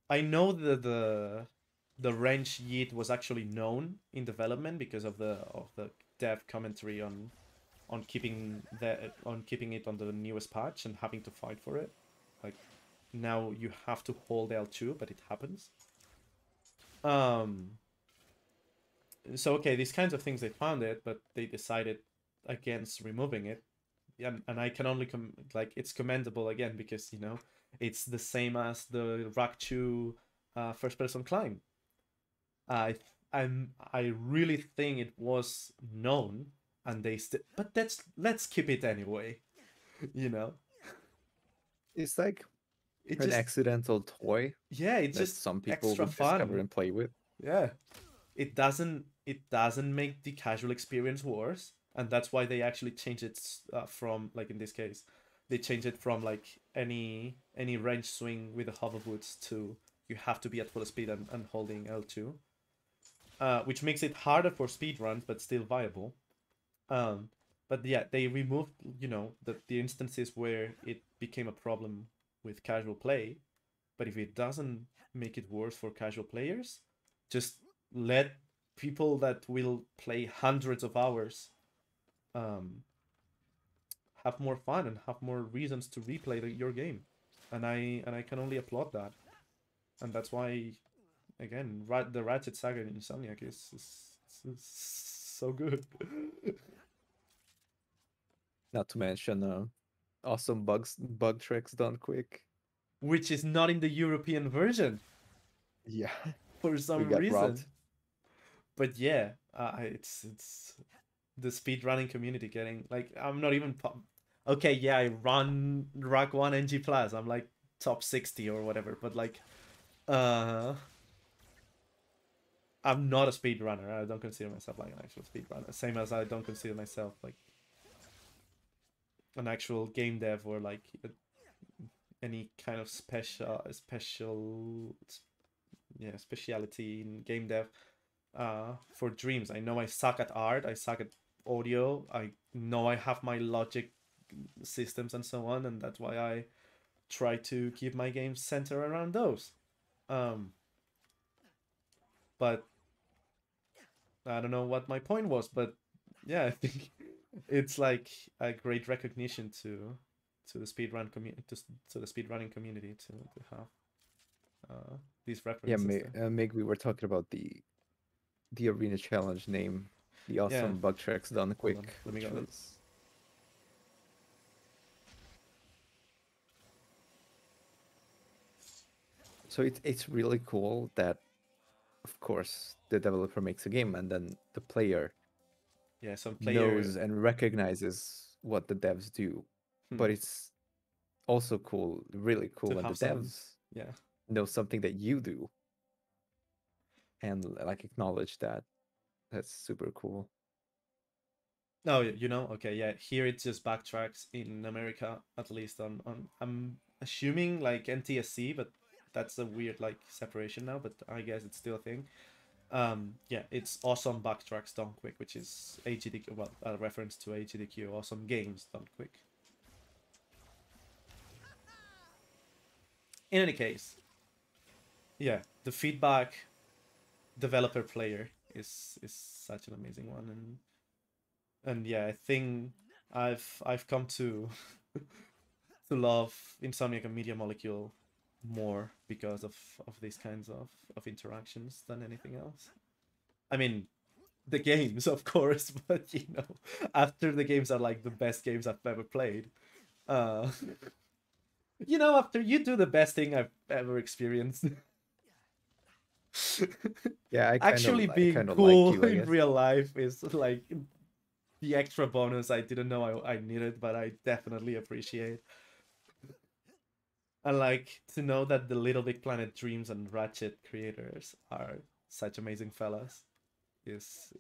I know the the range yeet was actually known in development because of the dev commentary on keeping it on the newest patch and having to fight for it. Like now you have to hold L2, but it happens. So okay, these kinds of things they found it, but they decided against removing it. And I can only it's commendable again because you know it's the same as the Rack2 first person climb. I really think it was known, and they still. But let's keep it anyway. You know, It's like it an just accidental toy yeah, it's that just some people extra would discover fun. and play with. Yeah, it doesn't make the casual experience worse, and that's why they actually changed it from like in this case, they changed it from like any range swing with the hover boots to you have to be at full speed and holding L2. Which makes it harder for speedruns, but still viable. But yeah, they removed, you know, the instances where it became a problem with casual play. But if it doesn't make it worse for casual players, just let people that will play hundreds of hours have more fun and have more reasons to replay your game. And I can only applaud that. And that's why, again, the Ratchet Saga in Insomniac is so good. Not to mention awesome bug tricks done quick. Which is not in the European version Yeah, for we some got reason. robbed. But yeah, it's the speedrunning community getting like I'm not even okay. Yeah, I run Rock One NG Plus. I'm like top 60 or whatever. But like, I'm not a speedrunner. I don't consider myself like an actual speedrunner. Same as I don't consider myself like an actual game dev or like any kind of speciality in game dev for Dreams. I know I suck at art, I suck at audio, I know I have my logic systems and so on, and that's why I try to keep my games centered around those. But I don't know what my point was, but yeah, I think it's like a great recognition to the speedrun community, to the speedrunning community to have these Yeah, references. Meg, we were talking about the arena challenge name, the awesome Yeah. bug tricks done quick, on, let me which go. was so it's really cool that, of course, the developer makes a game and then the player Yeah, some player knows and recognizes what the devs do. But it's also cool, really cool to when the have some, devs yeah, know something that you do and like acknowledge that. That's super cool. no, you know, okay, yeah, here it just backtracks in America, at least on I'm assuming like NTSC, but that's a weird like separation now, but I guess it's still a thing. Yeah, it's awesome backtracks done quick, which is AGDQ, well, a reference to AGDQ, awesome games done quick. In any case, yeah, the feedback developer player is such an amazing one, and yeah, I think I've come to to love Insomniac and Media Molecule more because of these kinds of interactions than anything else. I mean, the games, of course, but you know, after the games are like the best games I've ever played, uh, you know, after you do the best thing I've ever experienced. Yeah, Actually I being kind of like cool you, I in guess. real life is like the extra bonus I didn't know I needed, but I definitely appreciate. And like to know that the Little Big Planet Dreams and Ratchet creators are such amazing fellas is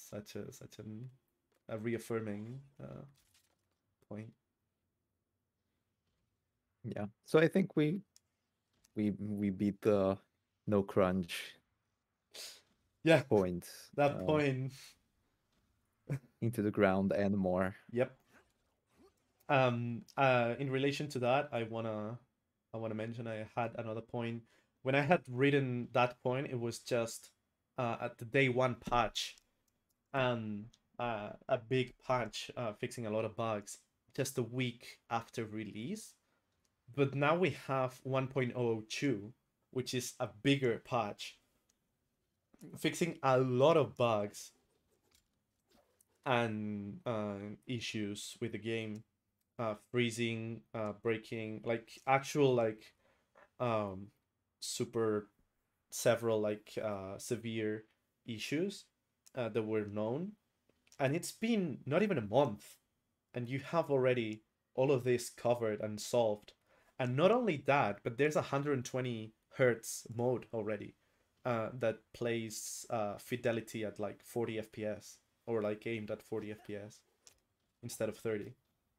such a reaffirming point. Yeah. So I think we beat the no crunch Yeah, point that point. into the ground and more. Yep. In relation to that, I wanna mention I had another point when I had written that point, it was just at the day one patch and a big patch fixing a lot of bugs just a week after release. But now we have 1.002, which is a bigger patch, fixing a lot of bugs and issues with the game, freezing, breaking, like actual like super several like severe issues that were known. And it's been not even a month, and you have already all of this covered and solved. And not only that, but there's a 120 hertz mode already that plays fidelity at like 40 FPS, or like aimed at 40 FPS instead of 30,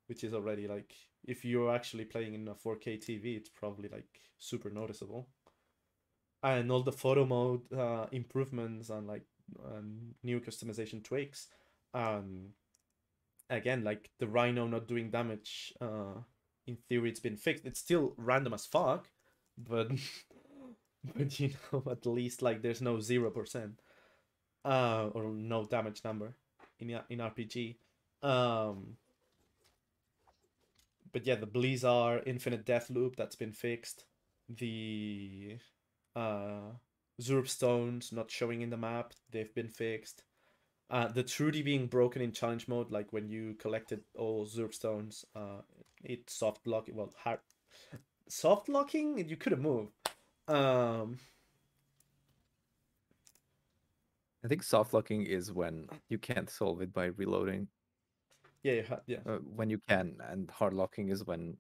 which is already like, if you're actually playing in a 4K TV, it's probably like super noticeable. And all the photo mode improvements and like new customization tweaks. Again, like the Rhino not doing damage, in theory it's been fixed. It's still random as fuck, but but you know, at least like there's no 0% or no damage number in RPG. But yeah, the Blizzard infinite death loop, that's been fixed. The Zurb stones not showing in the map, they've been fixed. The Trudy being broken in challenge mode, like when you collected all Zurb stones, it soft lock, well, hard soft locking, you couldn't move. I think soft locking is when you can't solve it by reloading. Yeah, yeah. When you can, and hard locking is when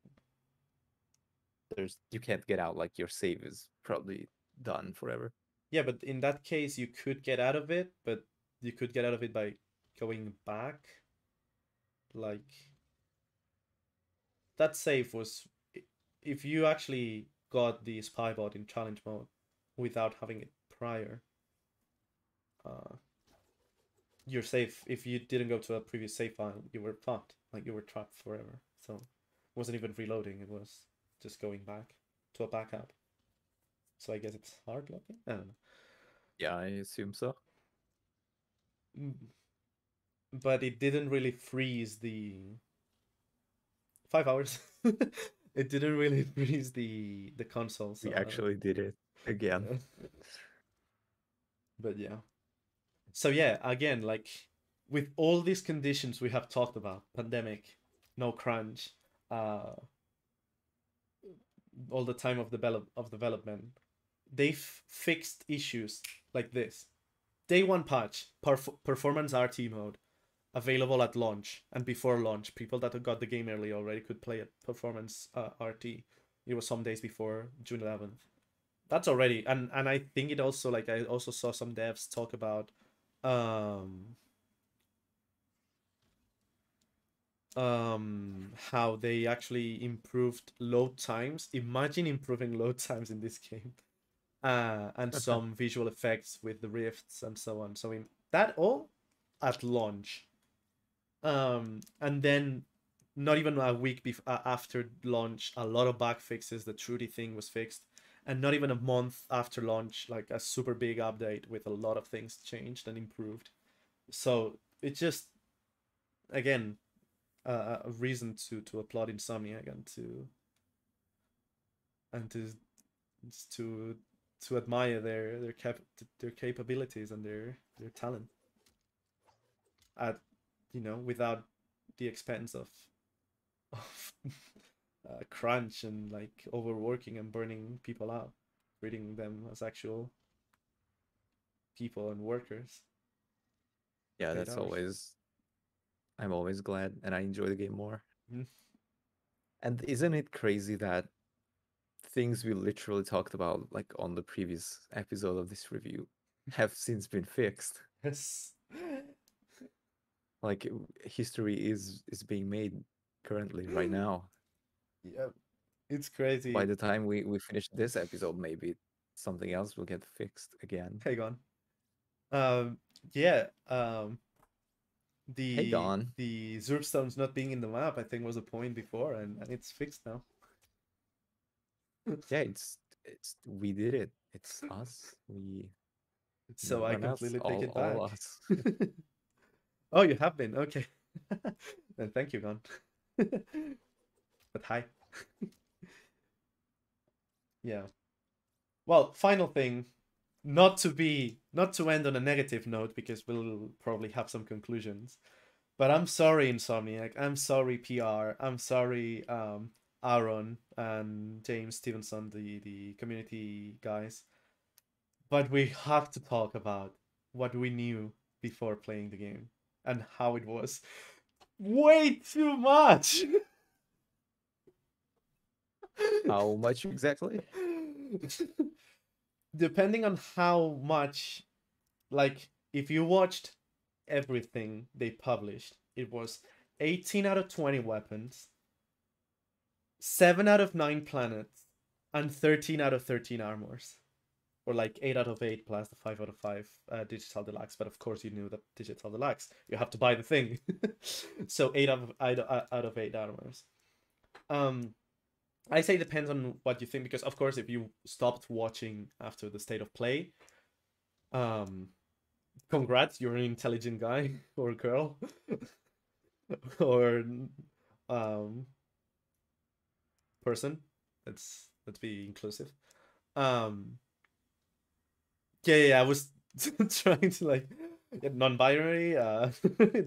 you can't get out. Like your save is probably done forever. Yeah, but in that case, you could get out of it, but you could get out of it by going back. Like, that save was, if you actually got the spy bot in challenge mode without having it prior, you're safe. If you didn't go to a previous save file, you were fucked. Like, you were trapped forever. So it wasn't even reloading, it was just going back to a backup. So I guess it's hard locking? I don't know. Yeah, I assume so. But it didn't really freeze the 5 hours. It didn't really freeze the console. So We actually did it again. But yeah. So yeah, again, like with all these conditions we have talked about, pandemic, no crunch, all the time of development, they've fixed issues like this. Day one patch, performance RT mode, available at launch and before launch. People that got the game early already could play at performance RT. It was some days before June 11th. That's already, and I think it also, like, I also saw some devs talk about how they actually improved load times. Imagine improving load times in this game. And some visual effects with the rifts and so on. So in that all at launch. And then not even a week after launch, a lot of bug fixes. The Trudy thing was fixed, and not even a month after launch, like a super big update with a lot of things changed and improved. So it's just, again, a reason to applaud Insomniac and to admire their capabilities and their talent at, you know, without the expense of crunch and like overworking and burning people out, treating them as actual people and workers. Yeah, Paid that's hours. always. I'm always glad, and I enjoy the game more. Mhm. And isn't it crazy that things we literally talked about, like on the previous episode of this review, have since been fixed? Yes. Like history is being made currently right now. Yeah, it's crazy. By the time we finish this episode, maybe something else will get fixed again. Hang on. Yeah. Hey Don. The Zurb stones not being in the map, I think, was a point before, and it's fixed now. Yeah, it's we did it. It's us. We So I run us. completely take it All back. us. Oh, you have been? Okay. Then thank you, Gon. But hi. Yeah. Well, final thing, not to end on a negative note because we'll probably have some conclusions. But I'm sorry, Insomniac. I'm sorry, PR. I'm sorry, Aaron and James Stevenson, the community guys. But we have to talk about what we knew before playing the game and how it was way too much. How much exactly? Depending on how much, like, if you watched everything they published, it was 18 out of 20 weapons, 7 out of 9 planets, and 13 out of 13 armors. Or like 8 out of 8 plus the 5 out of 5 digital deluxe. But of course, you knew that digital deluxe, you have to buy the thing. So 8 out of 8 armors. I say depends on what you think, because of course, if you stopped watching after the state of play, congrats, you're an intelligent guy or girl. Or person. Let's be inclusive. Yeah, I was trying to like non-binary,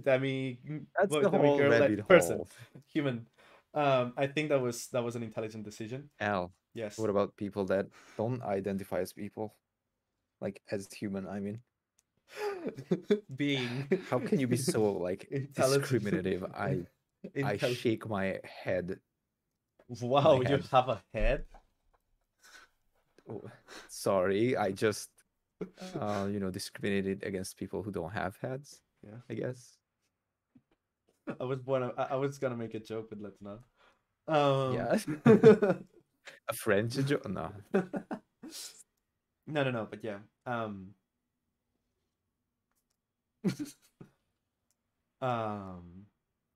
demi, That's the demi whole girl, rabbit like person, hole. human. I think that was an intelligent decision. Al, Yes. what about people that don't identify as people? Like as human, I mean. Being. How can you be so like intelligent? discriminative? I shake my head. Wow, you head. have a head? Oh, sorry, I just discriminated against people who don't have heads. Yeah. I guess. I was gonna make a joke, but let's not. Yeah. A French joke? No. No, but yeah.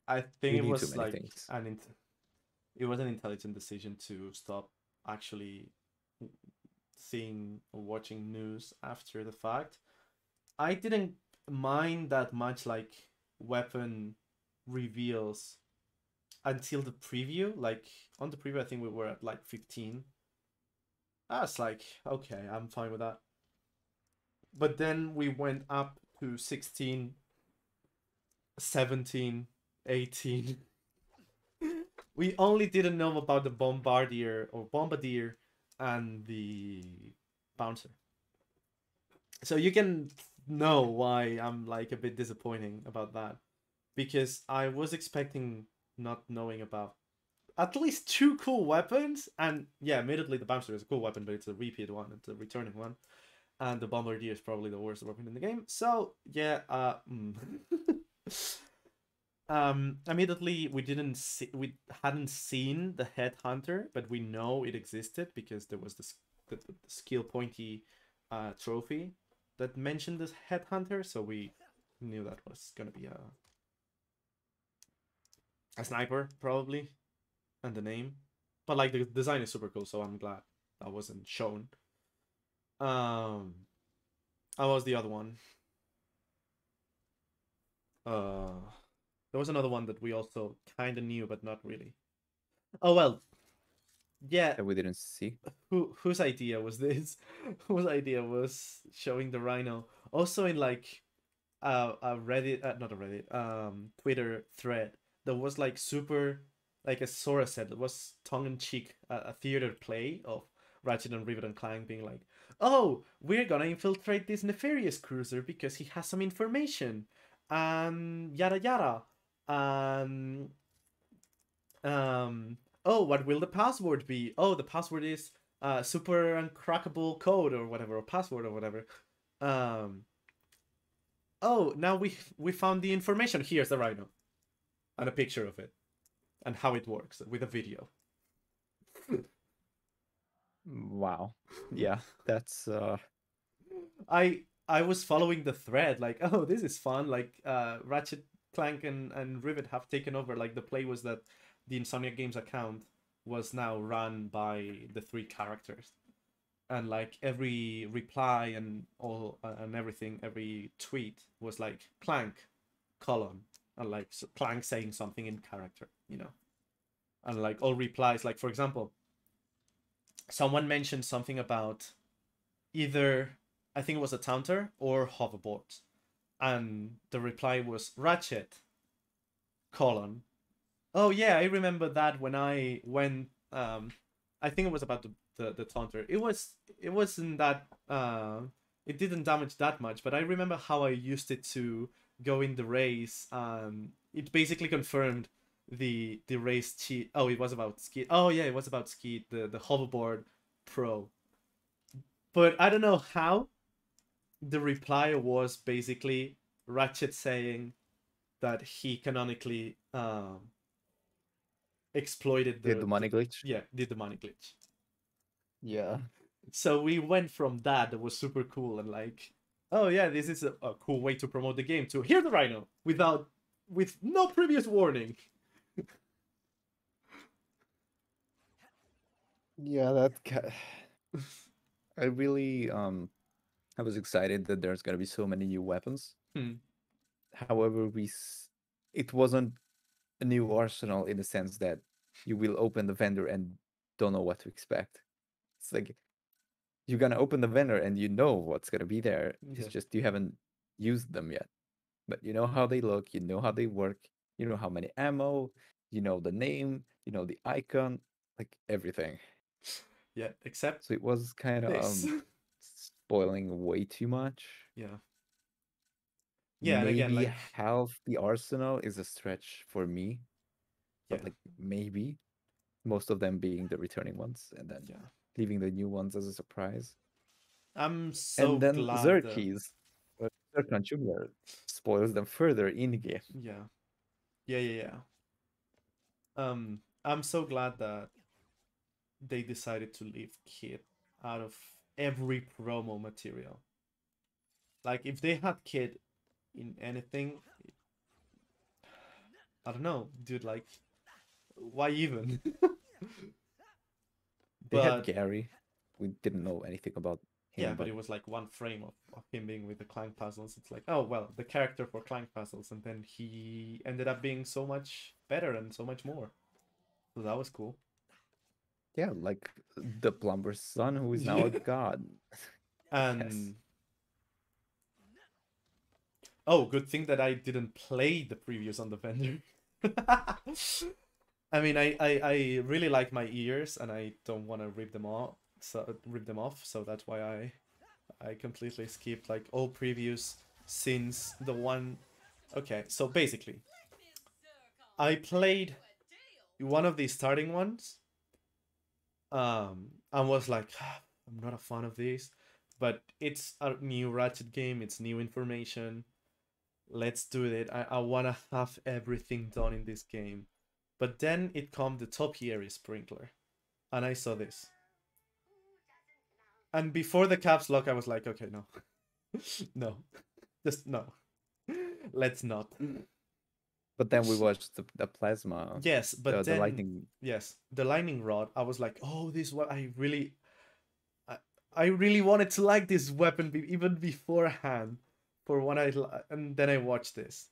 I think We it need was too many like things. it was an intelligent decision to stop actually seeing or watching news after the fact. I didn't mind that much like weapon reveals until the preview. Like on the preview, I think we were at like 15. I was like, okay, I'm fine with that. But then we went up to 16, 17, 18. We only didn't know about the bombardier or bombardier and the bouncer. So you can know why I'm like a bit disappointing about that, because I was expecting not knowing about at least 2 cool weapons. And yeah, admittedly the bouncer is a cool weapon, but it's a repeat one, it's a returning one, and the bombardier is probably the worst weapon in the game. So yeah, immediately we hadn't seen the headhunter, but we know it existed because there was the skill pointy trophy that mentioned this headhunter, so we knew that was gonna be a sniper probably, and the name. But like the design is super cool, so I'm glad that wasn't shown. How was the other one? There was another one that we also kind of knew, but not really. Oh well, yeah. That we didn't see. Whose idea was this? Whose idea was showing the rhino? Also in like a Reddit, not a Reddit, Twitter thread that was like super, like as Sora said, it was tongue in cheek, a theater play of Ratchet and Rivet and Clank being like, "Oh, we're gonna infiltrate this nefarious cruiser because he has some information, yada yada, um, oh, what will the password be? Oh, the password is super uncrackable code or whatever, or password or whatever. Oh, now we found the information. Here's the rhino, and a picture of it, and how it works with a video." Wow. Yeah, that's I was following the thread like, oh, this is fun. Like Ratchet, Clank, and Rivet have taken over. Like the play was that the Insomnia Games account was now run by the 3 characters. and like every reply and all and everything, every tweet was like Clank, colon, and like Clank saying something in character, you know, and like all replies, like for example, someone mentioned something about either, I think it was a taunter or hoverboard, and the reply was Ratchet, colon. Oh yeah, I remember that when I went. I think it was about the taunter. It wasn't that it didn't damage that much, but I remember how I used it to go in the race. It basically confirmed the race cheat. Oh, it was about Skeet. Oh yeah, it was about Skeet, the hoverboard pro. But I don't know how the reply was basically Ratchet saying that he canonically exploited Did the money glitch? yeah, did the money glitch. Yeah. So we went from that was super cool and like, oh yeah, this is a cool way to promote the game, to hear the rhino with no previous warning. Yeah, I really I was excited that there's gonna be so many new weapons. However, it wasn't a new arsenal in the sense that you will open the vendor and don't know what to expect. It's like you're gonna open the vendor and you know what's gonna be there. Yeah. It's just you haven't used them yet. But you know how they look, you know how they work, you know how many ammo, you know the name, you know the icon, like everything. Yeah, except So it was kind of this. spoiling way too much. Yeah. Yeah, and again, Maybe like, half the arsenal is a stretch for me, yeah, but like maybe most of them being the returning ones and then yeah. leaving the new ones as a surprise. I'm so And then glad. Xerxes, Zerkan Jr. spoils them further in the game. Yeah, yeah. I'm so glad that they decided to leave Kid out of every promo material. Like, if they had Kid in anything, I don't know, dude. Like, why even? They had But Gary. We didn't know anything about yeah, him, but but it was like one frame of him being with the Clank puzzles. It's like, oh well, the character for Clank puzzles, and then he ended up being so much better and so much more. So that was cool. yeah, like the plumber's son who is now a god. And oh, good thing that I didn't play the previews on the vendor. I mean, I really like my ears, and I don't want to rip them off. So that's why I completely skipped like all previews since the one. Okay, so basically, I played one of the starting ones, and was like, I'm not a fan of this, but it's a new Ratchet game. It's new information. Let's do it. I wanna have everything done in this game. But then it come the topiary sprinkler, and I saw this. And before the caps lock, I was like, okay, no, no, just no, let's not. But then we watched the plasma. Yes, but the then lightning. yes, the lightning rod. I was like, oh, this what I really wanted to like this weapon even beforehand. For when and then I watched this,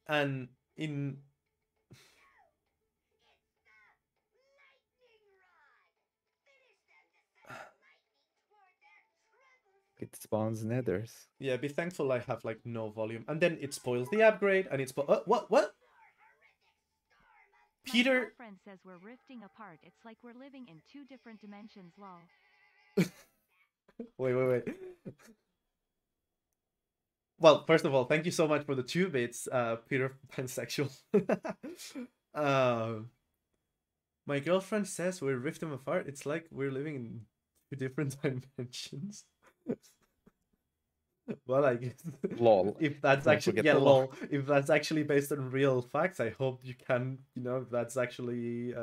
and in It spawns nethers. yeah, be thankful I have like no volume, and then it spoils the upgrade, and it's what? My Peter, girlfriend says we're rifting apart. It's like we're living in two different dimensions, lol. wait. Well, first of all, thank you so much for the 2 bits, Peter Pansexual. uh, my girlfriend says we rift them apart. It's like we're living in 2 different dimensions. Well, I guess Lol. if that's Don't actually forget yeah, the lol. lol. If that's actually based on real facts, I hope you can, if that's actually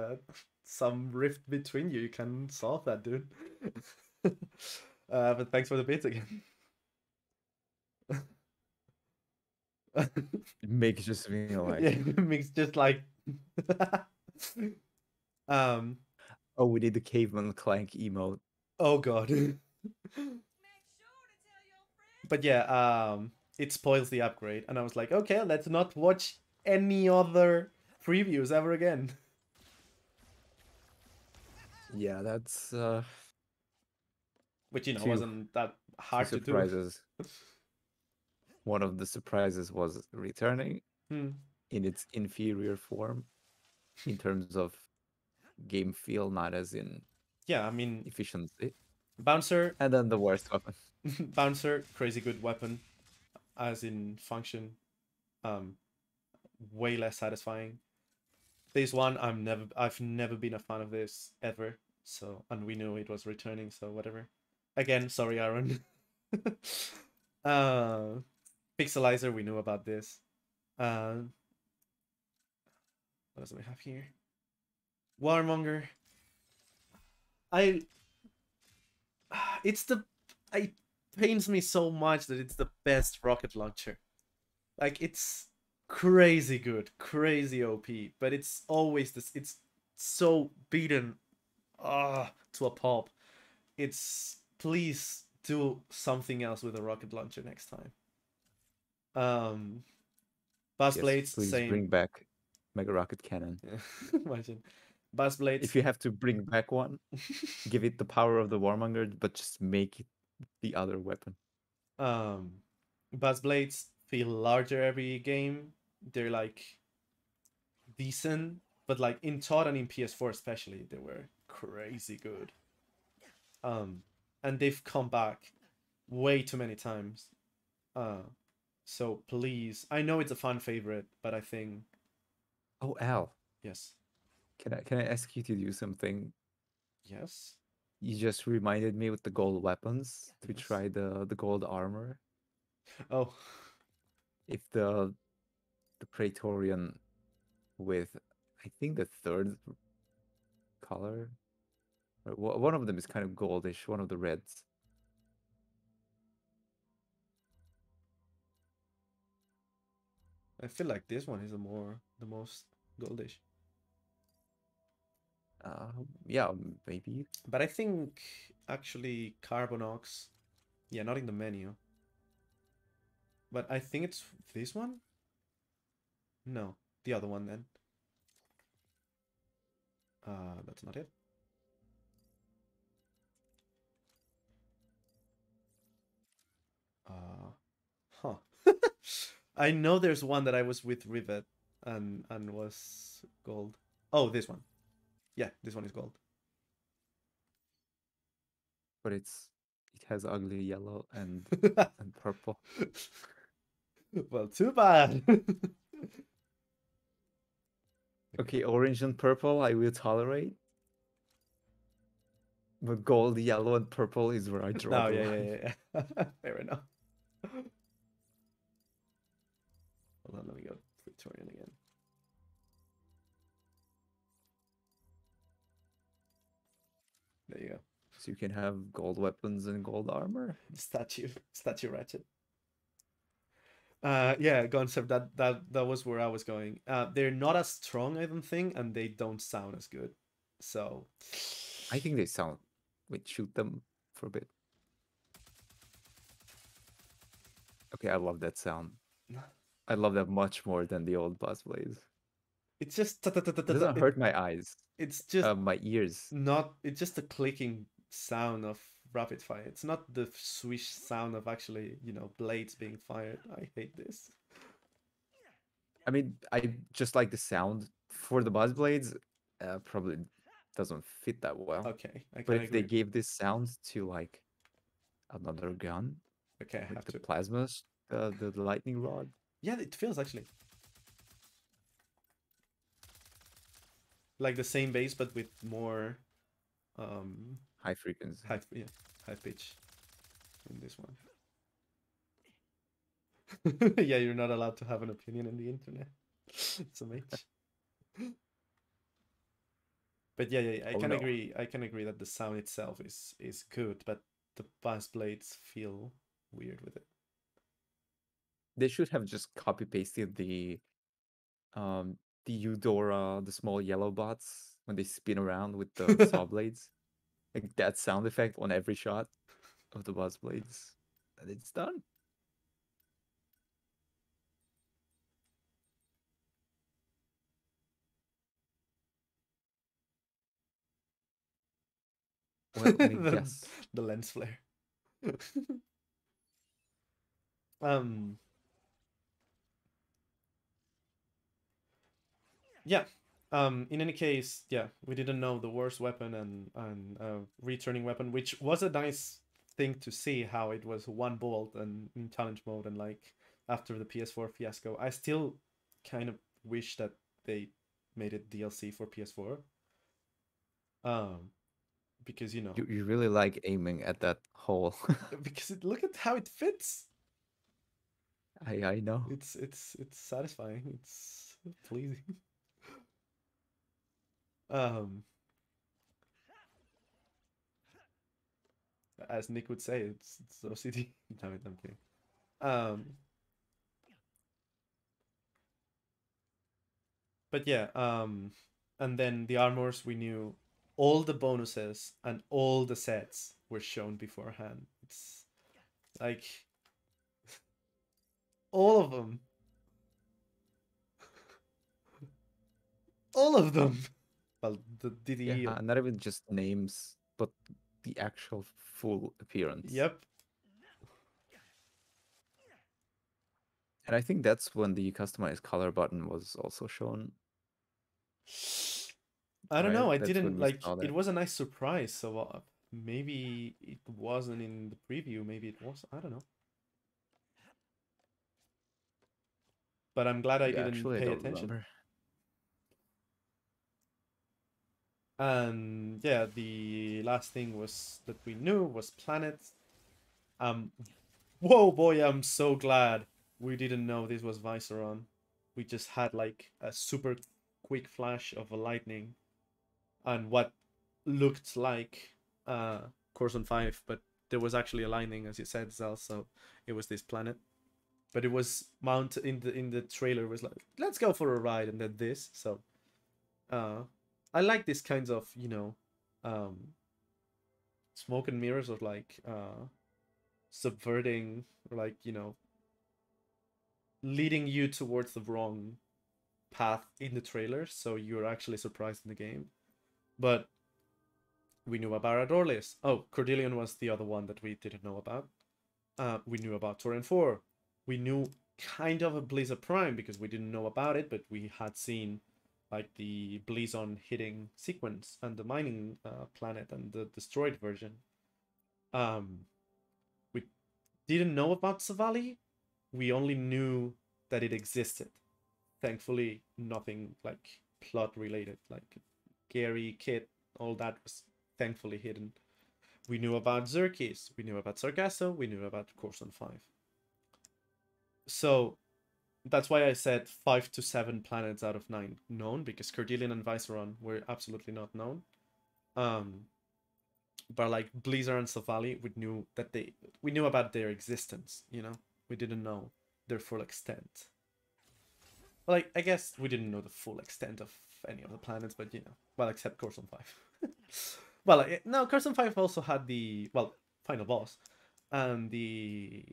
some rift between you can solve that, dude. But thanks for the bits again. It makes just me like yeah, it makes just like um Oh, we need the caveman Clank emote. Oh god. But yeah, it spoils the upgrade, and I was like, okay, let's not watch any other previews ever again. Yeah, that's Which you know two wasn't that two hard to do. surprises. One of the surprises was returning Hmm. in its inferior form in terms of game feel, not as in Yeah, I mean, efficiency. bouncer, And then the worst weapon. bouncer, crazy good weapon, as in function, um, way less satisfying. This one, I've never been a fan of this ever. So, and we knew it was returning, so whatever. Again, sorry, Aaron. uh, Pixelizer, we knew about this. What else do we have here? Warmonger. I. It's the. It pains me so much that it's the best rocket launcher. Like it's crazy good, crazy OP, but it's always this. It's so beaten, to a pulp. It's please do something else with a rocket launcher next time. Buzz Yes, blades, please same. bring back Mega Rocket Cannon. Imagine, buzz blades. If you have to bring back one, give it the power of the Warmonger, but just make it the other weapon. Um, buzz blades feel larger every game. They're like decent, but like in COD and in PS4 especially, they were crazy good. Um, and they've come back way too many times. Uh, so please, I know it's a fan favorite, but I think Oh, Al, yes, can I ask you to do something? yes, You just reminded me with the gold weapons to yes. try the gold armor. Oh, If the Praetorian with, I think, the third color, one of them is kind of goldish, one of the reds. I feel like this one is the most goldish. Yeah, maybe. But I think actually Carbonox, yeah, not in the menu. But I think it's this one? No, the other one then. That's not it. Huh. I know there's one that I was with Rivet and was gold. Oh, this one. Yeah, this one is gold. But it has ugly yellow and purple. Well, too bad. Okay, orange and purple I will tolerate. But gold, yellow, and purple is where I draw No, the yeah, line. yeah, yeah. Fair enough. Hold on, let me go Victorian again. There you go. So you can have gold weapons and gold armor. Statue Ratchet. Yeah, concept that was where I was going. They're not as strong, I don't think, and they don't sound as good. So, I think they sound. Wait, shoot them for a bit. Okay, I love that sound. I love that much more than the old Blast Blades. it's just It doesn't hurt my eyes, it's just my ears. not. It's just the clicking sound of rapid fire. It's not the swish sound of actually, blades being fired. I hate this. I mean, I just like the sound for the Buzz Blades. Probably doesn't fit that well. Okay, I But can if they agree. gave this sound to like another gun, Okay, I like have the to. plasmas, the lightning rod. Yeah, it feels actually like the same bass, but with more High frequency. yeah, high pitch in this one. Yeah, you're not allowed to have an opinion on the internet. It's a mage. But yeah, I Oh can no. agree. I can agree that the sound itself is good, but the bass blades feel weird with it. They should have just copy pasted um the Eudora, the small yellow bots when they spin around with the saw blades. Like that sound effect on every shot of the buzz blades. And it's done. Well, I the, guess. the lens flare. um. Yeah. In any case, yeah, we didn't know the worst weapon and returning weapon, which was a nice thing to see how it was one bolt and in challenge mode and like after the PS4 fiasco. I still kind of wish that they made it DLC for PS4. Um, because You really like aiming at that hole. because look at how it fits. I know. It's satisfying. It's pleasing. Um, as Nick would say, it's OCD. No, I'm kidding. Um, but yeah, and then the armors, we knew all the bonuses and all the sets were shown beforehand. It's like all of them. All of them. Well, the DDE. Yeah, not even just names, but the actual full appearance. Yep. And I think that's when the customize color button was also shown. I don't know. Right? I That's when didn't we like saw it that. was a nice surprise. So maybe it wasn't in the preview. Maybe it was. I don't know. But I'm glad I Yeah, didn't actually, I pay don't attention. remember. And yeah, the last thing was that we knew was planets. Whoa, boy! I'm so glad we didn't know this was Viceron. We just had like a super quick flash of a lightning and what looked like Corson 5, but there was actually a lightning, as you said, Zal, so it was this planet. But it was mounted in the trailer was like, let's go for a ride, and then this. So I like these kinds of, smoke and mirrors of like subverting, like, leading you towards the wrong path in the trailer, so you're actually surprised in the game. But we knew about Adorlis. Oh, Cordelian was the other one that we didn't know about. We knew about Torrent 4. We knew kind of a Blizzard Prime because we didn't know about it, but we had seen like the Blizon hitting sequence and the mining planet and the destroyed version. We didn't know about Savali. We only knew that it existed. Thankfully, nothing like plot related, like Gary, Kit, all that was thankfully hidden. We knew about Xerxes, we knew about Sargasso, we knew about Corson 5. So that's why I said 5 to 7 planets out of 9 known, because Cordelian and Viceron were absolutely not known. But like Blizzard and Savali, we knew about their existence, We didn't know their full extent. Well, like, I guess we didn't know the full extent of any of the planets, but well, except Corson 5. Well, no, Corson 5 also had the, well, final boss and the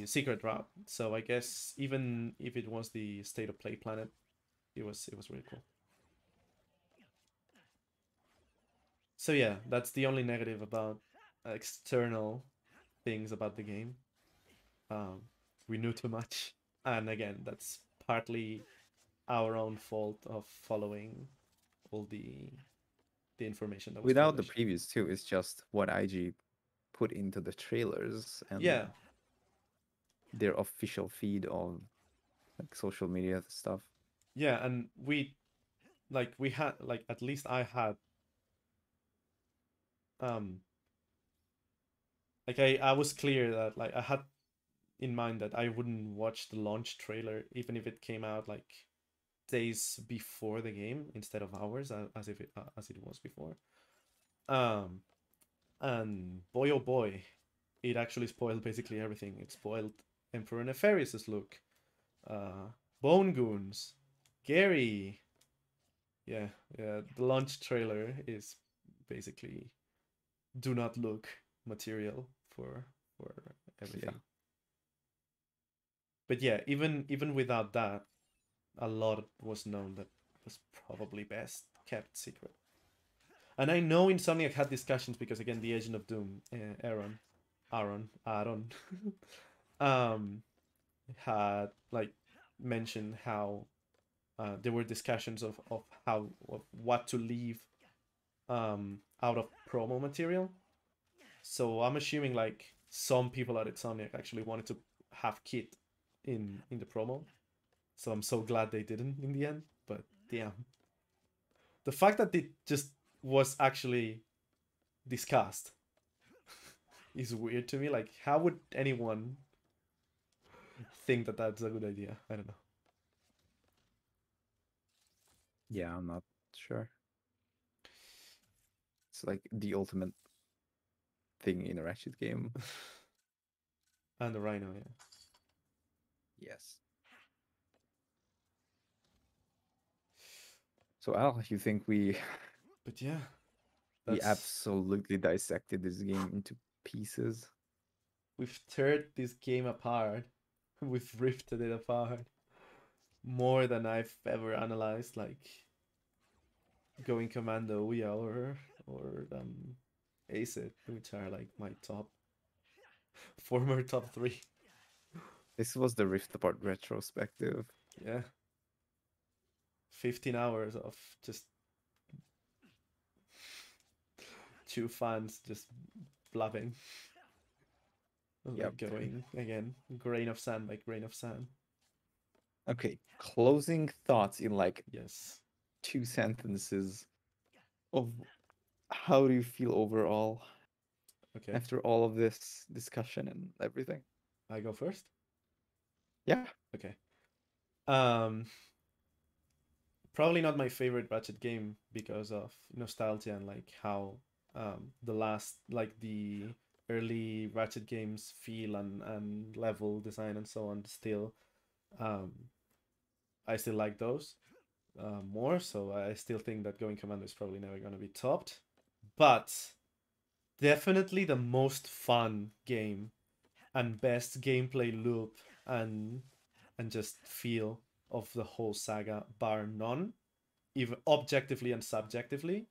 secret route. So I guess even if it was the state of play planet, it was really cool. So yeah, that's the only negative about external things about the game. We knew too much, and again, that's partly our own fault of following all the information that was Without the published. previews too, it's just what IG put into the trailers and Yeah, their official feed of like social media stuff. yeah, and we had like at least I had like I was clear that like I had in mind that I wouldn't watch the launch trailer even if it came out like days before the game instead of hours as it was before. And boy oh boy, it actually spoiled basically everything. It spoiled Emperor Nefarious' look, Bone Goons, scary. Yeah, yeah. The launch trailer is basically do not look material for everything. But yeah, even without that, a lot was known that was probably best kept secret. And I know Insomniac had discussions because again, the Agent of Doom, Aaron, um, had like mentioned how there were discussions of how of what to leave out of promo material. So I'm assuming like some people at Insomniac actually wanted to have Kit in the promo. So I'm so glad they didn't in the end. But damn, the fact that it just was actually discussed is weird to me. Like, how would anyone think that that's a good idea? I don't know. Yeah, I'm not sure. It's like the ultimate thing in a Ratchet game. And the Rhino, yeah. Yes. So Al, you think we But yeah, we that's absolutely dissected this game into pieces? we've teared this game apart. We've ripped it apart more than I've ever analyzed. Like going Commando, yeah, or Acid, which are like my top former top three. This was the Rift Apart retrospective. Yeah, 15 hours of just two fans just blabbing. Like going again, grain of sand by grain of sand. Okay, closing thoughts in like Yes. 2 sentences of how do you feel overall Okay. after all of this discussion and everything? I go first? Yeah. Okay. Um Probably not my favorite Ratchet game because of nostalgia and like how the last like the early Ratchet games feel and level design and so on still um I still like those more, so I still think that Going Commando is probably never going to be topped, but definitely the most fun game and best gameplay loop and just feel of the whole saga, bar none, even objectively and subjectively.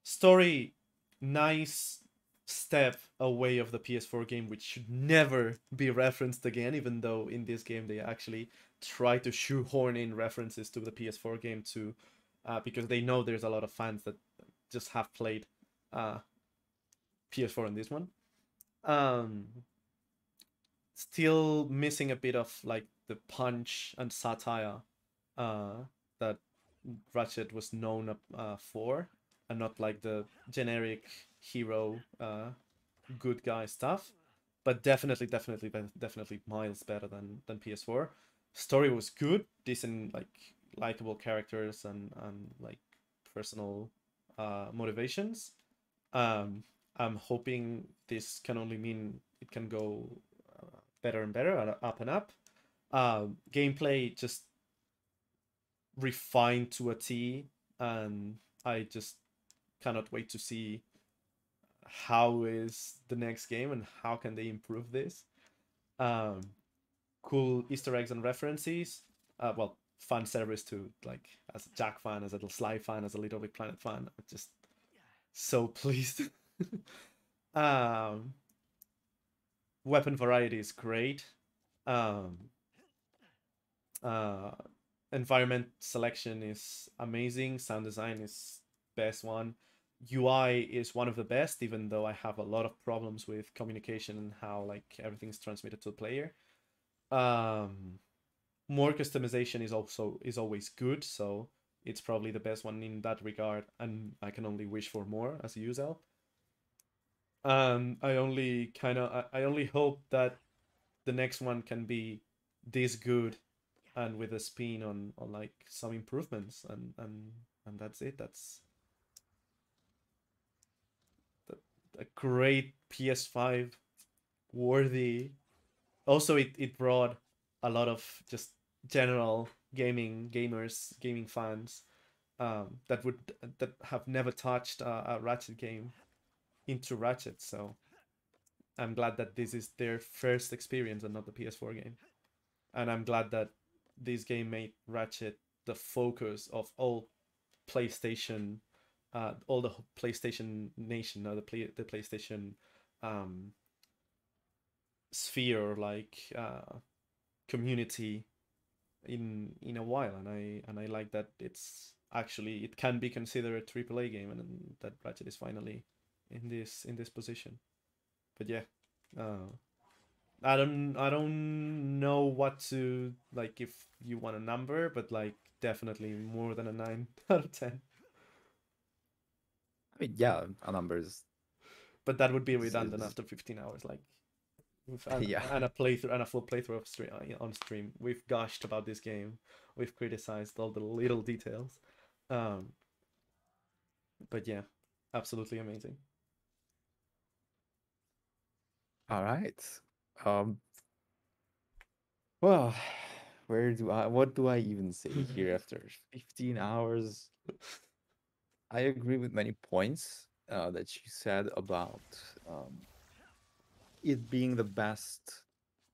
Story, nice step away of the PS4 game, which should never be referenced again, even though in this game they actually try to shoehorn in references to the PS4 game too, because they know there's a lot of fans that just have played PS4 in this one. Still missing a bit of like the punch and satire that Ratchet was known for, and not like the generic hero good guy stuff. But definitely miles better than PS4. Story was good, decent, like likable characters and like personal motivations. I'm hoping this can only mean it can go better and better, up and up. Gameplay just refined to a T, and I just cannot wait to see how is the next game and how can they improve this. Cool Easter eggs and references. Well, fan service to like as a Jack fan, as a little Sly fan, as a Little Big Planet fan. I'm just so pleased. um, Weapon variety is great. Um, uh, Environment selection is amazing. Sound design is best one. UI is one of the best, even though I have a lot of problems with communication and how like everything's transmitted to the player. More customization is always good, so it's probably the best one in that regard, and I can only wish for more as a user. I only hope that the next one can be this good and with a spin on like some improvements, and that's it. That's a great PS5 worthy. Also, it brought a lot of just general gaming fans that have never touched a Ratchet game into Ratchet. So I'm glad that this is their first experience and not the PS4 game. And I'm glad that this game made Ratchet the focus of all the PlayStation Nation, or the PlayStation um, sphere, like community in a while, and I like that it can be considered a AAA game, and that Ratchet is finally in this position. But yeah, uh, I don't know what to like if you want a number, but like definitely more than a 9 out of 10. I mean, yeah, a number But that would be redundant is after 15 hours. Like yeah. and a playthrough and a full playthrough of stream on stream. We've gushed about this game. We've criticized all the little details. Um, but yeah, absolutely amazing. All right. Um, well, what do I even say here after 15 hours? I agree with many points that you said about um, it being the best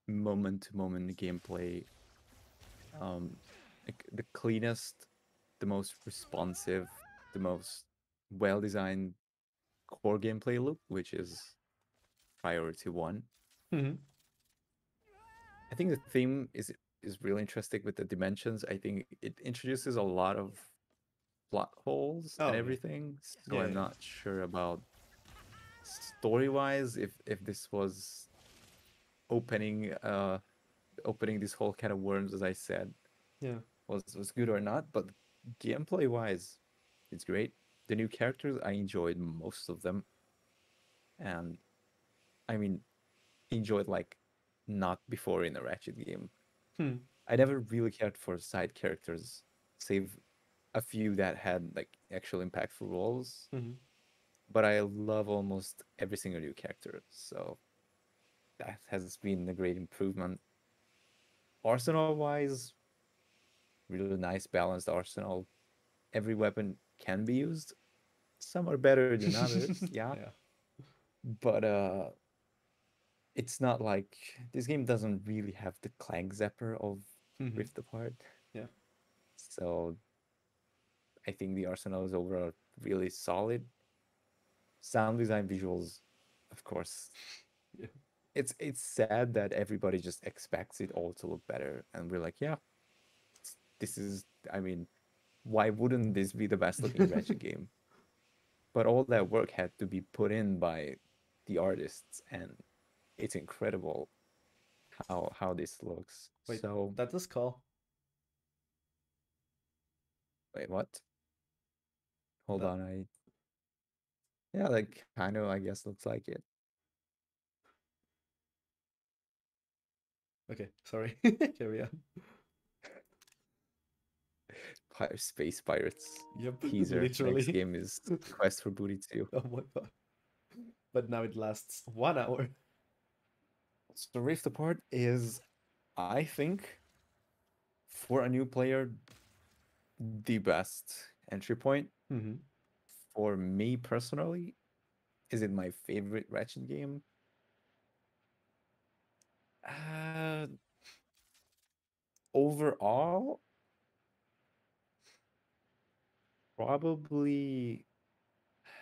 moment-to-moment gameplay, um, like the cleanest, the most responsive, the most well-designed core gameplay loop, which is priority one. Mhm. I think the theme is really interesting with the dimensions. I think it introduces a lot of plot holes and Oh yeah, everything. So yeah, I'm yeah, not sure about story-wise if this was opening opening this whole can of worms, as I said, yeah. was good or not. But gameplay-wise, it's great. The new characters, I enjoyed most of them, and I mean, enjoyed like not before in a Ratchet game. Hmm. I never really cared for side characters, save a few that had like actual impactful roles. Hmm. But I love almost every single new character, so that has been a great improvement. Arsenal wise, really nice balanced arsenal. Every weapon can be used. Some are better than others, yeah. Yeah. But it's not like this game doesn't really have the Clank Zapper of Hmm. Rift Apart. Yeah. So I think the arsenal is overall really solid. Sound design, visuals, of course. Yeah. It's sad that everybody just expects it all to look better, and we're like, yeah, this is. I mean, why wouldn't this be the best looking Ratchet game? But all that work had to be put in by the artists, and it's incredible how this looks. Wait, So that does call. wait, what? Hold That on, I yeah, like kind of I guess looks like it. okay? Sorry. Carry on. Space Pirates Yep. teaser. Next Literally. game is Quest for Booty 2. Oh my god. But now it lasts 1 hour. So Rift Apart is, I think, for a new player, the best entry point. Hmm. For me personally, is it my favorite Ratchet game? Uh, Overall, probably.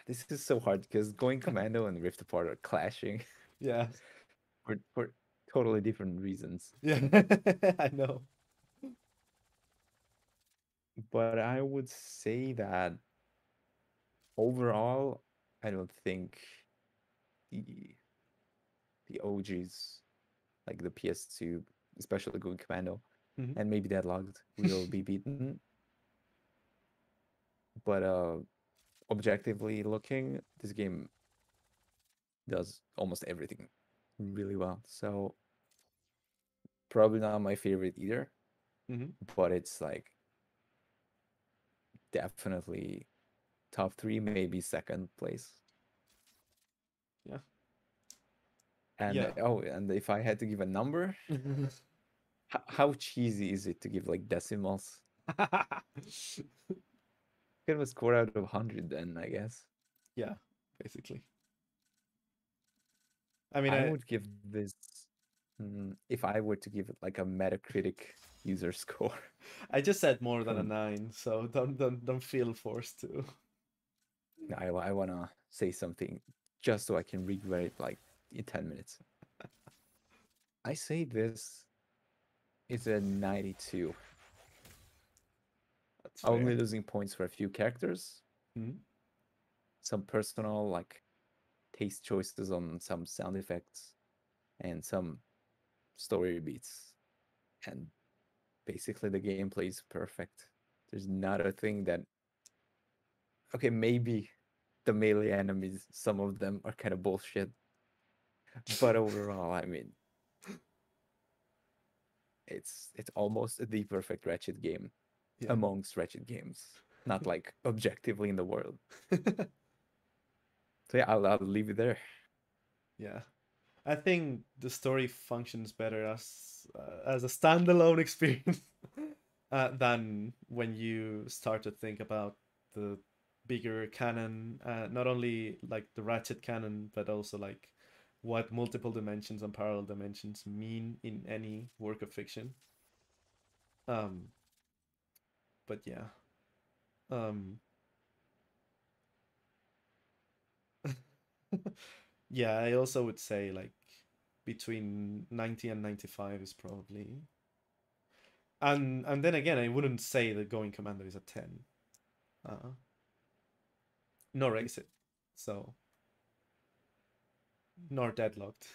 This is so hard because Going Commando and Rift Apart are clashing Yeah. for totally different reasons. Yeah. I know. But I would say that overall, I don't think the the OGs like the PS2, especially Going Commando, Hmm. and maybe Deadlocked will be beaten. But objectively looking, this game does almost everything really well. So probably not my favorite either, Hmm. but it's like definitely top three, maybe second place. Yeah. And Yeah. oh, and if I had to give a number, How cheesy is it to give like decimals? Get a score out of 100 then, I guess. Yeah, basically. I mean, I would give this, if I were to give it like a Metacritic user score. I just said more than a from- 9, so don't feel forced to. I wanna say something just so I can regret it like in 10 minutes. I say this is a 92. That's fair. Only losing points for a few characters, Mhm. some personal like taste choices on some sound effects, and some story beats. And basically the gameplay is perfect. There's not a thing that, okay, maybe the melee enemies, some of them are kind of bullshit. But overall, I mean, it's almost the perfect Ratchet game Yeah. amongst Ratchet games. Not like objectively in the world. So yeah, I'll leave it there. Yeah. I think the story functions better as a standalone experience than when you start to think about the bigger canon, not only like the Ratchet canon, but also like what multiple dimensions and parallel dimensions mean in any work of fiction. Um, but yeah. Um, yeah, I also would say like between 90 and 95 is probably. And then again, I wouldn't say that Going Commander is a 10. Nor Ace it. So nor Deadlocked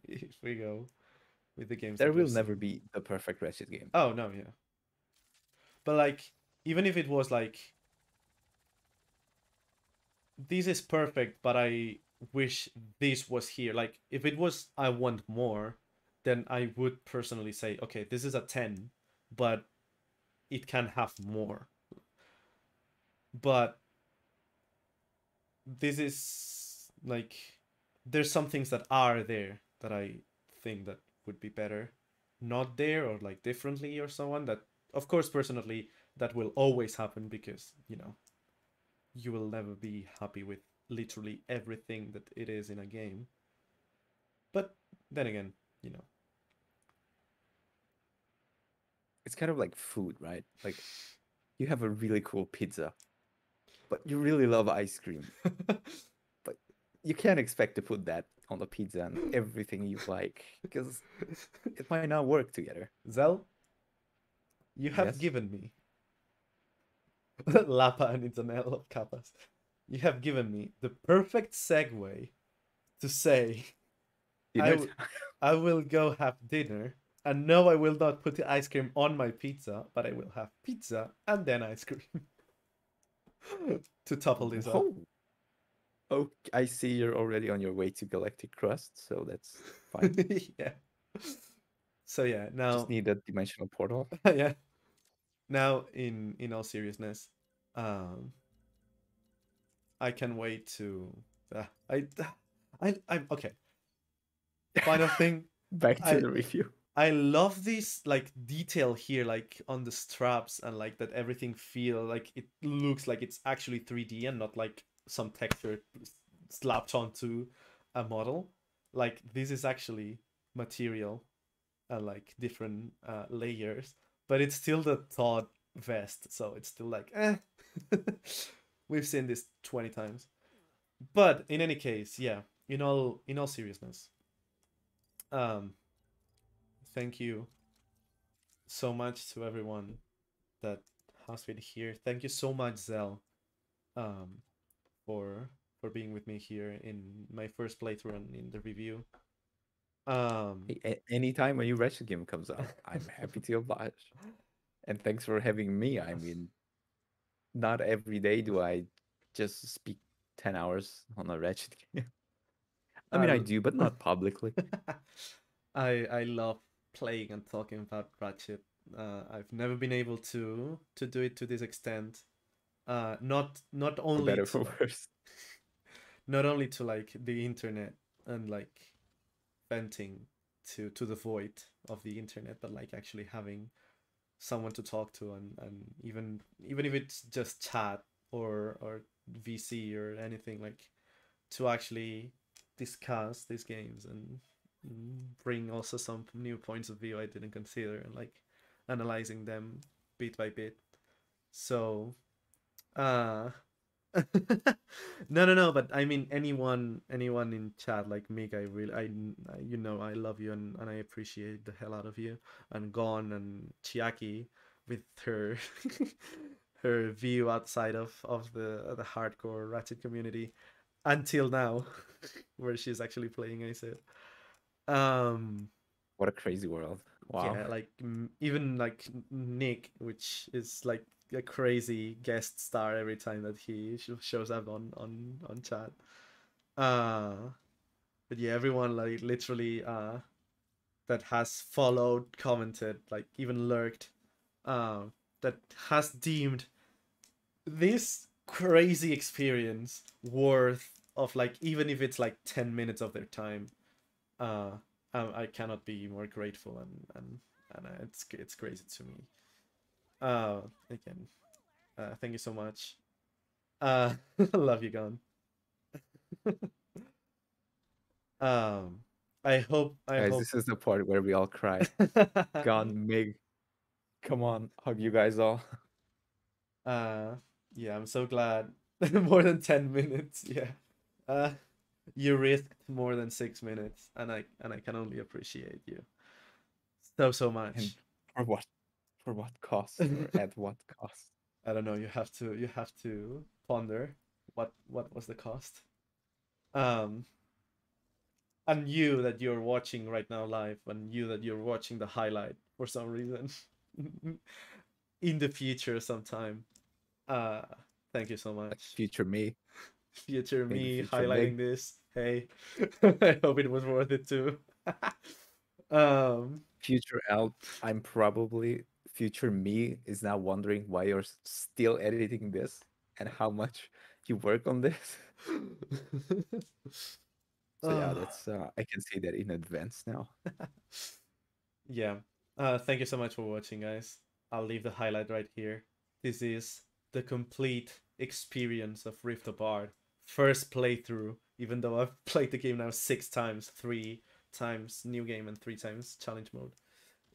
if we go with the games There that we've will never seen. be the perfect Ratchet game. Oh no, yeah. But like even if it was like this is perfect, but I wish this was here. Like if it was I want more, then I would personally say, okay, this is a 10, but it can have more. But this is like there's some things that are there that I think that would be better not there or like differently or so on. That of course personally that will always happen because you will never be happy with literally everything that it is in a game. But then again, you know. It's kind of like food, right? Like you have a really cool pizza, but you really love ice cream. But you can't expect to put that on the pizza and everything you like because it might not work together. Zell, you have Yes? given me Lapa and Internet of Capas. You have given me the perfect segue to say Dinner I will go have dinner. And no, I will not put the ice cream on my pizza, but I will have pizza and then ice cream to topple this up. Oh, oh, I see you're already on your way to Galactic Crust, so that's fine. Yeah. So yeah, now Just need a dimensional portal. yeah. Now in all seriousness, um I can wait to I'm okay. Final thing, Back to I the review. I love this like detail here, like on the straps and like that everything feel like it looks like it's actually 3D and not like some texture slapped onto a model. Like this is actually material and like different layers, but it's still the Todd vest, so it's still like We've seen this 20 times. But in any case, yeah, in all seriousness, um thank you so much to everyone that has been here. Thank you so much, Zell, um, for being with me here in my first playthrough and in the review. Anytime a new Ratchet game comes out, I'm happy to oblige. And thanks for having me. I mean, not every day do I just speak 10 hours on a Ratchet game. I mean, I I do, but not publicly. I love playing and talking about Ratchet. I've never been able to do it to this extent. Not For only better, to for like worse. not only to like the internet and like venting to the void of the internet, but like actually having someone to talk to, and even if it's just chat or VC or anything, like to actually discuss these games and bring also some new points of view I didn't consider, and like analyzing them bit by bit. So uh no, but I mean anyone in chat like Mig, I really I love you, and I appreciate the hell out of you, and Gon and Chiaki with her her view outside of the hardcore Ratchet community until now, where she's actually playing. I said, um, What a crazy world. Wow. yeah, like even like Nick, which is like a crazy guest star every time that he shows up on chat. Uh, but yeah, everyone like literally that has followed, commented, like even lurked, uh, that has deemed this crazy experience worth of like even if it's like 10 minutes of their time. uh I cannot be more grateful, and it's crazy to me. Again, thank you so much. uh love you, Gon. um I Guys, hope this is the part where we all cry. Gone, Mig. Come on, hug you guys all. uh yeah, I'm so glad. More than 10 minutes, yeah. uh you risked more than 6 minutes, and I can only appreciate you so And much. for what? For what cost? Or at what cost? I don't know. You have to ponder what was the cost. Um, and you that you're watching right now live, and you that you're watching the highlight for some reason in the future sometime. Uh, thank you so Like much. future me. Future Hey, the me future Mig. highlighting this. Hey, I hope it was worth it too. um, Future Al. I'm probably future me is now wondering why you're still editing this and how much you work on this. So yeah, ah. that's I can see that in advance now. Yeah. Thank you so much for watching, guys. I'll leave the highlight right here. This is the complete experience of Rift Apart. First playthrough, even though I've played the game now 6 times, 3 times new game and 3 times challenge mode.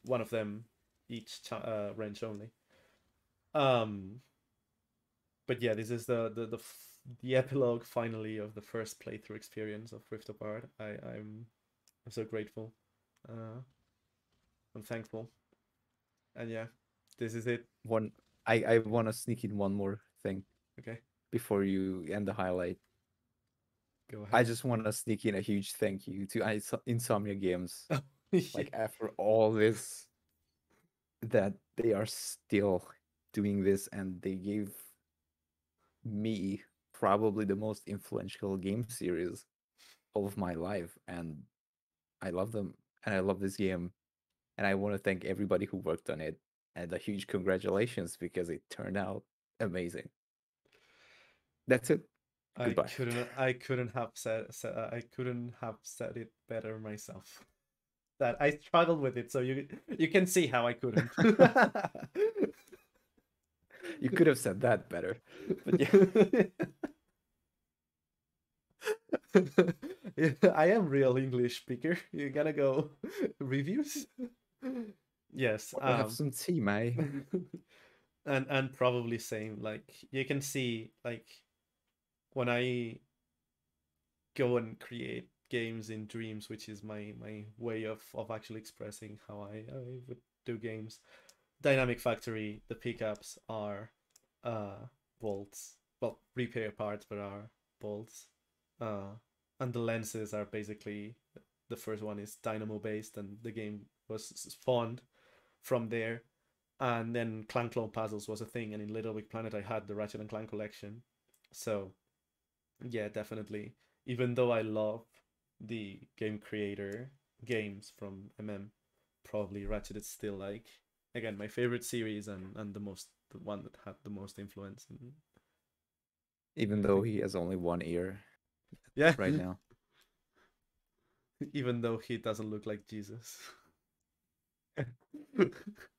One of them each range only. Um, but yeah, this is the epilogue finally of the first playthrough experience of Rift Apart. I'm so grateful. Uh, I'm thankful. And yeah, this is it. One I want to sneak in one more thing Okay, before you end the highlight. go I ahead. just want to sneak in a huge thank you to Insomnia Games. Yeah. Like after all this, that they are still doing this, and they gave me probably the most influential game series of my life, and I love them, and I love this game, and I want to thank everybody who worked on it, and a huge congratulations because it turned out amazing. That's it. Goodbye. I couldn't have said it better myself. That I struggled with it, so you can see how I couldn't. You could have said that better, but yeah. Yeah, I am real English speaker. You gotta go reviews. Yes. Want to have some tea, mate? And probably same. Like you can see, like when I go and create games in dreams, which is my way of actually expressing how I would do games. Dynamic Factory, the pickups are bolts. Well, repair parts, but are bolts. Uh, and the lenses are basically, the first one is dynamo based, and the game was spawned from there. And then Clank Clone Puzzles was a thing, and in Little Big Planet I had the Ratchet and Clank collection. So yeah, definitely. Even though I love the game creator games from MM, probably Ratchet is still like, again, my favorite series, and the one that had the most influence in Even though everything. he has only one ear Yeah. right now. Even though he doesn't look like Jesus.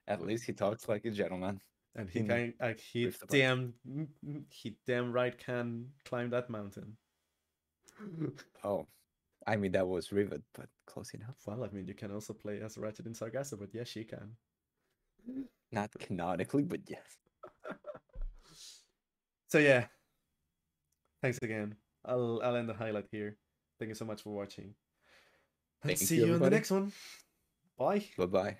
At least he talks like a gentleman. And he in can like Rift Apart. he damn right can climb that mountain. Oh, I mean that was Rivet, but close enough. Well, I mean you can also play as Ratchet in Sargasso, but yes, she can. Not canonically, but yes. So yeah. Thanks again. I'll end the highlight here. Thank you so much for watching. And Thank see you, you in the everybody. next one. Bye. Bye bye.